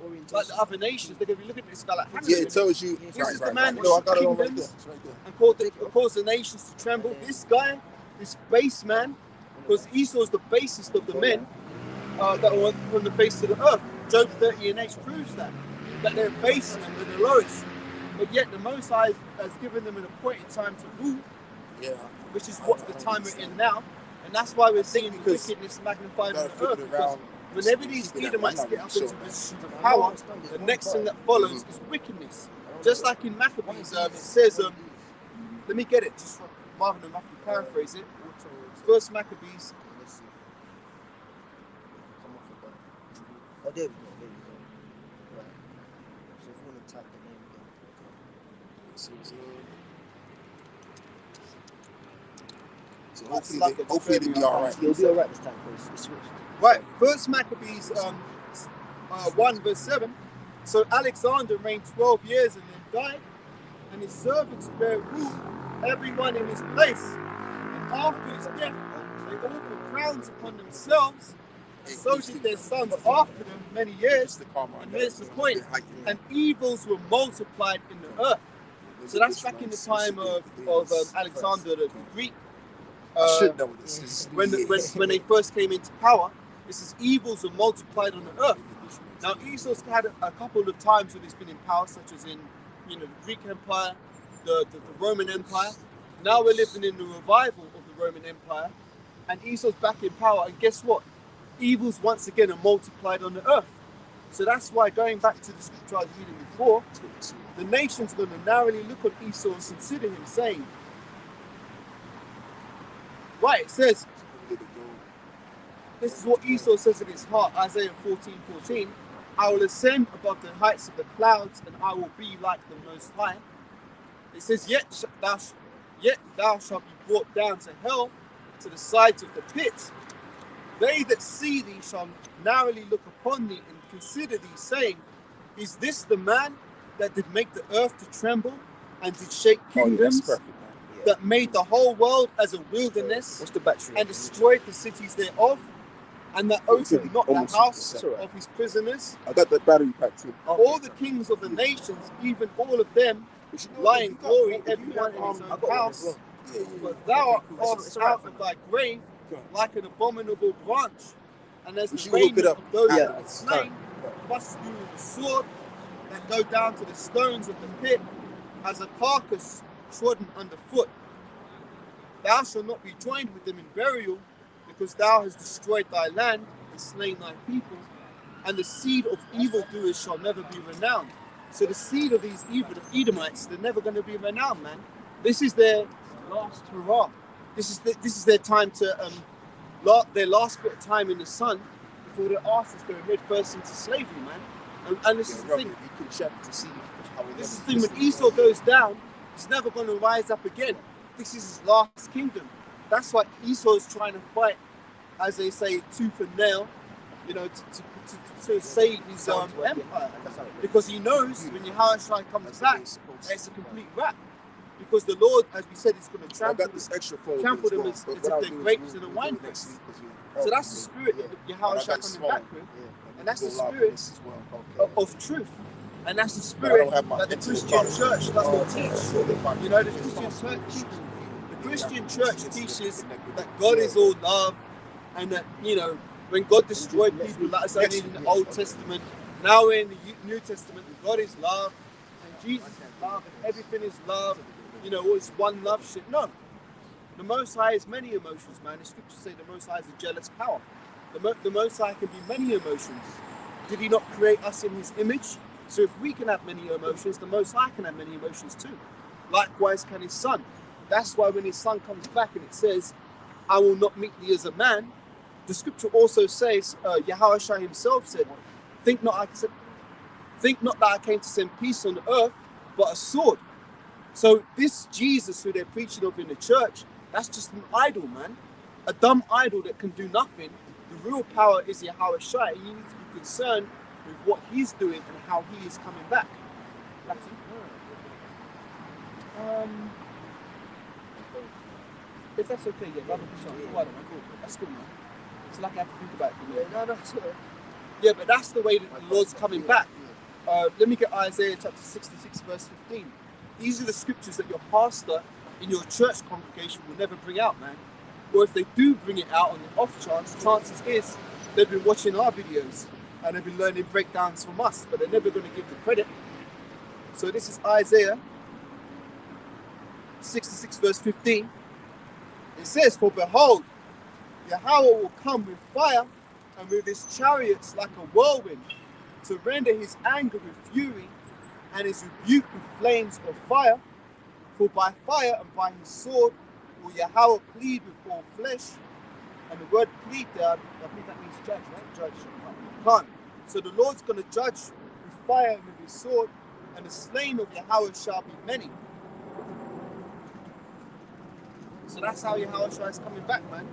the other nations. They're going to be looking at this guy like, Yeah, it tells you. this is the man No, I that got it all right kingdoms there. It's right there. and caused the nations to tremble. This guy, this base man, because Esau is the basest of the men that are on the face of the earth. Job 30:8 proves that they're base and they're the lowest. But yet the Most High has given them an appointed time to rule, Yeah. which is what the time we're in now. And that's why we're seeing the because wickedness magnified on gotta the flip earth. it Because around. whenever these Edomites get up into positions of power, the next thing that follows is wickedness. Just like in Maccabees, it says, let me get it, just rather than have to paraphrase it. First Maccabees. Oh, there we go. Right. So if you want to type the name again. So like a hopefully it'll be alright. You'll be alright this time, because we switched. Right, First Maccabees 1 verse 7. So Alexander reigned 12 years and then died, and his servants bare rule, everyone in his place. And after his death, they all put crowns upon themselves, and so did their sons after them many years. And here's the point, and evils were multiplied in the earth. So that's back in the time of Alexander the Greek. I should know this. When they first came into power, It says evils are multiplied on the earth. Now Esau's had a couple of times when he's been in power, such as in, you know, the Greek Empire, the Roman Empire. Now we're living in the revival of the Roman Empire, and Esau's back in power. And guess what? Evils once again are multiplied on the earth. So that's why, going back to the scripture I was reading before, the nation's going to narrowly look on Esau and consider him, saying, right, it says, this is what Esau says in his heart, Isaiah 14:14. I will ascend above the heights of the clouds, and I will be like the Most High. It says, yet thou shalt be brought down to hell, to the sides of the pit. They that see thee shall narrowly look upon thee and consider thee, saying, is this the man that did make the earth to tremble and did shake kingdoms, that made the whole world as a wilderness, What's the battery? and destroyed the cities thereof, and that opened not the house of his prisoners? I got the battery pack too. All the kings of the nations, even all of them, lie in glory, everyone in his own house. But thou art cast out of thy grave like an abominable branch, and as the raiment of those that are slain, thrust through with the sword, and go down to the stones of the pit, as a carcass trodden underfoot. Thou shalt not be joined with them in burial, because thou hast destroyed thy land and slain thy people, and the seed of evildoers shall never be renowned. So the seed of these evil Edomites, they're never going to be renowned, man. This is their last hurrah. This is their time to their last bit of time in the sun before their asses go head first into slavery, man. And this is the thing. You can check to see how This is the thing. When Esau goes down, he's never going to rise up again. This is his last kingdom. That's why Esau is trying to fight, as they say, tooth and nail, you know, to save his empire. Because he knows when Yahushua comes back, it's a complete wrap. Because the Lord, as we said, is going to trample them as if they're grapes in a wine press. So that's the spirit that Yahushua coming back with. And that's the spirit of truth. And that's the spirit that the Christian church does not teach. You know, the Christian church teaches that God is all love, and that, you know, when God destroyed people, like us only in the Old Testament, now we're in the New Testament, and God is love, and Jesus is love, and everything is love, you know, it's one love shit. No. The Most High has many emotions, man. The scriptures say the Most High is a jealous power. The Most High can be many emotions. Did he not create us in his image? So if we can have many emotions, the Most High can have many emotions too. Likewise can his son. That's why when his son comes back and it says, I will not meet thee as a man, the scripture also says, Yahushua himself said, think not that I came to send peace on the earth, but a sword. So this Jesus who they're preaching of in the church, that's just an idol, man. A dumb idol that can do nothing. The real power is Yahushua, and you need to be concerned with what he's doing and how he is coming back. That's it. If that's okay, yeah, rather than cool. That's good, man. It's like I have to think about it for me. No, that's okay. Yeah, but that's the way that the Lord's coming back. Let me get Isaiah chapter 66, verse 15. These are the scriptures that your pastor in your church congregation will never bring out, man. Or if they do bring it out on the off chance, chances is they've been watching our videos and they've been learning breakdowns from us, but they're never going to give the credit. So this is Isaiah 66, verse 15. It says, for behold, Yahweh will come with fire and with his chariots like a whirlwind, to render his anger with fury and his rebuke with flames of fire. For by fire and by his sword will Yahweh plead with all flesh. And the word plead there, I think that means judge, right? Judge. Can't. So the Lord's going to judge with fire and with his sword, and the slain of Yahweh shall be many. So that's how Yahushua is coming back, man.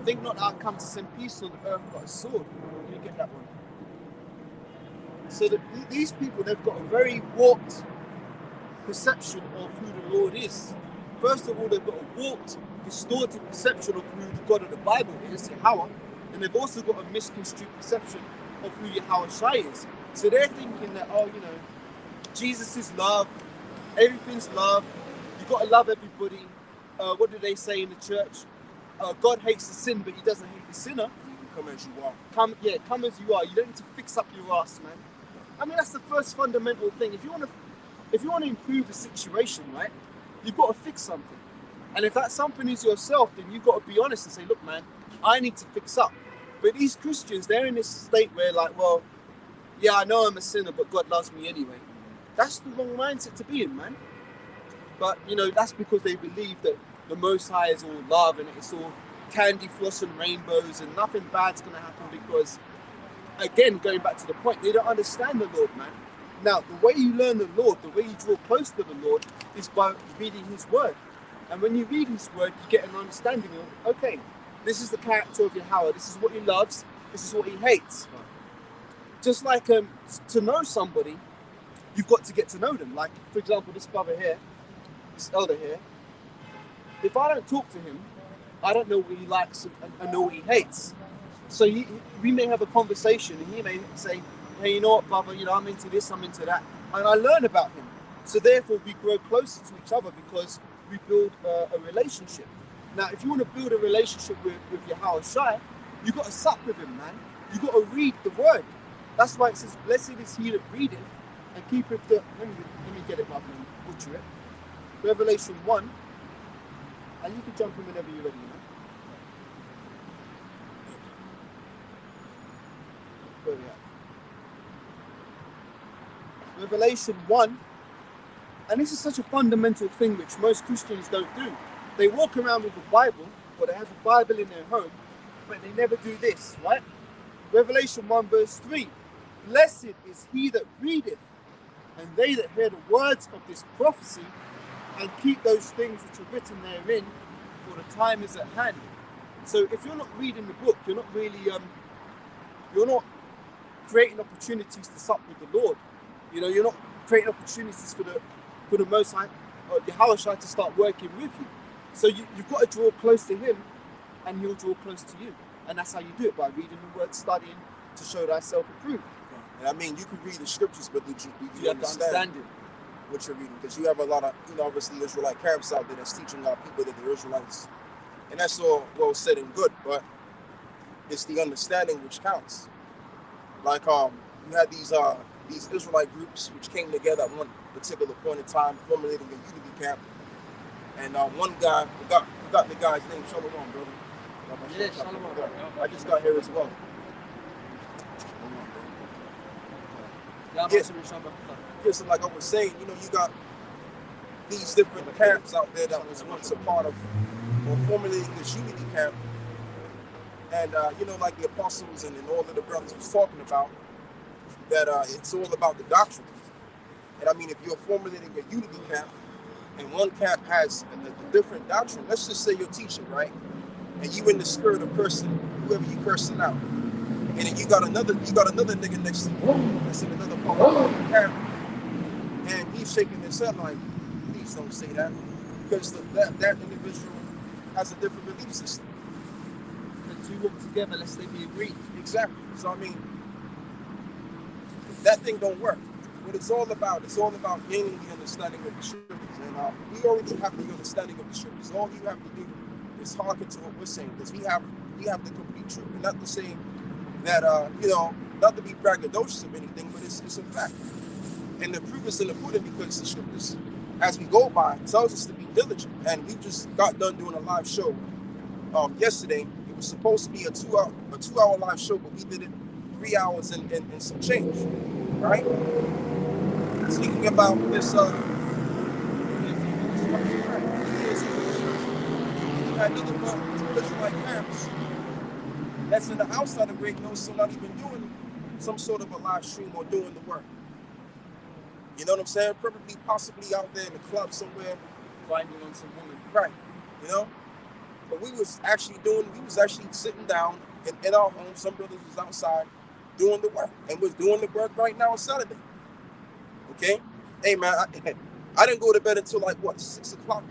Think not that I come to send peace on the earth, but a sword. You get that one. So these people, they've got a very warped perception of who the Lord is. First of all, they've got a warped, distorted perception of who the God of the Bible is, Yahweh, and they've also got a misconstrued perception of who Yahushua is. So they're thinking that, oh, you know, Jesus is love, everything's love, you got to love everybody. What do they say in the church? God hates the sin, but he doesn't hate the sinner. come as you are. Come as you are. You don't need to fix up your ass, man. I mean, that's the first fundamental thing. If you want to improve a situation, right, you've got to fix something. And if that something is yourself, then you've got to be honest and say, look, man, I need to fix up. But these Christians, they're in this state where, like, well, yeah, I know I'm a sinner, but God loves me anyway. That's the wrong mindset to be in, man. But, you know, that's because they believe that the Most High is all love and it's all candy floss and rainbows and nothing bad's going to happen because, again, going back to the point, they don't understand the Lord, man. Now, the way you learn the Lord, the way you draw close to the Lord is by reading His Word. And when you read His Word, you get an understanding of, okay, this is the character of Yahweh, this is what He loves, this is what He hates. Just like to know somebody, you've got to get to know them. Like, for example, this brother here, this elder here, if I don't talk to him, I don't know what he likes and know what he hates. So we may have a conversation and he may say, hey, you know what, brother, you know, I'm into this, I'm into that. And I learn about him. So therefore we grow closer to each other because we build a relationship. Now, if you want to build a relationship with Yahweh Shai, you've got to sup with him, man. You've got to read the word. That's why it says, blessed is he that readeth and keepeth the... Let me get it rather than butcher it. Revelation 1. And you can jump in whenever you're ready, you know. Where are we at? Revelation 1. And this is such a fundamental thing which most Christians don't do. They walk around with a Bible, or they have a Bible in their home, but they never do this, right? Revelation 1 verse 3. Blessed is he that readeth, and they that hear the words of this prophecy, and keep those things which are written therein, for the time is at hand. So if you're not reading the book, you're not really, you're not creating opportunities to sup with the Lord. You know, you're not creating opportunities for the Most High, or Yahweh Shai, to start working with you. So you've got to draw close to Him, and He'll draw close to you. And that's how you do it, by reading the Word, studying to show thyself approved. And I mean, you can read the scriptures, but do You have to understand it. what you're reading? Because you have a lot of, you know, obviously Israelite camps out there that's teaching our people that they're Israelites. And that's all well said and good, but it's the understanding which counts. Like you had these Israelite groups which came together at one particular point in time, formulating a unity camp. And one guy, forgot the guy's name. Shalom, brother. Yeah, shalom. I just got here as well. Yeah, Yeah, so like I was saying, you know, you got these different camps out there that was once a part of or formulating this unity camp. And, you know, like the apostles and all of the brothers was talking about, that it's all about the doctrine. And I mean, if you're formulating a unity camp and one camp has a different doctrine, let's just say you're teaching, right? And you in the spirit of cursing, whoever you cursing out. And then you got another nigga next to you that's in another part of the camp. And he's shaking his head like, please don't say that. Because that individual has a different belief system. The two walk together lest they be agreed. Exactly. So I mean, that thing don't work. What it's all about gaining the understanding of the scriptures. And we already have the understanding of the scriptures. All you have to do is hearken to what we're saying, because we have the complete truth. And not to say that you know, not to be braggadocious of anything, but it's a fact. And the proof is in the pudding, because the scriptures, as we go by, tells us to be diligent. And we just got done doing a live show yesterday. It was supposed to be a two hour live show, but we did it 3 hours and some change, right? Speaking about this, Israelite camps that's in the outside of Great Nose, still not even doing some sort of a live stream or doing the work. You know what I'm saying? Probably, possibly out there in the club somewhere, Finding on some woman. right? You know. But we was actually sitting down in our home. Some brothers was outside doing the work, and was doing the work right now on Saturday. Okay? Hey man, I didn't go to bed until like what, 6 o'clock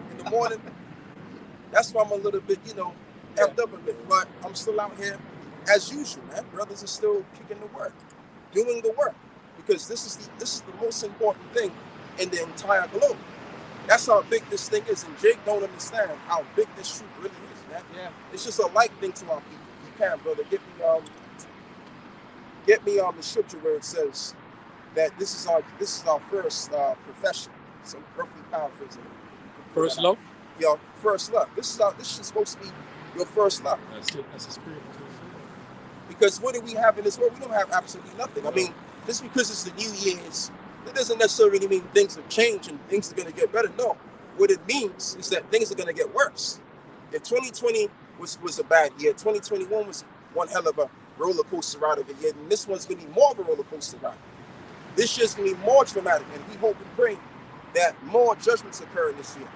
in the morning. That's why I'm a little bit, you know, effed up a bit. But I'm still out here as usual, man. Brothers are still kicking the work, doing the work, because this is the most important thing in the entire globe. That's how big this thing is, and Jake don't understand how big this truth really is, man. Yeah. It's just a light thing to our people. You can, brother, get me the scripture where it says that this is our first profession. So roughly paraphrasing. First love. Your first love. This is supposed to be your first love. That's it. That's the spirit. Because what do we have in this world? We don't have absolutely nothing. I mean, just because it's the New Year's, it doesn't necessarily mean things have changed and things are going to get better. No. What it means is that things are going to get worse. If 2020 was a bad year, 2021 was one hell of a roller coaster ride of a year, and this one's going to be more of a roller coaster ride. This year's going to be more dramatic, and we hope and pray that more judgments occur this year.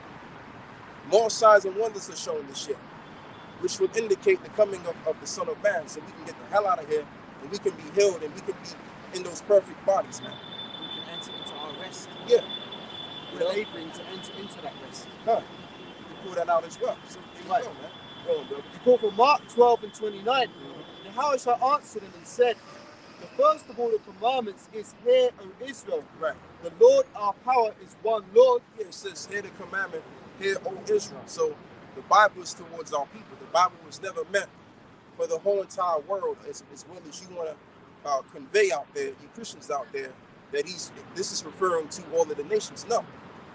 More signs and wonders are shown this year, which would indicate the coming of the Son of Man, so we can get the hell out of here, and we can be healed, and we can be in those perfect bodies, man. We can enter into our rest. Yeah. We're laboring to enter into that rest. Huh. You pull that out as well. So there you go, man. Go on, bro. You call from Mark 12 and 29. Yahushua answered him and said, the first of all the commandments is, hear, O Israel. Right. The Lord our power is one Lord. Yeah, it says, hear the commandment, hear, O Israel. So the Bible is towards our people. The Bible was never meant for the whole entire world, as well as you want to convey out there, you Christians out there, that this is referring to all of the nations. No,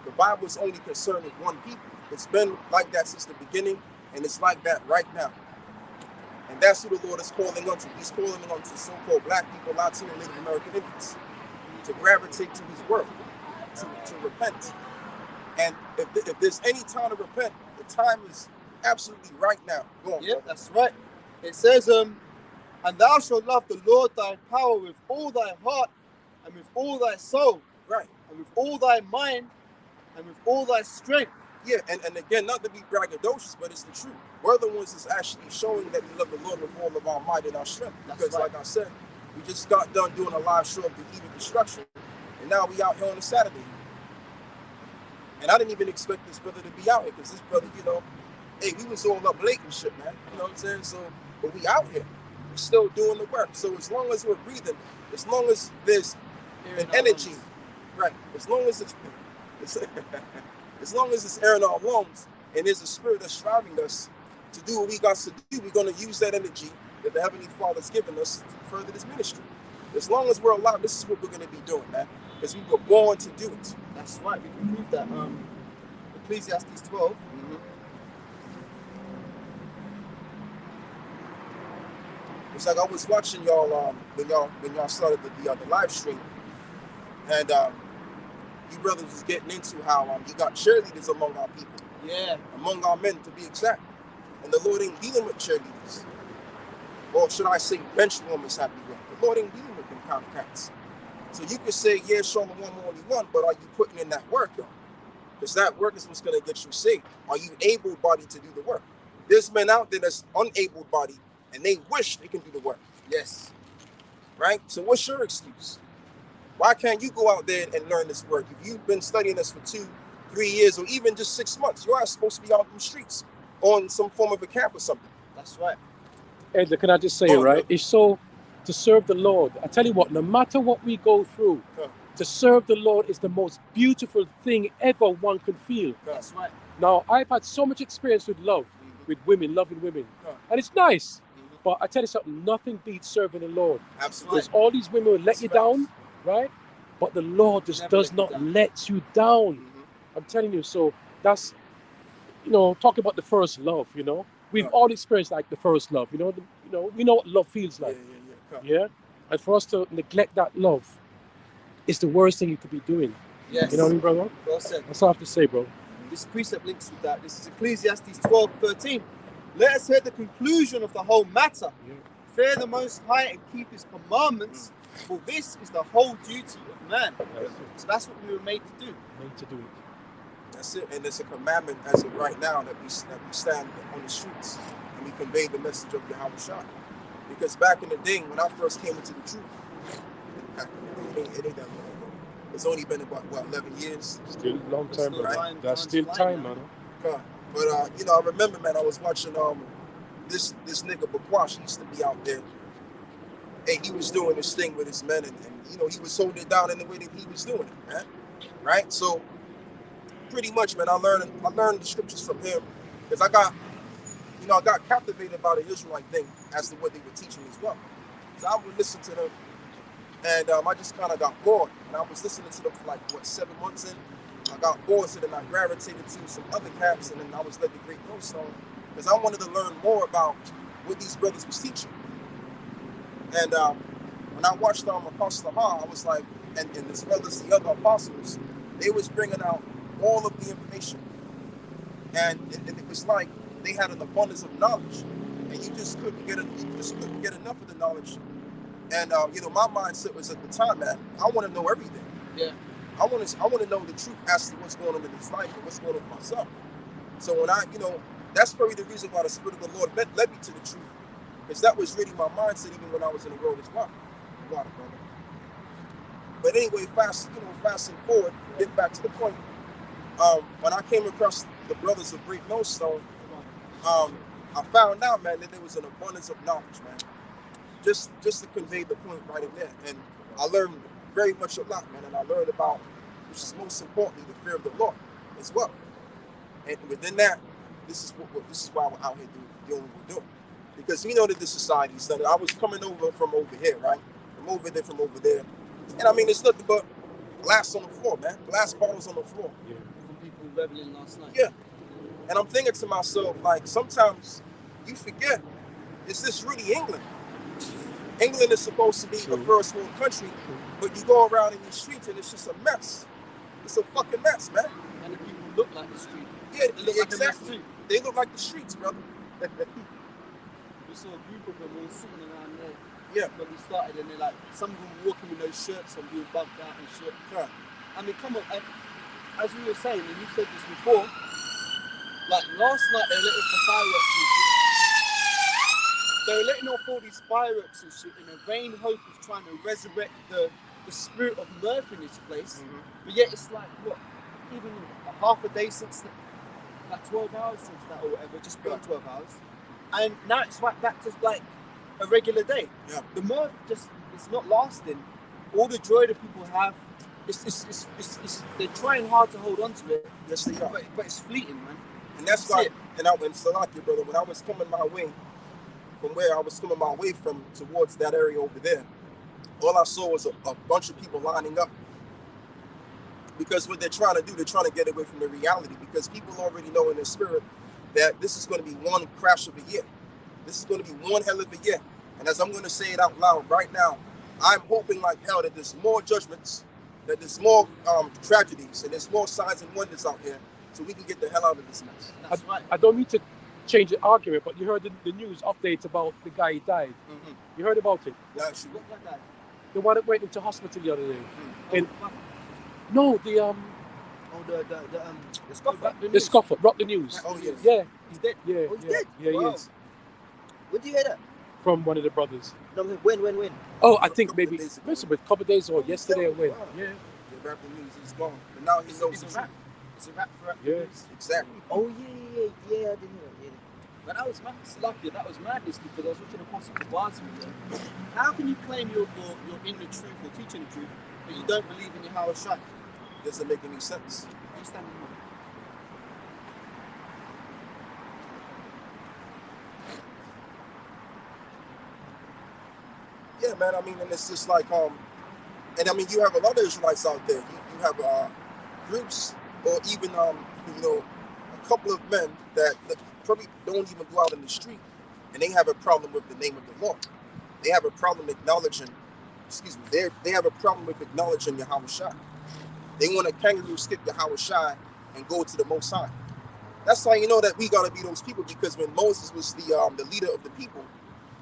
the Bible is only concerned with one people. It's been like that since the beginning, and it's like that right now. And that's who the Lord is calling on to. He's calling on to so-called black people, Latino, Native American Indians, to gravitate to his word, to repent. And if there's any time to repent, the time is absolutely right now. Go on, Yeah, brother. that's right. It says, and thou shalt love the Lord thy power with all thy heart, and with all thy soul, Right. and with all thy mind, and with all thy strength. Yeah, and again, not to be braggadocious, but it's the truth. We're the ones that's actually showing that we love the Lord with all of our might and our strength. That's Because right. like I said, we just got done doing a live show of the evil destruction, and now we out here on a Saturday. And I didn't even expect this brother to be out here, because this brother, hey, we was all up late and shit, man. You know what I'm saying? So, but we out here. We're still doing the work. So as long as we're breathing, as long as there's an energy, right? As long as it's as long as it's air in our lungs and there's a spirit that's driving us to do what we got to do, we're going to use that energy that the Heavenly Father's given us to further this ministry. As long as we're alive, this is what we're going to be doing, man. Because we were born to do it. That's right, we can prove that. Ecclesiastes 12. It's like I was watching y'all when y'all started the live stream, and you brothers was getting into how you got cheerleaders among our people, Yeah. among our men to be exact, and the Lord ain't dealing with cheerleaders, or should I say bench warmers, have you will. The Lord ain't dealing with them kind of cats. So you could say, yeah, show them only one, but are you putting in that work, though? Because that work is what's going to get you saved. Are you able-bodied to do the work? There's men out there that's unable-bodied, and they wish they can do the work. Yes. Right? So what's your excuse? Why can't you go out there and learn this work? If you've been studying this for 2-3 years, or even just 6 months, you are supposed to be out in the streets on some form of a camp or something. That's right. Edgar, can I just say, Oh, right? no. It's so to serve the Lord. I tell you what, no matter what we go through, to serve the Lord is the most beautiful thing ever one can feel. That's right. Now, I've had so much experience with love, with women, loving women, and it's nice. But I tell you something, nothing beats serving the Lord. Absolutely. Because all these women will let you down, right? But the Lord just Never does let you not down. let you down. I'm telling you. So that's, talk about the first love. We've all experienced like the first love. We know what love feels like. Yeah. And for us to neglect that love is the worst thing you could be doing. Yes. You know what I mean, brother? Well said. That's all I have to say, bro. This precept links with that. This is Ecclesiastes 12:13. Let us hear the conclusion of the whole matter. Yeah. Fear the Most High and keep His commandments, for this is the whole duty of man. So that's what we were made to do. Made to do it. That's it. And it's a commandment as of right now that we stand on the streets and we convey the message of Yahushua. Because back in the day when I first came into the truth, it ain't that long ago. It's only been about 11 years. Still a long time, Still bro. time- That's time's still flying, time, man. man. But I remember, man, I was watching this nigga Bakwash. He used to be out there, and he was doing this thing with his men, and he was holding it down in the way that he was doing it, man. Right? So pretty much, man, I learned the scriptures from him, because I got you know, I got captivated by the Israelite thing as to what they were teaching as well. So I would listen to them, and I just kind of got bored. And I was listening to them for like, what, 7 months in? I got bored, so then I gravitated to some other camps, and then I was led to Great Millstone, because I wanted to learn more about what these brothers was teaching. And when I watched Apostle Ahmad, I was like, and as well as the other apostles, they was bringing out all of the information. And it was like they had an abundance of knowledge, and you just couldn't get enough of the knowledge. And you know, my mindset was at the time, man, I want to know everything. Yeah. I want to know the truth as to what's going on in this life and what's going on with myself. So when I, you know, that's probably the reason why the Spirit of the Lord led me to the truth, because that was really my mindset even when I was in the world as well. Brother. But anyway, fast and forward, getting back to the point. When I came across the brothers of Great Millstone, I found out, man, that there was an abundance of knowledge, man. Just to convey the point right in there, and I learned very much a lot, man. And I learned about, which is most importantly, the fear of the Lord as well. And within that, this is why we're out here doing what we're doing, because we know that the society's done it. I was coming over from over here, right? From over there, and I mean, it's nothing but glass on the floor, man. Glass bottles on the floor. Yeah. From people reveling last night. Yeah. And I'm thinking to myself, like, sometimes you forget, is this really England? England is supposed to be a first world country, but you go around in these streets and it's just a mess. It's a fucking mess, man. And the people look like the street. Yeah, They look exactly. like the mess too. They look like the streets, brother. We saw a group of them all sitting around there. Yeah. When we started, and they're like, some of them walking with no shirts, some being bugged out and shit. Yeah. I mean, come on, and as we were saying, and you said this before, like last night they let off the fireworks and shit. They were letting off all these fireworks and shit in a vain hope of trying to resurrect the spirit of mirth in this place. Mm-hmm. But yet it's like, what, even a half a day since that, like 12 hours since that or whatever, just beyond 12 hours. And now it's right back to like a regular day. Yeah. The mirth just, it's not lasting. All the joy that people have, they're trying hard to hold on to it. Yes, they are. But it's fleeting, man. And that's why, and I went Salakia, brother, when I was coming my way, from where I was coming my way from towards that area over there, all I saw was a bunch of people lining up. Because what they're trying to do, they're trying to get away from the reality, because people already know in their spirit that this is going to be one crash of a year. This is going to be one hell of a year. And as I'm going to say it out loud right now, I'm hoping like hell that there's more judgments, that there's more tragedies, and there's more signs and wonders out here, so we can get the hell out of this mess. That's right. I don't mean to change the argument, but you heard the news updates about the guy who died. Mm-hmm. You heard about it? Yeah, actually. Look like that. The one that went into hospital the other day. Oh, No, the scoffer. the scoffer dropped the news. Oh, yes. Yeah, He's dead. yeah, Oh, he's yeah, dead? yeah, Wow. he is. When did you hear that? From one of the brothers. No, when? Oh, I think Couple maybe days ago. a couple of days or yesterday or when. Wow. Yeah, The rap the news is gone. But now he knows It's a the rap. truth. It's a rap for Yeah. news. Exactly. Oh yeah, I didn't hear that. Yeah. But that was lucky. That was madness, because I was watching Apostle Kabbalah video. How can you claim you're in the truth or teaching the truth, but you don't believe in Yahweh Shai? Doesn't make any sense. You stand in line. Yeah, man. I mean, and it's just like, and I mean, you have a lot of Israelites out there. You have groups, or even, you know, a couple of men that probably don't even go out in the street, and they have a problem with the name of the Lord. They have a problem acknowledging, they have a problem with acknowledging Yahweh Shai. They want to kangaroo skip Yahweh Shai and go to the Most High. That's how you know that we got to be those people, because when Moses was the leader of the people,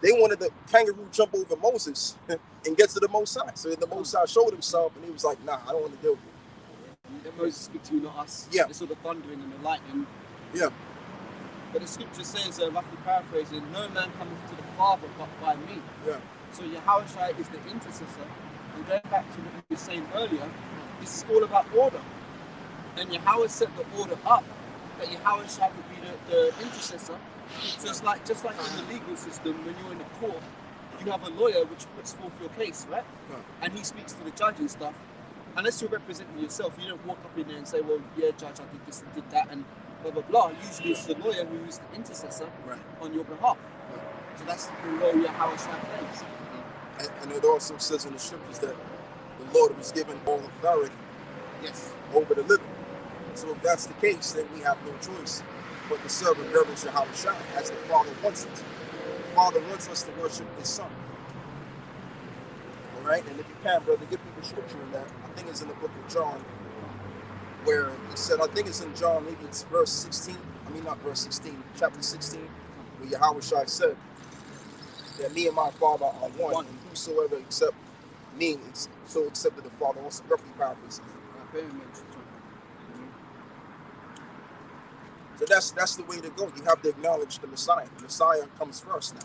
they wanted the kangaroo jump over Moses and get to the Most High. So the Most High showed himself, and he was like, nah, I don't want to deal with it. Let Moses speak to you, not us. Yeah. They saw the thundering and the lightning. Yeah. But the scripture says, roughly paraphrasing, no man cometh to the Father but by me. Yeah. So Yahweh Shai is the intercessor. And going back to what we were saying earlier, this is all about order. And Yahweh set the order up, that Yahweh Shai would be the intercessor. Just like in the legal system, when you're in a court, you have a lawyer which puts forth your case, right? And he speaks to the judge and stuff. Unless you're representing yourself, you don't walk up in there and say, well, yeah, judge, I did this and did that, and blah blah blah. Usually it's the lawyer who is the intercessor Right. on your behalf. So that's the role Yahweh Shai plays. And it also says in the scriptures that the Lord was given all authority Yes. over the living. So if that's the case, then we have no choice but to serve and reverence Yahweh Shai as the Father wants us. The Father wants us to worship His Son. All right, and if you can, brother, give me the scripture in that. I think it's in the book of John, where he said, I think it's in John, maybe it's verse 16. I mean, not verse 16, chapter 16, where Yahweh Shai said that me and my Father are one, and whosoever accept me, so accepted the Father. Also, roughly paraphrasing. So that's the way to go. You have to acknowledge the Messiah. The Messiah comes first now.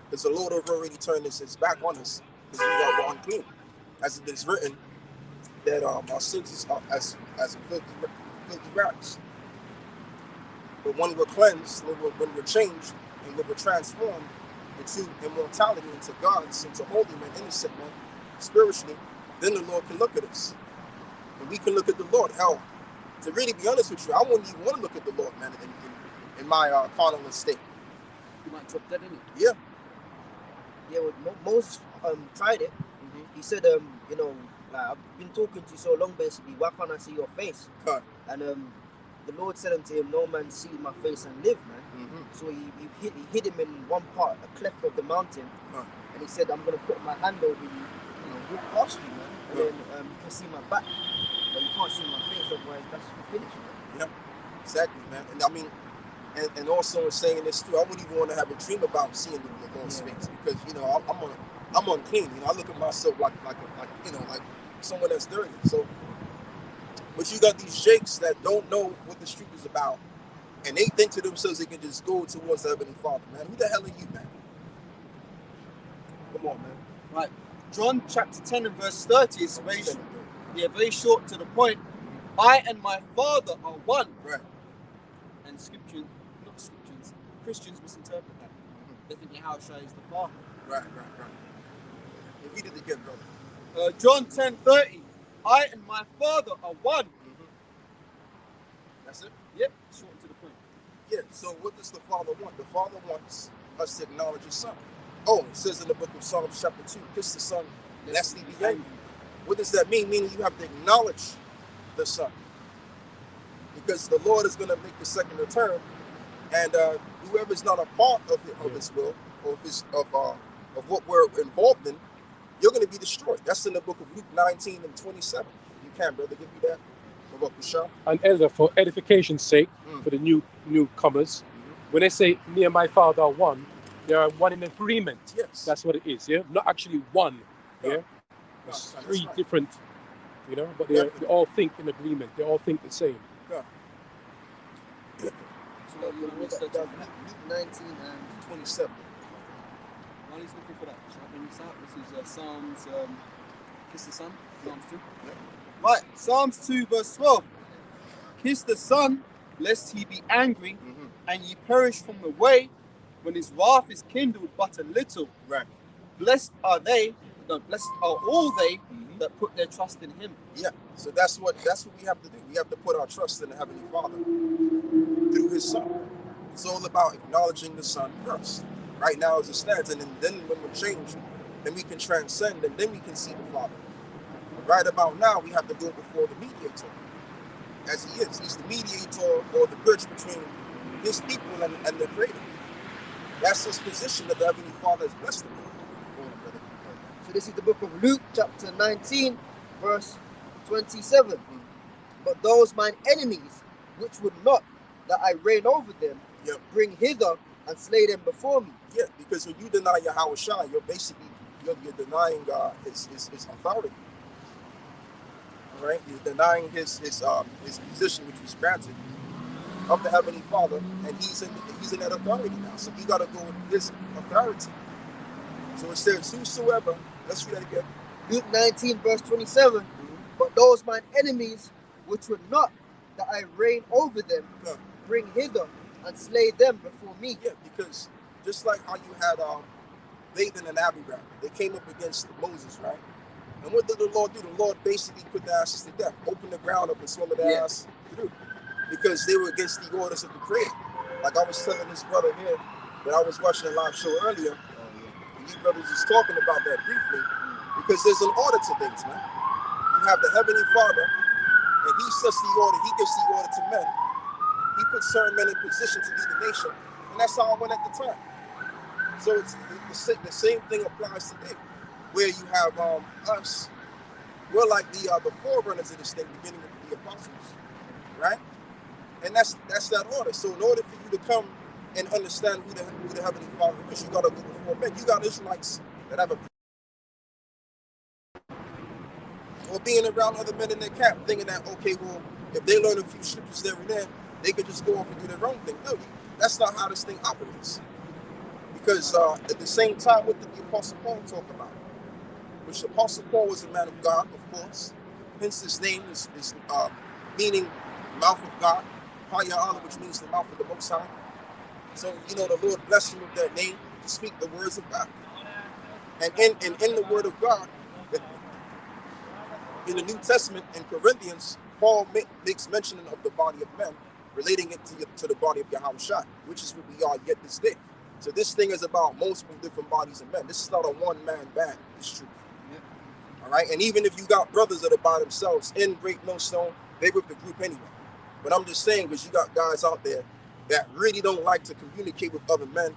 Because the Lord have already turned his back on us because we are unclean. As it is written, that our sins are as filthy rags. But when we're cleansed, when we're changed, and when we're transformed into immortality, into God's, into holy man, innocent man, spiritually, then the Lord can look at us. And we can look at the Lord. Hell, to really be honest with you, I wouldn't even want to look at the Lord, man, in my carnal state. You might drop that in it. Yeah. Yeah, well, Moses tried it. He said, you know, like, I've been talking to you so long, basically, why can't I see your face? Huh. And the Lord said unto him, no man see my face and live, man. So he hid him in one part, a cleft of the mountain. And he said, I'm going to put my hand over you, you know, walk past you, man. And then you can see my back, but you can't see my face, otherwise that's finished, man. Yeah, exactly, man. And I mean, and also in saying this too, I wouldn't even want to have a dream about seeing the Lord's face, because, you know, I'm unclean. You know, I look at myself like you know, like someone that's dirty. So, but you got these jakes that don't know what the street is about, and they think to themselves they can just go towards the Heavenly Father, man. Who the hell are you, man? Come on, man. Right. John chapter 10 and verse 30 is very short to the point. I and my Father are one. Right. And Christians misinterpret that. They think Yahweh Shai is the Father. Right. Read it again, brother. John 10:30. I and my Father are one. That's it? Yep, short and to the point. Yeah, so what does the Father want? The Father wants us to acknowledge His Son. Oh, it says in the book of Psalms chapter 2, kiss the Son, lest He be angry. What does that mean? Meaning you have to acknowledge the Son. Because the Lord is going to make the second return, and whoever's not a part of His will, or of what we're involved in, you're going to be destroyed. That's in the book of Luke 19 and 27. You can, brother, give me that. And elder, for edification's sake, for the newcomers, when they say me and my Father are one, they are one in agreement. Yes. That's what it is, yeah? Not actually one, yeah? It's three different, you know, but they all think in agreement. They all think the same. Yeah. So Luke 19 and 27. While he's looking for that, shall I bring this out? This is Psalms, kiss the Son, Psalms 2. Yeah. Right, Psalms 2 verse 12. Kiss the Son, lest he be angry, and ye perish from the way, when his wrath is kindled but a little. Right. Blessed are all they that put their trust in him. Yeah. So that's what we have to do. We have to put our trust in the Heavenly Father through His Son. It's all about acknowledging the Son first. Right now as it stands, and then when we're changed, then we can transcend, and then we can see the Father. But right about now, we have to go before the mediator, as He is. He's the mediator, or the bridge between His people and the Creator. That's His position that the Heavenly Father has blessed him with. so this is the book of Luke, chapter 19, verse 27. But those mine enemies, which would not that I reign over them, bring hither and slay them before me. Yeah, because when you deny Yahweh Shai, you're basically you're denying his authority. All right, you're denying his position, which was granted of the Heavenly Father, and he's in that authority now. So you got to go with His authority. So it says, whosoever. Let's read that again. Luke 19, verse 27. But those mine enemies, which would not that I reign over them, bring hither and slay them before me. Yeah, because just like how you had Dathan and Abiram, they came up against Moses, right? And what did the Lord do? The Lord basically put the asses to death, opened the ground up and swallowed the ass through. because they were against the orders of the Creator. Like I was telling this brother here that I was watching a live show earlier, and you brothers was talking about that briefly, because there's an order to things, man. You have the Heavenly Father, and He sets the order, He gives the order to men. He puts certain men in position to lead the nation, and that's how it went at the time. So it's the same thing applies today, where you have us. We're like the forerunners of this thing, beginning with the apostles, right? And that's that order. So in order for you to come and understand who the Heavenly Father is, you got to go before men. You got Israelites that have or being around other men in their camp, thinking that, okay, well, if they learn a few scriptures there and then, they can just go off and do their own thing. No, that's not how this thing operates. Because at the same time, what did the Apostle Paul talk about? Which the Apostle Paul was a man of God, of course. Hence his name is meaning mouth of God. Haya'ala, which means the mouth of the Most High. So, the Lord blessed him with that name to speak the words of God. And in the word of God, in the New Testament, in Corinthians, Paul makes mention of the body of men, relating it to the body of Yahushua, which is what we are yet this day. So this thing is about multiple different bodies of men. This is not a one-man band, it's true. Yeah. All right? And even if you got brothers that are by themselves in Great Millstone, they with the group anyway. But I'm just saying, because you got guys out there that really don't like to communicate with other men.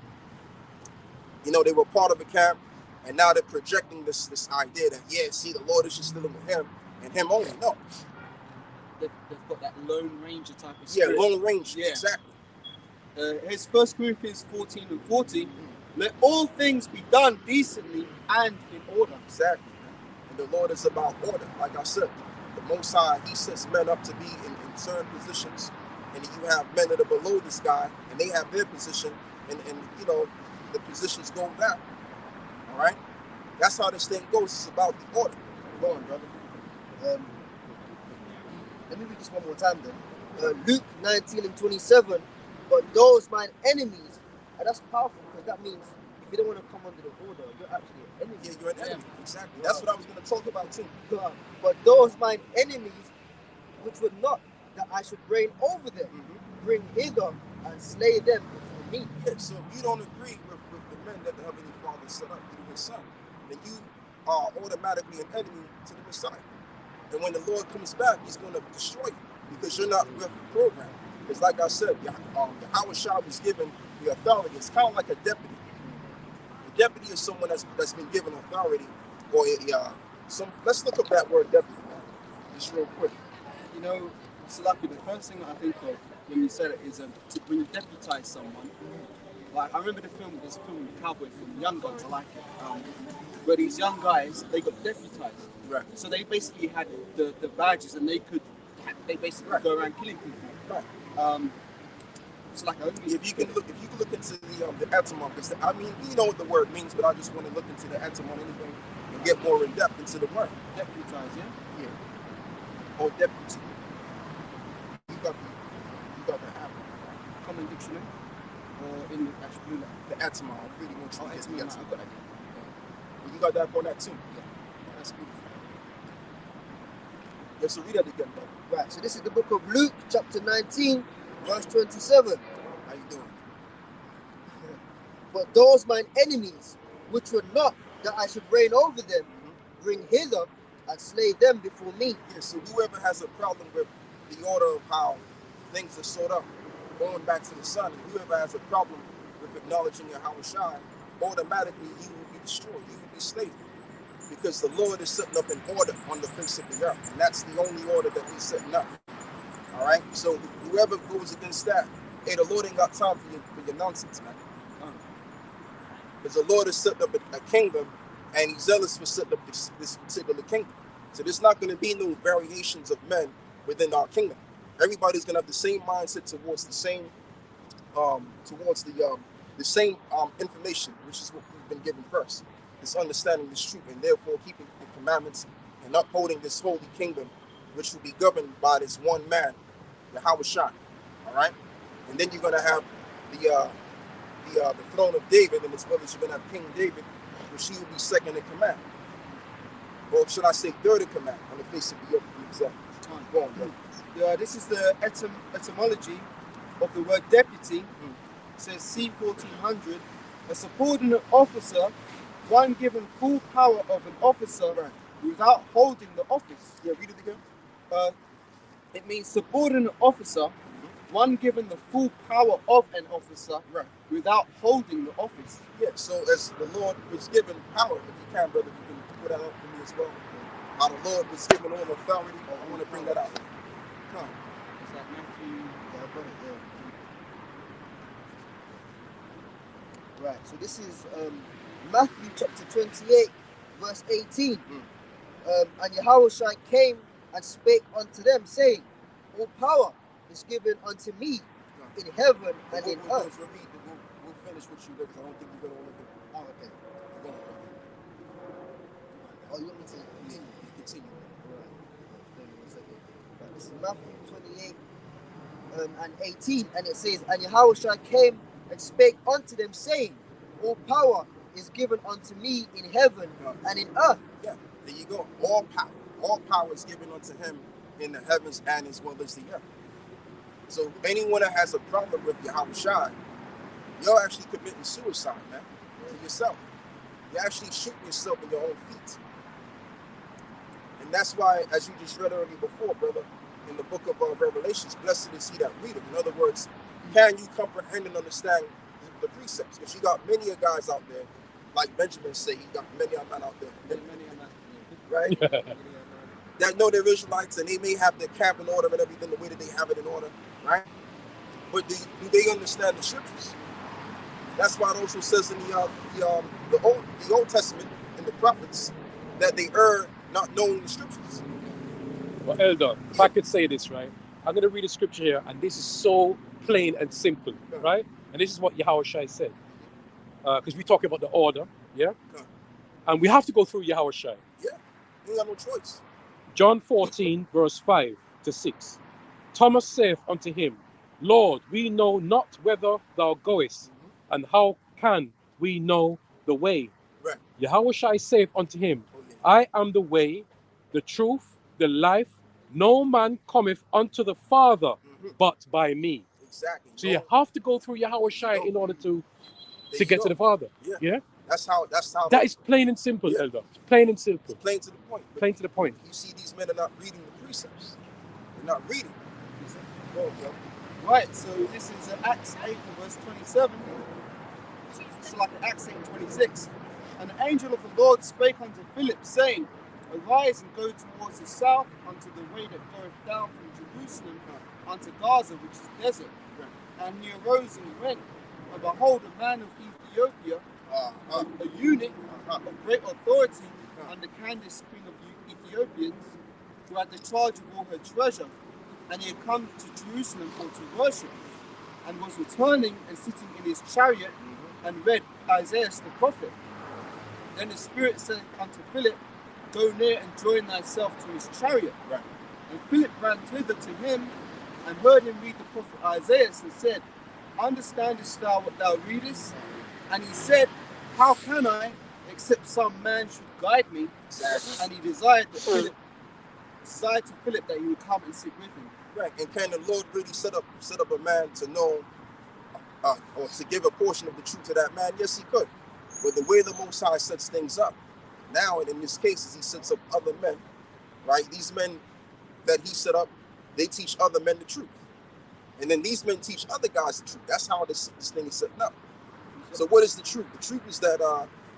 They were part of a camp, and now they're projecting this idea that, yeah, see, the Lord is just dealing with him and him only. No. They've got that Lone Ranger type of spirit. Yeah, Lone Ranger, yeah. Exactly. Here's 1 Corinthians 14:40. Let all things be done decently and in order. Exactly. And the Lord is about order. Like I said, the Most High, He sets men up to be in certain positions, and you have men that are below this guy, and they have their position, and the positions go down. All right? That's how this thing goes. It's about the order. Go on, brother. Let me read this one more time then. Luke 19:27. But those mine enemies, and that's powerful, because that means if you don't want to come under the order, you're actually an enemy. Yeah, you're an enemy. Exactly. Wow. That's what I was going to talk about too. But those mine enemies, which would not that I should reign over them, bring hither and slay them before me. Yeah, so if you don't agree with the men that the Heavenly Father set up through His Son, then you are automatically an enemy to the Messiah. And when the Lord comes back, He's going to destroy you, because you're not with the program. Because like I said, Yahushua was given the authority. It's kind of like a deputy. A deputy is someone that's been given authority, or let's look up that word deputy, just real quick. Salaki, the first thing that I think of when you said it is when you deputize someone. Like, I remember there's a film, the cowboy film, Young Guns, I like it. Where these young guys, they got deputized. Right. So they basically had the badges, and they basically go around killing people. Right. So like if you can look into the etymon, because I mean, we know what the word means, but I just want to look into the etymon anyway and get more in depth into the word. Deputize, yeah. Or deputy. You got the apple. Common dictionary, or in the actual the etymon. I really want you to get the etymon. You got that on that too. Yeah. That's beautiful. Yeah, so read that again, brother. Right. So this is the book of Luke, chapter 19. Verse 27. How you doing? But those mine enemies, which were not that I should reign over them, bring hither and slay them before me. Yeah, so whoever has a problem with the order of how things are sort up, going back to the Son, and whoever has a problem with acknowledging Yahushua, automatically you will be destroyed, you will be slain. Because the Lord is setting up an order on the face of the earth, and that's the only order that He's setting up. All right, so whoever goes against that, hey, the Lord ain't got time for your nonsense, man. Because the Lord has set up a kingdom, and He's zealous for setting up this particular kingdom. So there's not going to be no variations of men within our kingdom. Everybody's going to have the same mindset towards the same, information, which is what we've been given first. This understanding this truth, and therefore keeping the commandments and upholding this holy kingdom, which will be governed by this one man, Yahushua. All right, and then you're gonna have the throne of David, and as well as you're gonna have King David, which he will be second in command, or should I say third in command on the face of the earth. Exactly. Go on, brother. This is the etymology of the word deputy. It says C 1400, a subordinate officer, one given full power of an officer without holding the office. Yeah, read it again. It means subordinate officer, one given the full power of an officer without holding the office. Yeah, so as the Lord was given power, if you can, brother, you can put that up for me as well. How the Lord was given all authority. I want to bring that out. Come. Is that Matthew? Yeah, I got it there. Right, so this is Matthew chapter 28, verse 18. And Yahushua came and spake unto them, saying, all power is given unto me in heaven and in earth. We'll finish with you because I don't think you're going to want to do it. Oh, okay. Oh, you want me to continue? Continue. Right, this is Matthew 28 and 18, and it says, and Yahushua came and spake unto them, saying, all power is given unto me in heaven and in earth. Yeah, there you go. All power is given unto him in the heavens and as well as the earth. So anyone that has a problem with Yahushua, you're actually committing suicide, man, to yourself. You're actually shooting yourself in your own feet. And that's why, as you just read already before, brother, in the book of Revelations, blessed is he that readeth. In other words, can you comprehend and understand the precepts? Because you got many guys out there, like Benjamin say, he got many of men out there, right? That know they're Israelites and they may have their camp in order and everything the way that they have it in order, right? But do they understand the scriptures? That's why it also says in the Old Testament, in the prophets, that they err not knowing the scriptures. Well, Elder, if I could say this, right? I'm going to read a scripture here, and this is so plain and simple, right? And this is what Yahushua said. Because we talk about the order, yeah? And we have to go through Yahushua. Yeah, you got no choice. John 14, verse 5 to 6. Thomas saith unto him, Lord, we know not whither thou goest, and how can we know the way? Right. Yahushua saith unto him, I am the way, the truth, the life. No man cometh unto the Father but by me. Exactly. So you have to go through Yahushua in order to get to the Father. Yeah. That's how. That is plain and simple, Elder. Plain and simple. It's plain to the point. Plain to the point. You see, these men are not reading the precepts. They're not reading. Right, so this is Acts 8 verse 27. It's like Acts 8 26. And the angel of the Lord spake unto Philip, saying, arise and go towards the south unto the way that goeth down from Jerusalem unto Gaza, which is desert. And he arose and went. And behold, a man of Ethiopia, a eunuch of great authority under Candace, queen of Ethiopians, who had the charge of all her treasure. And he had come to Jerusalem for to worship, and was returning and sitting in his chariot, and read Isaiah the prophet. Then the Spirit said unto Philip, go near and join thyself to his chariot. Right. And Philip ran thither to him, and heard him read the prophet Isaiah, and said, understandest thou what thou readest? And he said, how can I, except some man should guide me? And he desired to Philip that he would come and sit with him. Right. And can the Lord really set up a man to know or to give a portion of the truth to that man? Yes, he could. But the way the Most High sets things up now, and in this case, is he sets up other men, right? These men that he set up, they teach other men the truth. And then these men teach other guys the truth. That's how this thing is set up. So what is the truth? The truth is that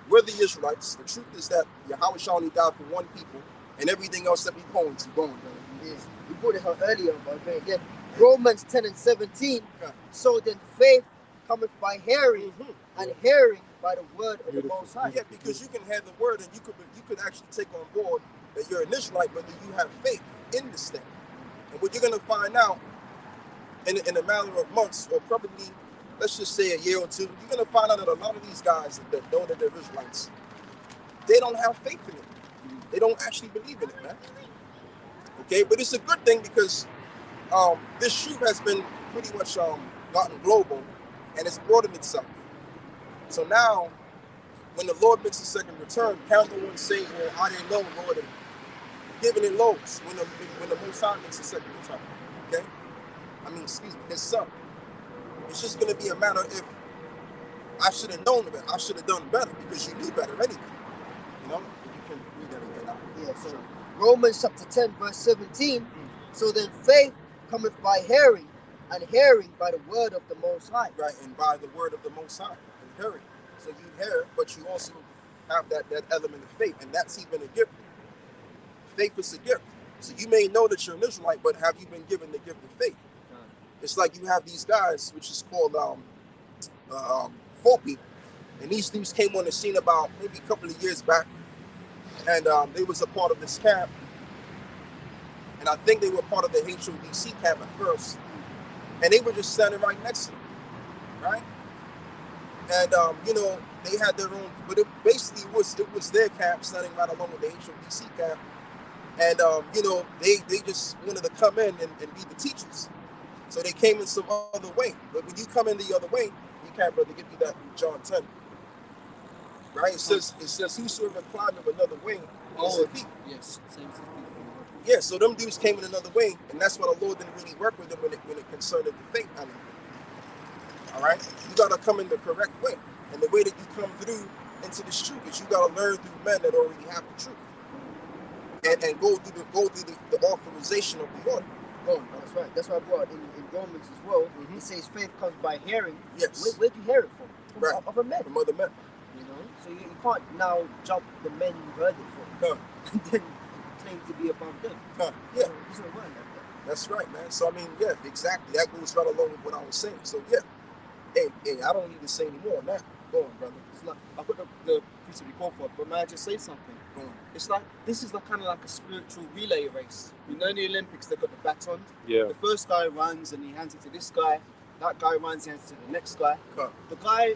we're the Israelites. The truth is that Yahushua only died for one people, and everything else that we going to go on. Yes. We put it out earlier, but again, Romans 10 and 17. So then faith cometh by hearing, and hearing by the word of the Most High. Yeah, because you can have the word, and you could actually take on board that you're an Israelite, but that you have faith in this thing. And what you're going to find out in a matter of months, or probably, let's just say a year or two, you're going to find out that a lot of these guys that know that they're Israelites, they don't have faith in it. They don't actually believe in it, man. Okay, but it's a good thing because this truth has been pretty much gotten global, and it's broadened itself. So now, when the Lord makes a second return, count the one saying, well, I didn't know, Lord, and giving it loads when the Most High makes a second return. Okay? I mean, excuse me, his son. It's just going to be a matter if I should have known better. I should have done better because you knew better anyway. You know, if you can read that again out. Yeah, so Romans chapter 10, verse 17. So then faith cometh by hearing, and hearing by the word of the Most High. Right, and by the word of the Most High, and hearing. So you hear, but you also have that element of faith, and that's even a gift. Faith is a gift. So you may know that you're an Israelite, but have you been given the gift of faith? It's like you have these guys, which is called folk people, and these dudes came on the scene about maybe a couple of years back, and they was a part of this camp, and I think they were part of the HODC camp at first, and they were just standing right next to them, right? And you know, they had their own, but it basically was their camp standing right along with the HODC camp, and you know, they just wanted to come in and be the teachers. So they came in some other way. But when you come in the other way, you can't, brother, give you that in John 10. Right? It says whosoever climbeth another way is a thief. Yes, same as Yeah, so them dudes came in another way, and that's why the Lord didn't really work with them when it concerned the faith element. All right? You gotta come in the correct way. And the way that you come through into this truth is you gotta learn through men that already have the truth. And go through the authorization of the order. Oh, that's right. That's why I brought in Romans as well. It says faith comes by hearing. Yes. Where do you hear it from? Right. Other men. From other men. You know? So you can't now jump the men you heard it from. No. And then claim to be above them. Yeah. So it doesn't work like that. That's right, man. So I mean, yeah, exactly. That goes right along with what I was saying. So yeah. Hey, I don't need to say any more on that. Go on, brother. It's like I put the piece of record for it, but may I just say something? Go on. It's like this is like kind of like a spiritual relay race. You know, in the Olympics they've got the baton. Yeah. The first guy runs and he hands it to this guy. That guy runs, hands it to the next guy. Okay. The guy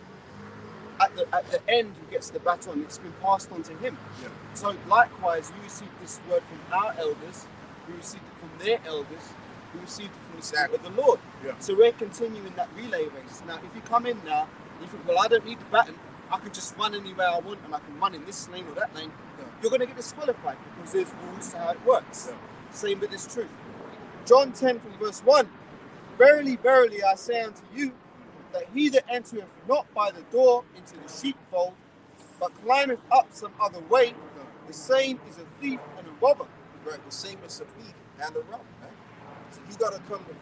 at the end who gets the baton, it's been passed on to him. Yeah. So likewise, we received this word from our elders. We received it from their elders. We received it from the Spirit of the Lord. Yeah. So we're continuing that relay race. Now, if you come in now, you think, well, I don't need the baton. I can just run anywhere I want and I can run in this lane or that lane. Yeah. You're going to get disqualified because there's rules to how it works. Yeah. Same with this truth. John 10 from verse 1. Verily, verily, I say unto you, that he that entereth not by the door into the sheepfold, but climbeth up some other way, the same is a thief and a robber. Right. The same as a thief and a robber, man. So you gotta come the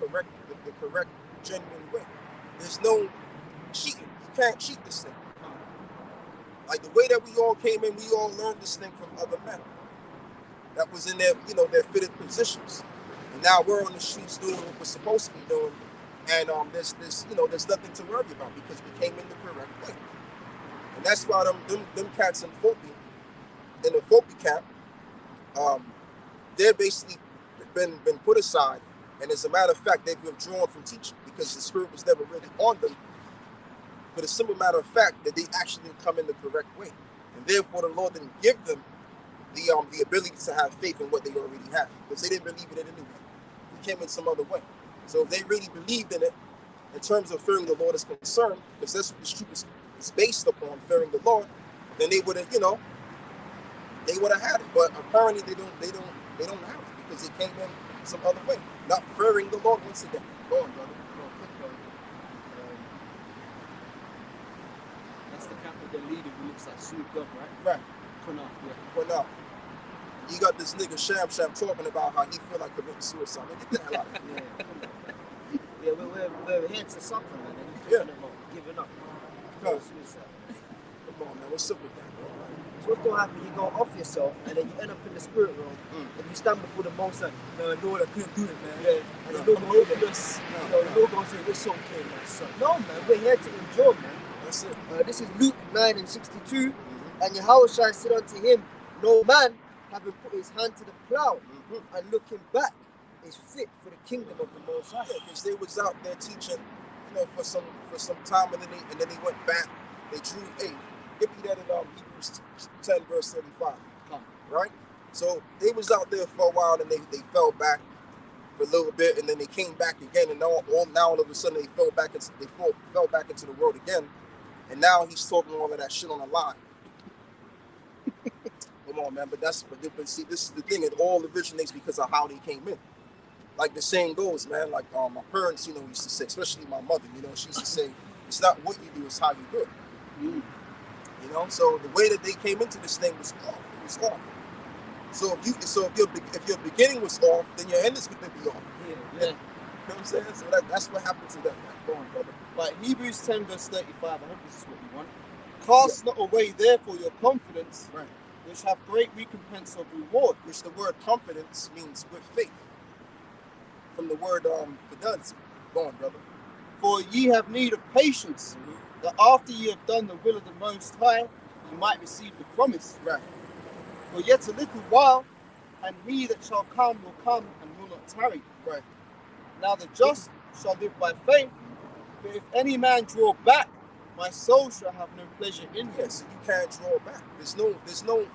correct, genuine way. There's no cheating. You can't cheat this thing. Like the way that we all came in, we all learned this thing from other men that was in their, their fitted positions. And now we're on the streets doing what we're supposed to be doing. And there's nothing to worry about because we came in the correct way. And that's why them cats in the Folky camp, they're basically been put aside. And as a matter of fact, they've withdrawn from teaching because the Spirit was never really on them. For the simple matter of fact that they actually didn't come in the correct way. And therefore the Lord didn't give them the ability to have faith in what they already had. Because they didn't believe in it anyway. They came in some other way. So if they really believed in it, in terms of fearing the Lord is concerned, because that's what this truth is based upon, fearing the Lord, then they would have, they would have had it. But apparently they don't have it because they came in some other way, not fearing the Lord once again. Go on, brother. That's the camp of the leader who looks like Snoop Dogg, right? Right. Kunal, yeah. Well, now, you got this nigga Sham talking about how he feel like committing suicide. Man, get the hell out of here. Yeah, we're here to suffer, man. And you're talking about giving up. No. Suicide. Come on, man. What's up with that, bro? So what's going to happen? You go off yourself, and then you end up in the spirit realm, and you stand before the Most High. No, Lord, I couldn't do it, man. Yeah. And the Lord goes, the Lord goes, it's okay, my son. No, man, we're here to endure, man. That's it. This is Luke 9:62, and Yahushua said unto him, no man, having put his hand to the plow and looking back, is fit for the kingdom of the Most High. Yeah, because they was out there teaching, for some time, and then they went back. They drew give me that in Hebrews 10 verse 35. Right? So they was out there for a while, and they fell back for a little bit, and then they came back again, and now all of a sudden they fell back into the world again, and now he's talking all of that shit on the line. Come on, man, but see, this is the thing. It all originates because of how they came in. like the saying goes, man, like my parents, used to say, especially my mother, she used to say, it's not what you do, it's how you do it. So the way that they came into this thing was off. It was off. So if your beginning was off, then your end is going to be off. Yeah. You know what I'm saying? So that's what happened to them, man. Go on, brother. Like Hebrews 10 verse 35, I hope this is what you want. Cast not away therefore your confidence, Right. which have great recompense of reward. Which the word confidence means with faith. From the word fidelity. Go on, brother. For ye have need of patience, that after ye have done the will of the Most High, ye might receive the promise. Right. For yet a little while, and he that shall come will come and will not tarry. Right. Now the just shall live by faith, but if any man draw back, my soul shall have no pleasure in him. Yes, you can't draw back. There's no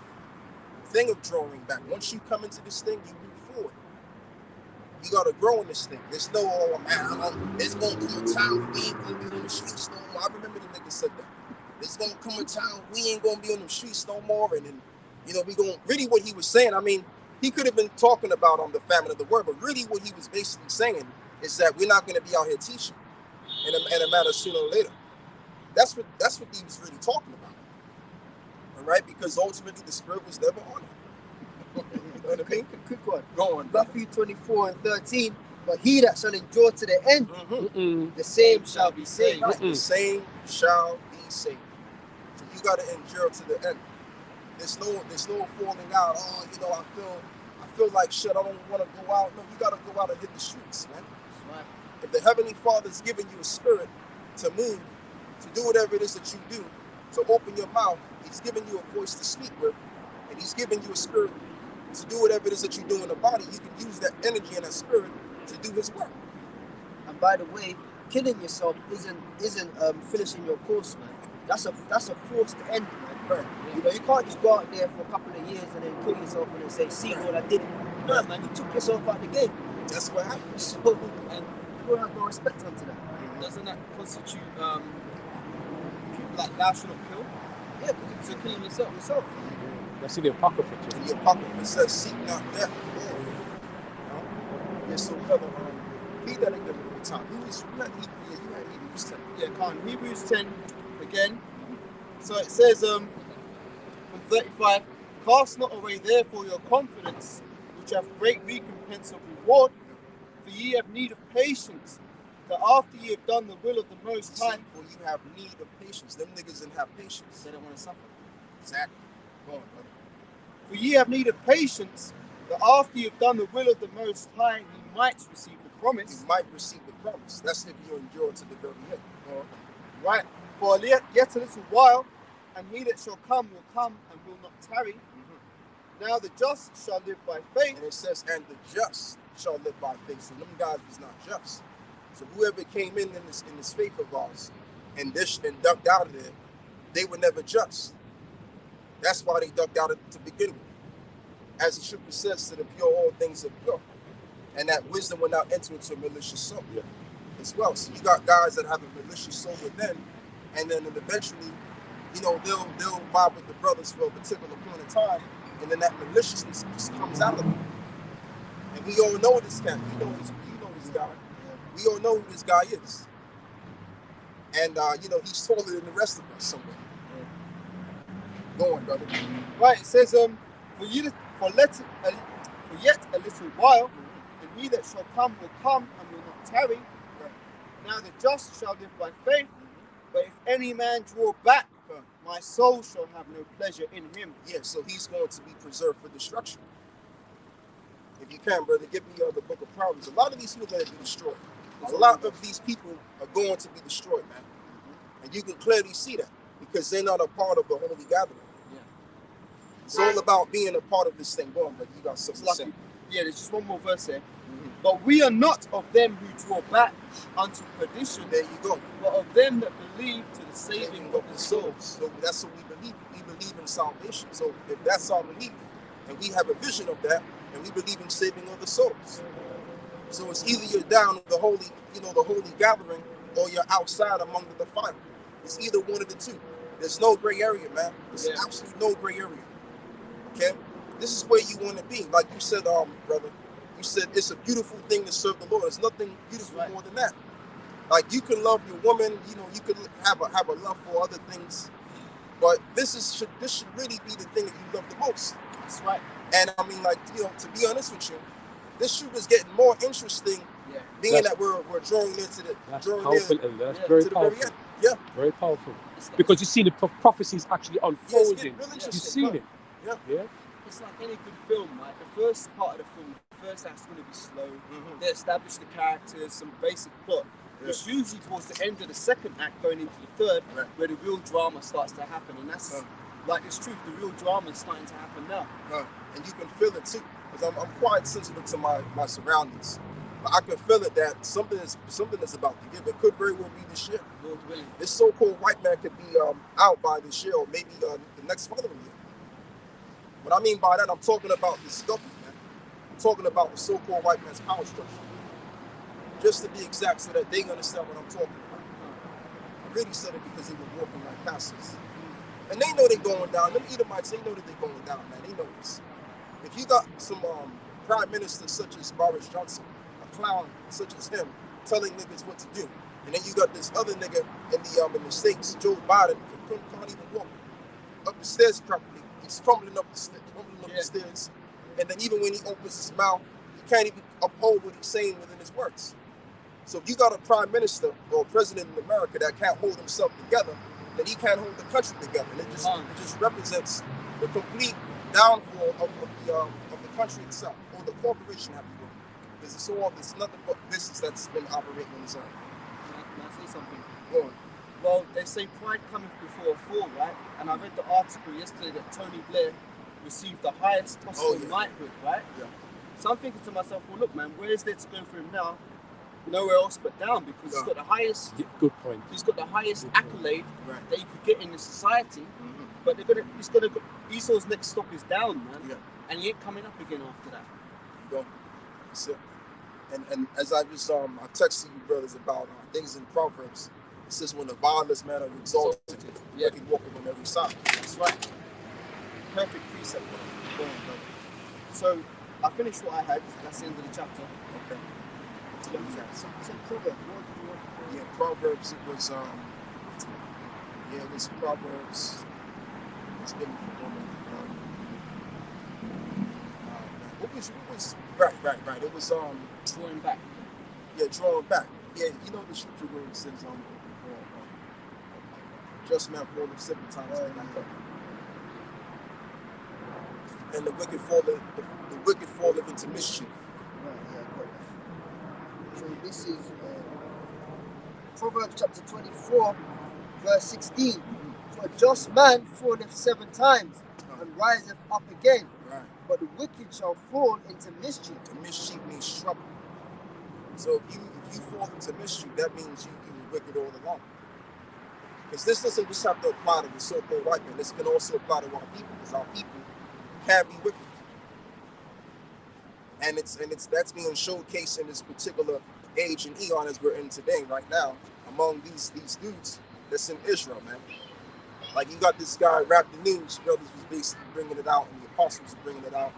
thing of drawing back. Once you come into this thing, you move forward. You gotta grow in this thing. There's no, oh man, there's gonna come a time we ain't gonna be on the streets no more. I remember the nigga said that. There's gonna come a time we ain't gonna be on the streets no more, and then we gonna really what he was saying. I mean, he could have been talking about the famine of the word, but really what he was basically saying is that we're not gonna be out here teaching in a matter sooner or later. That's what he was really talking about. All right, because ultimately the spirit was never on it. You know what I mean? Quick one. Go on. Matthew 24:13. But he that shall endure to the end, the same shall be saved. Right. The same shall be saved. So you got to endure to the end. There's no falling out. Oh, I feel like shit. I don't want to go out. No, you got to go out and hit the streets, man. Right. If the Heavenly Father's giving you a spirit to move, to do whatever it is that you do, to open your mouth, He's giving you a voice to speak with, and He's giving you a spirit to do whatever it is that you do in the body. You can use that energy and that spirit to do His work. And by the way, killing yourself isn't finishing your course, man. That's a forced end, man. Right. You can't just go out there for a couple of years and then kill yourself and then say, see what I did. No, man, you took yourself out the game. That's what happens. So, and people have no respect unto that. Doesn't that constitute like thou shalt not kill? Yeah, So killing yourself. That's in the Apocrypha. And the Apocrypha says, seek not death. Yeah, so brother, read that again one time. You had Hebrews 10. Yeah, Khan. Hebrews 10 again. So it says from 35, cast not away therefore your confidence, which have great recompense of reward, for ye have need of patience, that after ye have done the will of the Most High, For you have need of patience. Them niggas didn't have patience. they don't want to suffer. Exactly. Go on, brother. For ye have need of patience, that after ye have done the will of the Most High, ye might receive the promise. You might receive the promise. That's if you endure to the very end. Right. For yet a little while, and he that shall come will come and will not tarry. Now the just shall live by faith. And it says, and the just shall live by faith. So them guys was not just. So whoever came in this faith of ours and ducked out of there, they were never just. That's why they ducked out to begin with. As the scripture says, to the pure all things are pure. And that wisdom will not enter into a malicious soul as well. So you got guys that have a malicious soul within, and then eventually, they'll vibe with the brothers for a particular point of time, and then that maliciousness just comes out of them. And we all know this guy. You know this guy. We all know who this guy is. And he's taller than the rest of us somewhere. Go on, brother. Right, it says, for yet a little while, and he that shall come will come and will not tarry. Now the just shall live by faith, but if any man draw back, my soul shall have no pleasure in him. Yeah, so he's going to be preserved for destruction. If you can, brother, give me the book of Proverbs. A lot of these people are going to be destroyed. A lot of these people are going to be destroyed, man. And you can clearly see that because they're not a part of the holy gathering. It's all about being a part of this thing. Go on, brother. You got something to say. Yeah, there's just one more verse here. But we are not of them who draw back unto perdition. There you go. But of them that believe to the saving of the souls. So that's what we believe. We believe in salvation. So if that's our belief, and we have a vision of that, and we believe in saving other souls. So it's either you're down in the holy gathering, or you're outside among the defiled. It's either one of the two. There's no gray area, man. There's absolutely no gray area. Okay? This is where you want to be. Like you said, brother, you said it's a beautiful thing to serve the Lord. There's nothing beautiful more than that. Like, you can love your woman, you know, you can have a love for other things, but this should really be the thing that you love the most. That's right. And I mean, like, you know, to be honest with you, this shoot is getting more interesting, being that we're drawing near to the powerful. That's very powerful. Very powerful. Because you see the prophecies actually unfolding. You've seen it. Yeah. It's like any good film, right? The first part of the film, the first act's going to be slow. They establish the characters, some basic plot. It's usually towards the end of the second act, going into the third, where the real drama starts to happen. And that's like, it's truth, the real drama is starting to happen now. And you can feel it too, because I'm quite sensitive to my surroundings. But I can feel it that something is about to give. It could very well be this year. Lord willing. This so-called white man could be out by this year, or maybe the next following year. What I mean by that, I'm talking about this government, man. I'm talking about the so-called white man's power structure. Just to be exact, so that they understand what I'm talking about. I really said it because they were walking like pastors. And they know they're going down. Them Edomites, they know that they're going down, man. They know this. If you got some prime ministers such as Boris Johnson, a clown such as him, telling niggas what to do, and then you got this other nigga in the States, Joe Biden, who can't even walk up the stairs properly. He's fumbling up the stairs. And then even when he opens his mouth, he can't even uphold what he's saying within his words. So if you got a prime minister or a president in America that can't hold himself together, then he can't hold the country together. And it just represents the complete downfall of the country itself, or the corporation, have you will. Because it's nothing but business that's been operating on its own. Can I say something? Go on. Well, they say pride cometh before a fall, right? And I read the article yesterday that Tony Blair received the highest possible knighthood, right? Yeah. So I'm thinking to myself, well, look, man, where is there to go for him now? Nowhere else but down, because he's got the highest. Good point. He's got the highest accolade that you could get in the society. But Esau's next stop is down, man. Yeah. And he ain't coming up again after that. Go. That's it. And as I just I texted you brothers about things in Proverbs. It says, when the vilest man are exalted, he can walk on every side. That's right. Perfect precept. So I finished what I had. That's the end of the chapter. Okay. Some Proverbs. What did you want to Yeah, Proverbs. It was it was Proverbs. It's been for woman. What was right. It was drawing back. Yeah, drawing back. Yeah, you know the scripture where it says just man falleth 7 times and not up. And the wicked falleth into mischief. So this is Proverbs chapter 24, verse 16. For a just man falleth 7 times and riseth up again, but the wicked shall fall into mischief. And mischief means trouble. So if you fall into mischief, that means you were wicked all along. Because this doesn't just have to apply to the so-called white man. This can also apply to our people, because our people can be wicked. And that's being showcased in this particular age and eon as we're in today, right now, among these dudes that's in Israel, man. Like, you got this guy, Rap the News, brothers was basically bringing it out, and the apostles were bringing it out,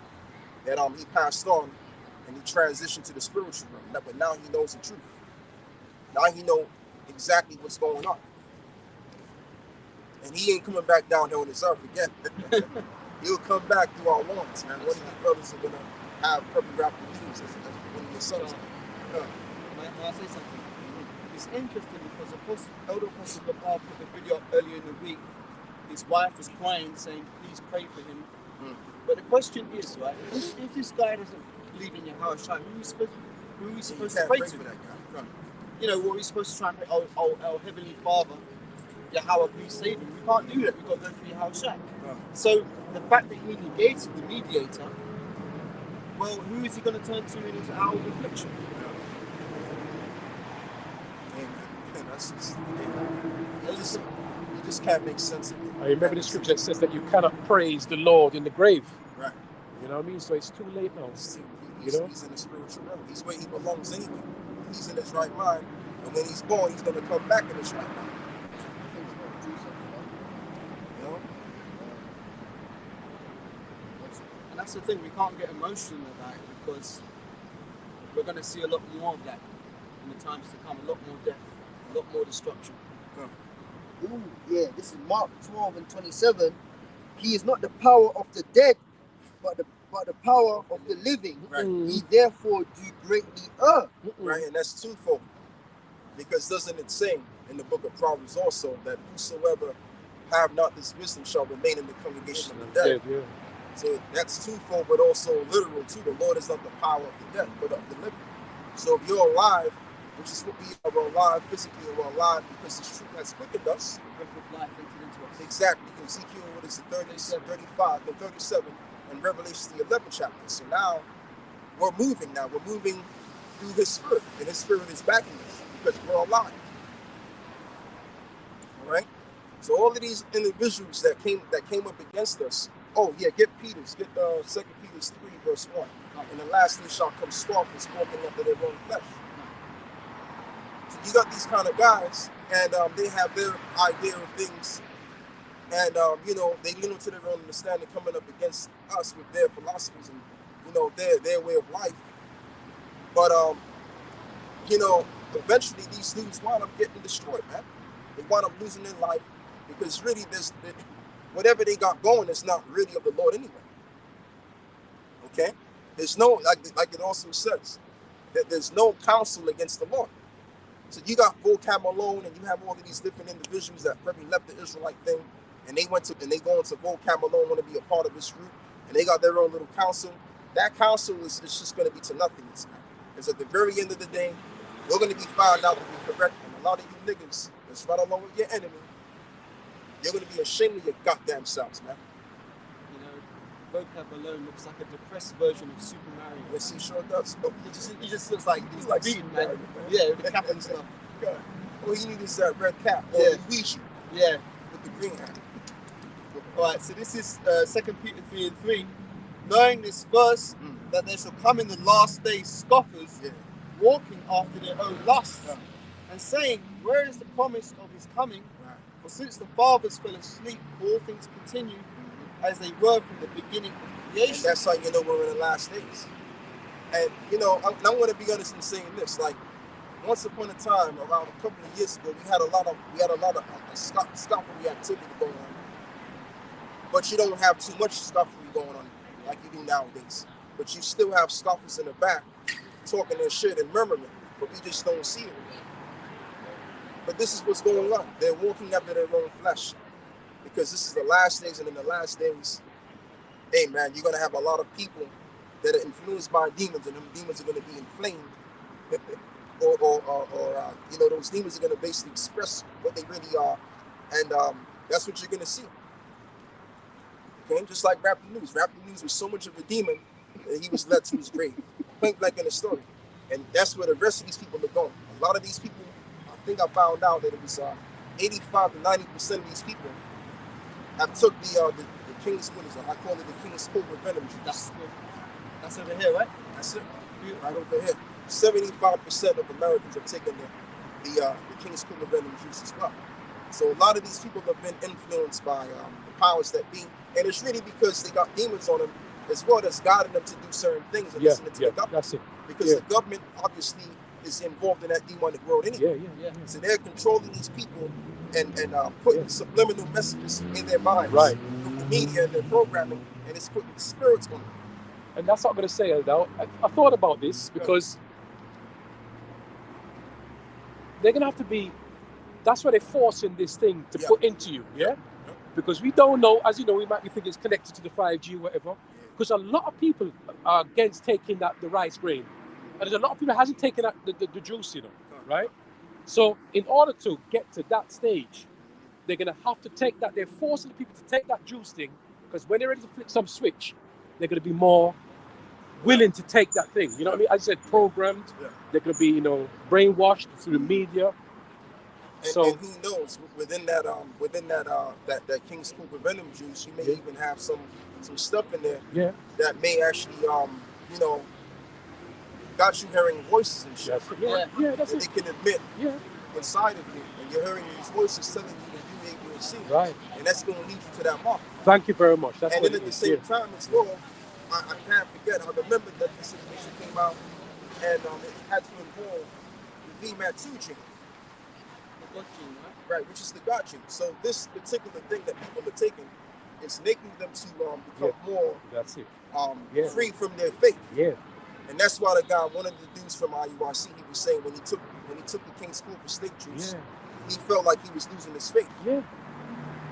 that he passed on and he transitioned to the spiritual realm. But now he knows the truth. Now he knows exactly what's going on. And he ain't coming back down here on this earth again. He'll come back through our loins, man. One of the brothers are going to have probably Rap the News as one of the sons. Can I say something? It's interesting because Elder Apostle Gabar put the video up earlier in the week. His wife was crying, saying, please pray for him. But the question is, right, if this guy doesn't believe in Yahweh Shai, who are we supposed to pray to? For that guy. Right. You know, what are we supposed to try and pray? Oh, our Heavenly Father, Yahweh, please save him. We can't do that. We've got to go through Yahweh Shai. Right. So the fact that he negated the mediator, well, who is he going to turn to in his hour of affliction? You just can't make sense of it. I remember the scripture that says that you cannot praise the Lord in the grave. Right. You know what I mean? So it's too late now. He's in the spiritual realm. He's where he belongs anyway. He's in his right mind. And when he's born, he's going to come back in his right mind. You know? And that's the thing, we can't get emotional about it because we're going to see a lot more of that in the times to come. A lot more death, a lot more destruction. Ooh, yeah, this is Mark 12 and 27. He is not the power of the dead, but the power of the living. Right. He therefore do greatly err. Right, and that's twofold. Because doesn't it say in the book of Proverbs also that whosoever have not this wisdom shall remain in the congregation of the dead? Yeah. So that's twofold, but also literal too. The Lord is not the power of the dead, but of the living. So if you're alive, which is what we are alive, physically we're alive because the truth has quickened us. Breath of life entered into us. Exactly. Ezekiel, what is it, 35 and 37, and Revelation the 11th chapter. So now we're moving through his spirit, and his spirit is backing us because we're alive. All right. So all of these individuals that came up against us. Oh yeah, get 2 Peter 3 verse 1. And the last day shall come scoffers, walking after their own flesh. So you got these kind of guys, and they have their idea of things, and they lean into their own understanding, coming up against us with their philosophies and their way of life. But eventually these dudes wind up getting destroyed, man. They wind up losing their life because really whatever they got going is not really of the Lord anyway. Okay? There's no, like it also says, that there's no counsel against the Lord. So you got Vocab Malone, and you have all of these different individuals that probably left the Israelite thing, and they go into Vocab Malone, want to be a part of this group, and they got their own little council. That council is just going to be to nothingness, man. Because at the very end of the day, we're going to be found out to be correct, and a lot of you niggas that's right along with your enemy, you're going to be ashamed of your goddamn selves, man. Vocab alone looks like a depressed version of Super Mario. Yes, he sure does. He just looks like he's like beaten, Super man. Mario, Yeah, with the cap and stuff. God. All you need is that red cap. Or Yeah. Luigi Yeah. with the green hat. Alright, so this is 2 Peter 3 and 3. Knowing this verse, that there shall come in the last days scoffers, Yeah. walking after their own lusts, Yeah. and saying, where is the promise of his coming? Right. For since the fathers fell asleep, all things continue as they were from the beginning of And creation. that's how you know we're in the last days. And I'm going to be honest in saying this. Like, once upon a time, around a couple of years ago, we had a lot of scoffery activity going on. But you don't have too much scoffery going on like you do nowadays. But you still have scoffers in the back talking their shit and murmuring, but we just don't see it. But this is what's going on. They're walking after their own flesh. Because this is the last days, and in the last days, hey man, you're gonna have a lot of people that are influenced by demons, and them demons are gonna be inflamed, or those demons are gonna basically express what they really are, and that's what you're gonna see. Okay, just like Rap the News. Rap the News was so much of a demon that he was led to his grave, point blank in the story, and that's where the rest of these people are going. A lot of these people, I think I found out that it was 85 to 90% of these people have took the King's, what is it? I call it the King's Cobra Venom juice. That's over here, right? That's it. Right over here. 75% of Americans have taken the King's Cobra Venom juice as well. So a lot of these people have been influenced by the powers that be, and it's really because they got demons on them as well that's guiding them to do certain things and listening to the government. That's it. Because the government obviously is involved in that demonic world anyway. Yeah. So they're controlling these people and putting subliminal messages in their minds. Right. With the media and their programming, and it's putting spirits on them. And that's what I'm going to say now. I thought about this because they're going to have to be, that's why they're forcing this thing to put into you, yeah? Because we don't know, as you know, we might be thinking it's connected to the 5G or whatever, because a lot of people are against taking the rice grain. And there's a lot of people that hasn't taken out the juice, right? So in order to get to that stage, they're going to have to take that, they're forcing the people to take that juice thing, because when they're ready to flip some switch, they're going to be more willing to take that thing. You know what I mean? As I said, programmed. Yeah. They're going to be, brainwashed through the media. And who knows? Within that King's Cobra Venom juice, you may even have some stuff in there that may actually got you hearing voices and shit. That's that it. they can admit inside of you, and you're hearing these voices telling you that you ain't gonna see. Right. And that's gonna lead you to that mark. Thank you very much. And then at the same time as well, I can't forget, I remember that this information came out and it had to involve the VMAT2 gene. The God gene, right? Right, which is the God gene. So this particular thing that people are taking is making them to become more That's it. free from their faith. Yeah. And that's why the guy, one of the dudes from IUIC, he was saying when he took the King's Cobra snake juice, he felt like he was losing his faith. Yeah.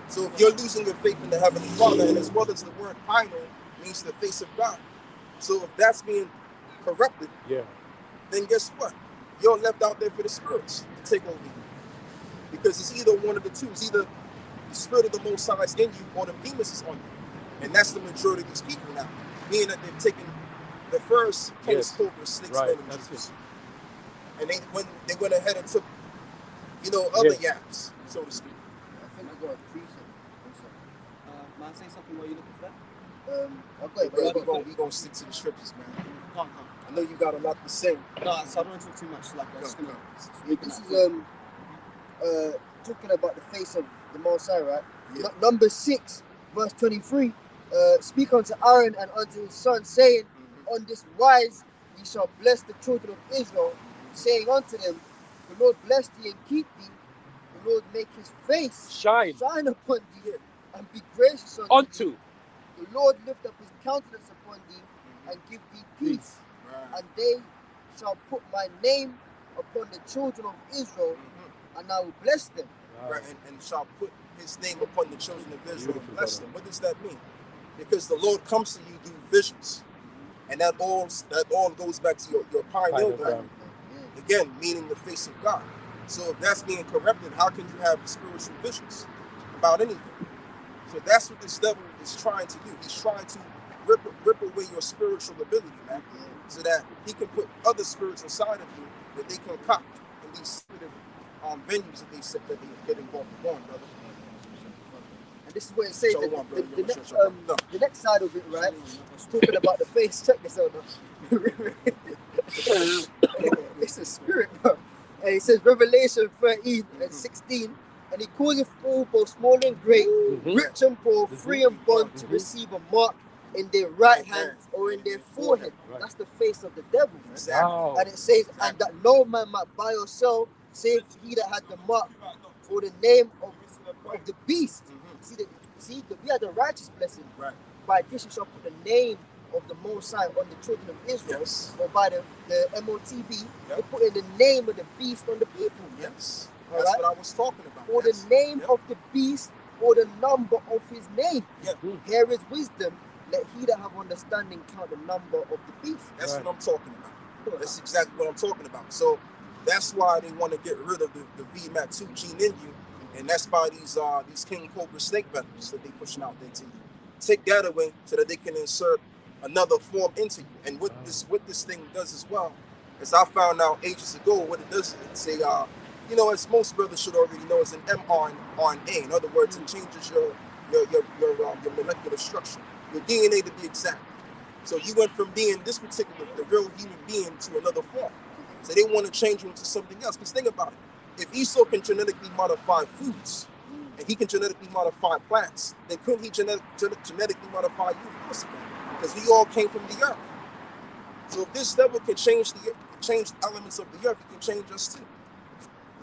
So if you're losing your faith in the Heavenly Father, and as well as the word Pino means the face of God. So if that's being corrupted, then guess what? You're left out there for the spirits to take over you. Because it's either one of the two. It's either the spirit of the Most High is in you or the demons is on you. And that's the majority of these people now. Meaning that they've taken the first King's Cobra snake venom juice. And when they went ahead and took, other yaps, so to speak. I think I got a precept. Man, say something while you're looking for that. Okay, we're going to stick to the scriptures, man. Come. I know you got a lot to say. No, so I don't want to talk too much. Like, I'm just gonna This is talking about the face of the Most High, right? Number 6, verse 23. Speak unto Aaron and unto his son, saying, on this wise ye shall bless the children of Israel, saying unto them, the Lord bless thee and keep thee. The Lord make his face shine upon thee and be gracious unto thee. The Lord lift up his countenance upon thee and give thee peace. And they shall put my name upon the children of Israel, and I will bless them. Right, and shall put his name upon the children of Israel and bless them. What does that mean? Because the Lord comes to you through visions. And that all goes back to your pineal gland. Again, meaning the face of God. So if that's being corrupted, how can you have spiritual visions about anything? So that's what this devil is trying to do. He's trying to rip away your spiritual ability, man, so that he can put other spirits inside of you that they can concoct in these spirit venues that they said that they get involved in, brother. And this is what it says. The next side of it, right? Talking about the face. Check this out. It's a spirit, bro. And it says Revelation 13 and 16. And he calleth all, both small and great, rich and poor, free and bond, to receive a mark in their right hand or in their forehead. That's the face of the devil, man. Exactly. And it says, and that no man might buy or sell, save he that had the mark or the name of the beast. We had the righteous blessing. Right. By this you shall put the name of the Most High on the children of Israel. Yes. Or by the MOTB, they put in the name of the beast on the people. Yes. All That's right? what I was talking about. Or the name of the beast, or the number of his name. Here is wisdom. Let he that have understanding count the number of the beast. That's what I'm talking about. That's exactly what I'm talking about. So that's why they want to get rid of the VMAT2 gene in you, and that's by these King Cobra snake venoms that they pushing out there to you. Take that away so that they can insert another form into you. And what this thing does as well, as I found out ages ago, what it does is it's a as most brothers should already know, it's an mRNA. In other words, it changes your molecular structure, your DNA to be exact. So you went from being this particular, the real human being, to another form. So they want to change you into something else. Because think about it. If Esau can genetically modify foods, and he can genetically modify plants, then couldn't he genetically modify you? Of course he can. Because we all came from the earth. So if this devil can change elements of the earth, he can change us too.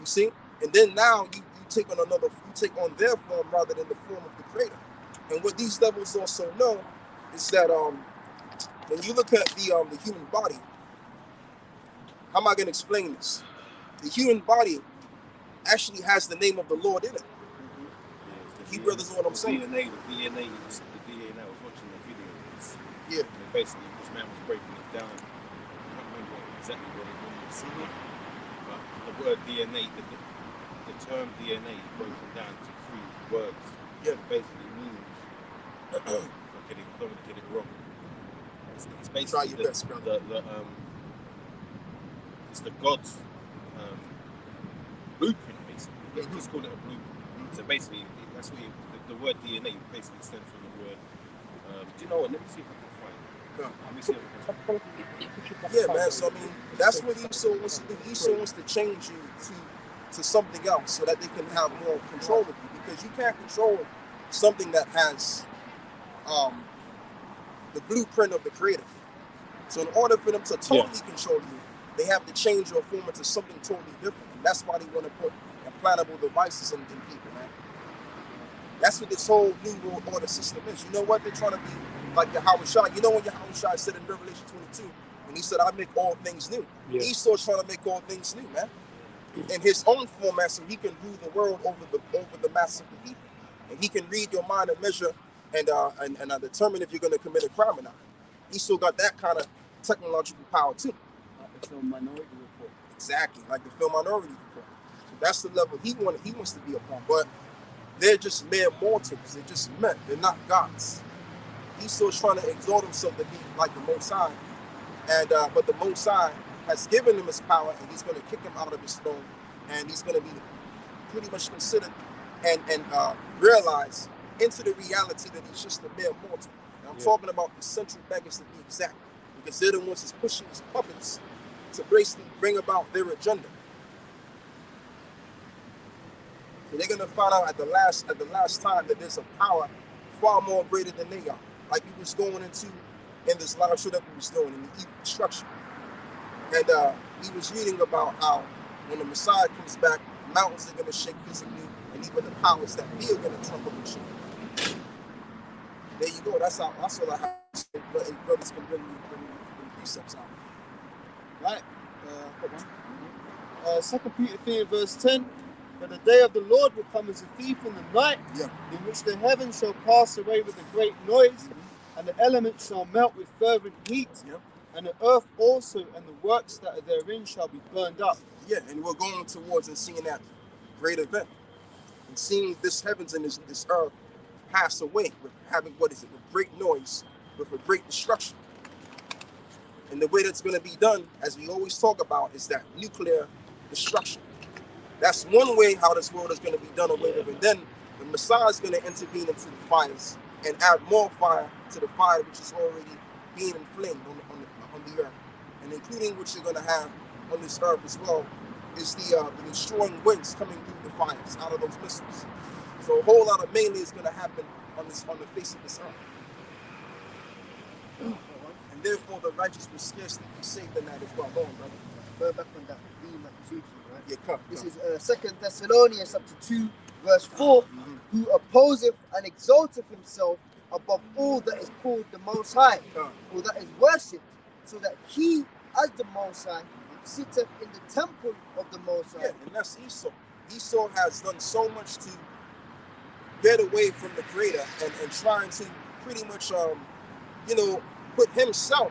You see? And then now you take on their form rather than the form of the Creator. And what these devils also know is that when you look at the human body, how am I going to explain this? The human body actually has the name of the Lord in it. You brothers know what I'm saying? The DNA, I was watching the videos. Yeah. And basically, this man was breaking it down. I can't remember exactly what it was. But the word DNA, the term DNA is broken down to 3 words. Yeah. It basically means, I don't want to get it wrong. It's basically try your best, brother. It's the God's blueprint, basically. Let's just call it a blueprint. So basically, that's what the word DNA basically stems from the word. Do you know what? Let me see if I can find it. Let me see if I can. Yeah, man. So I mean, that's what Esau wants to do. Esau wants to change you to something else so that they can have more control of you, because you can't control something that has the blueprint of the Creator. So in order for them to totally control you, they have to change or form into something totally different. And that's why they want to put implantable devices in people, man. That's what this whole new world order system is. You know what? They're trying to be like Yahweh Shai. You know when Yahweh Shai said in Revelation 22, when he said, I make all things new. Yeah. Esau's trying to make all things new, man. In his own format, so he can rule the world over the mass of the people. And he can read your mind and measure and determine if you're going to commit a crime or not. Esau got that kind of technological power too. Like the film Minority Report. Exactly, like the film Minority Report. So that's the level he wants to be upon. But they're just mere mortals. They're just men. They're not gods. Esau's trying to exalt himself to be like the Most High. And but the Most High has given him his power, and he's going to kick him out of his throne, and he's going to be pretty much considered and realize into the reality that he's just a mere mortal. And I'm talking about the central bankers to be exact, because they're the ones that's pushing his puppets to basically bring about their agenda. So they're going to find out at the last time that there's a power far more greater than they are. Like we was going into in this live show that we was doing in the evil destruction. And he was reading about how when the Messiah comes back, mountains are going to shake physically, and even the powers that be are going to tremble and shake. There you go. That's all I have to say. Brothers can bring precepts out. Right. 2 Peter 3 verse 10. But the day of the Lord will come as a thief in the night, in which the heavens shall pass away with a great noise, and the elements shall melt with fervent heat, and the earth also and the works that are therein shall be burned up. Yeah, and we're going towards and seeing that great event, and seeing this heavens and this earth pass away with having, with great noise, with a great destruction. And the way that's going to be done, as we always talk about, is that nuclear destruction. That's one way how this world is going to be done away with. And then the Messiah is going to intervene into the fires and add more fire to the fire which is already being inflamed on the earth. And including what you're going to have on this earth as well is the destroying winds coming through the fires out of those missiles. So a whole lot of melee is going to happen on the face of this earth. And therefore the righteous will scarcely be saved in that as well. Go on, brother. Go back on that theme that was teaching, right? Yeah, come. This is 2 Thessalonians chapter 2, verse 4, who opposeth and exalteth himself above all that is called the Most High, or that is worshipped, so that he, as the Most High, sitteth in the temple of the Most High. Yeah, and that's Esau. Esau has done so much to get away from the Creator and trying to pretty much, put himself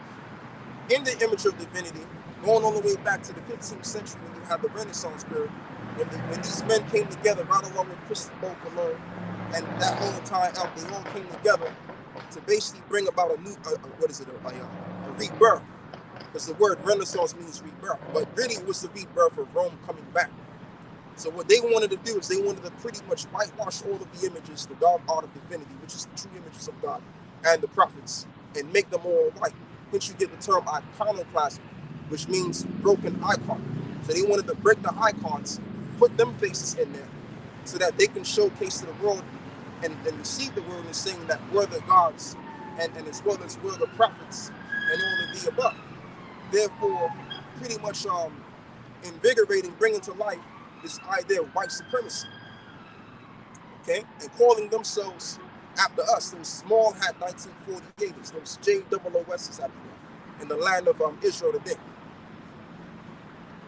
in the image of divinity, going all the way back to the 15th century when you have the Renaissance period, when these men came together right along with Christopher Colon and that whole entire elk, they all came together to basically bring about a new, a rebirth. Because the word Renaissance means rebirth, but really it was the rebirth of Rome coming back. So what they wanted to do is they wanted to pretty much whitewash all of the images, the dark art of divinity, which is the true images of God and the prophets, and make them all white. Hence you get the term iconoclasm, which means broken icon. So they wanted to break the icons, put them faces in there, so that they can showcase to the world and deceive the world in saying that we're the gods, and as well as we're the prophets, and all of the above. Therefore, pretty much invigorating, bringing to life this idea of white supremacy, okay? And calling themselves after us, those small hat 1948ers, those JOOSs out there in the land of Israel today.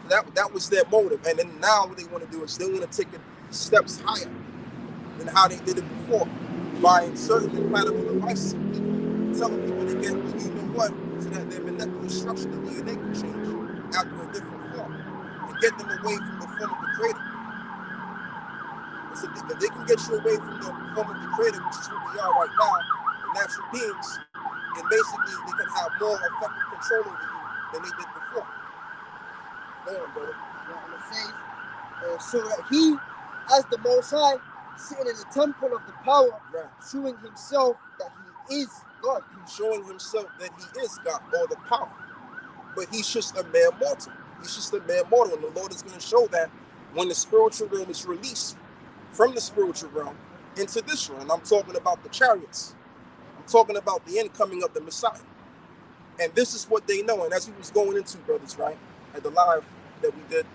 So that was their motive. And then now what they want to do is they want to take it steps higher than how they did it before by inserting implantable devices in people, telling people to get, you know what, so that their molecular structure, the DNA can change after a different form and get them away from the form of the Creator. So if they can get you away from the form of the Creator, which is who we are right now, the natural beings, then basically they can have more effective control over you than they did before. Go on, brother. And it says, so that he, as the Most High, sitting in the temple of the power, showing himself that he is God. Showing himself that he is God, or the power. But he's just a mere mortal. He's just a mere mortal. And the Lord is going to show that when the spiritual realm is released from the spiritual realm into this realm. I'm talking about the chariots. I'm talking about the incoming of the Messiah. And this is what they know. And as we was going into, brothers, right? at the live that we did,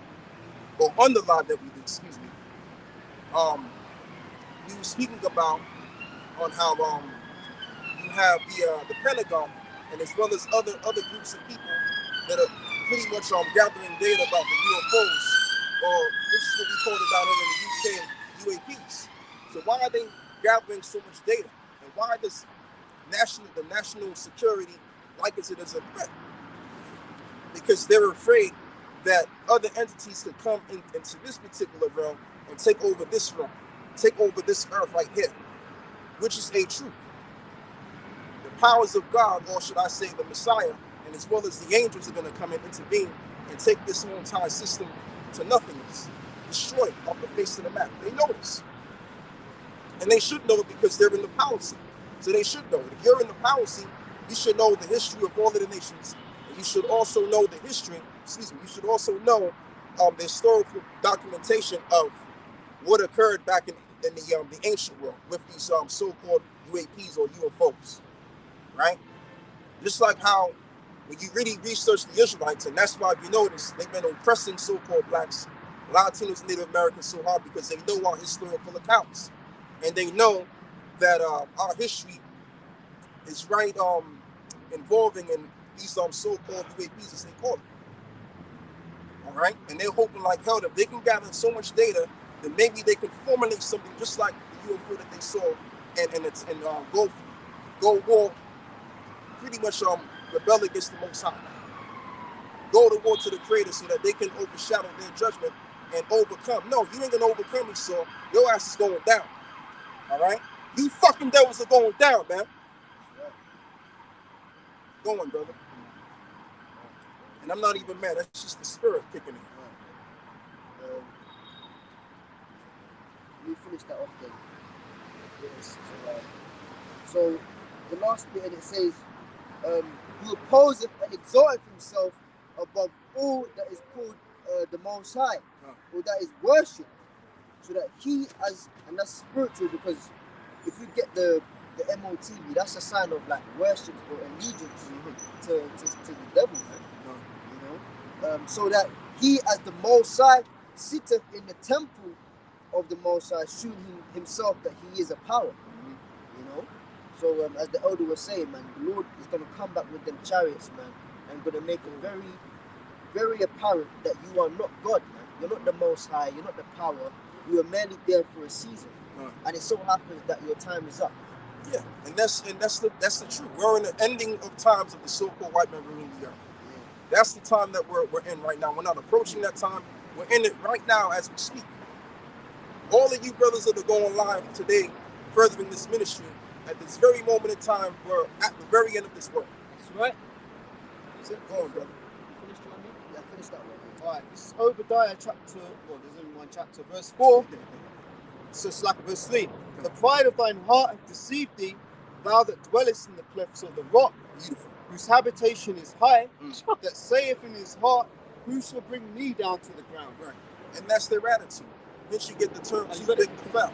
or on the live that we did, excuse me, we were speaking about on how you have the Pentagon, and as well as other groups of people that are pretty much gathering data about the UFOs, or this is what we call it down here in the UK, UAPs. So why are they gathering so much data, and why does the national security likens it as a threat? Because they're afraid that other entities could come into this particular realm and take over this realm, take over this earth right here, which is a truth. The powers of God, or should I say the Messiah, and as well as the angels are going to come and intervene and take this whole entire system to nothingness, destroy it off the face of the map. They know this. And they should know it because they're in the power seat. So they should know it. If you're in the power seat, you should know the history of all of the nations. And you should also know the history, you should also know the historical documentation of what occurred back in the ancient world with these so-called UAPs or UFOs, right? Just like how when you really research the Israelites, and that's why if you notice, they've been oppressing so-called blacks, Latinos, and Native Americans so hard because they know our historical accounts. And they know that our history is right involving in these so-called UAPs, as they call it. All right? And they're hoping like hell that they can gather so much data that maybe they can formulate something just like the UFO that they saw and go war, pretty much rebel against the Most High. Go to war to the Creator so that they can overshadow their judgment and overcome. No, you ain't gonna overcome Esau. Your ass is going down. All right? You fucking devils are going down, man. Go on, brother. And I'm not even mad. That's just the spirit kicking in. Let me finish that off then. Yes. So the last bit, and it says, who opposeth and exalteth himself above all that is called the Most High, or that is worship, so that he and that's spiritual, because if you get the MOTV, that's a sign of like worship or allegiance to the devil, man. You know, so that he as the Most High sitteth in the temple of the Most High, shewing himself that he is a power. You know, so as the elder was saying, man, the Lord is going to come back with them chariots, man, and going to make it very, very apparent that you are not God, man. You're not the Most High. You're not the power. You are merely there for a season, and it so happens that your time is up. Yeah, and that's the truth. We're in the ending of times of the so-called white man ruling the earth. That's the time that we're in right now. We're not approaching that time. We're in it right now as we speak. All of you brothers that are going live today, furthering this ministry, at this very moment in time, we're at the very end of this work. That's right. That's it. Go on, brother. Finish that one? Yeah, finish that one. All right, this is Obadiah chapter, well, there's only one chapter, verse 4. So it's like verse 3. The pride of thine heart hath deceived thee, thou that dwellest in the clefts of the rock, beautiful, whose habitation is high, that saith in his heart, who shall bring me down to the ground? Right. And that's their attitude. Then you get the term too big to fail.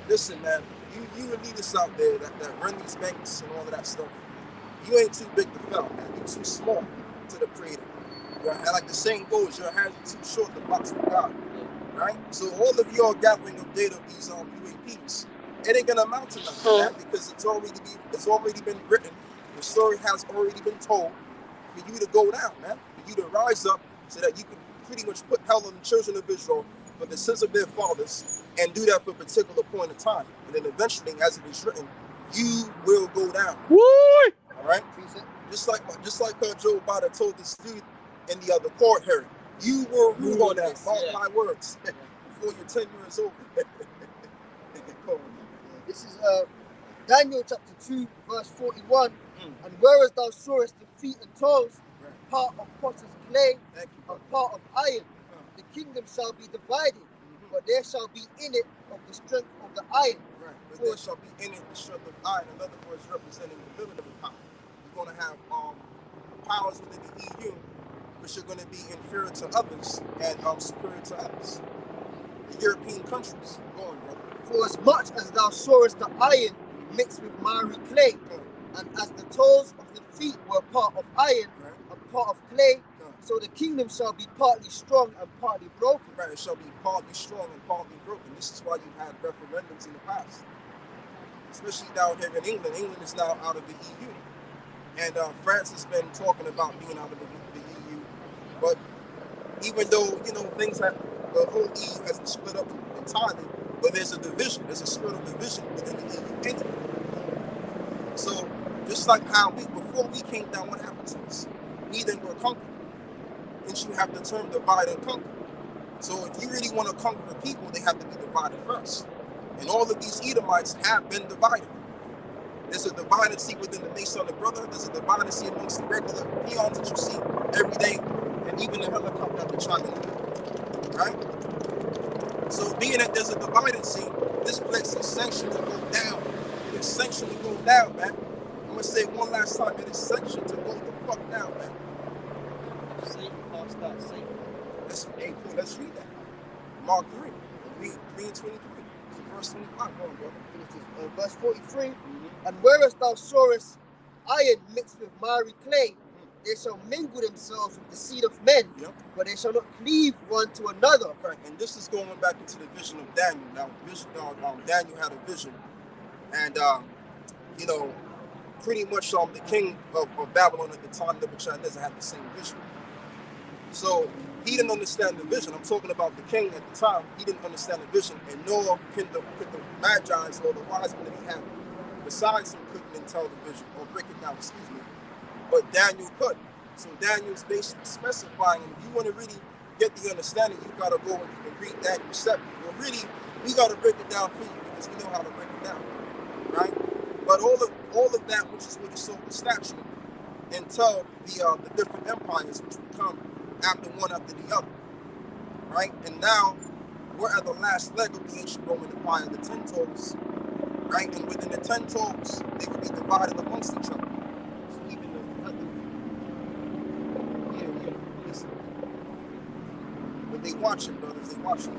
Listen, man, you elitists out there that run these banks and all of that stuff, you ain't too big to fail, man. You're too small to the Creator. And like the saying goes, your hands are too short to box with God. Right? So all of y'all gathering of data of these UAPs, it ain't gonna amount to nothing, man, because it's already been written. The story has already been told for you to go down, man. For you to rise up so that you can pretty much put hell on the children of Israel for the sins of their fathers, and do that for a particular point of time. And then eventually, as it is written, you will go down. Woo! All right? Just like Joe Biden told this dude in the other court hearing, you will rule on that. Mark my words before your 10 years over. This is Daniel chapter 2, verse 41. And whereas thou sawest the feet and toes, part of potter's clay and part of iron, the kingdom shall be divided, but there shall be in it of the strength of the iron. But there shall be in it the strength of iron. In other words, representing the military power. You're going to have powers within the EU, which are going to be inferior to others and superior to others. The European countries. Go on, brother. For as much as thou sawest the iron mixed with miry clay, and as the toes of the feet were part of iron and part of clay, So the kingdom shall be partly strong and partly broken. Right, it shall be partly strong and partly broken. This is why you've had referendums in the past, especially down here in England. England is now out of the EU, and France has been talking about being out of the EU. But even though things have, the whole EU hasn't split up entirely, but there's a division. There's a spirit of division within the EU anyway. So just like how before we came down, what happened to us? We then were conquered. Hence you have the term divide and conquer. So if you really want to conquer the people, they have to be divided first. And all of these Edomites have been divided. There's a divided seat within the Masonic Brotherhood. There's a divided seat amongst the regular peons that you see every day, and even the helicopter that they're trying to do. Right? So being that there's a divided seat, this place is sanctioned to go down. It's sanctioned to go down, man. I'm going to say it one last time. It is sanctioned to go the fuck down, man. Satan cast out Satan. Let's read that. Mark 3. Read 3 and 23. So verse 25. Go on, brother. Verse 43. And whereas thou sawest iron mixed with miry clay, they shall mingle themselves with the seed of men, but they shall not cleave one to another. Right. And this is going back into the vision of Daniel. Now, Daniel had a vision, and pretty much the king of Babylon at the time, Nebuchadnezzar, had the same vision. So he didn't understand the vision. I'm talking about the king at the time. He didn't understand the vision, and nor could the Magi's or the wise men that he had besides him couldn't tell the vision or break it down. Excuse me. But Daniel could. So Daniel's basically specifying, and if you want to really get the understanding, you got to go and read Daniel 7. Well, really, we got to break it down for you because we know how to break it down, right? But all of that, which is what is sold the statue, until the different empires which would come after one after the other, right? And now we're at the last leg of the ancient Roman Empire, the 10 toes, right? And within the 10 toes, they would be divided amongst each other. So even listen. But they watching, brothers, they watching.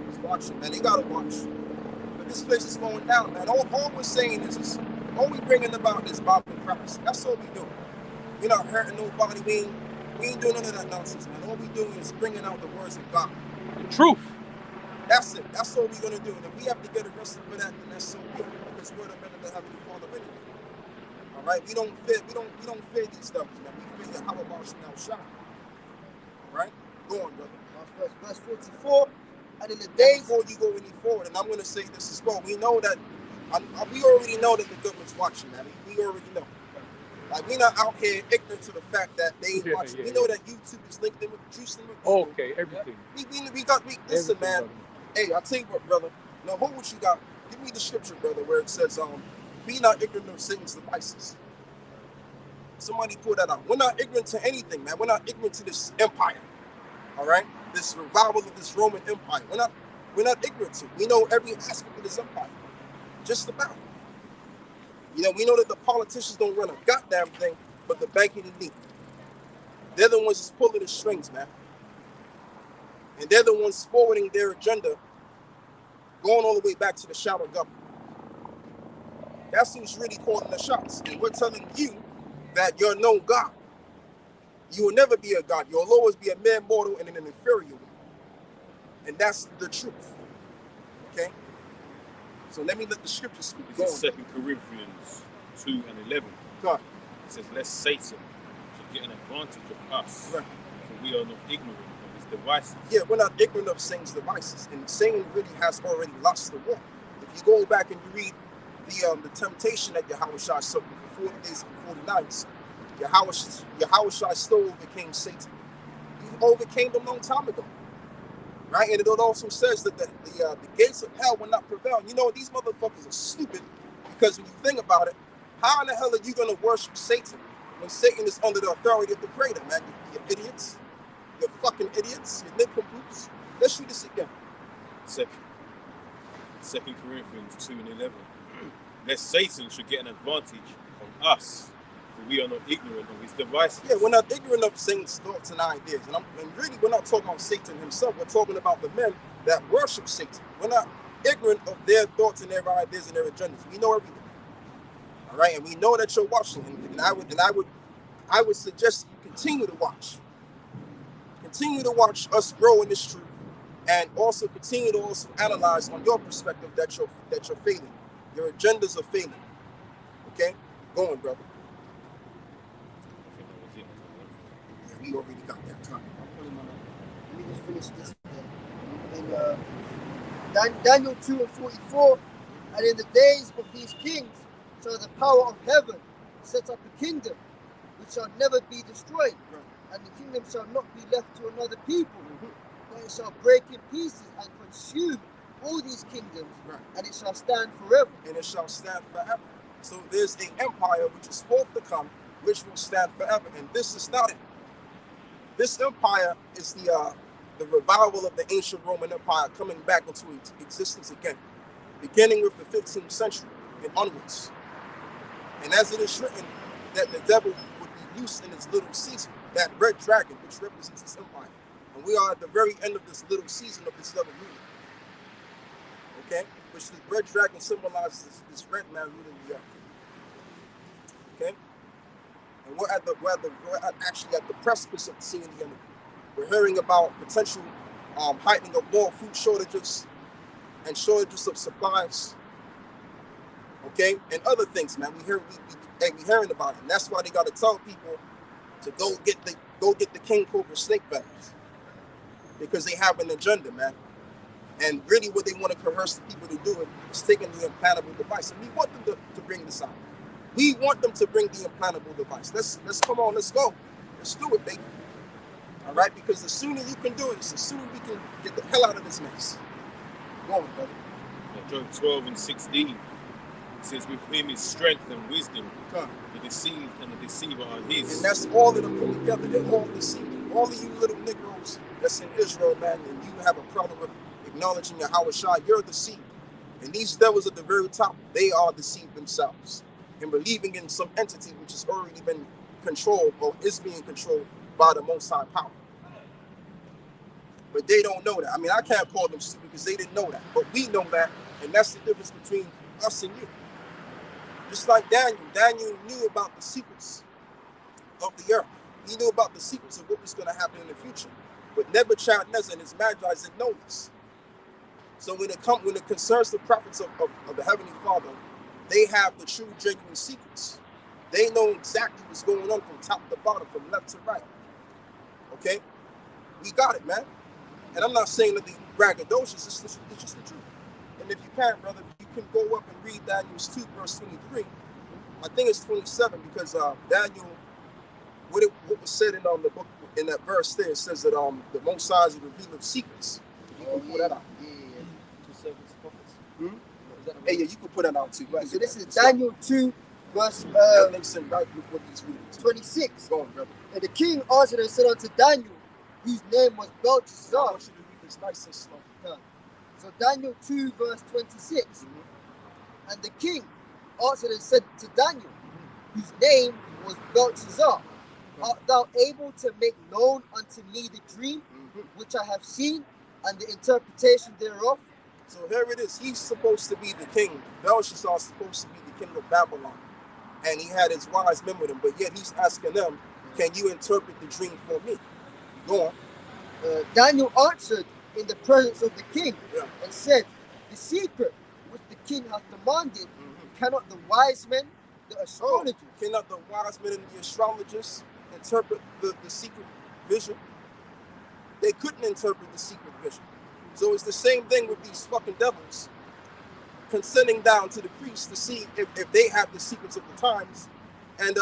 Just watching, man. They gotta watch. But this place is going down, man. All we're saying is all we bringing about is Bible prophecy. That's all we do. We're not hurting nobody. We ain't doing none of that nonsense, man. All we doing is bringing out the words of God. The truth. That's it. That's all we're gonna do. And if we have to get arrested for that, then that's so good. Because we're the men of the Heavenly Father anyway. All right. We don't fear these devils, man. We fear Yahweh now shine. All right. Go on, brother. Verse 44. And in the days before you go any forward, and I'm gonna say this as well. We know that we already know that the government's watching, man. We already know. Like, we're not out here ignorant to the fact that they ain't watching. We know that YouTube is linked in with juice and with okay, everything. Listen, man. Hey, I'll tell you what, brother. Now, hold what you got. Give me the scripture, brother, where it says, be not ignorant of Satan's devices. Somebody pull that out. We're not ignorant to anything, man. We're not ignorant to this empire. All right? This revival of this Roman Empire. We're not ignorant to it. We know every aspect of this empire. Just about. We know that the politicians don't run a goddamn thing, but the banking elite. They're the ones that's pulling the strings, man. And they're the ones forwarding their agenda, going all the way back to the shadow government. That's who's really calling the shots. And we're telling you that you're no God. You will never be a God. You'll always be a mere mortal and an inferior one. And that's the truth. Okay? So let me let the scripture speak. This is 2 Corinthians 2 and 11. God. It says, lest Satan should get an advantage of us, right, for we are not ignorant of his devices. Yeah, we're not ignorant of Satan's devices. And Satan really has already lost the war. If you go back and you read the temptation that Yahweh Shai suffered for 40 days and 40 nights, Yahweh Shai still overcame Satan. He overcame him a long time ago. Right? And it also says that the gates of hell will not prevail. You know, these motherfuckers are stupid because when you think about it, how in the hell are you going to worship Satan when Satan is under the authority of the Creator, man? You idiots. You're fucking idiots. You're nincompoops. Let's read this again. 2 Corinthians 2 and 11. Lest Satan should get an advantage on us, for we are not ignorant of his devices. Yeah, we're not ignorant of Satan's thoughts and ideas. And really, we're not talking about Satan himself. We're talking about the men that worship Satan. We're not ignorant of their thoughts and their ideas and their agendas. We know everything. All right, and we know that you're watching. And I would suggest you continue to watch. Continue to watch us grow in this truth, and also continue to also analyze on your perspective that you're failing. Your agendas are failing. Okay? Go on, brother. Yeah, we already got that time. Let me just finish this. In Daniel 2:44, and in the days of these kings shall the power of heaven set up a kingdom which shall never be destroyed, and the kingdom shall not be left to another people, but it shall break in pieces and consume all these kingdoms, and it shall stand forever. And it shall stand forever. So there's the empire which is forth to come, which will stand forever. And this is not it. This empire is the revival of the ancient Roman Empire coming back into existence again, beginning with the 15th century and onwards. And as it is written that the devil would be loosed in its little season, that red dragon which represents this empire. And we are at the very end of this little season of this devil ruling. Okay? Which the red dragon symbolizes this red man ruling the earth. Okay? And we're actually at the precipice of seeing the enemy. We're hearing about potential heightening of more food shortages and shortages of supplies. Okay? And other things, man. We hearing about it. And that's why they gotta tell people to go get the king cobra snake venoms. Because they have an agenda, man. And really what they want to coerce the people to do is taking the implantable device. And we want them to bring this out. We want them to bring the implantable device. Let's come on, let's go. Let's do it, baby. All right? Because the sooner you can do it, the sooner we can get the hell out of this mess. Go on, brother. John 12:16. It says, with him is strength and wisdom. The deceived and the deceiver are his. And that's all of them put together. They're all deceived. All of you little Negroes that's in Israel, man, and you have a problem with acknowledging Yahweh Shai, you're deceived. And these devils at the very top, they are deceived themselves and believing in some entity which has already been controlled or is being controlled by the Most High power. But they don't know that. I mean, I can't call them stupid because they didn't know that. But we know that, and that's the difference between us and you. Just like Daniel knew about the secrets of the earth. He knew about the secrets of what was going to happen in the future. But Nebuchadnezzar and his Magi didn't know this. So when it concerns the prophets of the Heavenly Father, they have the true, genuine secrets. They know exactly what's going on from top to bottom, from left to right. Okay? We got it, man. And I'm not saying that the braggadocious, it's just the truth. And if you can, brother, you can go up and read Daniel 2, verse 23. I think it's 27, because Daniel, what was said in the book, in that verse there, it says that the Most High is the revealer of secrets. You can pull that out. Hey, yeah, you can put that out too. Right? So this is Daniel 2, verse 26. Go on, brother. And the king answered and said unto Daniel, whose name was Belteshazzar. I want you to read this nice and slow. So Daniel 2, verse 26. And the king answered and said to Daniel, whose name was Belteshazzar, art thou able to make known unto me the dream which I have seen and the interpretation thereof? So here it is. He's supposed to be the king. Belshazzar is supposed to be the king of Babylon. And he had his wise men with him. But yet he's asking them, can you interpret the dream for me? Go on. Daniel answered in the presence of the king and said, the secret which the king hath demanded, cannot the wise men, the astrologers, cannot the wise men and the astrologers interpret the secret vision? They couldn't interpret the secret vision. So it's the same thing with these fucking devils consenting down to the priests to see if they have the secrets of the times, and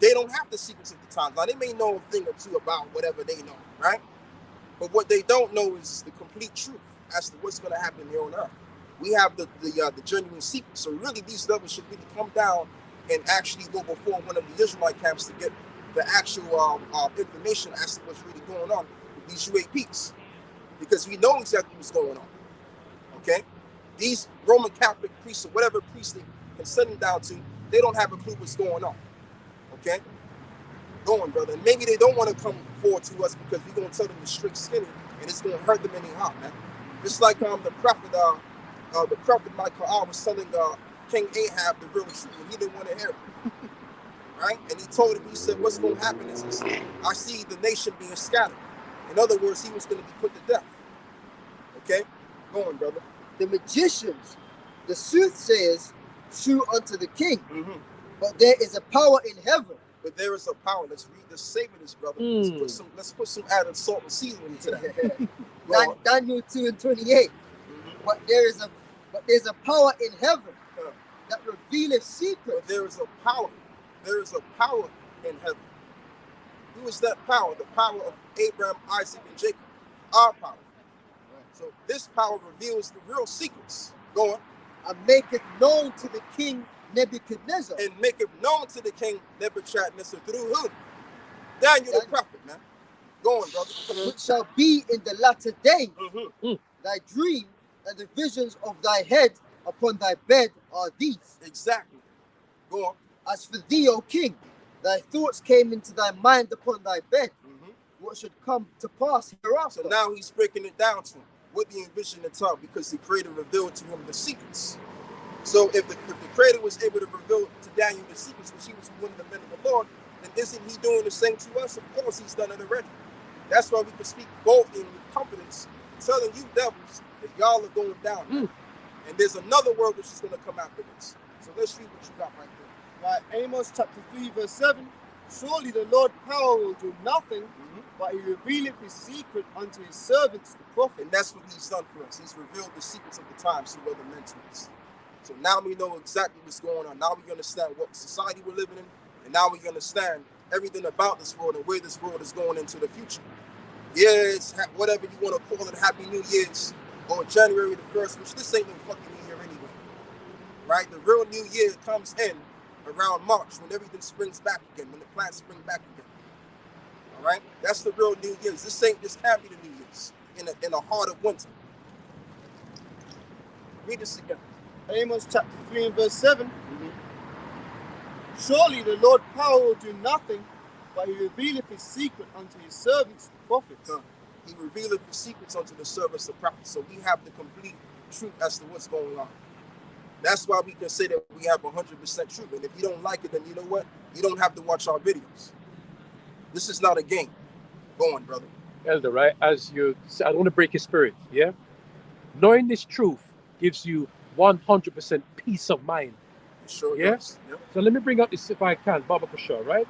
they don't have the secrets of the times. Now they may know a thing or two about whatever they know, right? But what they don't know is the complete truth as to what's going to happen here on earth. We have the genuine secrets. So really, these devils should really come down and actually go before one of the Israelite camps to get the actual information as to what's really going on with these UAPs. Because we know exactly what's going on. Okay? These Roman Catholic priests or whatever priest they can send them down to, they don't have a clue what's going on. Okay? Go on, brother. And maybe they don't want to come forward to us because we're going to tell them to straight skinny and it's going to hurt them anyhow, man. Just like the prophet Michael was telling King Ahab the real truth and he didn't want to hear it. right? And he told him, he said, what's going to happen is this. I see the nation being scattered. In other words, he was going to be put to death. Okay? Go on, brother. The magicians, the soothsayers, shew unto the king, Mm-hmm. but there is a power in heaven. But there is a power. Let's read the savor brother. Let's put some added salt and seasoning to that. Daniel 2:28. But there's a power in heaven that revealeth secrets. But there is a power. There is a power in heaven. Who is that power? The power of Abraham, Isaac, and Jacob. Our power. So this power reveals the real secrets. Go on. And maketh known to the king Nebuchadnezzar. And maketh known to the king Nebuchadnezzar through who? Daniel the prophet, man. Go on, brother. Which shall be in the latter day. Thy dream and the visions of thy head upon thy bed are these. Exactly. Go on. As for thee, O king, thy thoughts came into thy mind upon thy bed, what should come to pass hereafter. So now he's breaking it down to him with the envision and tongue, because the creator revealed to him the secrets. So if the creator was able to reveal to Daniel the secrets, which he was one of the men of the Lord, then isn't he doing the same to us? Of course he's done it already. That's why we can speak boldly and with confidence, telling you devils that y'all are going down. And there's another word which is going to come afterwards. So let's read what you got right there. Right, Amos chapter 3 verse 7. Surely the Lord power will do nothing, but he revealeth his secret unto his servants, the prophet. And that's what he's done for us. He's revealed the secrets of the times to other men to us. So now we know exactly what's going on. Now we understand what society we're living in. And now we understand everything about this world and where this world is going into the future. Yes, whatever you want to call it, Happy New Year's on January the 1st, which this ain't no fucking New Year anyway. Right? The real New Year comes in around March when everything springs back again, when the plants spring back again. All right? That's the real New Year's. This can't be the New Year's in the heart of winter. Read this again. Amos chapter 3 and verse 7. Surely the Lord power will do nothing, but he revealeth his secret unto his servants, the prophets. He revealeth the secrets unto the servants, the prophets. So we have the complete truth as to what's going on. That's why we can say that we have 100% truth. And if you don't like it, then you know what? You don't have to watch our videos. This is not a game. Go on, brother. Elder, right? As you said, I don't want to break your spirit, yeah? Knowing this truth gives you 100% peace of mind. Sure. Yeah? Yes. Yep. So let me bring up this if I can, Baba Kashar, right?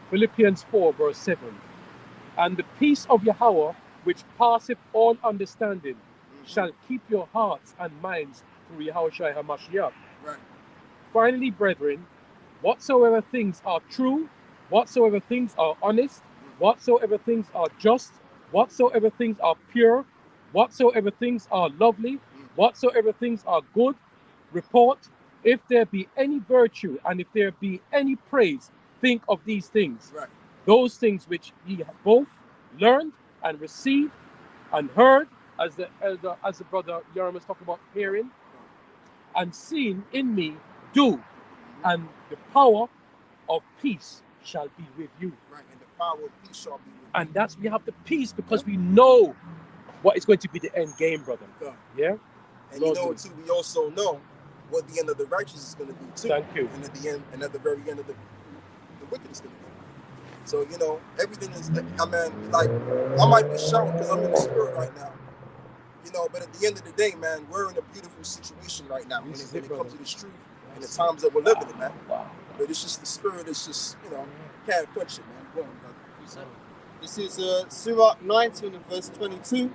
Philippians 4 verse 7. And the peace of Yahweh, which passeth all understanding, shall keep your hearts and minds through Yahushua HaMashiach. Right. Finally, brethren, whatsoever things are true, whatsoever things are honest, whatsoever things are just, whatsoever things are pure, whatsoever things are lovely, whatsoever things are good, report, if there be any virtue and if there be any praise, think of these things. Right. Those things which ye have both learned and received and heard, as the brother Yoram was talking about hearing, and seen in me, do, and the power of peace shall be with you. Right, and the power of peace shall be with you. And that's, we have the peace because we know what is going to be the end game, brother. Yeah? And you know too, we also know what the end of the righteous is going to be too. Thank you. And at the end, and at the very end of the wicked is going to be. So, you know, everything is, I mean, like, I might be shouting because I'm in the spirit right now. You know, but at the end of the day, man, we're in a beautiful situation right now when it comes to this truth and the times that we're living in, man. But it's just the spirit is just, you know, can't quench it, man. Go on, brother. This is Surah 19 and verse 22.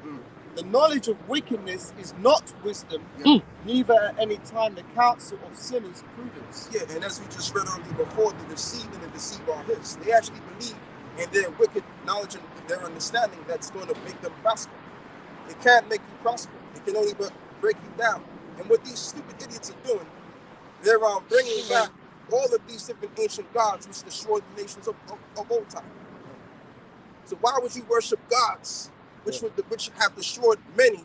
The knowledge of wickedness is not wisdom, neither at any time the counsel of sinners prudence. Yeah, and as we just read earlier before, the deceived and the deceiver are his. They actually believe in their wicked knowledge and their understanding that's going to make them prosper. It can't make you prosper. It can only but break you down. And what these stupid idiots are doing, they're bringing back all of these different ancient gods which destroyed the nations of old time. So why would you worship gods which have destroyed many?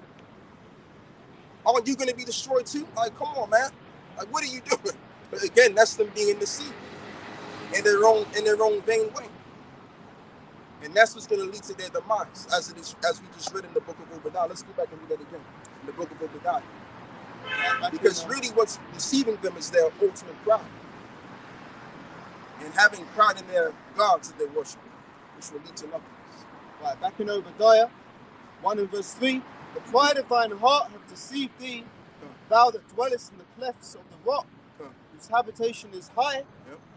Aren't you going to be destroyed too? Like, come on, man. Like, what are you doing? But again, that's them being deceived in their own vain way. And that's what's going to lead to their demise, as we just read in the book of Obadiah. Let's go back and read that again in the book of Obadiah. Because really what's deceiving them is their ultimate pride. and having pride in their gods that they worship, which will lead to nothing. Right, back in Obadiah 1 and verse 3. The pride of thine heart hath deceived thee, thou that dwellest in the clefts of the rock, whose habitation is high,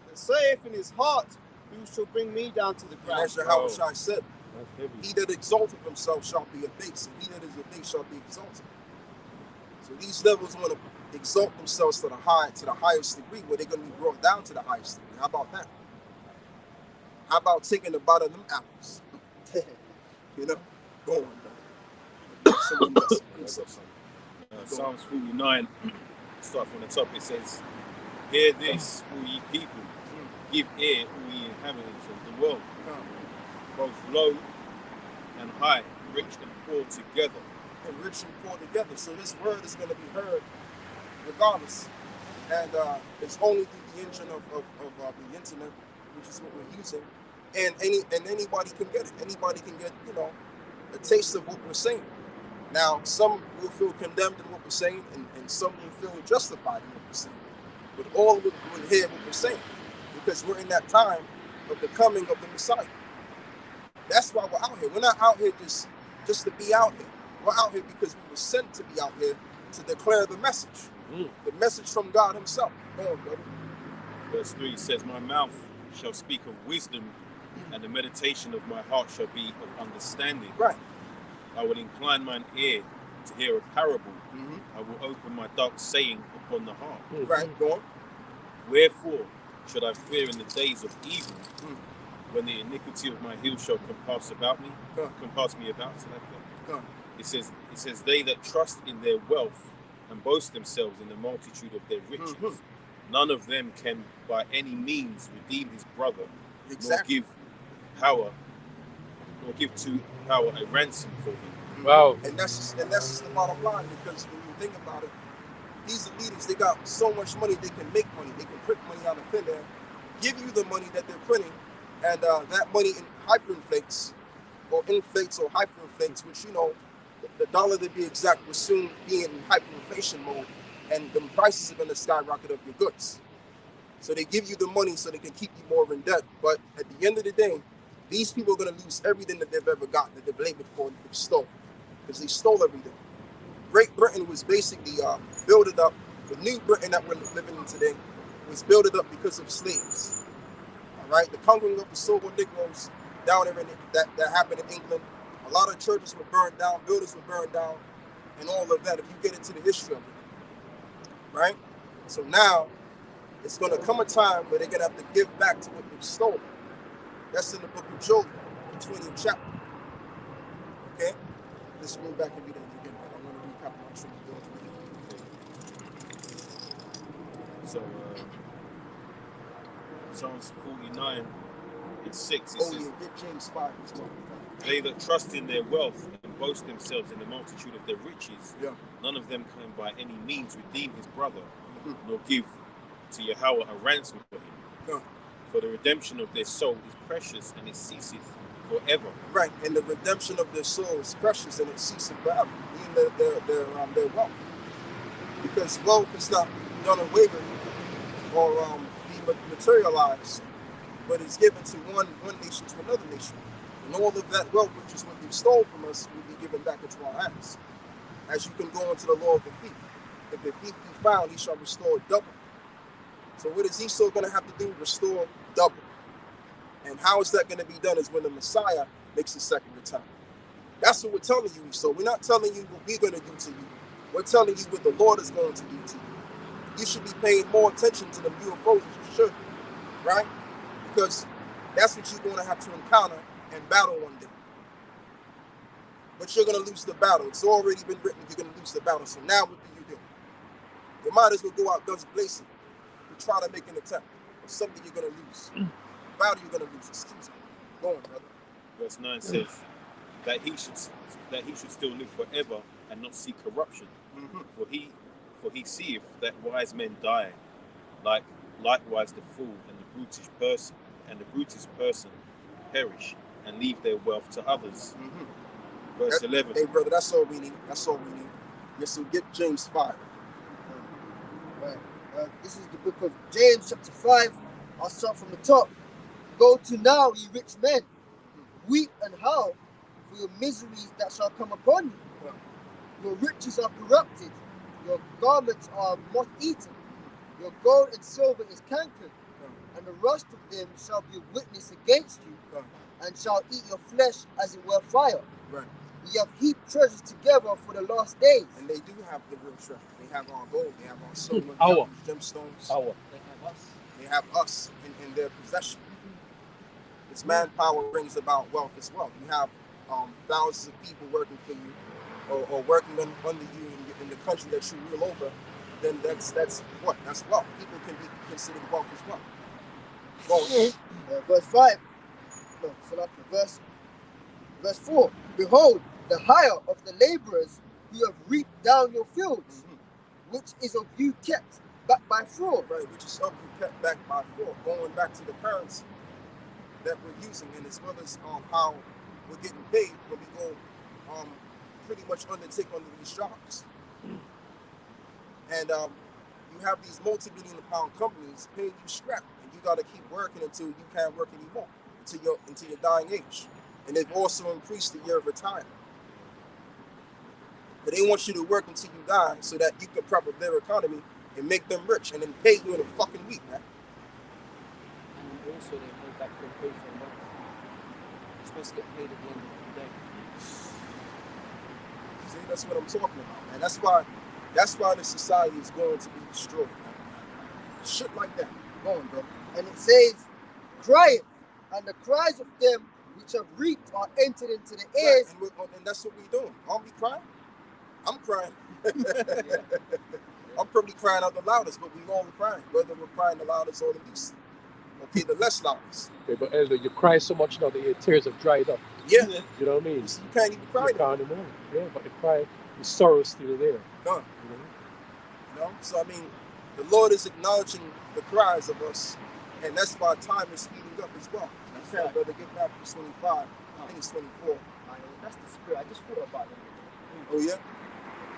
that saith in his heart, who shall bring me down to the And ground? as Yahushua said, he that exalteth himself shall be abased, and he that is abased shall be exalted. So these devils want to exalt themselves to the highest degree, where they're going to be brought down to the highest degree. How about that? How about taking the bite of them apples? You know, go on. Psalms 49, start from the top. It says, "Hear this, all ye people; give ear, all ye inhabitants of the world, both low and high, rich and poor together." And rich and poor together. So this word is going to be heard regardless. And it's only through the engine of the internet, which is what we're using. And anybody can get it. Anybody can get, a taste of what we're saying. Now, some will feel condemned in what we're saying, and some will feel justified in what we're saying. But all will hear what we're saying, because we're in that time of the coming of the Messiah. That's why we're out here. We're not out here just to be out here. We're out here because we were sent to be out here to declare the message. The message from God himself. Go on, brother. Verse 3 says, "My mouth shall speak of wisdom, and the meditation of my heart shall be of understanding. Right. I will incline mine ear to hear a parable. I will open my dark saying upon the heart. Right, go on. Wherefore should I fear in the days of evil, when the iniquity of my heel shall compass about me? Compass me about." So like that. It says, "They that trust in their wealth and boast themselves in the multitude of their riches, none of them can by any means redeem his brother, Exactly. nor give to power a ransom for him." Wow. And that's just the bottom line, because when you think about it, these elitists, they got so much money, they can make money, they can print money out of thin air, give you the money that they're printing, and that money hyperinflates or inflates or hyperinflates, which, the dollar, to be exact, will soon be in hyperinflation mode, and the prices are going to skyrocket of your goods. So they give you the money so they can keep you more in debt. But at the end of the day, these people are going to lose everything that they've ever gotten, that they've labored for and they've stolen, because they stole everything. Great Britain was basically built up. The new Britain that we're living in today was built up because of slaves. All right, the conquering of the Sober Negroes down there that happened in England. A lot of churches were burned down, buildings were burned down, and all of that, if you get into the history of it. Right? So now, it's going to come a time where they're going to have to give back to what they've stolen. That's in the book of Job, the 20th chapter. Okay? Let's move back and read that again. I don't want to recap my trip. So, Psalms 49 and 6, it Oh, says, yeah, get James 5 as well. "They that trust in their wealth and boast themselves in the multitude of their riches, none of them can by any means redeem his brother, nor give to Yahweh a ransom for him. For the redemption of their soul is precious, and it ceaseth forever." Right, and the redemption of their soul is precious, and it ceases forever, even their wealth. Because wealth is not done away with or be materialized, but it's given to one nation to another nation. And all of that wealth, which is what they stole from us, will be given back into our hands. As you can go into the law of the thief. If the thief be found, he shall restore double. So what is Esau going to have to do? Restore double. And how is that going to be done is when the Messiah makes his second return. That's what we're telling you, Esau. We're not telling you what we're going to do to you. We're telling you what the Lord is going to do to you. You should be paying more attention to the UFOs as you should, right? Because that's what you're going to have to encounter and battle one day. But you're going to lose the battle. It's already been written, you're going to lose the battle. So now what do? You might as well go out guns blazing and try to make an attempt of something you're going to lose. Battle you're going to lose. Excuse me. Go on, brother. Verse 9 says that he should still live forever and not see corruption. For he seeth that wise men die, likewise the fool and the brutish person perish and leave their wealth to others. Verse 11. Hey, brother, that's all we need. Yes, so get James 5. Right. This is the book of James, chapter 5, I'll start from the top. Go to now, ye rich men, weep and howl for your miseries that shall come upon you. Your riches are corrupted, your garments are moth-eaten, your gold and silver is cankered, and the rust of them shall be a witness against you, and shall eat your flesh as it were fire. Right. Ye have heaped treasures together for the last days. And they do have the real treasure. They have our gold, they have our silver, Our. gemstones. Our. They have us in their possession. This manpower brings about wealth as well. You have thousands of people working for you or working under you in the country that you rule over, then that's what? That's wealth. People can be considered wealth as well. Go on. Verse 5. No, verse 4. Behold, the hire of the laborers who have reaped down your fields, which is of you kept back by fraud. Right, which is of you kept back by fraud. Going back to the currency that we're using, and as well as how we're getting paid when we go pretty much undertake under these jobs. And you have these multi-billion pound companies paying you scrap, and you got to keep working until you can't work anymore, until your dying age. And they've also increased the year of retirement. But they want you to work until you die so that you can prop up their economy and make them rich and then pay you in a fucking week, man. And also they hold back your pay for a month. You're supposed to get paid at the end of the day. See, that's what I'm talking about, man. That's why the society is going to be destroyed, man. Shit like that. Go on, bro. And it says, crieth, and the cries of them which have reaped are entered into the ears. Right. And that's what we're doing. Aren't we crying? I'm crying. I'm probably crying out the loudest, but we all crying, whether we're crying the loudest or the least. Okay, the less loudest. Okay, but Elder, you cry so much now that your tears have dried up. Yeah. You know what I mean? You can't even cry. You can't anymore. Yeah, but the cry, the sorrow is still there. Done. You know? So, I mean, the Lord is acknowledging the cries of us, and that's why time is speeding up as well. That's right. Brother, get back to 25. I think it's 24. That's the spirit. I just thought about it. Oh, yeah?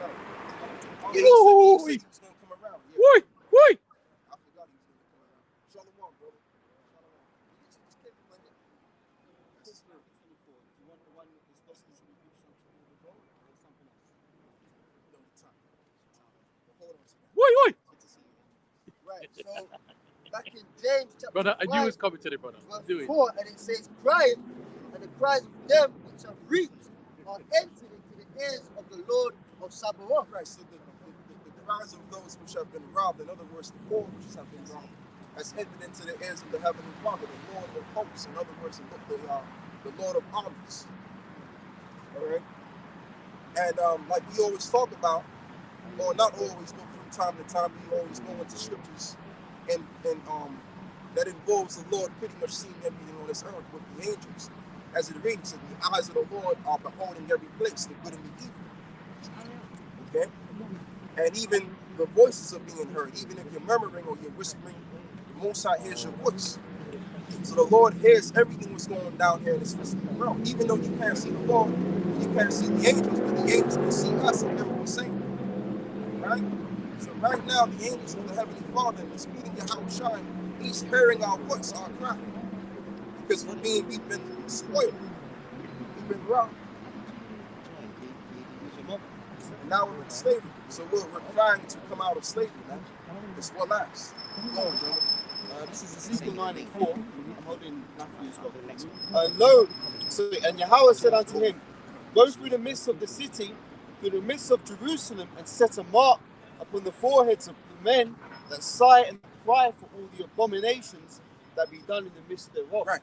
Oh, Yeah, he said he was going to come around. Yeah. Wait! I forgot he was going to come around. Shalom, brother. Shalom. This is 24. Do you want the one with the specialist rebukes on top of the goal or something else? No, the time. Hold on to that. Wait! Good to see you. Right. So back in James chapter Brother, 5, I knew it was coming today, brother. Do it. 4, and it says, crying, and the cries of them which have reaped are entered into the ears of the Lord of Sabaoth. Right, so the cries of those which have been robbed, in other words, the poor which have been robbed, has entered into the ears of the Heavenly Father, the Lord of hosts, in other words, the Lord of armies. All right? And like we always talk about, or not always, but from time to time, we always go into scriptures, and that involves the Lord pretty much seeing everything on this earth with the angels. As it reads, the eyes of the Lord are beholding every place, the good and the evil. Okay? And even the voices are being heard. Even if you're murmuring or you're whispering, the Most High hears your voice. So the Lord hears everything that's going down here in this physical realm. Even though you can't see the Lord, you can't see the angels, but the angels can see us and hear what we're saying. Right? So right now, the angels of the Heavenly Father is meeting Yahawashi. He's hearing our voice, our cry. Because we've been spoiled. We've been robbed. And now we're in slavery. So we're crying to come out of slavery, man. This will last. Go on, brother. This is Ezekiel 9:4. I'm holding Matthew's book. And Yahweh said unto him, go through the midst of the city, through the midst of Jerusalem, and set a mark upon the foreheads of the men that sigh and cry for all the abominations that be done in the midst thereof. Right.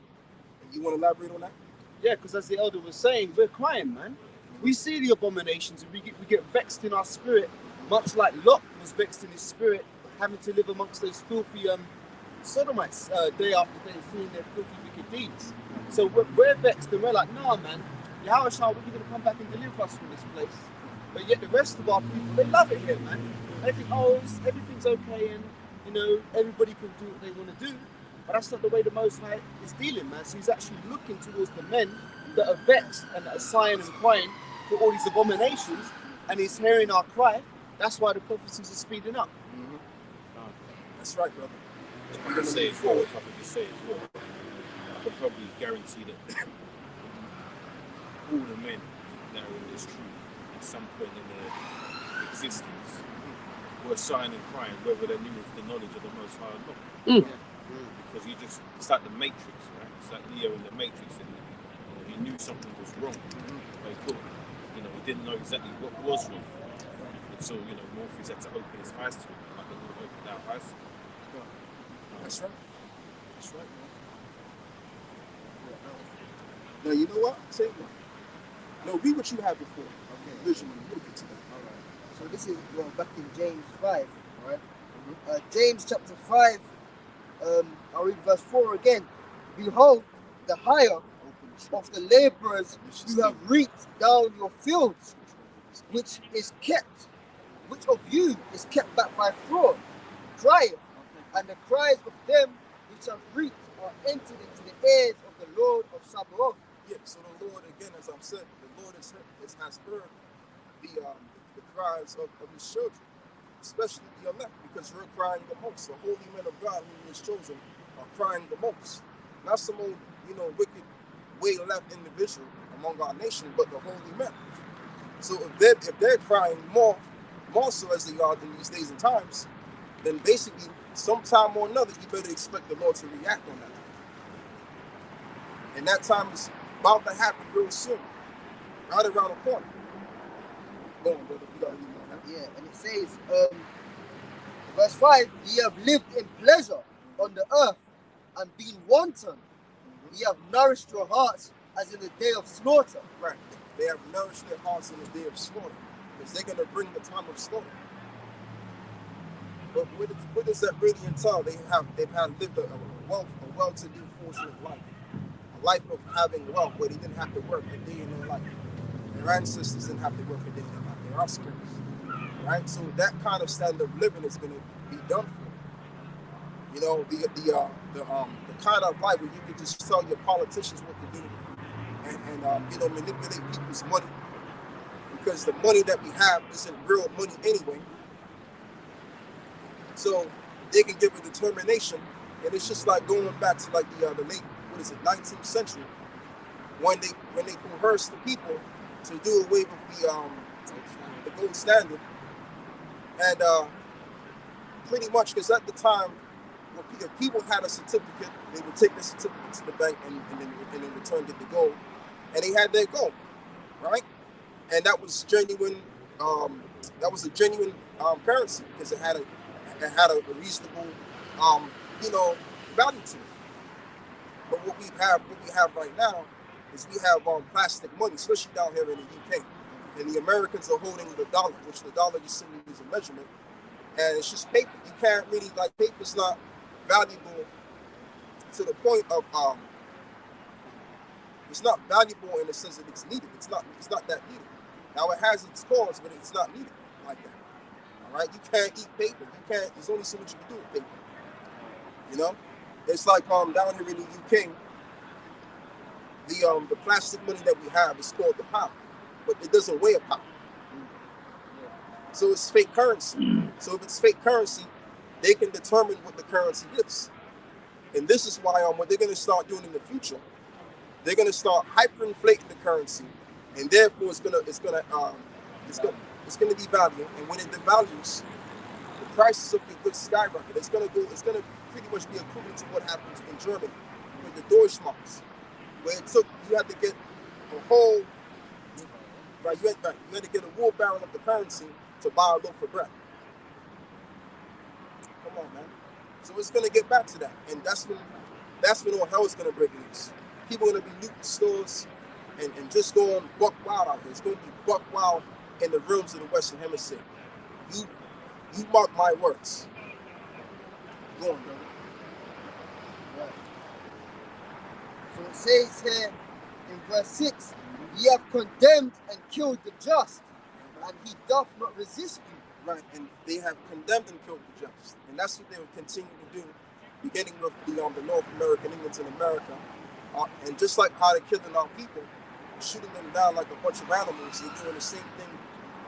And you want to elaborate on that? Yeah, because as the elder was saying, we're crying, man. We see the abominations and we get vexed in our spirit, much like Lot was vexed in his spirit, having to live amongst those filthy sodomites day after day, seeing their filthy wicked deeds. So we're vexed and we're like, nah, man, Yahawashi, when are you going to come back and deliver us from this place? But yet the rest of our people, they love it here, man. They think, everything's okay and, everybody can do what they want to do. But that's not the way the Most High is dealing, man. So he's actually looking towards the men that are vexed and are sighing and crying for all these abominations, and he's hearing our cry. That's why the prophecies are speeding up. Mm-hmm. That's right, brother. I can say as well, if I could just say as well, I could probably guarantee that all the men that are in this truth at some point in their existence were sighing and crying whether they knew of the knowledge of the Most High or not. Because it's like the Matrix, right? It's like Neo in the Matrix, and he knew something was wrong, but he thought, he didn't know exactly what was wrong until, Morpheus had to open his eyes to it, like the Lord opened our eyes. That's right. That's right, man. Now, you know what? Say what? No, read what you had before. Okay. Visually, we'll get to that. All right. So this is back in James 5, right? James chapter 5, I'll read verse 4 again. Behold, the hire of the laborers who have reaped down your fields, which of you is kept back by fraud, crieth, and the cries of them which have reaped are entered into the ears of the Lord of Sabaoth. Yeah, so the Lord, again, as I've said, the Lord has heard the cries of his children, especially the elect, because you're crying the most. The holy men of God whom he has chosen are crying the most. Not some old, wicked, way left individual among our nation, but the holy men. So if they're crying more so as they are in these days and times, then basically sometime or another you better expect the Lord to react on that. And that time is about to happen real soon, right around the corner. Go on, brother. You gotta read more now. Yeah, and it says, verse 5, ye have lived in pleasure on the earth and been wanton. Ye have nourished your hearts as in the day of slaughter. Right. They have nourished their hearts in the day of slaughter, because they're going to bring the time of slaughter. But what does that really entail? They've lived a well-to-do, fortunate life. A life of having wealth where they didn't have to work a day in their life. Their ancestors didn't have to work a day in their life. Their offspring. Right? So that kind of standard of living is going to be done for them. The kind of life where you can just tell your politicians what to do and manipulate people's money, because the money that we have isn't real money anyway. So they can give a determination, and it's just like going back to like the late 19th century, when they coerced the people to do away with the gold standard, and pretty much because at the time, if people had a certificate, they would take the certificate to the bank and then return it to gold, and they had their gold, right? And that was genuine. That was a genuine currency, because it had a reasonable, value to it. But what we have right now is we have plastic money, especially down here in the UK, and the Americans are holding the dollar, which the dollar just simply is a measurement, and it's just paper. You can't really paper's not valuable to the point of it's not valuable in the sense that it's needed. It's not that needed. Now it has its cause, but it's not needed like that. All right, you can't eat paper. You can't. There's only so much you can do with paper. It's like down here in the UK, the plastic money that we have is called the pound, but it doesn't weigh a pound. So it's fake currency. So if it's fake currency, they can determine what the currency is. And this is why what they're going to start doing in the future, they're going to start hyperinflating the currency, and therefore it's going to devalue. And when it devalues, the prices of the goods skyrocket. It's going to pretty much be equivalent to what happened in Germany with the Deutschmarks, where you had to get a whole you had to get a wheelbarrow of the currency to buy a loaf of bread. Come on, man. So it's going to get back to that, and that's when all hell is going to break loose. People are going to be looting stores and just going buck wild out there. It's going to be buck wild in the realms of the Western Hemisphere. You mark my words. Go on, brother. Right. So it says here in verse 6, ye have condemned and killed the just, and he doth not resist you. Right, and they have condemned and killed the just, and that's what they will continue to do, beginning with the North American Indians in America, and just like how they're killing our people, shooting them down like a bunch of animals, they're doing the same thing,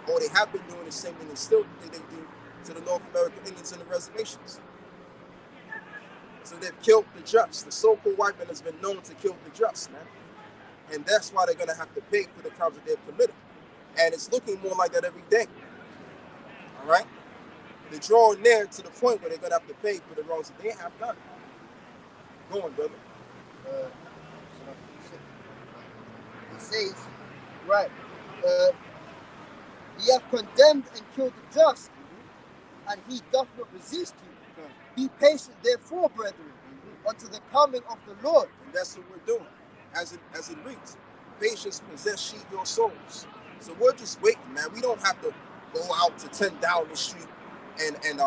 or they have been doing the same thing, and still they do to the North American Indians in the reservations. So they've killed the just. The so-called white man has been known to kill the just, man. And that's why they're going to have to pay for the crimes that they've committed. And it's looking more like that every day. All right? They're drawing near to the point where they're going to have to pay for the wrongs that they have done. Go on, brother. It says, right, ye have condemned and killed the just, and he doth not resist you. Be patient, therefore, brethren, unto the coming of the Lord. And that's what we're doing. As it reads, patience possess ye your souls. So we're just waiting, man. We don't have to go out to 10 Downing Street and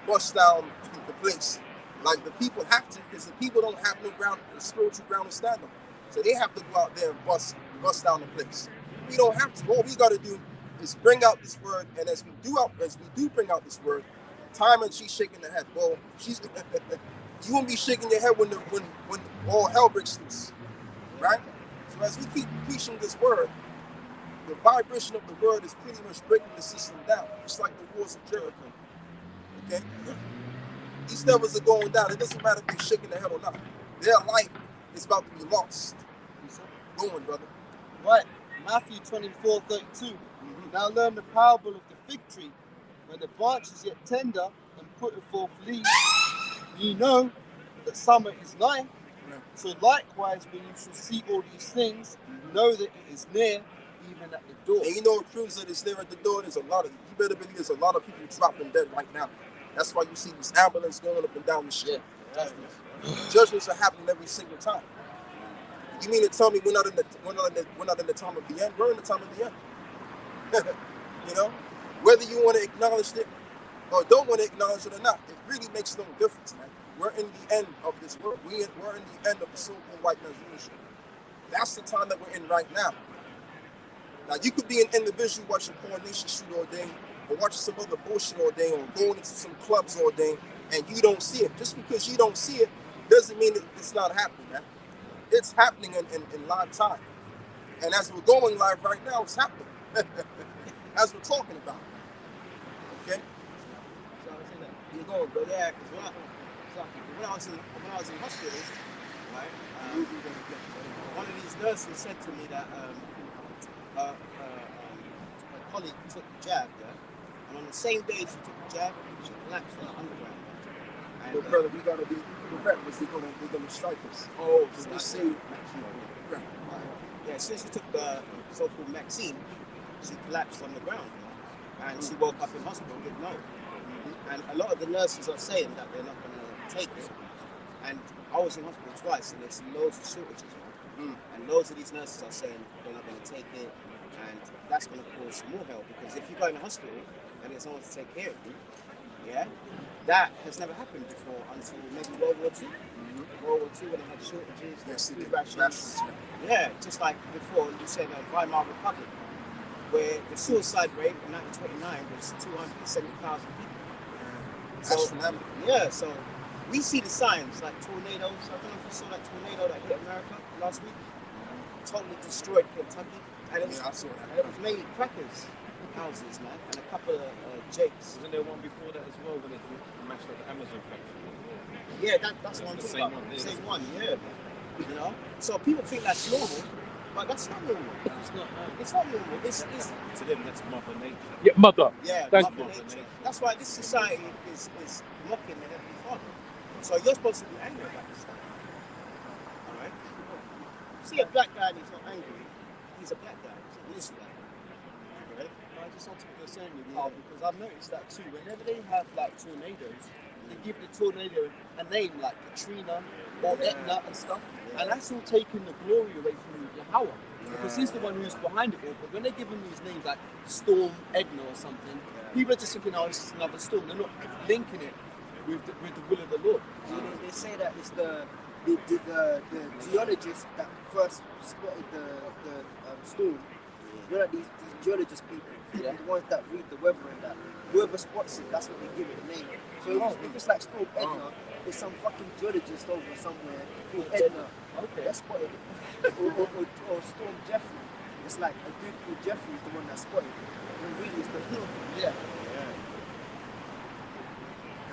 bust down the place like the people have to, because the people don't have no ground, spiritual ground to stand on. So they have to go out there and bust down the place. We don't have to. All we got to do is bring out this word, and as we do bring out this word, Timon, she's shaking her head. Well, you won't be shaking your head when all hell breaks loose, right? So as we keep preaching this word, the vibration of the word is pretty much breaking the system down, just like the walls of Jericho. Okay, these devils are going down. It doesn't matter if they're shaking their head or not. Their life is about to be lost. Go on, brother. Right, Matthew 24:32. Now learn the parable of the fig tree. When the branch is yet tender and putteth forth leaves, ye know that summer is nigh. So likewise, when you shall see all these things, know that it is near, even at the door. And you know what proves that it's there at the door? You better believe there's a lot of people dropping dead right now. That's why you see these ambulances going up and down the street. Judgments are happening every single time. You mean to tell me we're not in the time of the end? We're in the time of the end. You know, whether you want to acknowledge it or don't want to acknowledge it or not, it really makes no difference, man. We're in the end of this world. We're in the end of the so-called white man's leadership. That's the time that we're in right now. Now, you could be an individual watching Coronation Street all day, or watching some other bullshit all day, or going into some clubs all day, and you don't see it. Just because you don't see it doesn't mean that it's not happening, man. It's happening in live time. And as we're going live right now, it's happening. As we're talking about. Okay? So I was in that. You go, bro. Yeah, because when I was in hospital, right, one of these nurses said to me that a colleague took the jab, yeah? And on the same day she took the jab, she collapsed on the underground. And, But brother, we gotta be correct because they're gonna strike us. Oh, So so we I say see. Yeah, since she took the so-called vaccine, she collapsed on the ground, and she woke up in hospital with no. And a lot of the nurses are saying that they're not going to take it. And I was in hospital twice, and there's loads of shortages. And loads of these nurses are saying they're not going to take it, and that's going to cause more hell, because if you go in the hospital and there's no one to take care of you, yeah, that has never happened before until maybe World War II. World War II, when they had shortages, Yes, food rations. Yeah, just like before, you said Weimar Republic, where the suicide rate in 1929 was 270,000 people. Astronomical. Yeah, so we see the signs like tornadoes. I don't know if you saw that tornado that hit America last week. Totally destroyed Kentucky. And it was, I saw that. and it was mainly crackers houses, man, and a couple of jakes. Wasn't there one before that as well when it mashed up the Amazon factory? Yeah, that's one the thing. same one, Same one, yeah. You know? So people think that's normal, but that's not normal. It's not. It's not normal. It's To them, that's Mother Nature. Yeah, mother. yeah, Thank Mother you. Nature. That's why this society is mocking the Heavenly Father. So you're supposed to be angry about this stuff. Alright? See a black guy and he's not angry, he's a black guy. He's a this guy. Right? I just want to be saying with Carl, because I've noticed that too. Whenever they have like tornadoes, they give the tornado a name like Katrina or Etna and stuff, and that's all taking the glory away from Yahweh, because he's the one who's behind it all. But when they give him these names like Storm Edna or something, people are just thinking, oh, it's just another storm. They're not linking it with the will of the Lord. They say that it's the geologists that first spotted the storm. You know, like these geologist people, the ones that read the weather and that. Whoever spots it, that's what they give it a name. So if it's like Storm Edna, there's some fucking geologist over somewhere called Edna that spotted it. or Storm Jeffrey. It's like a dude called Jeffrey is the one that spotted it. And really it's the hill. Yeah.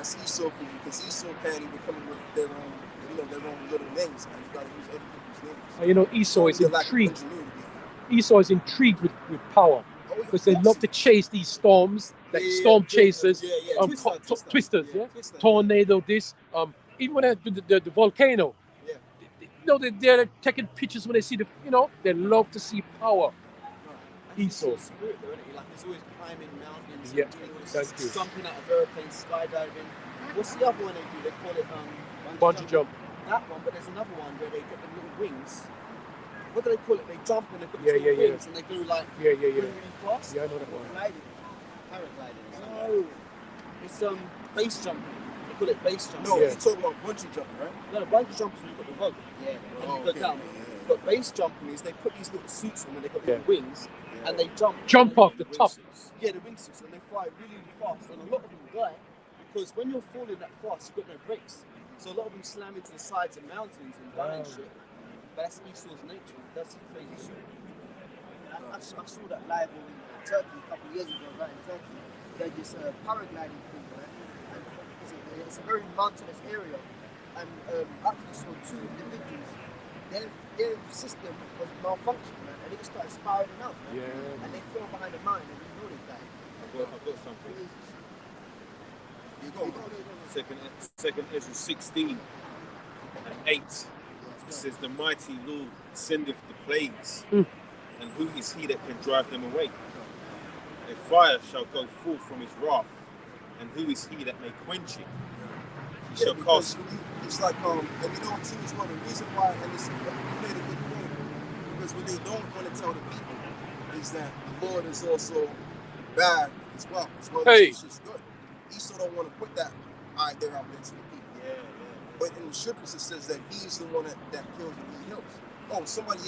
That's Esau for you, because Esau can't even come up with their own, their own little names, man. You gotta use other people's names. And, you know, Esau is Your lack of intrigued. ingenuity. Esau is intrigued with power. Oh, yeah, Because they love to chase these storms, like storm chasers, twisters, tornado, this, even when the volcano, Yeah. they're taking pictures when they see they love to see power. Esau. Spirit though, isn't it? Like it's always climbing mountains, Yeah, doing all this, that's good. jumping out of airplanes, skydiving. What's the other one they do? They call it Bungee jump. That one, but there's another one where they get the little wings. What do they call it? They jump and they've got Yeah, the little yeah, wings and they go like Yeah. really, really fast. Yeah, I know that one. Gliding. Paragliding. No, it's base jumping. They call it base jumping. No, Yeah. you're talking about bungee jumping, right? No, the bungee jumping you've got the rope. Yeah. And Oh, you go okay. down. Yeah. But base jumping is they put these little suits on when they've got little wings and they jump Off the top. Yeah, the wingsuits, and they fly really, really fast. And a lot of them die because when you're falling that fast, you've got no brakes. So a lot of them slam into the sides of mountains and die and shit. But that's Esau's nature. That's crazy shit. I saw that live in Turkey a couple of years ago, right in Turkey. They had this paragliding thing, right? And it's a very mountainous area. And actually saw two individuals. Their system was malfunctioning, man, and they just started spiraling out, man. Yeah. And they fell behind the mountain and you know they died. I've got something. You go. Second Ezra 16 and 8. It says, the mighty Lord sendeth the plagues, and who is he that can drive them away? A fire shall go forth from his wrath, and who is he that may quench it? He shall cast. It's like, and too, as well, the reason why, and this, you made a good point, because what they don't want to tell the people is that the Lord is also bad as well. As well as it's just good. Esau don't want to put that idea out there to the people. Yeah. But in the scriptures it says that he's the one that kills and he heals. Oh, somebody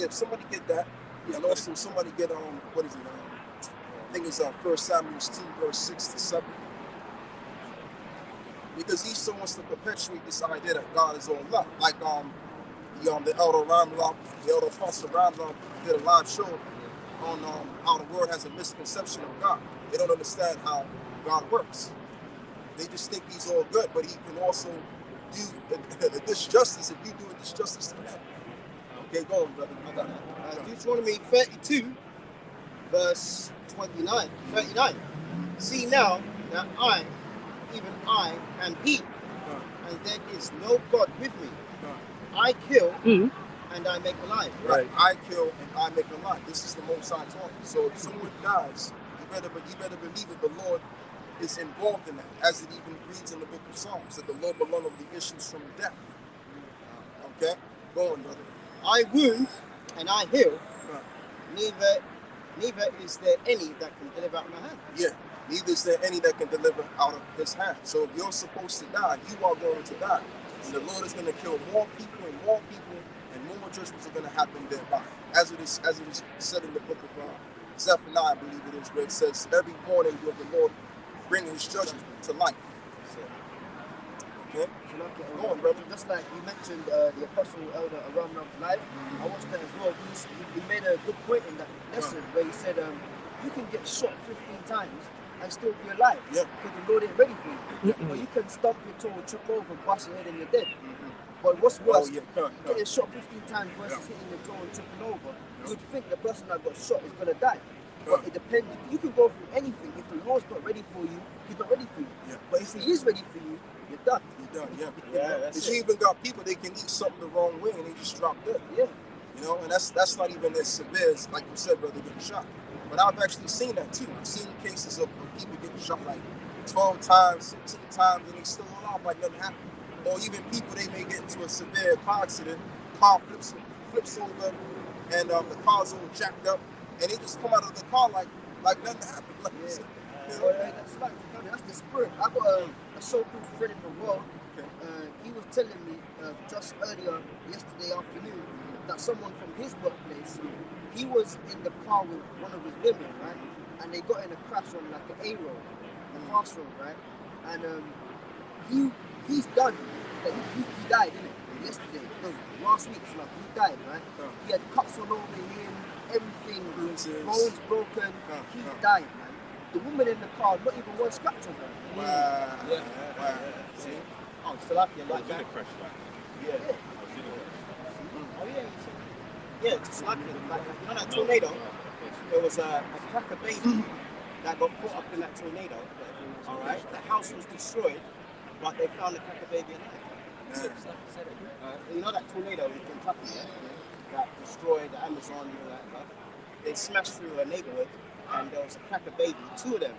get that. And also somebody get what is it? I think it's 1 Samuel 2, verse 6 to 7. Because Esau wants to perpetuate this idea that God is all love. Like the elder Ramlam, the elder apostle Ramlam did a live show on how the world has a misconception of God. They don't understand how God works. They just think he's all good, but he can also do a disjustice if you do a disjustice to him. Okay, go on, brother. I got that. Deuteronomy 32, verse 39. See now that I, even I, am he, and there is no God with me. I kill and I make alive. Right. I kill and I make alive. This is the Most High talking. So if someone dies, you better believe that the Lord is involved in that, as it even reads in the book of Psalms, that the Lord will alone the issues from death. Okay? Go on, brother. I wound and I heal. Neither is there any that can deliver out of my hand. Yeah. Neither is there any that can deliver out of his hand. So if you're supposed to die, you are going to die. And the Lord is going to kill more people, and more judgments are going to happen thereby. As it is said in the book of Zephaniah, I believe it is, where it says, every morning will the Lord bring his judgment to light. Okay? Go on, brother. Just like you mentioned the Apostle Elder Aramnam's life, I watched that as well. He made a good point in that lesson where he said you can get shot 15 times and still be alive because the Lord ain't ready for you. But you can stump your toe, trip over, bust your head and you're dead. But what's worse, getting shot 15 times versus hitting your toe and tripping over, you'd think the person that got shot is going to die. But it depends. You can go through anything. If the Lord's not ready for you, he's not ready for you. But if he is ready for you, you're done. You're done, Because you even got people, they can eat something the wrong way and they just drop dead. Yeah. And that's not even as severe as, like you said, brother, getting shot. But I've actually seen that too. I've seen cases of people getting shot like 12 times, 16 times, and they still alive like nothing happened. Or even people, they may get into a severe car accident, car flips over, and the car's all jacked up, and they just come out of the car like nothing happened. Like, That's the spirit. I got a so-called friend in the world. He was telling me just earlier, yesterday afternoon, that someone from his workplace, he was in the car with one of his women, right? And they got in a crash on like an A road, a fast road, right? And he's done. He died, didn't it? Yesterday, no, last week, like he died, right? He had cuts all over him, everything, bones broken. He died, man. the woman in the car, not even one scratch on her. Wow. Yeah. Wow. See? Oh, still up here I like was in that. a crash like Yeah. I was in a crash. Oh yeah. Yeah, just like it. Like, you know that tornado? There was a cracker baby that got caught up in that tornado. All right. The house was destroyed, but they found the cracker baby alive. You know that tornado in Kentucky, yeah? That destroyed the Amazon and all that stuff. They smashed through a neighborhood, and there was a cracker baby, two of them,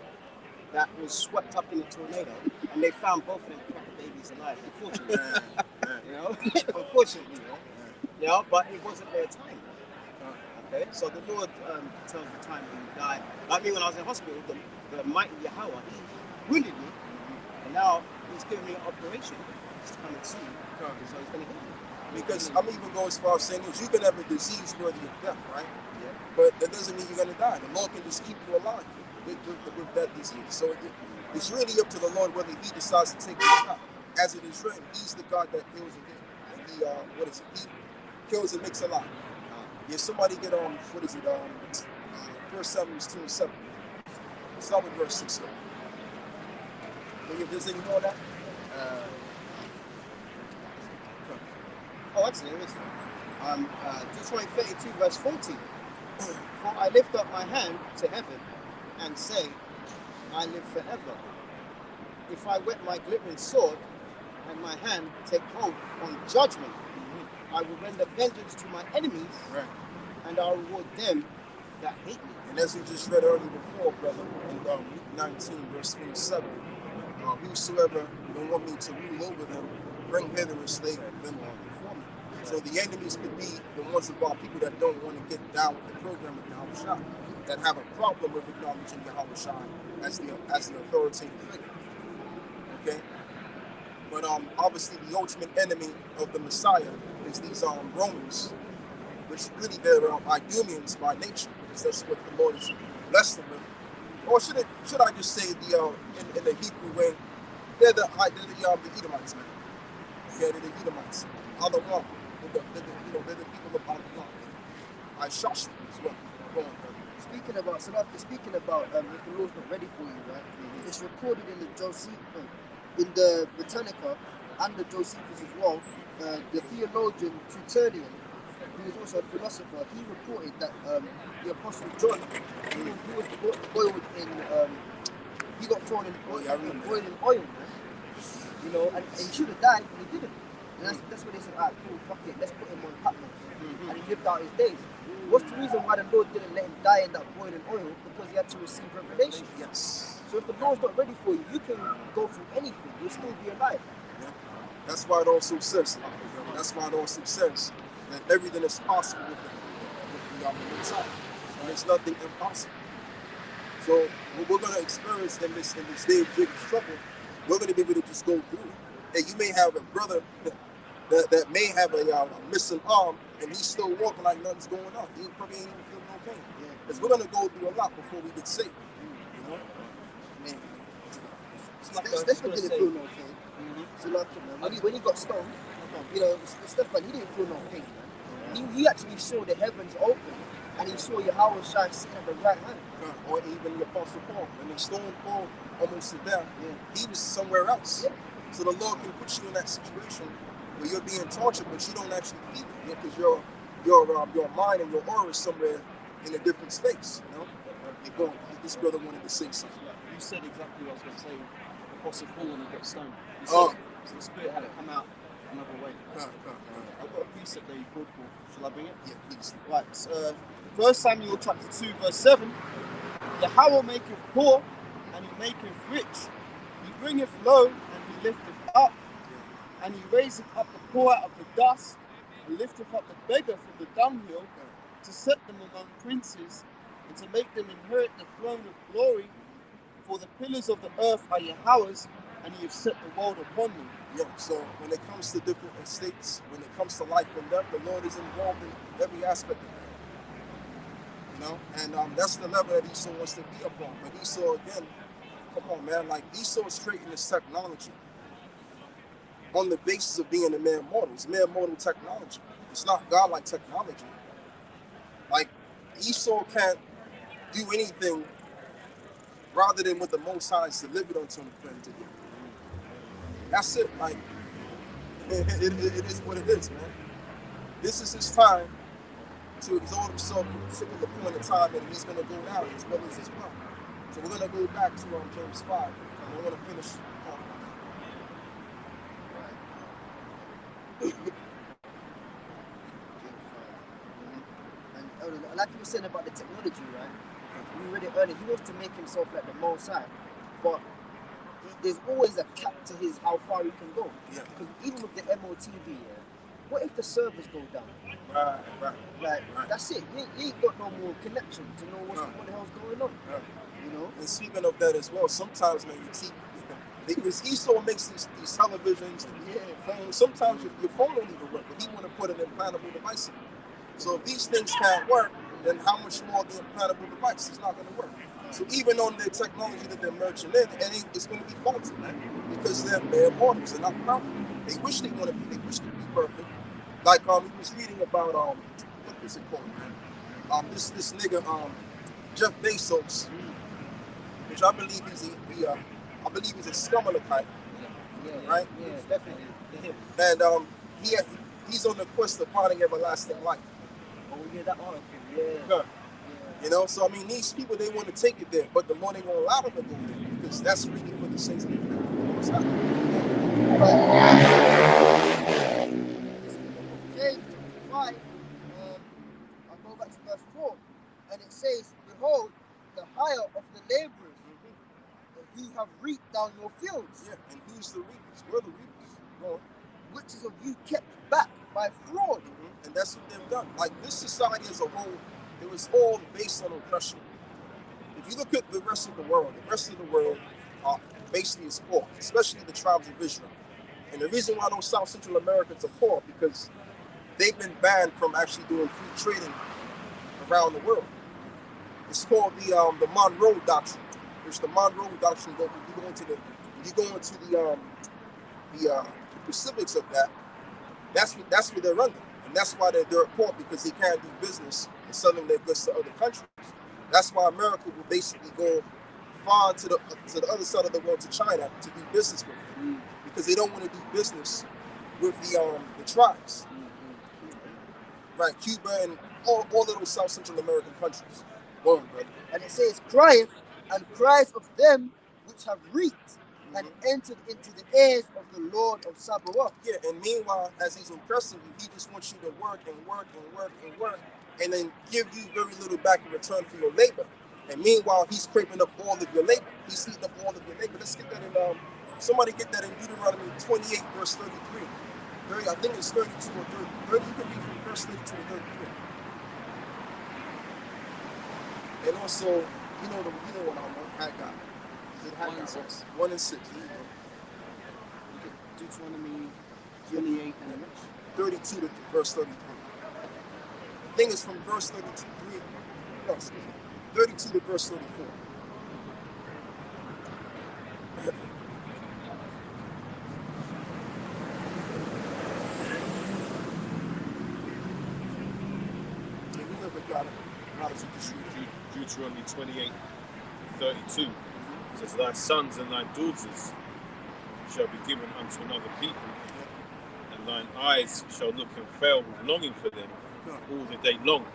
that was swept up in the tornado, and they found both of them cracker babies alive. Unfortunately, you know, unfortunately, you know, but it wasn't their time. Okay, so the Lord tells the time when you die. Like me, when I was in hospital, the mighty Yahweh, he wounded me, and now he's giving me an operation. It's coming soon, so he's going to heal me. Because I'm even going as far as saying this, you can have a disease worthy of death, right? Yeah. But that doesn't mean you're going to die. The Lord can just keep you alive with that disease. So it's really up to the Lord whether he decides to take you out. As it is written, he's the God that kills again. And he, he kills and makes alive. Yeah, somebody get on, 1 Samuel 2:7. Start with verse 6. There's any more of that? Oh, actually, there is. Deuteronomy 32, verse 14. For I lift up my hand to heaven and say, I live forever. If I whet my glittering sword and my hand take hold on judgment, I will render vengeance to my enemies, Right. and I'll reward them that hate me. And as we just read earlier before, brother, in Luke 19, verse 27, whosoever will want me to rule over them, bring hither a slave and them before me. So the enemies could be the ones of our people that don't want to get down with the program of Yahweh Shai, that have a problem with acknowledging Yahweh Shai as the authoritative figure. Okay? But obviously the ultimate enemy of the Messiah is these Romans, which really they're Idumeans by nature, because that's what the Lord has blessed them with. Or should I just say in the Hebrew way, they're the Edomites, man. Yeah, they're the Edomites. Adonai. They're the people of Adonai. I Shashu as well. Go on, brother. Speaking about if the law's not ready for you, right? It's recorded in the Britannica and the Josephus as well. The theologian Tertullian, who is also a philosopher, he reported that the Apostle John, he was boiled in, he got thrown in boiling oil, man. You know, and he should have died, but he didn't. And that's what they said, alright, cool, fuck it, let's put him on Patmos. And he lived out his days. What's the reason why the Lord didn't let him die in that boiling oil? Because he had to receive revelation. Yes. So if the Lord's not ready for you, you can go through anything, you'll still be alive. Yeah. That's why it also says, that everything is possible with the Messiah. And there's nothing impossible. So what we're going to experience in this day of Jacob's trouble, we're going to be able to just go through it. And you may have a brother that may have a missing arm, and he's still walking like nothing's going on. He probably ain't even feel no pain. Because we're going to go through a lot before we get saved. You know? I mean, Stephen didn't feel no pain. So like, when he got stoned, you know, Stephen, he didn't feel no pain, man. He actually saw the heavens open, and he saw Yahweh Shai sitting at the right hand. Or even the Apostle Paul, when they stoned Paul almost to death, he was somewhere else. Yeah. So the Lord can put you in that situation where you're being tortured, but you don't actually feel it, because your mind and your aura is somewhere in a different space. You know, this brother wanted to say something. You said exactly what I was going to say. Apostle Paul when he got stoned. He said so the spirit had to come out another way. I've got a precept there you called for. Shall I bring it? Yeah, please. Right. 1 Samuel chapter 2 verse 7. Yahweh maketh poor and he maketh rich. He bringeth low and he lifteth up. And he raiseth up the poor out of the dust and lifteth up the beggar from the dunghill to set them among princes and to make them inherit the throne of glory. For the pillars of the earth are Yahweh's, and he hath set the world upon them. Yeah, so when it comes to different estates, when it comes to life and death, the Lord is involved in every aspect of it. You know, and that's the level that Esau wants to be upon. But Esau, again, come on, man, like Esau is creating this technology on the basis of being a mere mortal. It's mere mortal technology. It's not godlike technology. Like, Esau can't do anything rather than what the Most High has delivered unto him for him to do. That's it. Like, it is what it is, man. This is his time to exalt himself for a particular point in time, and he's going to go down as well as his well. So we're going to go back to James 5, and we're going to finish off on that. And like you were saying about the technology, right? We read it earlier. He wants to make himself like the Most High, but there's always a cap to his how far he can go. Yeah. Because even with the MOTV, what if the servers go down? Right. That's it. He ain't got no more connection to know what the hell's going on. Right. You know. And speaking of that as well, sometimes, man, you see, because Esau makes these televisions and phones. Sometimes your phone don't even work, but he want to put an implantable device in it. So if these things can't work, then how much more the implantable device is not going to work? So even on the technology that they're merging in, and it's going to be faulty, man, because they're bare mortals, they're not perfect. They wish they want to be. They wish to be perfect. Like he was reading about what was it called, man? This nigga Jeff Bezos, which I believe he's a Scumalakite, right? Yeah, definitely. And he's on the quest of finding everlasting life. Oh yeah, that article. Yeah. You know, so I mean, these people, they want to take it there, but the more they won't allow them to go there, because that's really for the saints of the people. James 5, I'll go back to verse 4, and it says, "Behold, the hire of the laborers, who have reaped down your fields." Yeah, and who's the reapers? We're the reapers. Well, which is of you kept back by fraud. And that's what they've done. Like, this society as a whole, it was all based on oppression. If you look at the rest of the world basically is poor, especially the tribes of Israel. And the reason why those South Central Americans are poor, because they've been banned from actually doing free trading around the world. It's called the Monroe Doctrine, which the Monroe Doctrine, you go into the specifics of that. That's what they're under, and that's why they're poor, because they can't do business and selling their goods to other countries. That's why America will basically go far to the other side of the world, to China, to do business with them, because they don't want to do business with the tribes, right? Cuba and all of those South Central American countries. Go on, brother. And it says, "Crieth and cries of them which have reaped and entered into the heirs of the Lord of Sabaoth." Yeah, and meanwhile, as he's oppressing you, he just wants you to work and work and work and work, and then give you very little back in return for your labor. And meanwhile, he's scraping up all of your labor. He's eating up all of your labor. Let's get that in, somebody get that in Deuteronomy 28, verse 33. I think it's 32 or 30. You can read from verse 32 to 33. And also, you know what I'm on, Haggai. Is it Haggai? 1 and 6. 1 and 6. There you go. You get Deuteronomy 28 and the next. 32 to verse 33. I think it's from verse 32. No, excuse me. 32 to verse 34. Deuteronomy 28, 32 says, "Thy sons and thy daughters shall be given unto another people, and thine eyes shall look and fail with longing for them all the day long,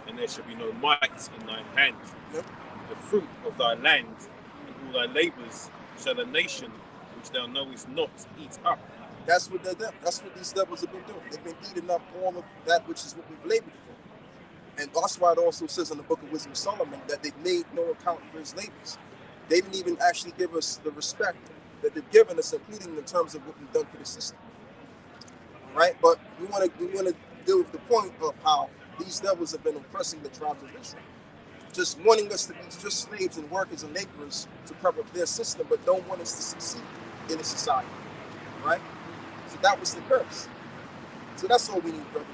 and there shall be no might in thine hand. The fruit of thy land and all thy labours shall a nation which thou knowest not eat up." That's what they're doing. That's what these devils have been doing. They've been eating up all of that which is what we've labored for. And that's why it also says in the book of Wisdom of Solomon that they've made no account for his labors. They didn't even actually give us the respect that they've given us, including in terms of what we've done for the system. Right? But we want to deal with the point of how these devils have been oppressing the tribes of Israel, just wanting us to be just slaves and workers and laborers to prep up their system, but don't want us to succeed in a society. Right? So that was the curse. So that's all we need, brother.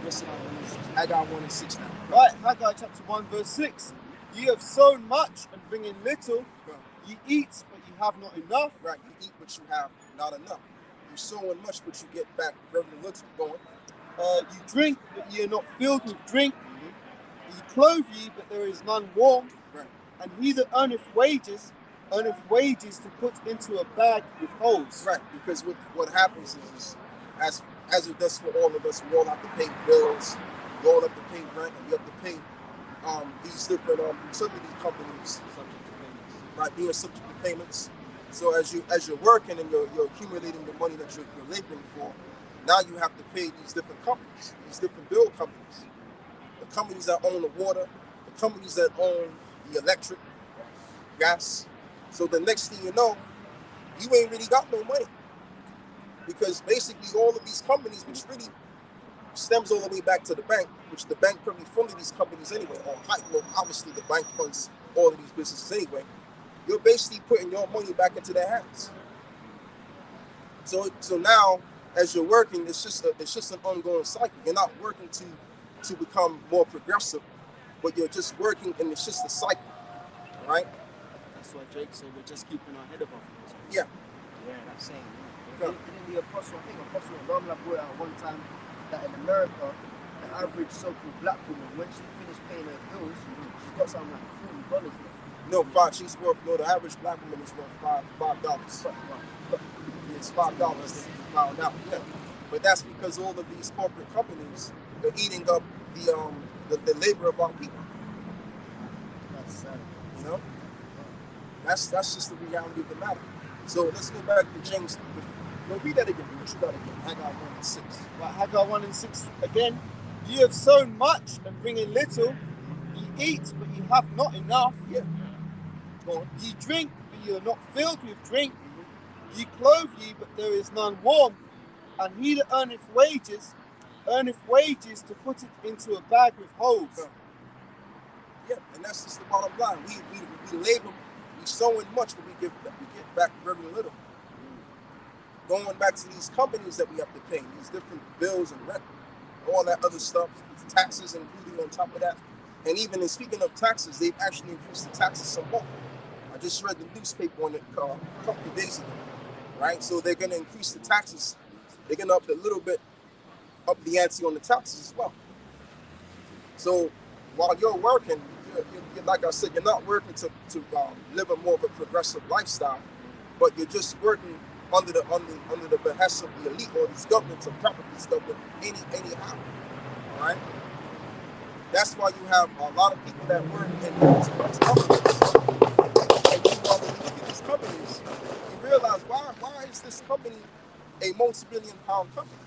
Listen, Haggai 1 and 6 now. Right, Haggai chapter 1 verse 6. Ye have sown much and bring in little. Ye eat, but ye have not enough. Right, you eat, but you have not enough. You're sowing much, but you get back very little. Going. You drink, but ye are not filled with drink. Ye clothe ye, but there is none warm. Right. And he that earneth wages to put into a bag with holes. Right, because what happens is as it does for all of us, we all have to pay bills, we all have to pay rent, and we have to pay these different utility companies, right, being subject to payments. So as you're working and you're accumulating the money that you're laboring for, now you have to pay these different companies, these different bill companies, the companies that own the water, the companies that own the electric, gas. So the next thing you know, you ain't really got no money, because basically all of these companies, which really stems all the way back to the bank, which the bank probably funded these companies anyway, or well, obviously the bank funds all of these businesses anyway. You're basically putting your money back into their hands. So now, as you're working, it's just an ongoing cycle. You're not working to become more progressive, but you're just working, and it's just a cycle, all right? That's why Jake said we're just keeping our head above water. Yeah. Yeah, that's saying. Didn't the apostle, I think Apostle Ramla brought out one time that in America, the average so-called black woman, when she finished paying her bills, she's got something like $40 left. No, the average black woman is worth $5. It's $5 they found out. Yeah. But that's because all of these corporate companies are eating up the labor of our people. That's sad. You know? That's just the reality of the matter. So let's go back to James. No, read that again. What you got again? Haggai 1:6. Right, Haggai 1:6 again. Ye have sown much and bring in little. Ye eat, but ye have not enough. Yeah. Go on. Ye drink, but ye are not filled with drink. Ye clothe ye, but there is none warm. And he that earneth wages to put it into a bag with holes. Yeah, and that's just the bottom line. We labor, we sowing much, but we get back very little. Going back to these companies that we have to pay, these different bills and rent, all that other stuff, taxes including on top of that. And even in speaking of taxes, they've actually increased the taxes some more. I just read the newspaper on it a couple of days ago, right? So they're going to increase the taxes. They're going to up the ante on the taxes as well. So while you're working, you're like I said, you're not working to live a more of a progressive lifestyle, but you're just working under the behest of the elite or these governments or properties government anyhow. All right. That's why you have a lot of people that work in these companies. And you look at these companies, you realize why is this company a multi-billion-pound company?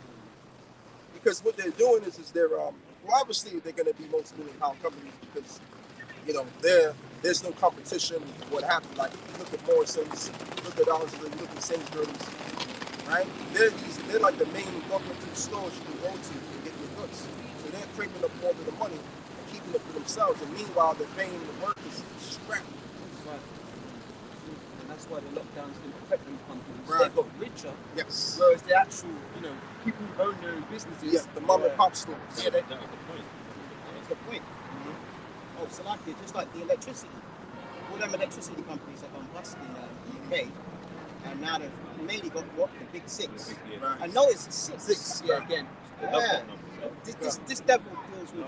Because what they're doing is they're obviously they're going to be multi-billion-pound companies because there's no competition. What happened? Like you look at Morrison's, look at ours, look at Sainsbury's, right? They're like the main government stores you can go to and get your goods. So they're creeping up all of the money and keeping it for themselves. And meanwhile, they're paying the workers scrap. Right. And that's why the lockdowns didn't affect them companies. Right. They got richer. Yes. Whereas the actual, people who own their own businesses. Yeah, the mom and pop stores. Yeah, That was the point. That's the point. Oh, so like it, just like the electricity. All them electricity companies have gone bust in the UK, and now they've mainly got what? The big six. Yeah. Right. I know it's six. Six, yeah, again. They love Yeah. that number. This devil deals with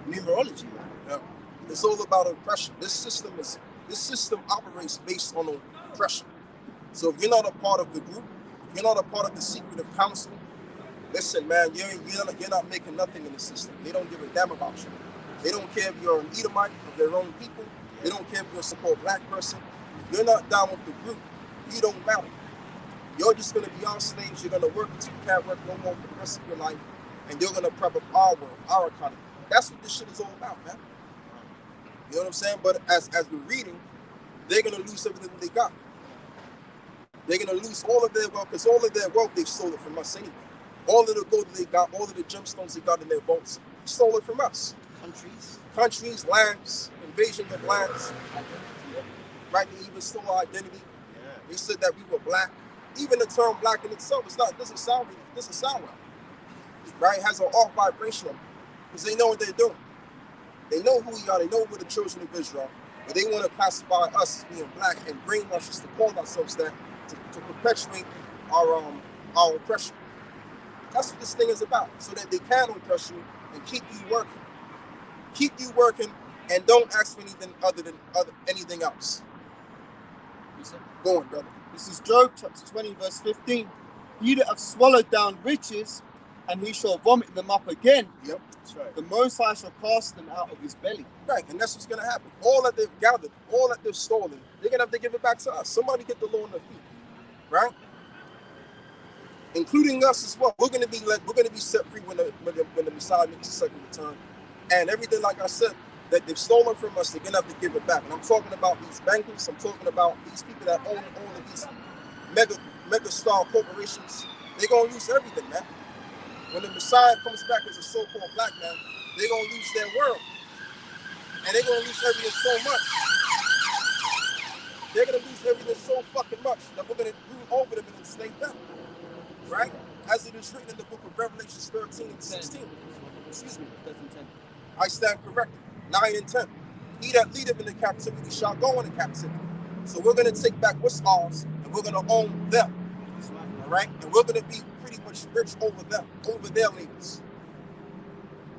numerology, man. Yeah. It's all about oppression. This system operates based on oppression. So if you're not a part of the group, if you're not a part of the secretive council, listen, man, you're not making nothing in the system. They don't give a damn about you. They don't care if you're an Edomite of their own people. They don't care if you're a so-called black person. If you're not down with the group, you don't matter. You're just going to be our slaves. You're going to work until you can't work no more for the rest of your life. And you're going to prep up our world, our economy. That's what this shit is all about, man. You know what I'm saying? But as we're reading, they're going to lose everything they got. They're going to lose all of their wealth, because all of their wealth, they stole it from us anyway. All of the gold they got, all of the gemstones they got in their vaults, stole it from us. Countries, lands, invasion of lands. Right? They even stole our identity. Yeah. They said that we were black. Even the term black in itself doesn't sound well. Right? It has an off vibration on it. Because they know what they're doing. They know who we are, they know we're the children of Israel. But they want to classify us as being black and brainwash us to call ourselves that to perpetuate our oppression. That's what this thing is about. So that they can oppress you and keep you working. Keep you working and don't ask for anything other than anything else. Go on, brother. This is Job chapter 20, verse 15. He that hath swallowed down riches, and he shall vomit them up again. Yep, that's right. The Most High shall cast them out of his belly. Right, and that's what's going to happen. All that they've gathered, all that they've stolen, they're going to have to give it back to us. Somebody get the law on their feet, right? Including us as well. We're going to be set free when the Messiah makes his second return, and everything, like I said, that they've stolen from us, they're going to have to give it back. And I'm talking about these bankers. I'm talking about these people that own all of these mega star corporations. They're going to lose everything, man. When the Messiah comes back as a so-called black man, they're going to lose their world. And they're going to lose everything so much. They're going to lose everything so fucking much that we're going to rule over them and enslave them. Right? As it is written in the book of Revelations 13 and 16. Excuse me. 13, 10. I stand corrected. 9 and 10. He that leadeth in the captivity shall go into captivity. So we're going to take back what's ours and we're going to own them. All right? And we're going to be pretty much rich over them, over their labors.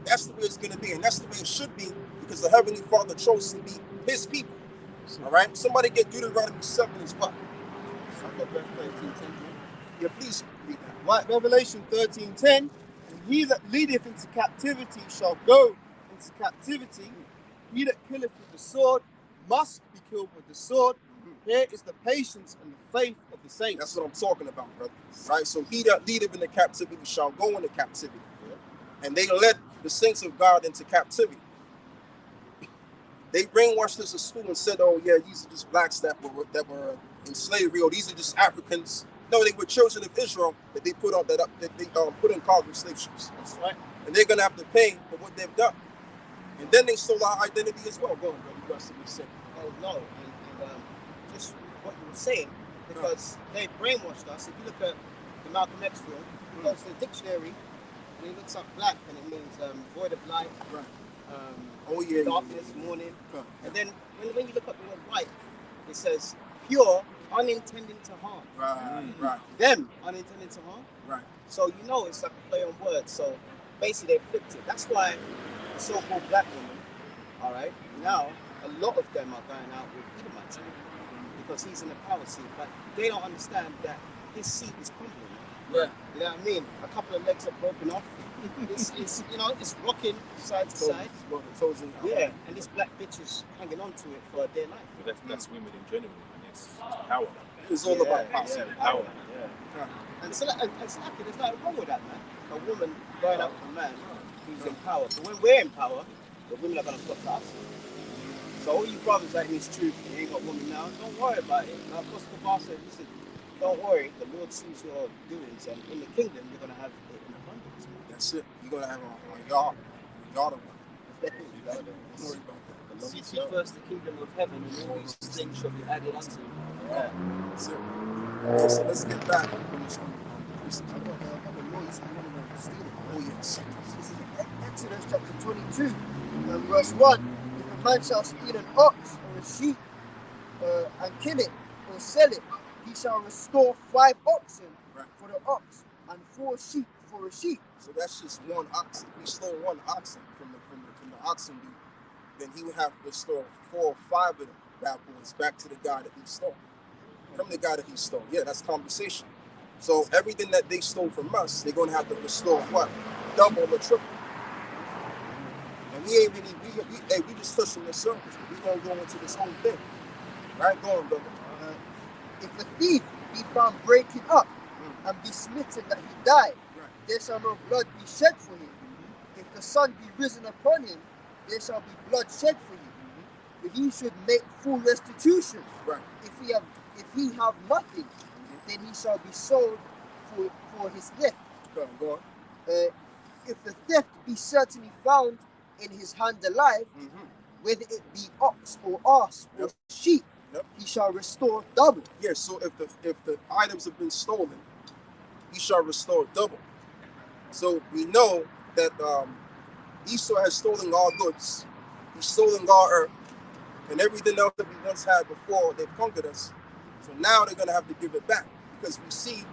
That's the way it's going to be. And that's the way it should be because the Heavenly Father chose to be his people. All right? Somebody get Deuteronomy 7 as well. Yeah, please read that. Right, Revelation 13:10. And he that leadeth into captivity shall go into captivity. He that killeth with the sword must be killed with the sword. Here is the patience and the faith of the saints. That's what I'm talking about, brother. Right? So he that leadeth into captivity shall go into captivity. And they led the saints of God into captivity. They brainwashed us at school and said, oh yeah, these are just blacks that were in slavery, or these are just Africans. No, they were children of Israel that they put in cargo slave ships. That's right. And they're gonna have to pay for what they've done. And then they stole our identity as well. Go on, brother. You got something to say. Oh no, and just what you were saying, because they brainwashed us. If you look at the Malcolm X film, he goes to the dictionary and he looks up black and it means void of light, right. Darkness, morning. Right. And then when you look up the word white, it says pure, unintending to harm. Right. Them unintending to harm. Right. So you know it's like a play on words. So basically they flipped it. That's why the so-called black women, all right, now a lot of them are going out with Edomites because he's in the power seat, but they don't understand that his seat is crumbling. Yeah. You know what I mean? A couple of legs are broken off. It's you know, it's rocking side to side. Yeah, and this black bitch is hanging on to it for a day life. But that's women in general, and it's power. It's all about power. Power. Yeah. And so, there's nothing wrong with that, man. A woman going up with a man who's in power. But when we're in power, the women are going to flock to us. So all you brothers that in this truth, you ain't got women now, don't worry about it. Now, Apostle Kabar said, listen, don't worry, the Lord sees your doings, and in the kingdom, you're going to have it in abundance. That's it. You're going to have a yard of one. Seek ye first the kingdom of heaven, and all these things shall be added unto you. Yeah. That's it. Okay, so let's get back. Oh, yes. This is Exodus chapter 22, verse 1. If a man shall steal an ox or a sheep and kill it or sell it, he shall restore 5 oxen for the ox and 4 sheep for a sheep. So that's just one oxen. If he stole one oxen from the oxen deed, then he would have to restore 4 or 5 of them bad boys back to the guy that he stole. From the guy that he stole. Yeah, that's compensation. So everything that they stole from us, they're going to have to restore what? Double or triple. And we ain't really, we just touched on the surface, but we're going to go into this whole thing. Right? Go on, brother. If the thief be found breaking up and be smitten that he die, there shall no blood be shed for him. If the sun be risen upon him, there shall be blood shed for him. But he should make full restitution. Right. If he have nothing, then he shall be sold for his theft. Go on. If the theft be certainly found in his hand alive, whether it be ox or ass or sheep, he shall restore double. Yeah, so if the items have been stolen, he shall restore double. So we know that Esau has stolen our goods, he's stolen our earth, and everything else that we once had before they've conquered us. So now they're going to have to give it back because we see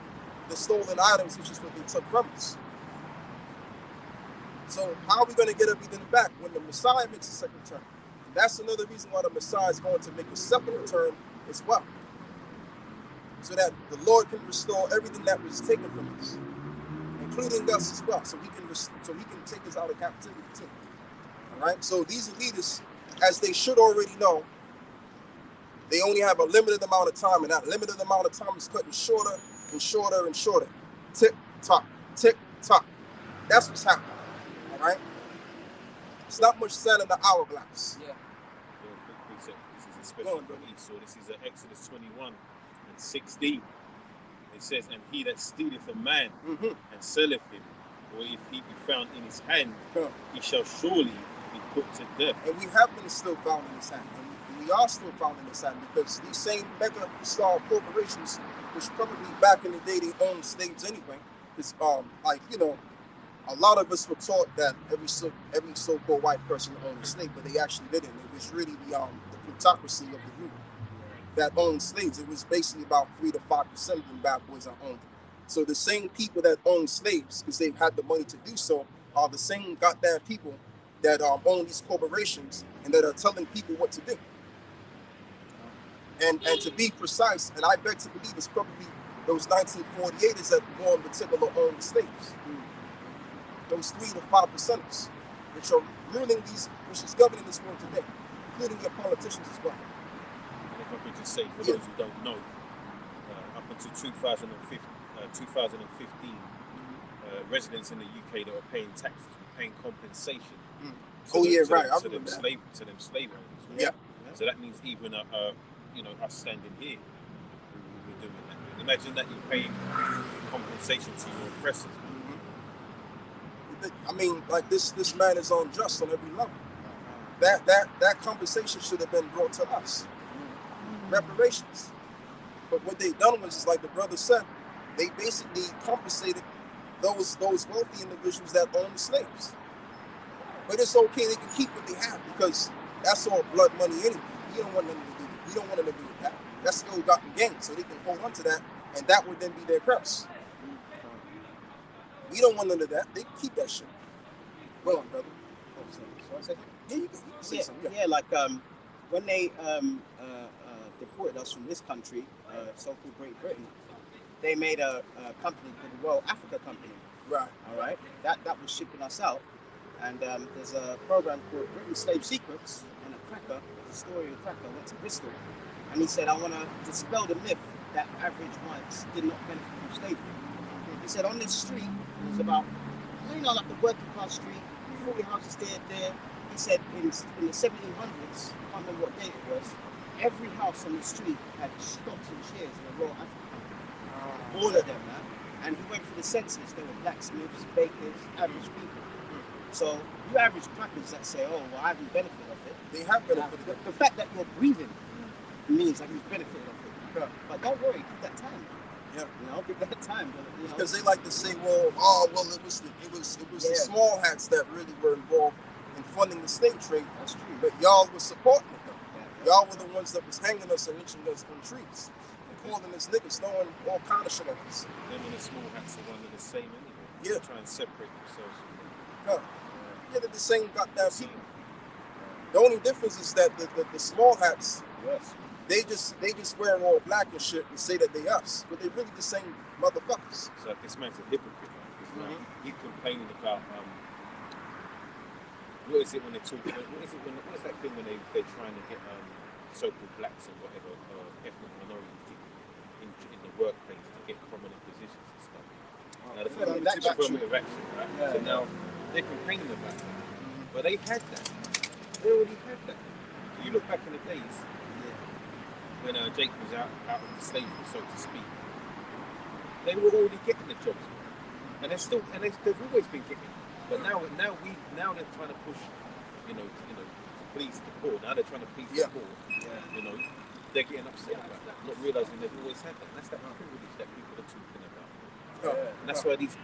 the stolen items, which is what they took from us. So how are we going to get everything back when the Messiah makes a second turn? That's another reason why the Messiah is going to make a second return as well, so that the Lord can restore everything that was taken from us, including us as well, so he can take us out of captivity too. All right. So these leaders, as they should already know, they only have a limited amount of time, and that limited amount of time is cutting shorter and shorter and shorter. Tick tock, tick tock. That's what's happening. All right. It's not much sand in the hourglass. Yeah. This is especially for Esau. This is Exodus 21:16. It says, "And he that stealeth a man and selleth him, or if he be found in his hand, he shall surely be put to death." And we have been still found in his hand. And we are still found in his hand, because these same mega star corporations, which probably back in the day they owned slaves anyway, because a lot of us were taught that every so-called white person owned a slave, but they actually didn't. It was really the plutocracy of the group that owned slaves. It was basically about 3 to 5% of them bad boys that owned them. So the same people that own slaves, because they've had the money to do so, are the same goddamn people that own these corporations and that are telling people what to do. And to be precise, and I beg to believe it's probably those 1948ers that more in particular own the slaves. Those 3 to 5%, which are ruling which is governing this world today, including your politicians as well. And if I could just say, for those who don't know, up until 2015, residents in the UK that were paying taxes were paying compensation. To them slave owners. Right? Yeah. So that means even us standing here, we're doing that. Imagine that you're paying compensation to your oppressors. I mean, like this man is unjust on every level. That compensation should have been brought to us. Reparations. But what they done was, like the brother said, they basically compensated those wealthy individuals that own the slaves. But it's okay, they can keep what they have, because that's all blood money anyway. You don't want them to do it. You don't want them to do that. That's ill-gotten gain, so they can hold on to that, and that would then be their curse. We don't want none of that. They keep that shit. Go on, brother. Yeah, you can say something. Yeah, like when they deported us from this country, so-called Great Britain, they made a company called the Royal Africa Company. Right. All right. That was shipping us out, and there's a program called Britain Slave Secrets, and a cracker, the historian cracker, went to Bristol, and he said, "I want to dispel the myth that average whites did not benefit from slavery." He said, on this street, there's about, like a working class street, 40 houses there. He said in the 1700s, I can't remember what date it was, every house on the street had stocks and shares in the Royal Africa. All of them, man. And he went for the census. There were blacksmiths, bakers, average people. So you average crackers that say, "Oh, well, I haven't benefited of it." They have benefited. The fact that you're breathing means that you've benefited of it. Yeah. But don't worry, give that time. Yeah. Give that time. Because they like to say, it was the small hats that really were involved in funding the slave trade. That's true. But y'all was supporting it though. Yeah. Y'all were the ones that was hanging us and lynching us on trees. And calling us niggas, throwing all kind of shit at us. Them and the small hats are one and the same anyway. Yeah. They try and separate themselves from them. Yeah, they're the same goddamn people. The only difference is that the small hats, they just wear all black and shit and say that they us, but they really the same motherfuckers. So this man's a hypocrite. Like, he's complaining about what is it when they talk? What is that thing when they're trying to get so-called blacks and whatever ethnic minorities in the workplace to get prominent positions and stuff. Now the affirmative action, right? Yeah. So now they're complaining about that, but they had that. They already had that. So you look back in the days when Jake was out of the slavery, so to speak, they were already getting the jobs, and they've always been getting it. But now they're trying to push, to please the poor. Now they're trying to please the poor. Yeah. They're getting upset about that, not realizing they've always had that. And that's that privilege that people are talking about. And that's why these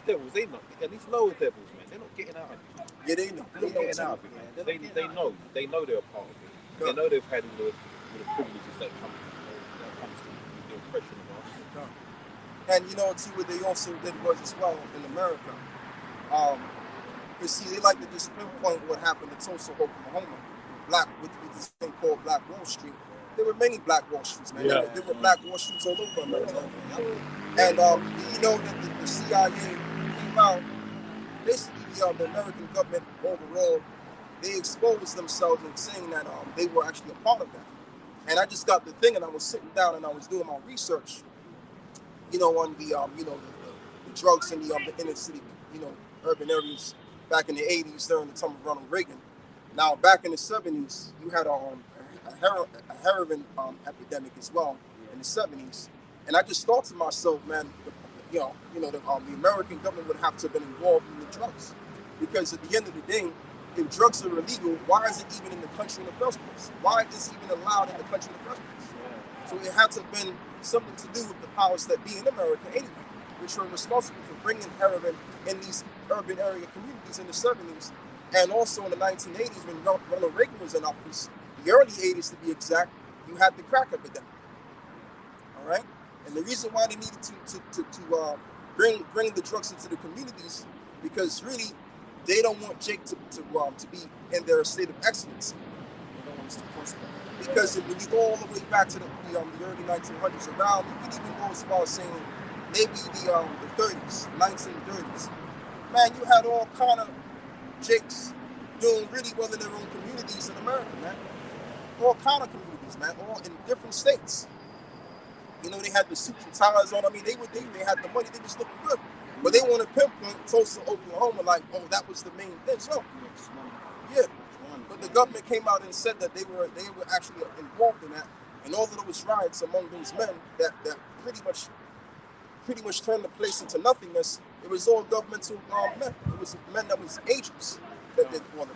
devils, and these lower devils, man, they're not getting out of it. Yeah, they know. They're not getting out of it, man. They know they're a part of it. They know they've had all the privileges that come with the oppression of us. And too, what they also did was as well in America. But see, they like to just pinpoint what happened in Tulsa, Oklahoma, with this thing called Black Wall Street. There were many Black Wall Streets, man. Yeah. There were Black Wall Streets all over America. And you know that the CIA came out, basically the American government overall, they exposed themselves in saying that they were actually a part of that. And I just got the thing, and I was sitting down and I was doing my research, you know, on the the drugs in the inner city, you know, urban areas back in the 80s during the time of Ronald Reagan. Now, back in the 70s, you had a heroin epidemic as well in the 70s. And I just thought to myself, man, the American government would have to have been involved in the drugs. Because at the end of the day, if drugs are illegal, why is it even in the country in the first place? Why is it even allowed in the country in the first place? So it had to have been something to do with the powers that be in America anyway, which were responsible for bringing heroin in these urban area communities in the 70s. And also in the 1980s, when Ronald Reagan was in office, the early 80s to be exact, you had the crack epidemic. All right? And the reason why they needed to bring the drugs into the communities, because really, they don't want Jake to be in their state of excellence. They don't want us to prosper. Because when you go all the way back to the early 1900s around, you can even go as far as saying maybe the 30s, 1930s. Man, you had all kind of Jakes doing really well in their own communities in America, man. All kind of communities, man, all in different states. You know, they had the suits and ties on. I mean, they had the money. They was looking good. But they want to pinpoint Tulsa, Oklahoma, like, oh, that was the main thing. So, yeah. But the government came out and said that they were actually involved in that, and all of those riots among those men that pretty much turned the place into nothingness. It was all governmental men. It was men that was agents that did all of it.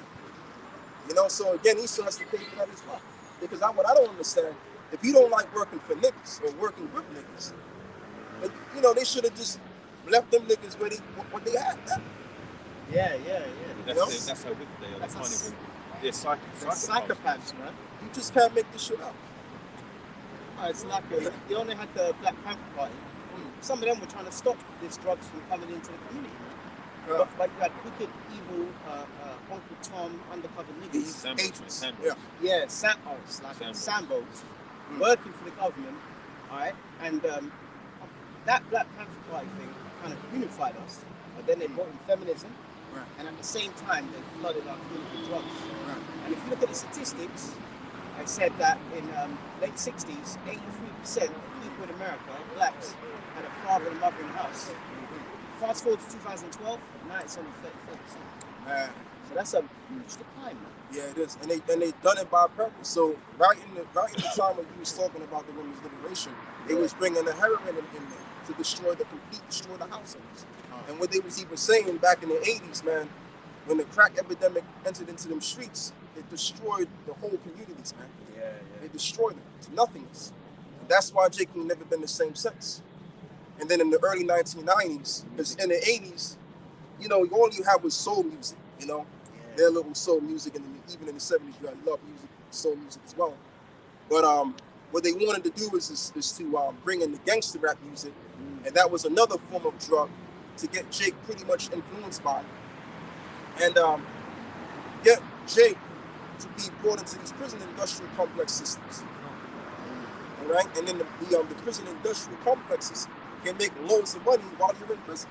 You know, so again, he still has to pay for that as well. Because what I don't understand, if you don't like working for niggas or working with niggas, but, you know, they should have just left them niggas where what they had. Yeah. That's how wicked they are. They can't even. They're psychopaths, man. You just can't make this shit up. It's like they only had the Black Panther Party. Some of them were trying to stop these drugs from coming into the community. But you had wicked, evil Uncle Tom, undercover niggas, agents. Sambos, working for the government. All right, and that Black Panther Party thing kind of unified us. But then they brought in feminism, and at the same time they flooded our community with drugs. And if you look at the statistics, I said that in late 60s, 83% of people in America, blacks, had a father and a mother in the house. Fast forward to 2012, now it's only 34%. Man. So that's a huge decline, man. Yeah, it is, and they done it by purpose. So right in the time when you was talking about the women's liberation, they was bringing the heroin in there to destroy the households. And what they was even saying back in the 80s, man, when the crack epidemic entered into them streets, it destroyed the whole communities, man. Yeah. It destroyed them to nothingness. And that's why Jake has never been the same since. And then in the early 1990s, because in the 80s, you know, all you had was soul music, you know, their little soul music, and even in the 70s, you had love music, soul music as well. But what they wanted to do is to bring in the gangster rap music, and that was another form of drug to get Jake pretty much influenced by, and get Jake to be brought into these prison industrial complex systems. All right, and then the prison industrial complexes can make loads of money while you're in prison.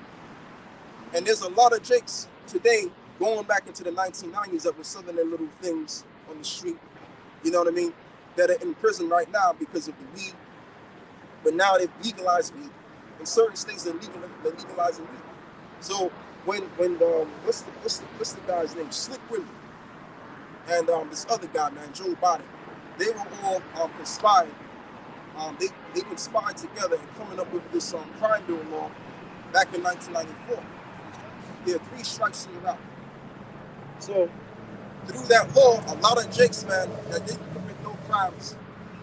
And there's a lot of Jakes today going back into the 1990s that were selling their little things on the street, you know what I mean, that are in prison right now because of the weed. But now they've legalized weed. In certain states, they're legalizing weed. So when what's the guy's name? Slick Willie and this other guy, man, Joe Biden, they were all conspired. They conspired together in coming up with this crime bill law back in 1994. There are 3 strikes in the round. So through that law, a lot of Jakes, man, that didn't commit no crimes,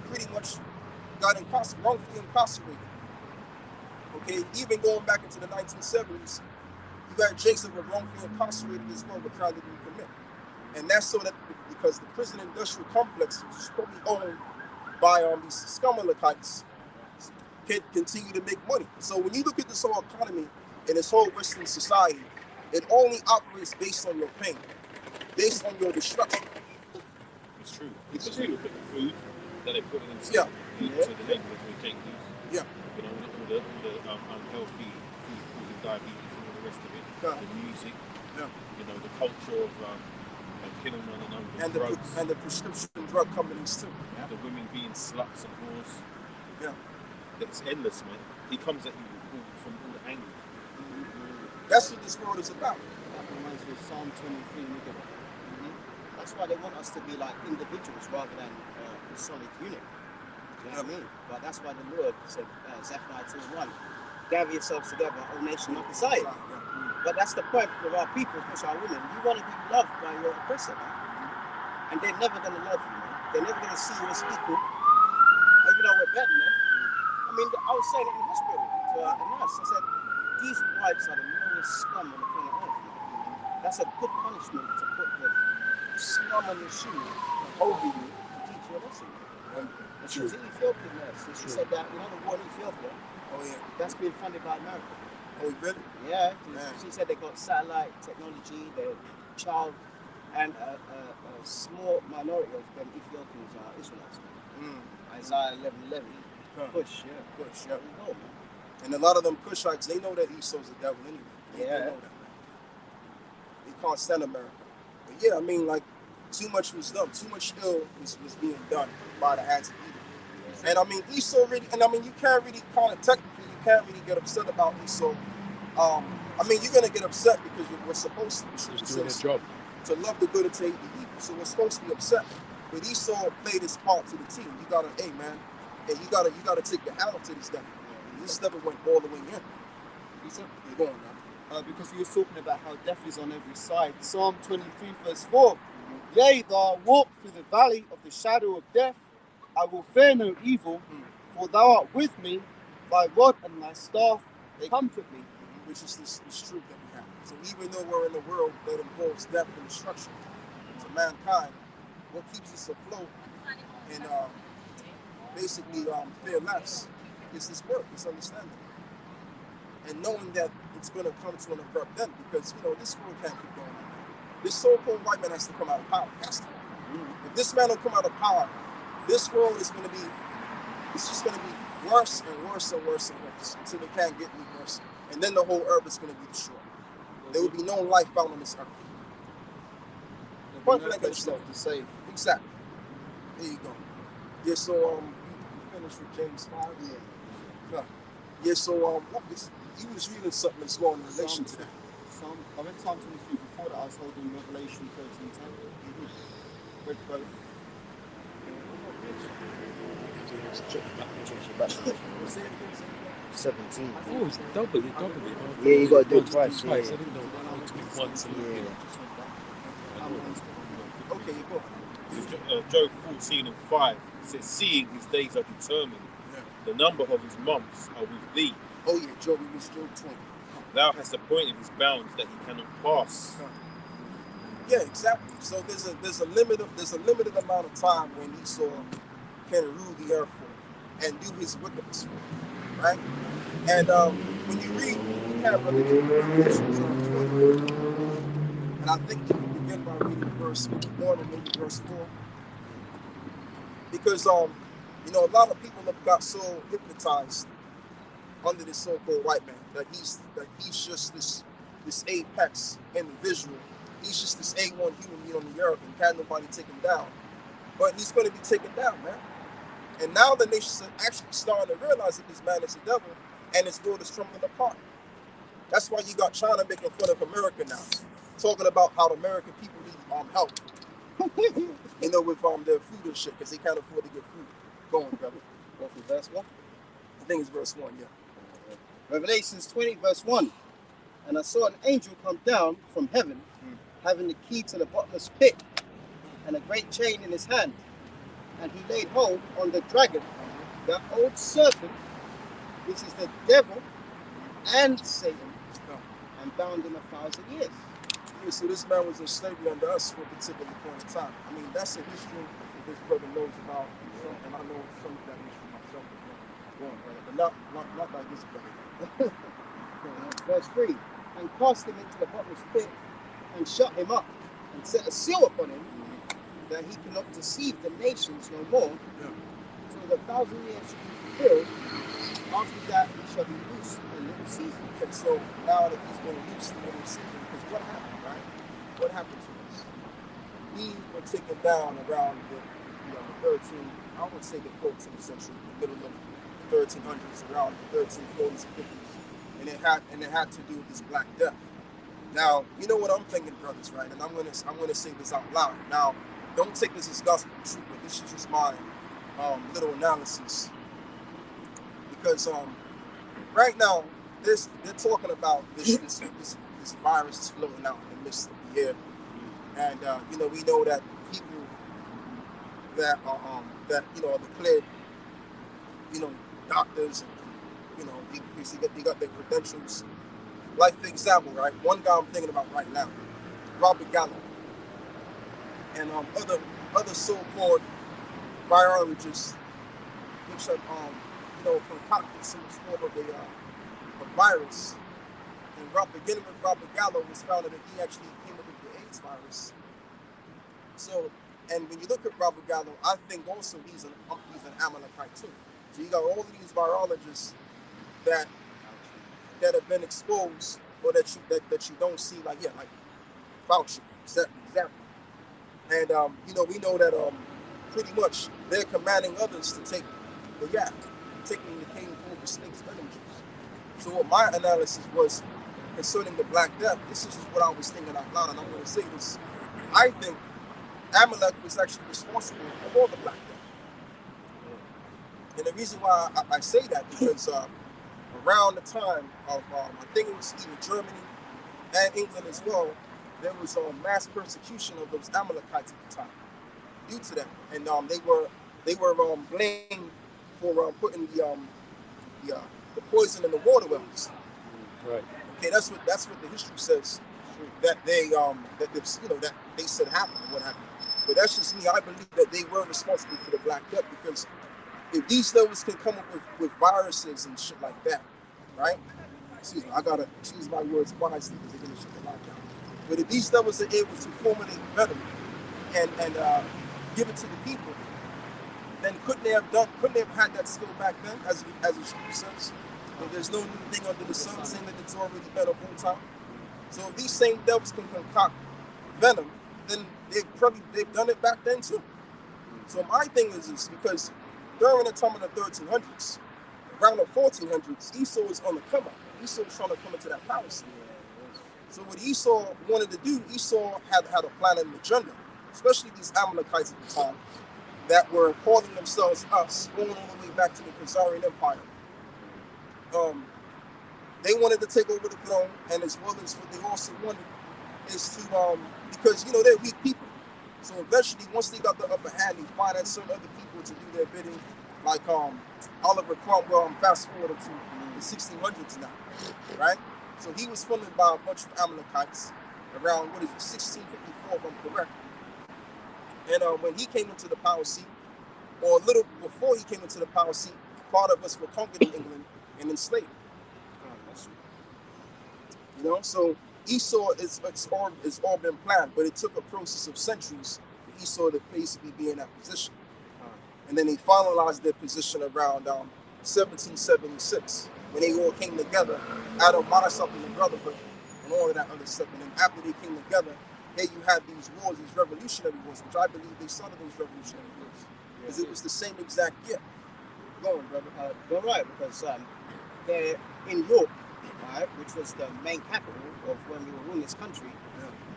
pretty much got wrongfully incarcerated. Okay, even going back into the 1970s, you got Jakes that were wrongfully incarcerated as well, but crimes they didn't commit. And that's so that because the prison industrial complex was probably owned by these scumalachites, can continue to make money. So when you look at this whole economy and this whole Western society, It only operates based on your pain, based on your destruction. It's true. Because you look at the food that they put into Yeah. the neighborhoods we take these. Yeah. You know, all the unhealthy food causing diabetes and all the rest of it. Yeah. The music. Yeah. You know, the culture of killing one another. And the prescription drug companies too. Yeah. The women being sluts and whores. Yeah. It's endless, man. He comes at you from all angles. That's what this world is about. That reminds me of Psalm 23. Look at it. That's why they want us to be like individuals rather than a solid unit. You know what I mean? But that's why the Lord said, Zephaniah 2:1, gather yourselves together, O nation of Zion. But that's the point of our people, especially our women. You want to be loved by your oppressor, man. And they're never going to love you, man. They're never going to see you as equal. Even though we're better, man. I mean, I was saying it in the hospital to a nurse. I said, these whites are the lowest scum on the planet Earth, man. That's a good punishment to put the scum on your shoe over you to teach you a lesson. And she was an Ethiopian nurse, and she said that, you know, the war in Ethiopia, that's being funded by America. Oh, really? Yeah, she said they got satellite technology, they're child, and a small minority of them Ethiopians are Israelites. Isaiah 11:11. Push, yeah. No, and a lot of them Cushites, they know that Esau's the devil anyway. They know that, man. They can't stand America. But yeah, I mean, like, too much was done. Too much ill was being done by the hands of evil. And I mean, Esau really, and I mean, you can't really kind of technically, you can't really get upset about Esau. I mean, you're going to get upset because we're supposed to. He's doing his job. To love the good and to hate the evil. So we're supposed to be upset. But Esau played his part to the team. You got to, hey, man, hey, you gotta take the hammer to this devil. This devil went all the way in. You're going now. Because he was talking about how death is on every side. Psalm 23 verse 4. Yea, though I walk through the valley of the shadow of death, I will fear no evil, for thou art with me, thy rod and thy staff, they comfort me. Which is this truth that we have. So even though we're in a world that involves death and destruction to mankind, what keeps us afloat and basically fear less is this word, this understanding. And knowing that it's going to come to an abrupt end because, you know, this world can't keep going on. This so-called white man has to come out of power. Has to. If this man don't come out of power, this world is going to be, it's just going to be worse and worse and worse and worse until it can't get any worse. And then the whole earth is going to be destroyed. There will be no life found on this earth. Point blank and stuff to save. Exactly. There you go. Yeah, so you finished with James 5? Yeah. Yeah, so you was reading something as well in relation to that. I read Psalm 23 before that. I was holding Revelation 13:10. Read both. 17. Oh, it's double it. Yeah, you got to do it twice. I didn't know how to do it once. Okay, you go. Job 14:5 says, seeing his days are determined, the number of his months are with thee. Oh yeah, Job, we was Job 20. Thou hast appointed his bounds that he cannot pass. Yeah, exactly. So there's a limited amount of time when Esau can rule the earth for and do his wickedness for, right? And when you read, you can't really get Revelation 20. And I think you can begin by reading verse 1 and maybe verse 4. Because you know, a lot of people have got so hypnotized under this so-called white man that he's just this apex individual. He's just this A1 human being on the earth and can't nobody take him down. But he's going to be taken down, man. And now the nations are actually starting to realize that this man is the devil and his world is crumbling apart. That's why you got China making fun of America now, talking about how the American people need help. You know, with their food and shit, because they can't afford to get food. Go on, brother. Go from verse 1. I think it's verse 1, yeah. Revelations 20, verse 1. And I saw an angel come down from heaven, having the key to the bottomless pit, and a great chain in his hand. And he laid hold on the dragon, the old serpent, which is the devil and Satan, and bound him 1,000 years. Yeah, so this man was in slavery under us for a particular point in time. I mean, that's a history that this brother knows about, and I know some of that history myself as well. Go on, brother, but not like this brother. Verse 3. and cast him into the bottomless pit and shut him up and set a seal upon him that he cannot deceive the nations no more till the 1,000 years should be fulfilled. After that, he shall be loosed a little season. And so now that he's been loosed a little season, because what happened, right? What happened to us? We were taken down around the 13, I would say the 14th century, the middle of the 1300s, around the 1340s and 50s. And it had to do with this Black Death. Now, you know what I'm thinking, brothers, right? And I'm gonna say this out loud. Now, don't take this as gospel truth, but this is just my little analysis. Because right now, they're talking about this virus is floating out in the midst of the air, and we know that people that are are declared doctors, and they got their credentials. Like for example, right, one guy I'm thinking about right now, Robert Gallo, and other so-called virologists, which have concocted some form of a virus. And beginning with Robert Gallo, was found that he actually came up with the AIDS virus. So, and when you look at Robert Gallo, I think also he's an Amalekite too. So you got all of these virologists that have been exposed, or that you don't see, like Fauci, exactly. And we know that pretty much they're commanding others to take the yak, taking the cane over snakes' venom juice. So what my analysis was concerning the Black Death, this is just what I was thinking out loud, and I'm going to say this. I think Amalek was actually responsible for the Black Death. And the reason why I say that, because around the time of, I think it was either Germany and England as well, there was mass persecution of those Amalekites at the time due to that. And they were blamed for putting the poison in the water wells. Right. Okay, that's what the history says, that they said happened and what happened. But that's just me. I believe that they were responsible for the Black Death, because if these devils can come up with viruses and shit like that, right? Excuse me, I gotta choose my words wisely because they're gonna shut the lockdown. But if these devils are able to formulate venom and give it to the people, then couldn't they have had that skill back then, as it says? And there's no new thing under the sun, saying that it's already been a whole time. So if these same devils can concoct venom, then they've done it back then too. So my thing is because during the time of the 1300s, around the 1400s, Esau was on the come up. Esau was trying to come into that palace. So what Esau wanted to do, Esau had a plan and an agenda, especially these Amalekites at the time that were calling themselves us, going all the way back to the Khazarian Empire. They wanted to take over the throne, and as well as what they also wanted is to, because they're weak people. So eventually, once they got the upper hand, they financed certain other people to do their bidding, like Oliver Cromwell. Fast forward to the 1600s now, right? So he was funded by a bunch of Amalekites around 1654, if I'm correct. And when he came into the power seat, or a little before he came into the power seat, part of us were conquered in England and enslaved. So Esau it's all been planned, but it took a process of centuries for Esau to basically be in that position. And then they finalized their position around 1776, when they all came together, out of Monosop and the Brotherhood, and all of that other stuff. And then after they came together, then you had these wars, these revolutionary wars, which I believe they started those revolutionary wars, because it was the same exact year. Go on, brother. You're right, because they're in York, right, which was the main capital of when we were ruling this country.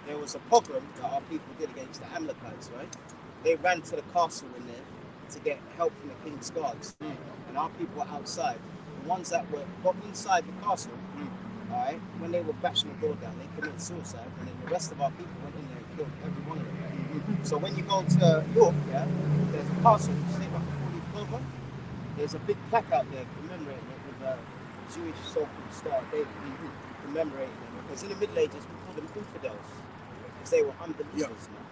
There was a pogrom that our people did against the Amalekites, right? They ran to the castle in there to get help from the king's guards, and our people were outside. The ones that got inside the castle, all right, when they were bashing the door down, they committed suicide, and then the rest of our people went in there and killed every one of them. So when you go to York, there's a castle, shaped like a 4-leaf clover. There's a big plaque out there commemorating it with a Jewish so-called Star of David, commemorating them. Because in the Middle Ages, we called them infidels, because they were unbelievers, man.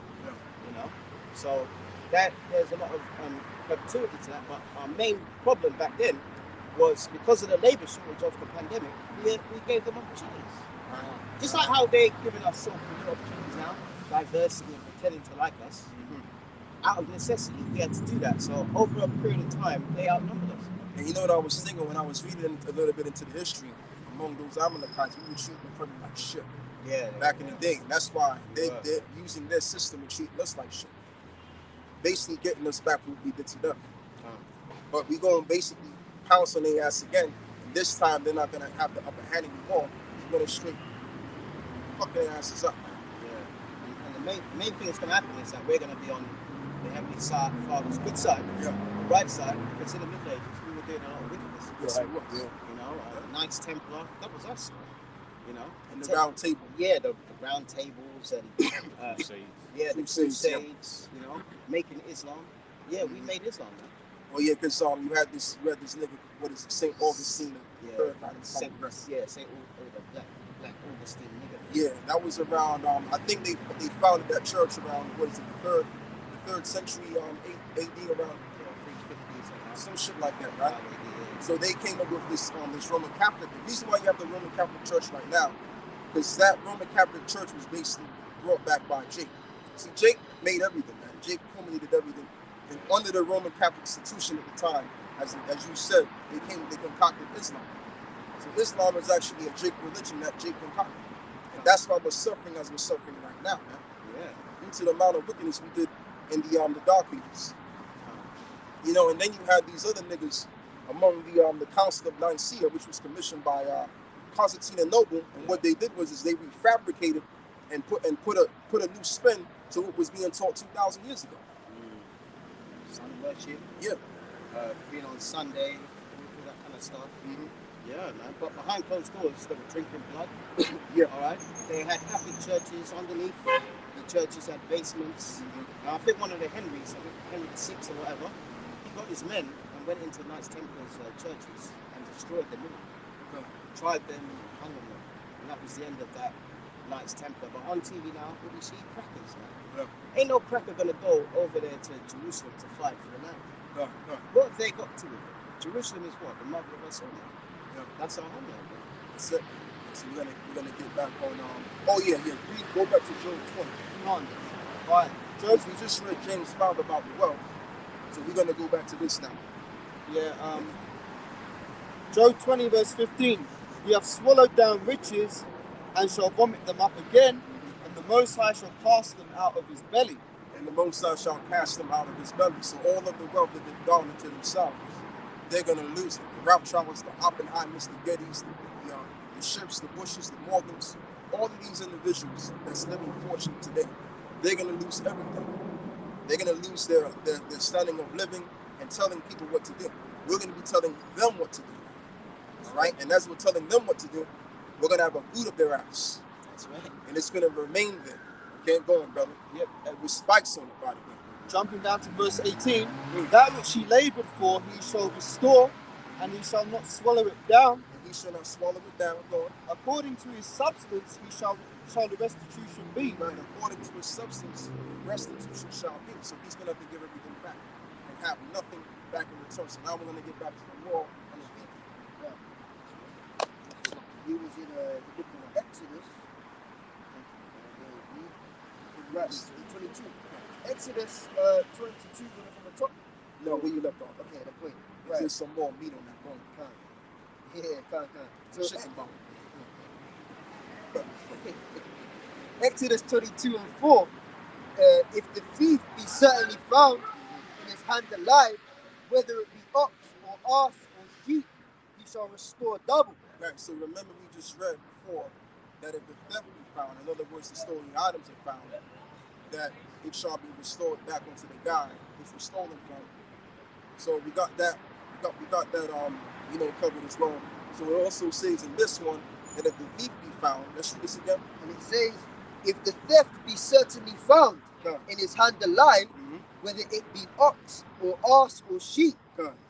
So that there's a lot of perpetuity to that. But our main problem back then was because of the labour shortage of the pandemic, we gave them opportunities. Just like how they're giving us so many opportunities now, diversity and pretending to like us. Out of necessity, we had to do that. So over a period of time, they outnumbered us. And you know what I was thinking when I was reading a little bit into the history among those Amalekites, we were treating them pretty like shit. Yeah. Back in the day. And that's why they're using their system and treating us like shit. Basically getting us back for what we did to them. But we going to basically pounce on their ass again. And this time they're not going to have the upper hand anymore. We're going to straight fuck their asses up. Yeah. And the main thing that's going to happen is that we're going to be on the Heavenly Father's good side, the right side, because in the Middle Ages we were doing a lot of wickedness. Yes, it was. You know, Knights Templar, that was us. You know, and the round table. Yeah, the round tables and the Crusades. You know, making Islam. Yeah, we made Islam. Man. Oh yeah, because you had this nigga, what is it, Saint Augustine? Saint Black Augustine nigga. Yeah, that was around. I think they founded that church around what is it, the third century, 8 AD, around 350, some shit like that, right? So they came up with this Roman Catholic. The reason why you have the Roman Catholic Church right now, because that Roman Catholic Church was basically brought back by Jake. See, Jake made everything, man. Jake formulated everything. And under the Roman Catholic institution at the time, as you said, they concocted Islam. So Islam is actually a Jake religion that Jake concocted. And that's why we're suffering as we're suffering right now, man. Yeah. Due to the amount of wickedness we did in the Dark Ages. You know, and then you had these other niggas among the Council of Nicaea, which was commissioned by Constantinople, and what they did was they refabricated and put a new spin to what was being taught 2,000 years ago. Sun worship, being on Sunday, all that kind of stuff. Yeah, man. But behind closed doors, they were drinking blood. All right. They had Catholic churches underneath. The churches had basements. I think one of the Henrys, Henry VI or whatever, he got his men and went into Knights Templars churches and destroyed them. Tried them, hung on them, and that was the end of that Knights Templar. But on TV now, what do you see? Crackers, man. Ain't no cracker gonna go over there to Jerusalem to fight for the land. What have they got to do? Jerusalem is what? The mother of us all. That's our homeland. That's it. So we're gonna get back on. Go back to Job 20. Right. Job, we just read James 5 about the wealth, so we're gonna go back to this now. Yeah. Job 20 verse 15. We have swallowed down riches and shall vomit them up again, and the Most High shall cast them out of his belly. And the Most High shall cast them out of his belly. So all of the wealth that they've gone into themselves, they're going to lose it. The Ralph Travers, the Oppenheimers, the Gettys, the Schiffs, the Bushes, the Morgans, all of these individuals that's living fortunate today, they're going to lose everything. They're going to lose their standing of living and telling people what to do. We're going to be telling them what to do. All right? And as we're telling them what to do, we're going to have a boot up their ass. That's right. And it's going to remain there. Can't go on, brother. Yep. And with spikes on it, by the way. Jumping down to verse 18. That which he labored for he shall restore, and he shall not swallow it down. And he shall not swallow it down, Lord. According to his substance he shall the restitution be. Right. According to his substance, restitution shall be. So he's going to have to give everything back and have nothing back in return. So now we're going to get back to the law on the thief. He was in the book of Exodus. Verse 22. Exodus 22, from the top. No, where you left off. Okay, the point. Right. There's some more meat on that bone. So chicken bone. Exodus 22 and 4. If the thief be certainly found in his hand alive, whether it be ox or ass or sheep, he shall restore double. Right. So remember, we just read before that if the theft be found, in other words, the stolen items are found, that it shall be restored back onto the guy which was stolen from. So we got that. We got that. Covered as well. So it also says in this one that if the thief be found, let's read this again. And it says, if the theft be certainly found in his hand alive, whether it be ox or ass or sheep,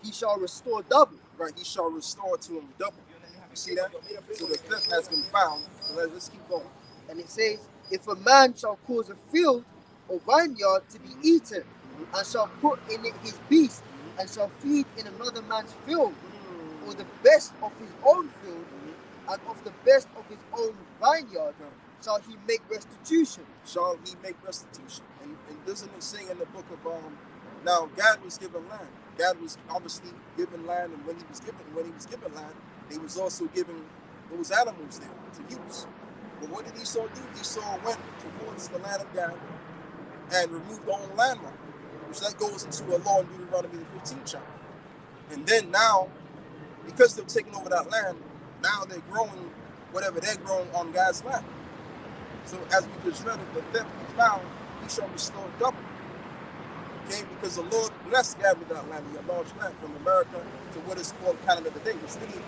he shall restore double. Right, he shall restore to him double. You see that? So the theft has been found. So let's keep going. And it says, if a man shall cause a field or vineyard to be eaten, and shall put in it his beast, and shall feed in another man's field, or the best of his own field, and of the best of his own vineyard shall he make restitution. Shall he make restitution? And doesn't it say in the book of now God was given land. God was obviously given land, and when he was given land, he was also given those animals there to use. But what did Esau do? Esau went towards the land of God and removed all landmark, which that goes into a law in Deuteronomy the 15th chapter. And then now, because they're taking over that land, now they're growing whatever they're growing on God's land. So as we just read, the theft we found, he shall restore double. Okay, because the Lord blessed God with that land, a large land from America to what is called Canada today, which really,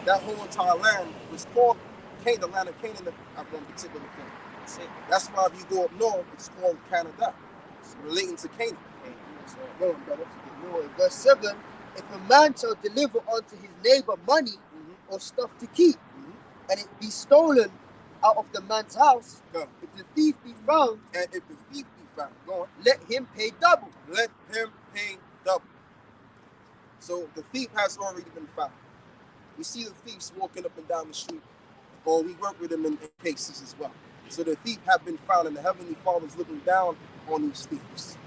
that whole entire land was called Canaan, the land of Canaan at one particular point. That's why if you go up north, it's called Canada. It's relating to Canaan. Go on, brother. Verse 7, if a man shall deliver unto his neighbor money or stuff to keep, and it be stolen out of the man's house, if the thief be found, go on, let him pay double. Let him pay double. So the thief has already been found. We see the thieves walking up and down the street, or we work with them in cases as well. So the thief have been found, and the Heavenly Father is looking down on these thieves.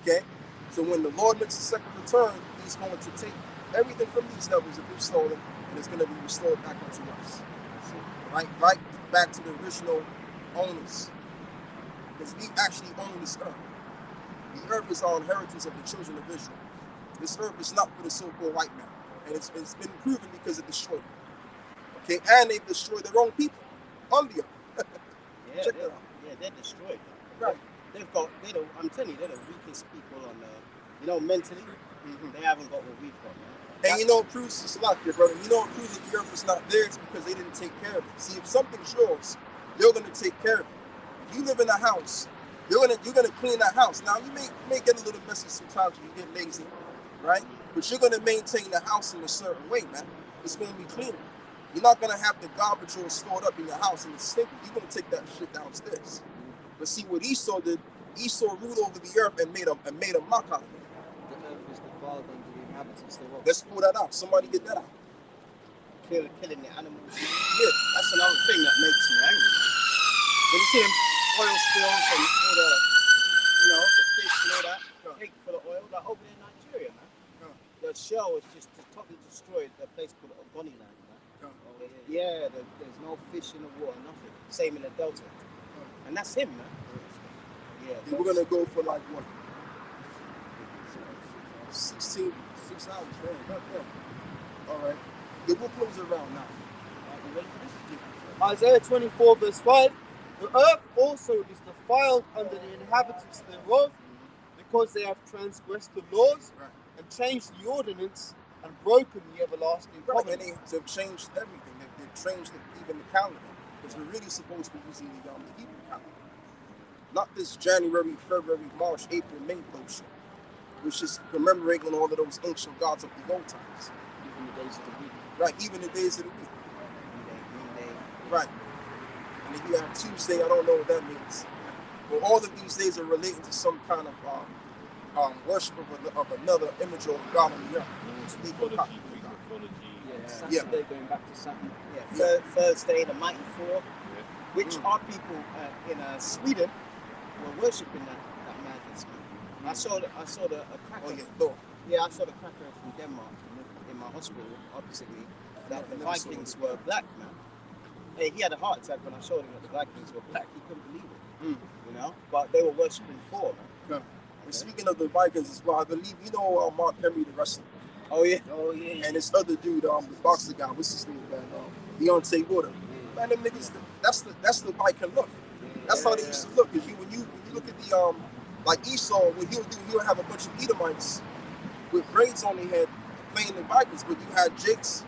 Okay? So when the Lord makes a second return, he's going to take everything from these devils that they've stolen, and it's going to be restored back unto us. Right back to the original owners. Because we actually own this earth. The earth is our inheritance of the children of Israel. This earth is not for the so-called white man. And it's been proven because it destroyed them. Okay, and they've destroyed their own people on the earth. Check that out. Yeah, they're destroyed. Right. I'm telling you, they're the weakest people on mentally. They haven't got what we've got, man. And you know what proves it's a lot here, brother. You know what proves that the earth is not theirs because they didn't take care of it. See, if something's yours, you're gonna take care of it. If you live in a house, you're gonna clean that house. Now you may get a little messy sometimes when you get lazy, right? But you're gonna maintain the house in a certain way, man. It's gonna be clean. You're not gonna have the garbage all stored up in your house and it's stinking. You're gonna take that shit downstairs. But see what Esau did, Esau ruled over the earth and made a mock out of it. The earth is defiled under the inhabitants thereof. Let's pull that out. Somebody get that out. Killing the animals. Yeah. That's another thing that makes me angry, man. When you see them oil spills and all the fish and all that, cake for the oil, like over in Nigeria, man. The shell was just totally destroyed a place called Ogoniland, man. There's no fish in the water, nothing. Same in the Delta. And that's him, man. Yeah. We're gonna go for like what? 6 hours, man. All right. Yeah, we'll close it around now. You ready for this? Isaiah 24 verse 5. The earth also is defiled under the inhabitants thereof, because they have transgressed the laws and changed the ordinance and broken the everlasting covenant. And they've changed everything. They've changed even the calendar, because we're really supposed to be using the Hebrew calendar, not this January, February, March, April, May bullshit, which is commemorating all of those ancient gods of the old times. Even the days of the week. Right, even the days of the week. Green day. Right. And if you have Tuesday, I don't know what that means. But all of these days are relating to some kind of worship of another image or God on the earth. Saturday, going back to Saturday. Yeah. Thursday, the Mighty Four, which our people in Sweden were worshipping that madness. I saw the cracker. Oh, yeah, Thor. Yeah, I saw the cracker from Denmark in my hospital opposite me. That the Vikings were black, man. Hey, he had a heart attack when I showed him that the Vikings were black. He couldn't believe it, you know. But they were worshipping Thor, man. And speaking of the Vikings as well, I believe you know Mark Henry, the wrestler. Oh yeah. And this other dude, the boxer guy, what's his name, man? Deontay Wilder. Man, them niggas, that's the Viking look. That's how they used to look. Cause when you look at the like Esau, what he'll have a bunch of Edomites with braids on their head playing the Vikings, but you had Jakes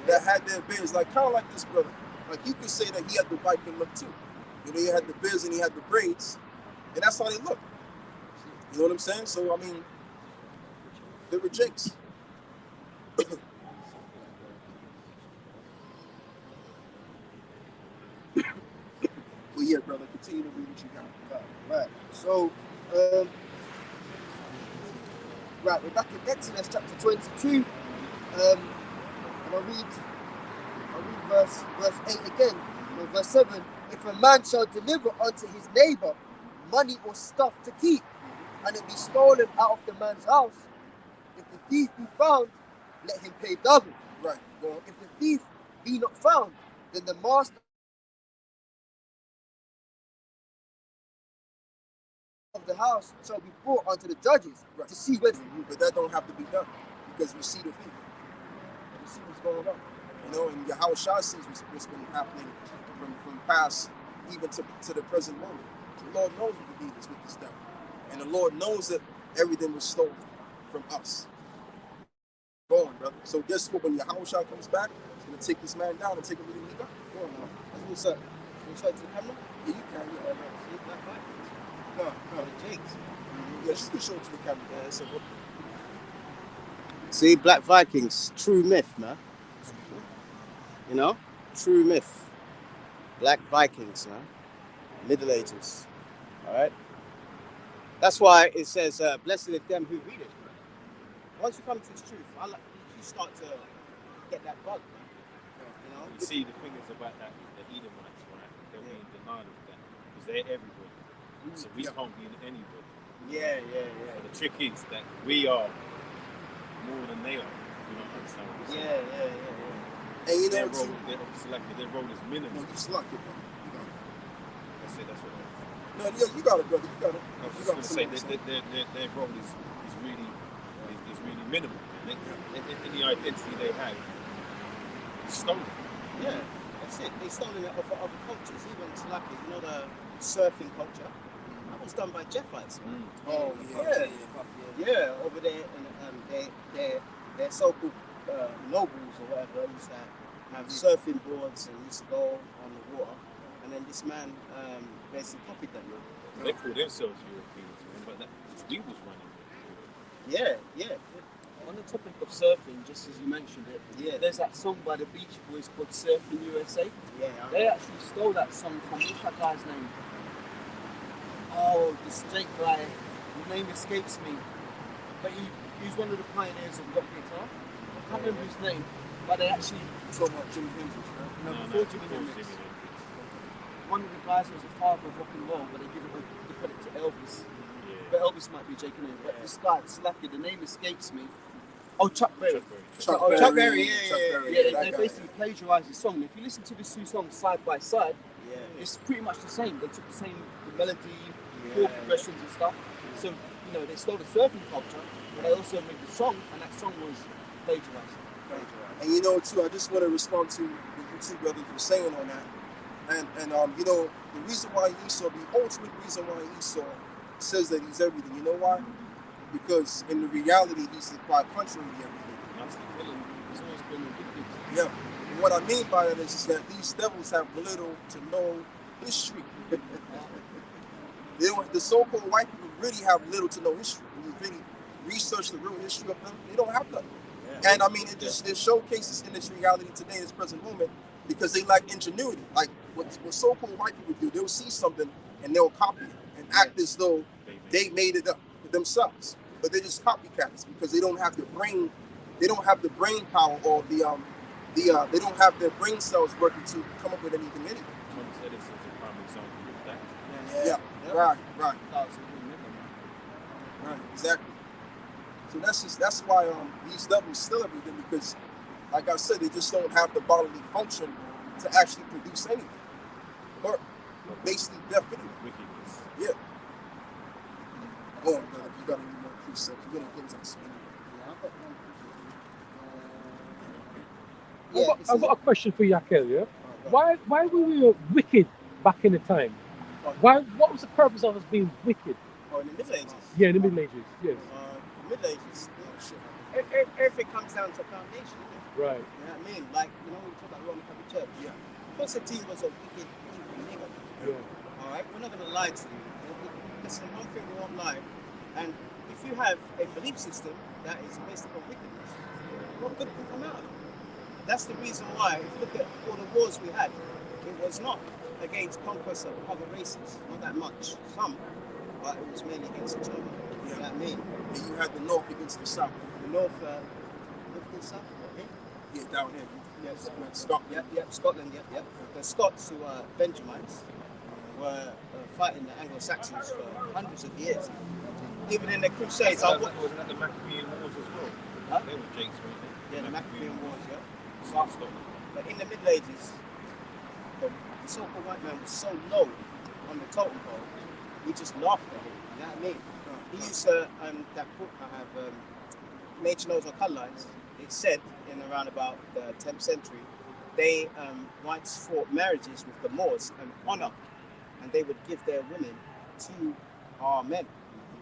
that had their beards, like kind of like this brother. Like you could say that he had the Viking look too. You know, he had the beards and he had the braids, and that's how they look. You know what I'm saying? So I mean, they were Jakes. Well, yeah, brother, continue to read what you got. Right. So, we're back in Exodus chapter 22, and I'll read verse 8 again, or verse 7, if a man shall deliver unto his neighbor money or stuff to keep, and it be stolen out of the man's house, if the thief be found, let him pay double. Right. Well, if the thief be not found, then the master of the house shall be brought unto the judges to see whether. But that don't have to be done because we see the thief. We see what's going on. You know, and Yahushua sees what's been happening from past even to the present moment. The Lord knows what the deed is with this devil. And the Lord knows that everything was stolen from us. Go on, brother. So guess what? When Yahushua comes back, he's going to take this man down and take him to the Liga. Go on now. What's up? Can you show it to the camera? Yeah, you can. Yeah. See Black Vikings? No. The Jakes. Yeah, just to show it to the camera. Yeah, so see, Black Vikings, true myth, man. You know? True myth. Black Vikings, man. Middle Ages. Alright? That's why it says, blessed are them who read it. Once you come to this truth, you start to get that bug, man. You know? You see, the thing is about that is the Edomites, right? They're being denied of that because they're everybody. So we can't be in anybody. Yeah. So the trick is that we are more than they are. You know what I'm saying? And you know, their role is minimal. No, you just like it, bro. That's what it is. No, you got it, brother. You got it. I was just going to say their role is really minimal. Any identity they have is stolen. Yeah, that's it. They stolen it off of other cultures, even Slaki, you know, the surfing culture. That was done by Jeffites. Oh, yeah. Over there, and their so-called nobles or whatever used to have surfing boards and used to go on the water. And then this man basically copied them. They call themselves Europeans, but we was running. Yeah. On the topic of surfing, just as you mentioned it, there's that song by the Beach Boys called Surfing USA. Yeah. They actually stole that song from, what's that guy's name? Oh, this Jake guy, his name escapes me. But he's one of the pioneers of rock guitar. I can't remember his name, but they actually... talking about Jimi Hendrix, right? No, before Jimi Hendrix. One of the guys was the father of rock and roll, but they put it to Elvis. Yeah. But Elvis might be Jake name. But this guy, Slacky, the name escapes me. Oh, Chuck Berry. Chuck Berry, Yeah, they basically plagiarized the song. And if you listen to the two songs side by side, it's pretty much the same. They took the same melody, chord progressions and stuff. So, you know, they stole the surfing culture, but they also made the song, and that song was plagiarized. And you know, too, I just want to respond to what you two brothers were saying on that. And you know, the reason why Esau, the ultimate reason why Esau says that he's everything, you know why? Because in the reality, he's quite contrary to everything. That's the villain. He's always been addicted. Yeah. And what I mean by that is that these devils have little to no history. The so-called white people really have little to no history. When you really research the real history of them, they don't have that. Yeah. And I mean, it showcases in this reality today, in this present moment, because they lack ingenuity. Like what so-called white people do, they'll see something and they'll copy it and act as though they made it up themselves. But they're just copycats because they don't have the brain. They don't have the brain power or they don't have their brain cells working to come up with anything anyway. Thomas Edison's a prime example of that. Yeah. Right. Right. Exactly. So that's why these devils steal everything, because, like I said, they just don't have the bodily function to actually produce anything. Or basically death anyway. Wickedness. Yeah. Oh, brother, if you got any more precepts, you're gonna get us. I've got a question for Yakel, yeah? Why were we wicked back in the time? What was the purpose of us being wicked? Oh, in the Middle Ages? Yeah, in the Middle Ages, yes. The Middle Ages, everything comes down to foundation. Right. You know what I mean? Like, you know, when we talk about Roman Catholic Church, Constantine was a wicked, evil nigga. Yeah. All right? We're not going to lie to you. Listen, one thing we won't lie. And if you have a belief system that is based upon wickedness, what good can come out of it? That's the reason why, if you look at all the wars we had, it was not against conquest of other races, not that much, some, but it was mainly against each other. You know what I mean? And you had the North against the South. The North against the South? Yeah, down here. Yes, Scotland. Yep, Scotland, yep. The Scots, who are Benjamites, were fighting the Anglo-Saxons for hundreds of years. Even in the Crusades, Wasn't that the Maccabean Wars as well? Huh? They were Jakes, weren't they? Yeah, the Maccabean Wars, yeah. Scotland. But in the Middle Ages, the so-called white man was so low on the totem pole, we just laughed at him. You know what I mean? He used to, that book I have, Nature Knows Our Colour Lines. It said in around about the 10th century, they whites fought marriages with the Moors and honor, and they would give their women to our men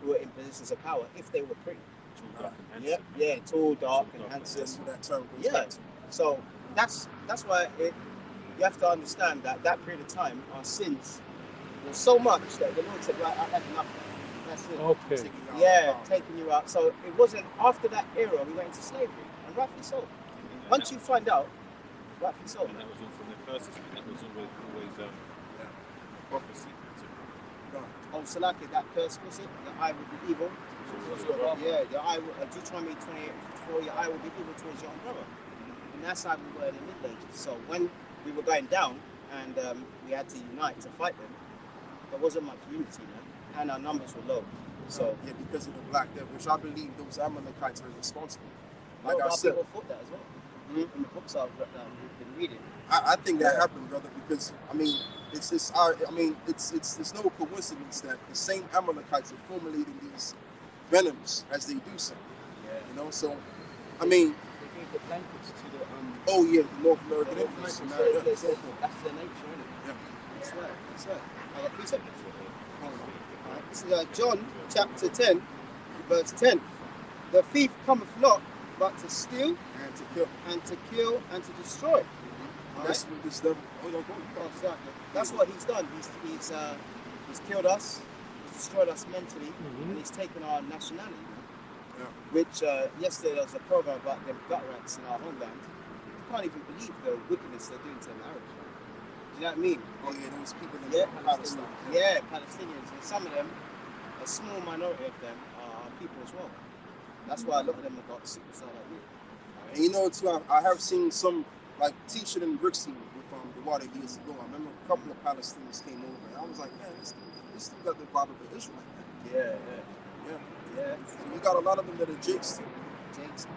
who were in positions of power if they were pretty. Tall, dark, and handsome. Yeah, tall, dark, and handsome. That's what that term goes Yeah. back to. So that's why you have to understand that period of time, our sins were so much that the Lord said, right, I had enough. That's it. Okay. Taking you out. Yeah, taking you out. So it wasn't after that era we went into slavery, and rightfully so. Once you find out, rightfully so. And that was all from the curses, but that was always prophecy. Oh, Salaki, that curse was it? The eye will be evil. Yeah, the eye will, Deuteronomy 28:4, your eye will be evil towards your own brother. And that's how we were in the Middle Ages. So when we were going down and we had to unite to fight them, there wasn't much unity, man. And our numbers were low. So yeah, because of the Black Death, which I believe those Amalekites are responsible. Like a lot I of said, people thought that as well. In the books we've been reading. I think that happened, brother, because I mean, it's no coincidence that the same Amalekites are formulating these venoms as they do so. Yeah. You know, so I mean, They gave the blankets to the oh yeah, the North The American North Indians. American Yeah, Indians, yeah. that's their nature, isn't it? Yeah. That's right. I got precepts. Alright, this is John chapter 10, verse 10. The thief cometh not but to steal And to kill. and to kill and to destroy. That's what this devil. Oh, no, go Oh, exactly. That's what he's done. He's killed us, he's destroyed us mentally, and he's taken our nationality. Yeah. Which yesterday there was a program about them gut rats in our homeland. You can't even believe the wickedness they're doing to them Arabs. Do you know what I mean? Oh yeah, those people in Yeah, Palestine. Yeah, Palestinians, and some of them, a small minority of them, are people as well. That's why a lot of them have got sickness like you. And you know too, I have seen some like teaching in Brixton with the water years ago. I remember a couple of Palestinians came over, and I was like, man, this thing got the vibe of the Israelite. Man. Yeah. So you got a lot of them that are jakes too. Jakes,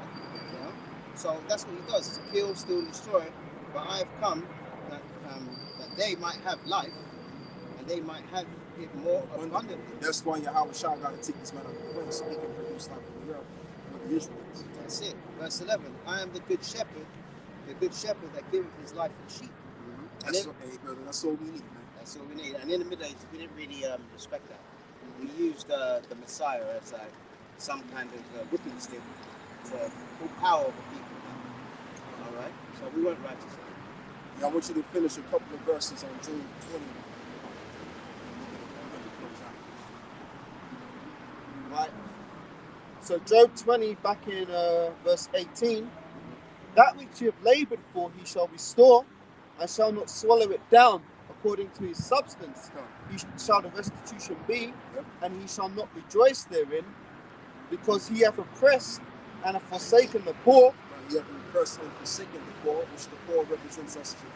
you know? So that's what he does, to kill, steal, destroy. But I have come that they might have life, and they might have it more abundantly. That's why Yahweh Shah got to take this man out of the way so he can produce life in the earth for the Israelites. That's it. Verse 11, I am the good shepherd that giveth his life for sheep. And That's then- brother, that's all we need, man. That's all we need. And in the Middle Ages, we didn't really respect that. We used the Messiah as like some kind of whipping stick to put power over people. All right? So we weren't righteous. Yeah, I want you to finish a couple of verses on Job 20. Right. So Job 20, back in verse 18, that which you have laboured for he shall restore, and shall not swallow it down according to his substance. He shall the restitution be, and he shall not rejoice therein, because he hath oppressed and hath forsaken the poor. He hath oppressed and forsaken the poor, which the poor represents us as a people.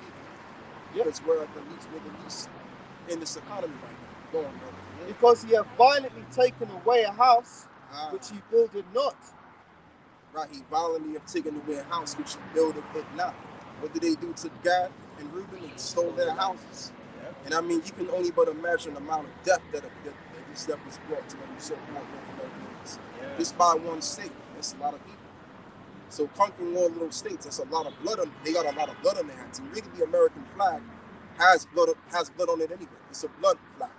Yep. Because we're the least in this economy right now. Go on, brother. Because he hath violently taken away a house which he builded not. Right, he violently have taken away a house which he builded it not. What did they do to Gad and Reuben? They stole their houses. Yep. And I mean, you can only but imagine the amount of death that this death was brought to them so-called North Americans. Just by one state, that's a lot of people. So conquering all little states, that's a lot of blood on. They got a lot of blood on their hands. And really, the American flag has blood on it anyway. It's a blood flag.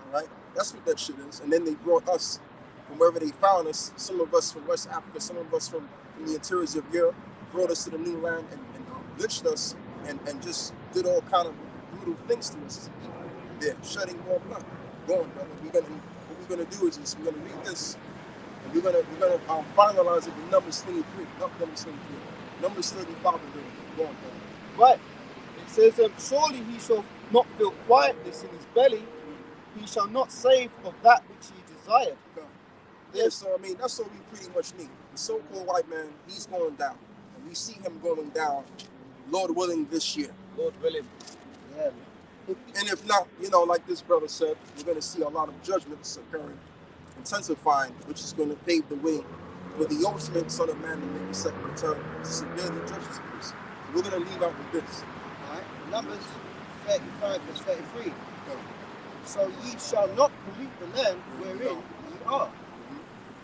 All right, that's what that shit is. And then they brought us from wherever they found us. Some of us from West Africa, some of us from the interiors of Europe, brought us to the new land and lynched us and just did all kind of brutal things to us as a people. They're shedding more blood. Go on, brother. What we're gonna do is we're gonna read this. And we're gonna finalize it with Numbers 23, not Numbers 23, Numbers 35 and 30. Go on, brother. Right. It says, surely he shall not feel quietness in his belly, he shall not save of that which he desired. Yeah, so I mean, that's what we pretty much need. The so-called white man, he's going down. And we see him going down Lord willing, this year. Lord willing. Yeah. And if not, you know, like this brother said, we're going to see a lot of judgments occurring, intensifying, which is going to pave the way for the ultimate Son of Man to make a second return to severely judge his people. So we're going to leave out with this. All right. Numbers 35 verse 33. So ye shall not pollute the land wherein ye are.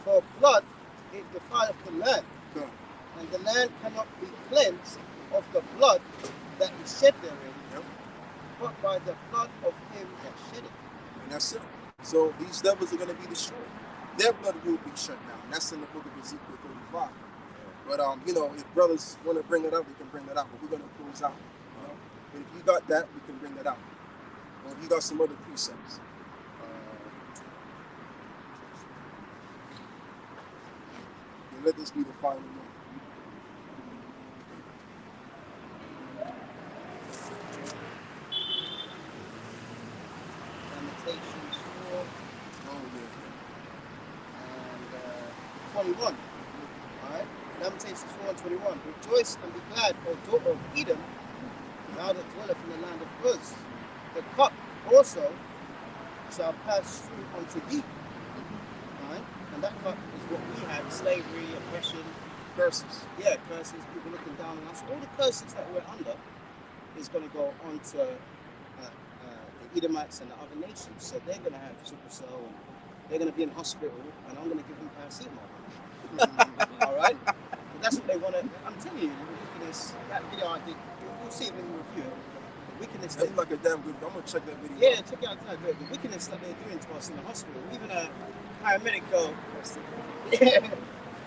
For blood it defileth the land, and the land cannot be cleansed of the blood that is shed therein, but by the blood of him that shed it. And that's it. So these devils are going to be destroyed. Their blood will be shut down. That's in the book of Ezekiel 35. But you know, if brothers want to bring it up, we can bring that out. But we're going to close out. You know? But if you got that, we can bring that out. Or if you got some other precepts. Let this be the final one. Lamentations 4 Oh, and 21. Alright? Lamentations 4 and 21. Rejoice and be glad, O daughter of Edom, thou that dwelleth in the land of Uz. The cup also shall pass through unto thee. Alright? And that cup is what we had: slavery, oppression, curses. Yeah, curses, people looking down on us. All the curses that we're under is going to go on to the Edomites and the other nations. So they're going to have sickle cell, and they're going to be in hospital, and I'm going to give them paracetamol. All right? But that's what they want to. I'm telling you, the wickedness, that video I did, you'll see it when we review it. The wickedness. That looked like a damn good. I'm going to check that video. Yeah, check it out. The wickedness that they're doing to us in the hospital. Even a paramedic girl.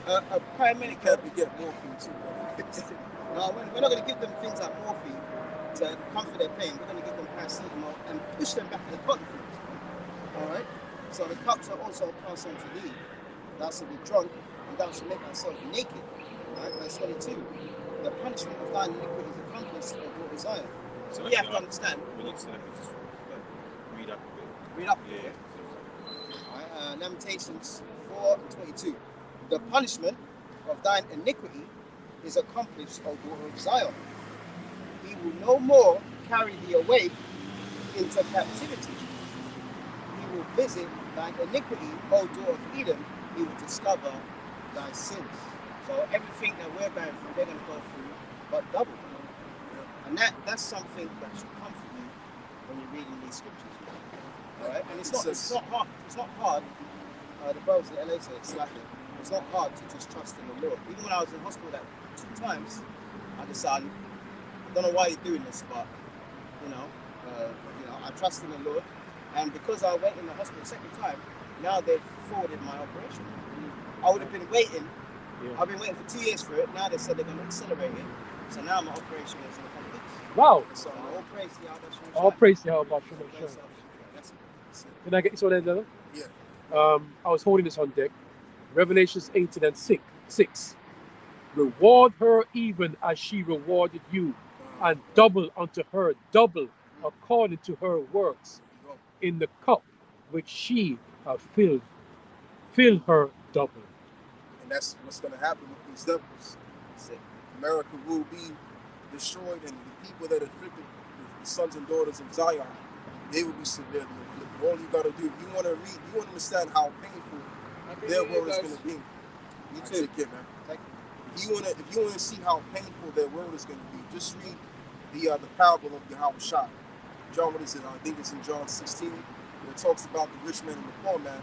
A paramedic can't get morphine too. No, we're not going to give them things like morphine to comfort their pain. We're going to give them paracetamol and push them back to the cotton fields. All right. So the cups are also passed on to thee. Thou shalt be drunk, and thou shalt make thyself naked. All right. Verse 22. The punishment of thine iniquity is accomplished, O daughter Zion. So we have to understand. We need to just read up a bit. Read up. Yeah. All right. Lamentations 4 and 22. The punishment of thine iniquity is accomplished, O daughter of Zion. He will no more carry thee away into captivity. He will visit thine iniquity, O daughter of Edom. He will discover thy sins. So everything that we're going through, they're going to go through, but double. And that's something that should comfort you when you're reading these scriptures. All right, and it's not hard. It's not hard. The brothers in LA say it's like it's not hard to just trust in the Lord. Even when I was in hospital that 2 times, I decided, I don't know why you're doing this, but you know, I trust in the Lord. And because I went in the hospital the second time, now they've forwarded my operation. I would have been waiting. Yeah. I've been waiting for 2 years for it. Now they said they're going to accelerate it. So now my operation is in a couple weeks. Wow. So all praise to Yahweh. All praise to Yahweh. Can I get this one in there? Yeah. I was holding this on deck. Revelations 18 and 6. Reward her even as she rewarded you, and double unto her double according to her works. In the cup which she hath filled, fill her double. And that's what's going to happen with these devils. America will be destroyed, and the people that afflicted the sons and daughters of Zion, they will be severely afflicted. All you got to do, if you want to read, you want to understand how painful their world is going to be. You too. Take care, man. Thank you. If you want to see how painful their world is going to be, just read the parable of Yahweh Shai. John, what is it? I think it's in John 16, where it talks about the rich man and the poor man.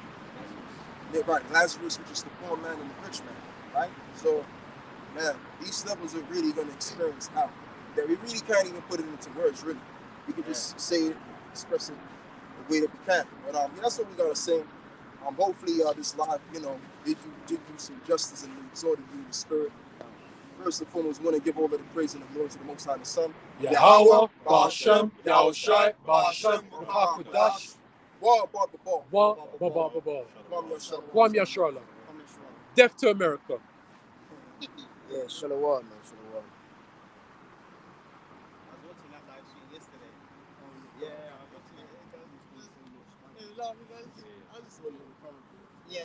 Yeah, right, Lazarus, which is the poor man and the rich man, right? So, man, these levels are really going to experience hell. That we really can't even put it into words, really. We can just say it, express it the way that we can. But that's what we got to say. Hopefully, this live, did you some justice and exhorted you in the spirit. First and foremost, we want to give all of the praise and the glory to the Most High and the Son. Yahweh, Bashem, Yahushai, Bashem, Ruchakudash. War about the ball. War, Kwam Yasharala. Death to America. Yeah, Shalom, man, Shalom. I was watching that live stream yesterday. Yeah, I was watching it. I was just wondering.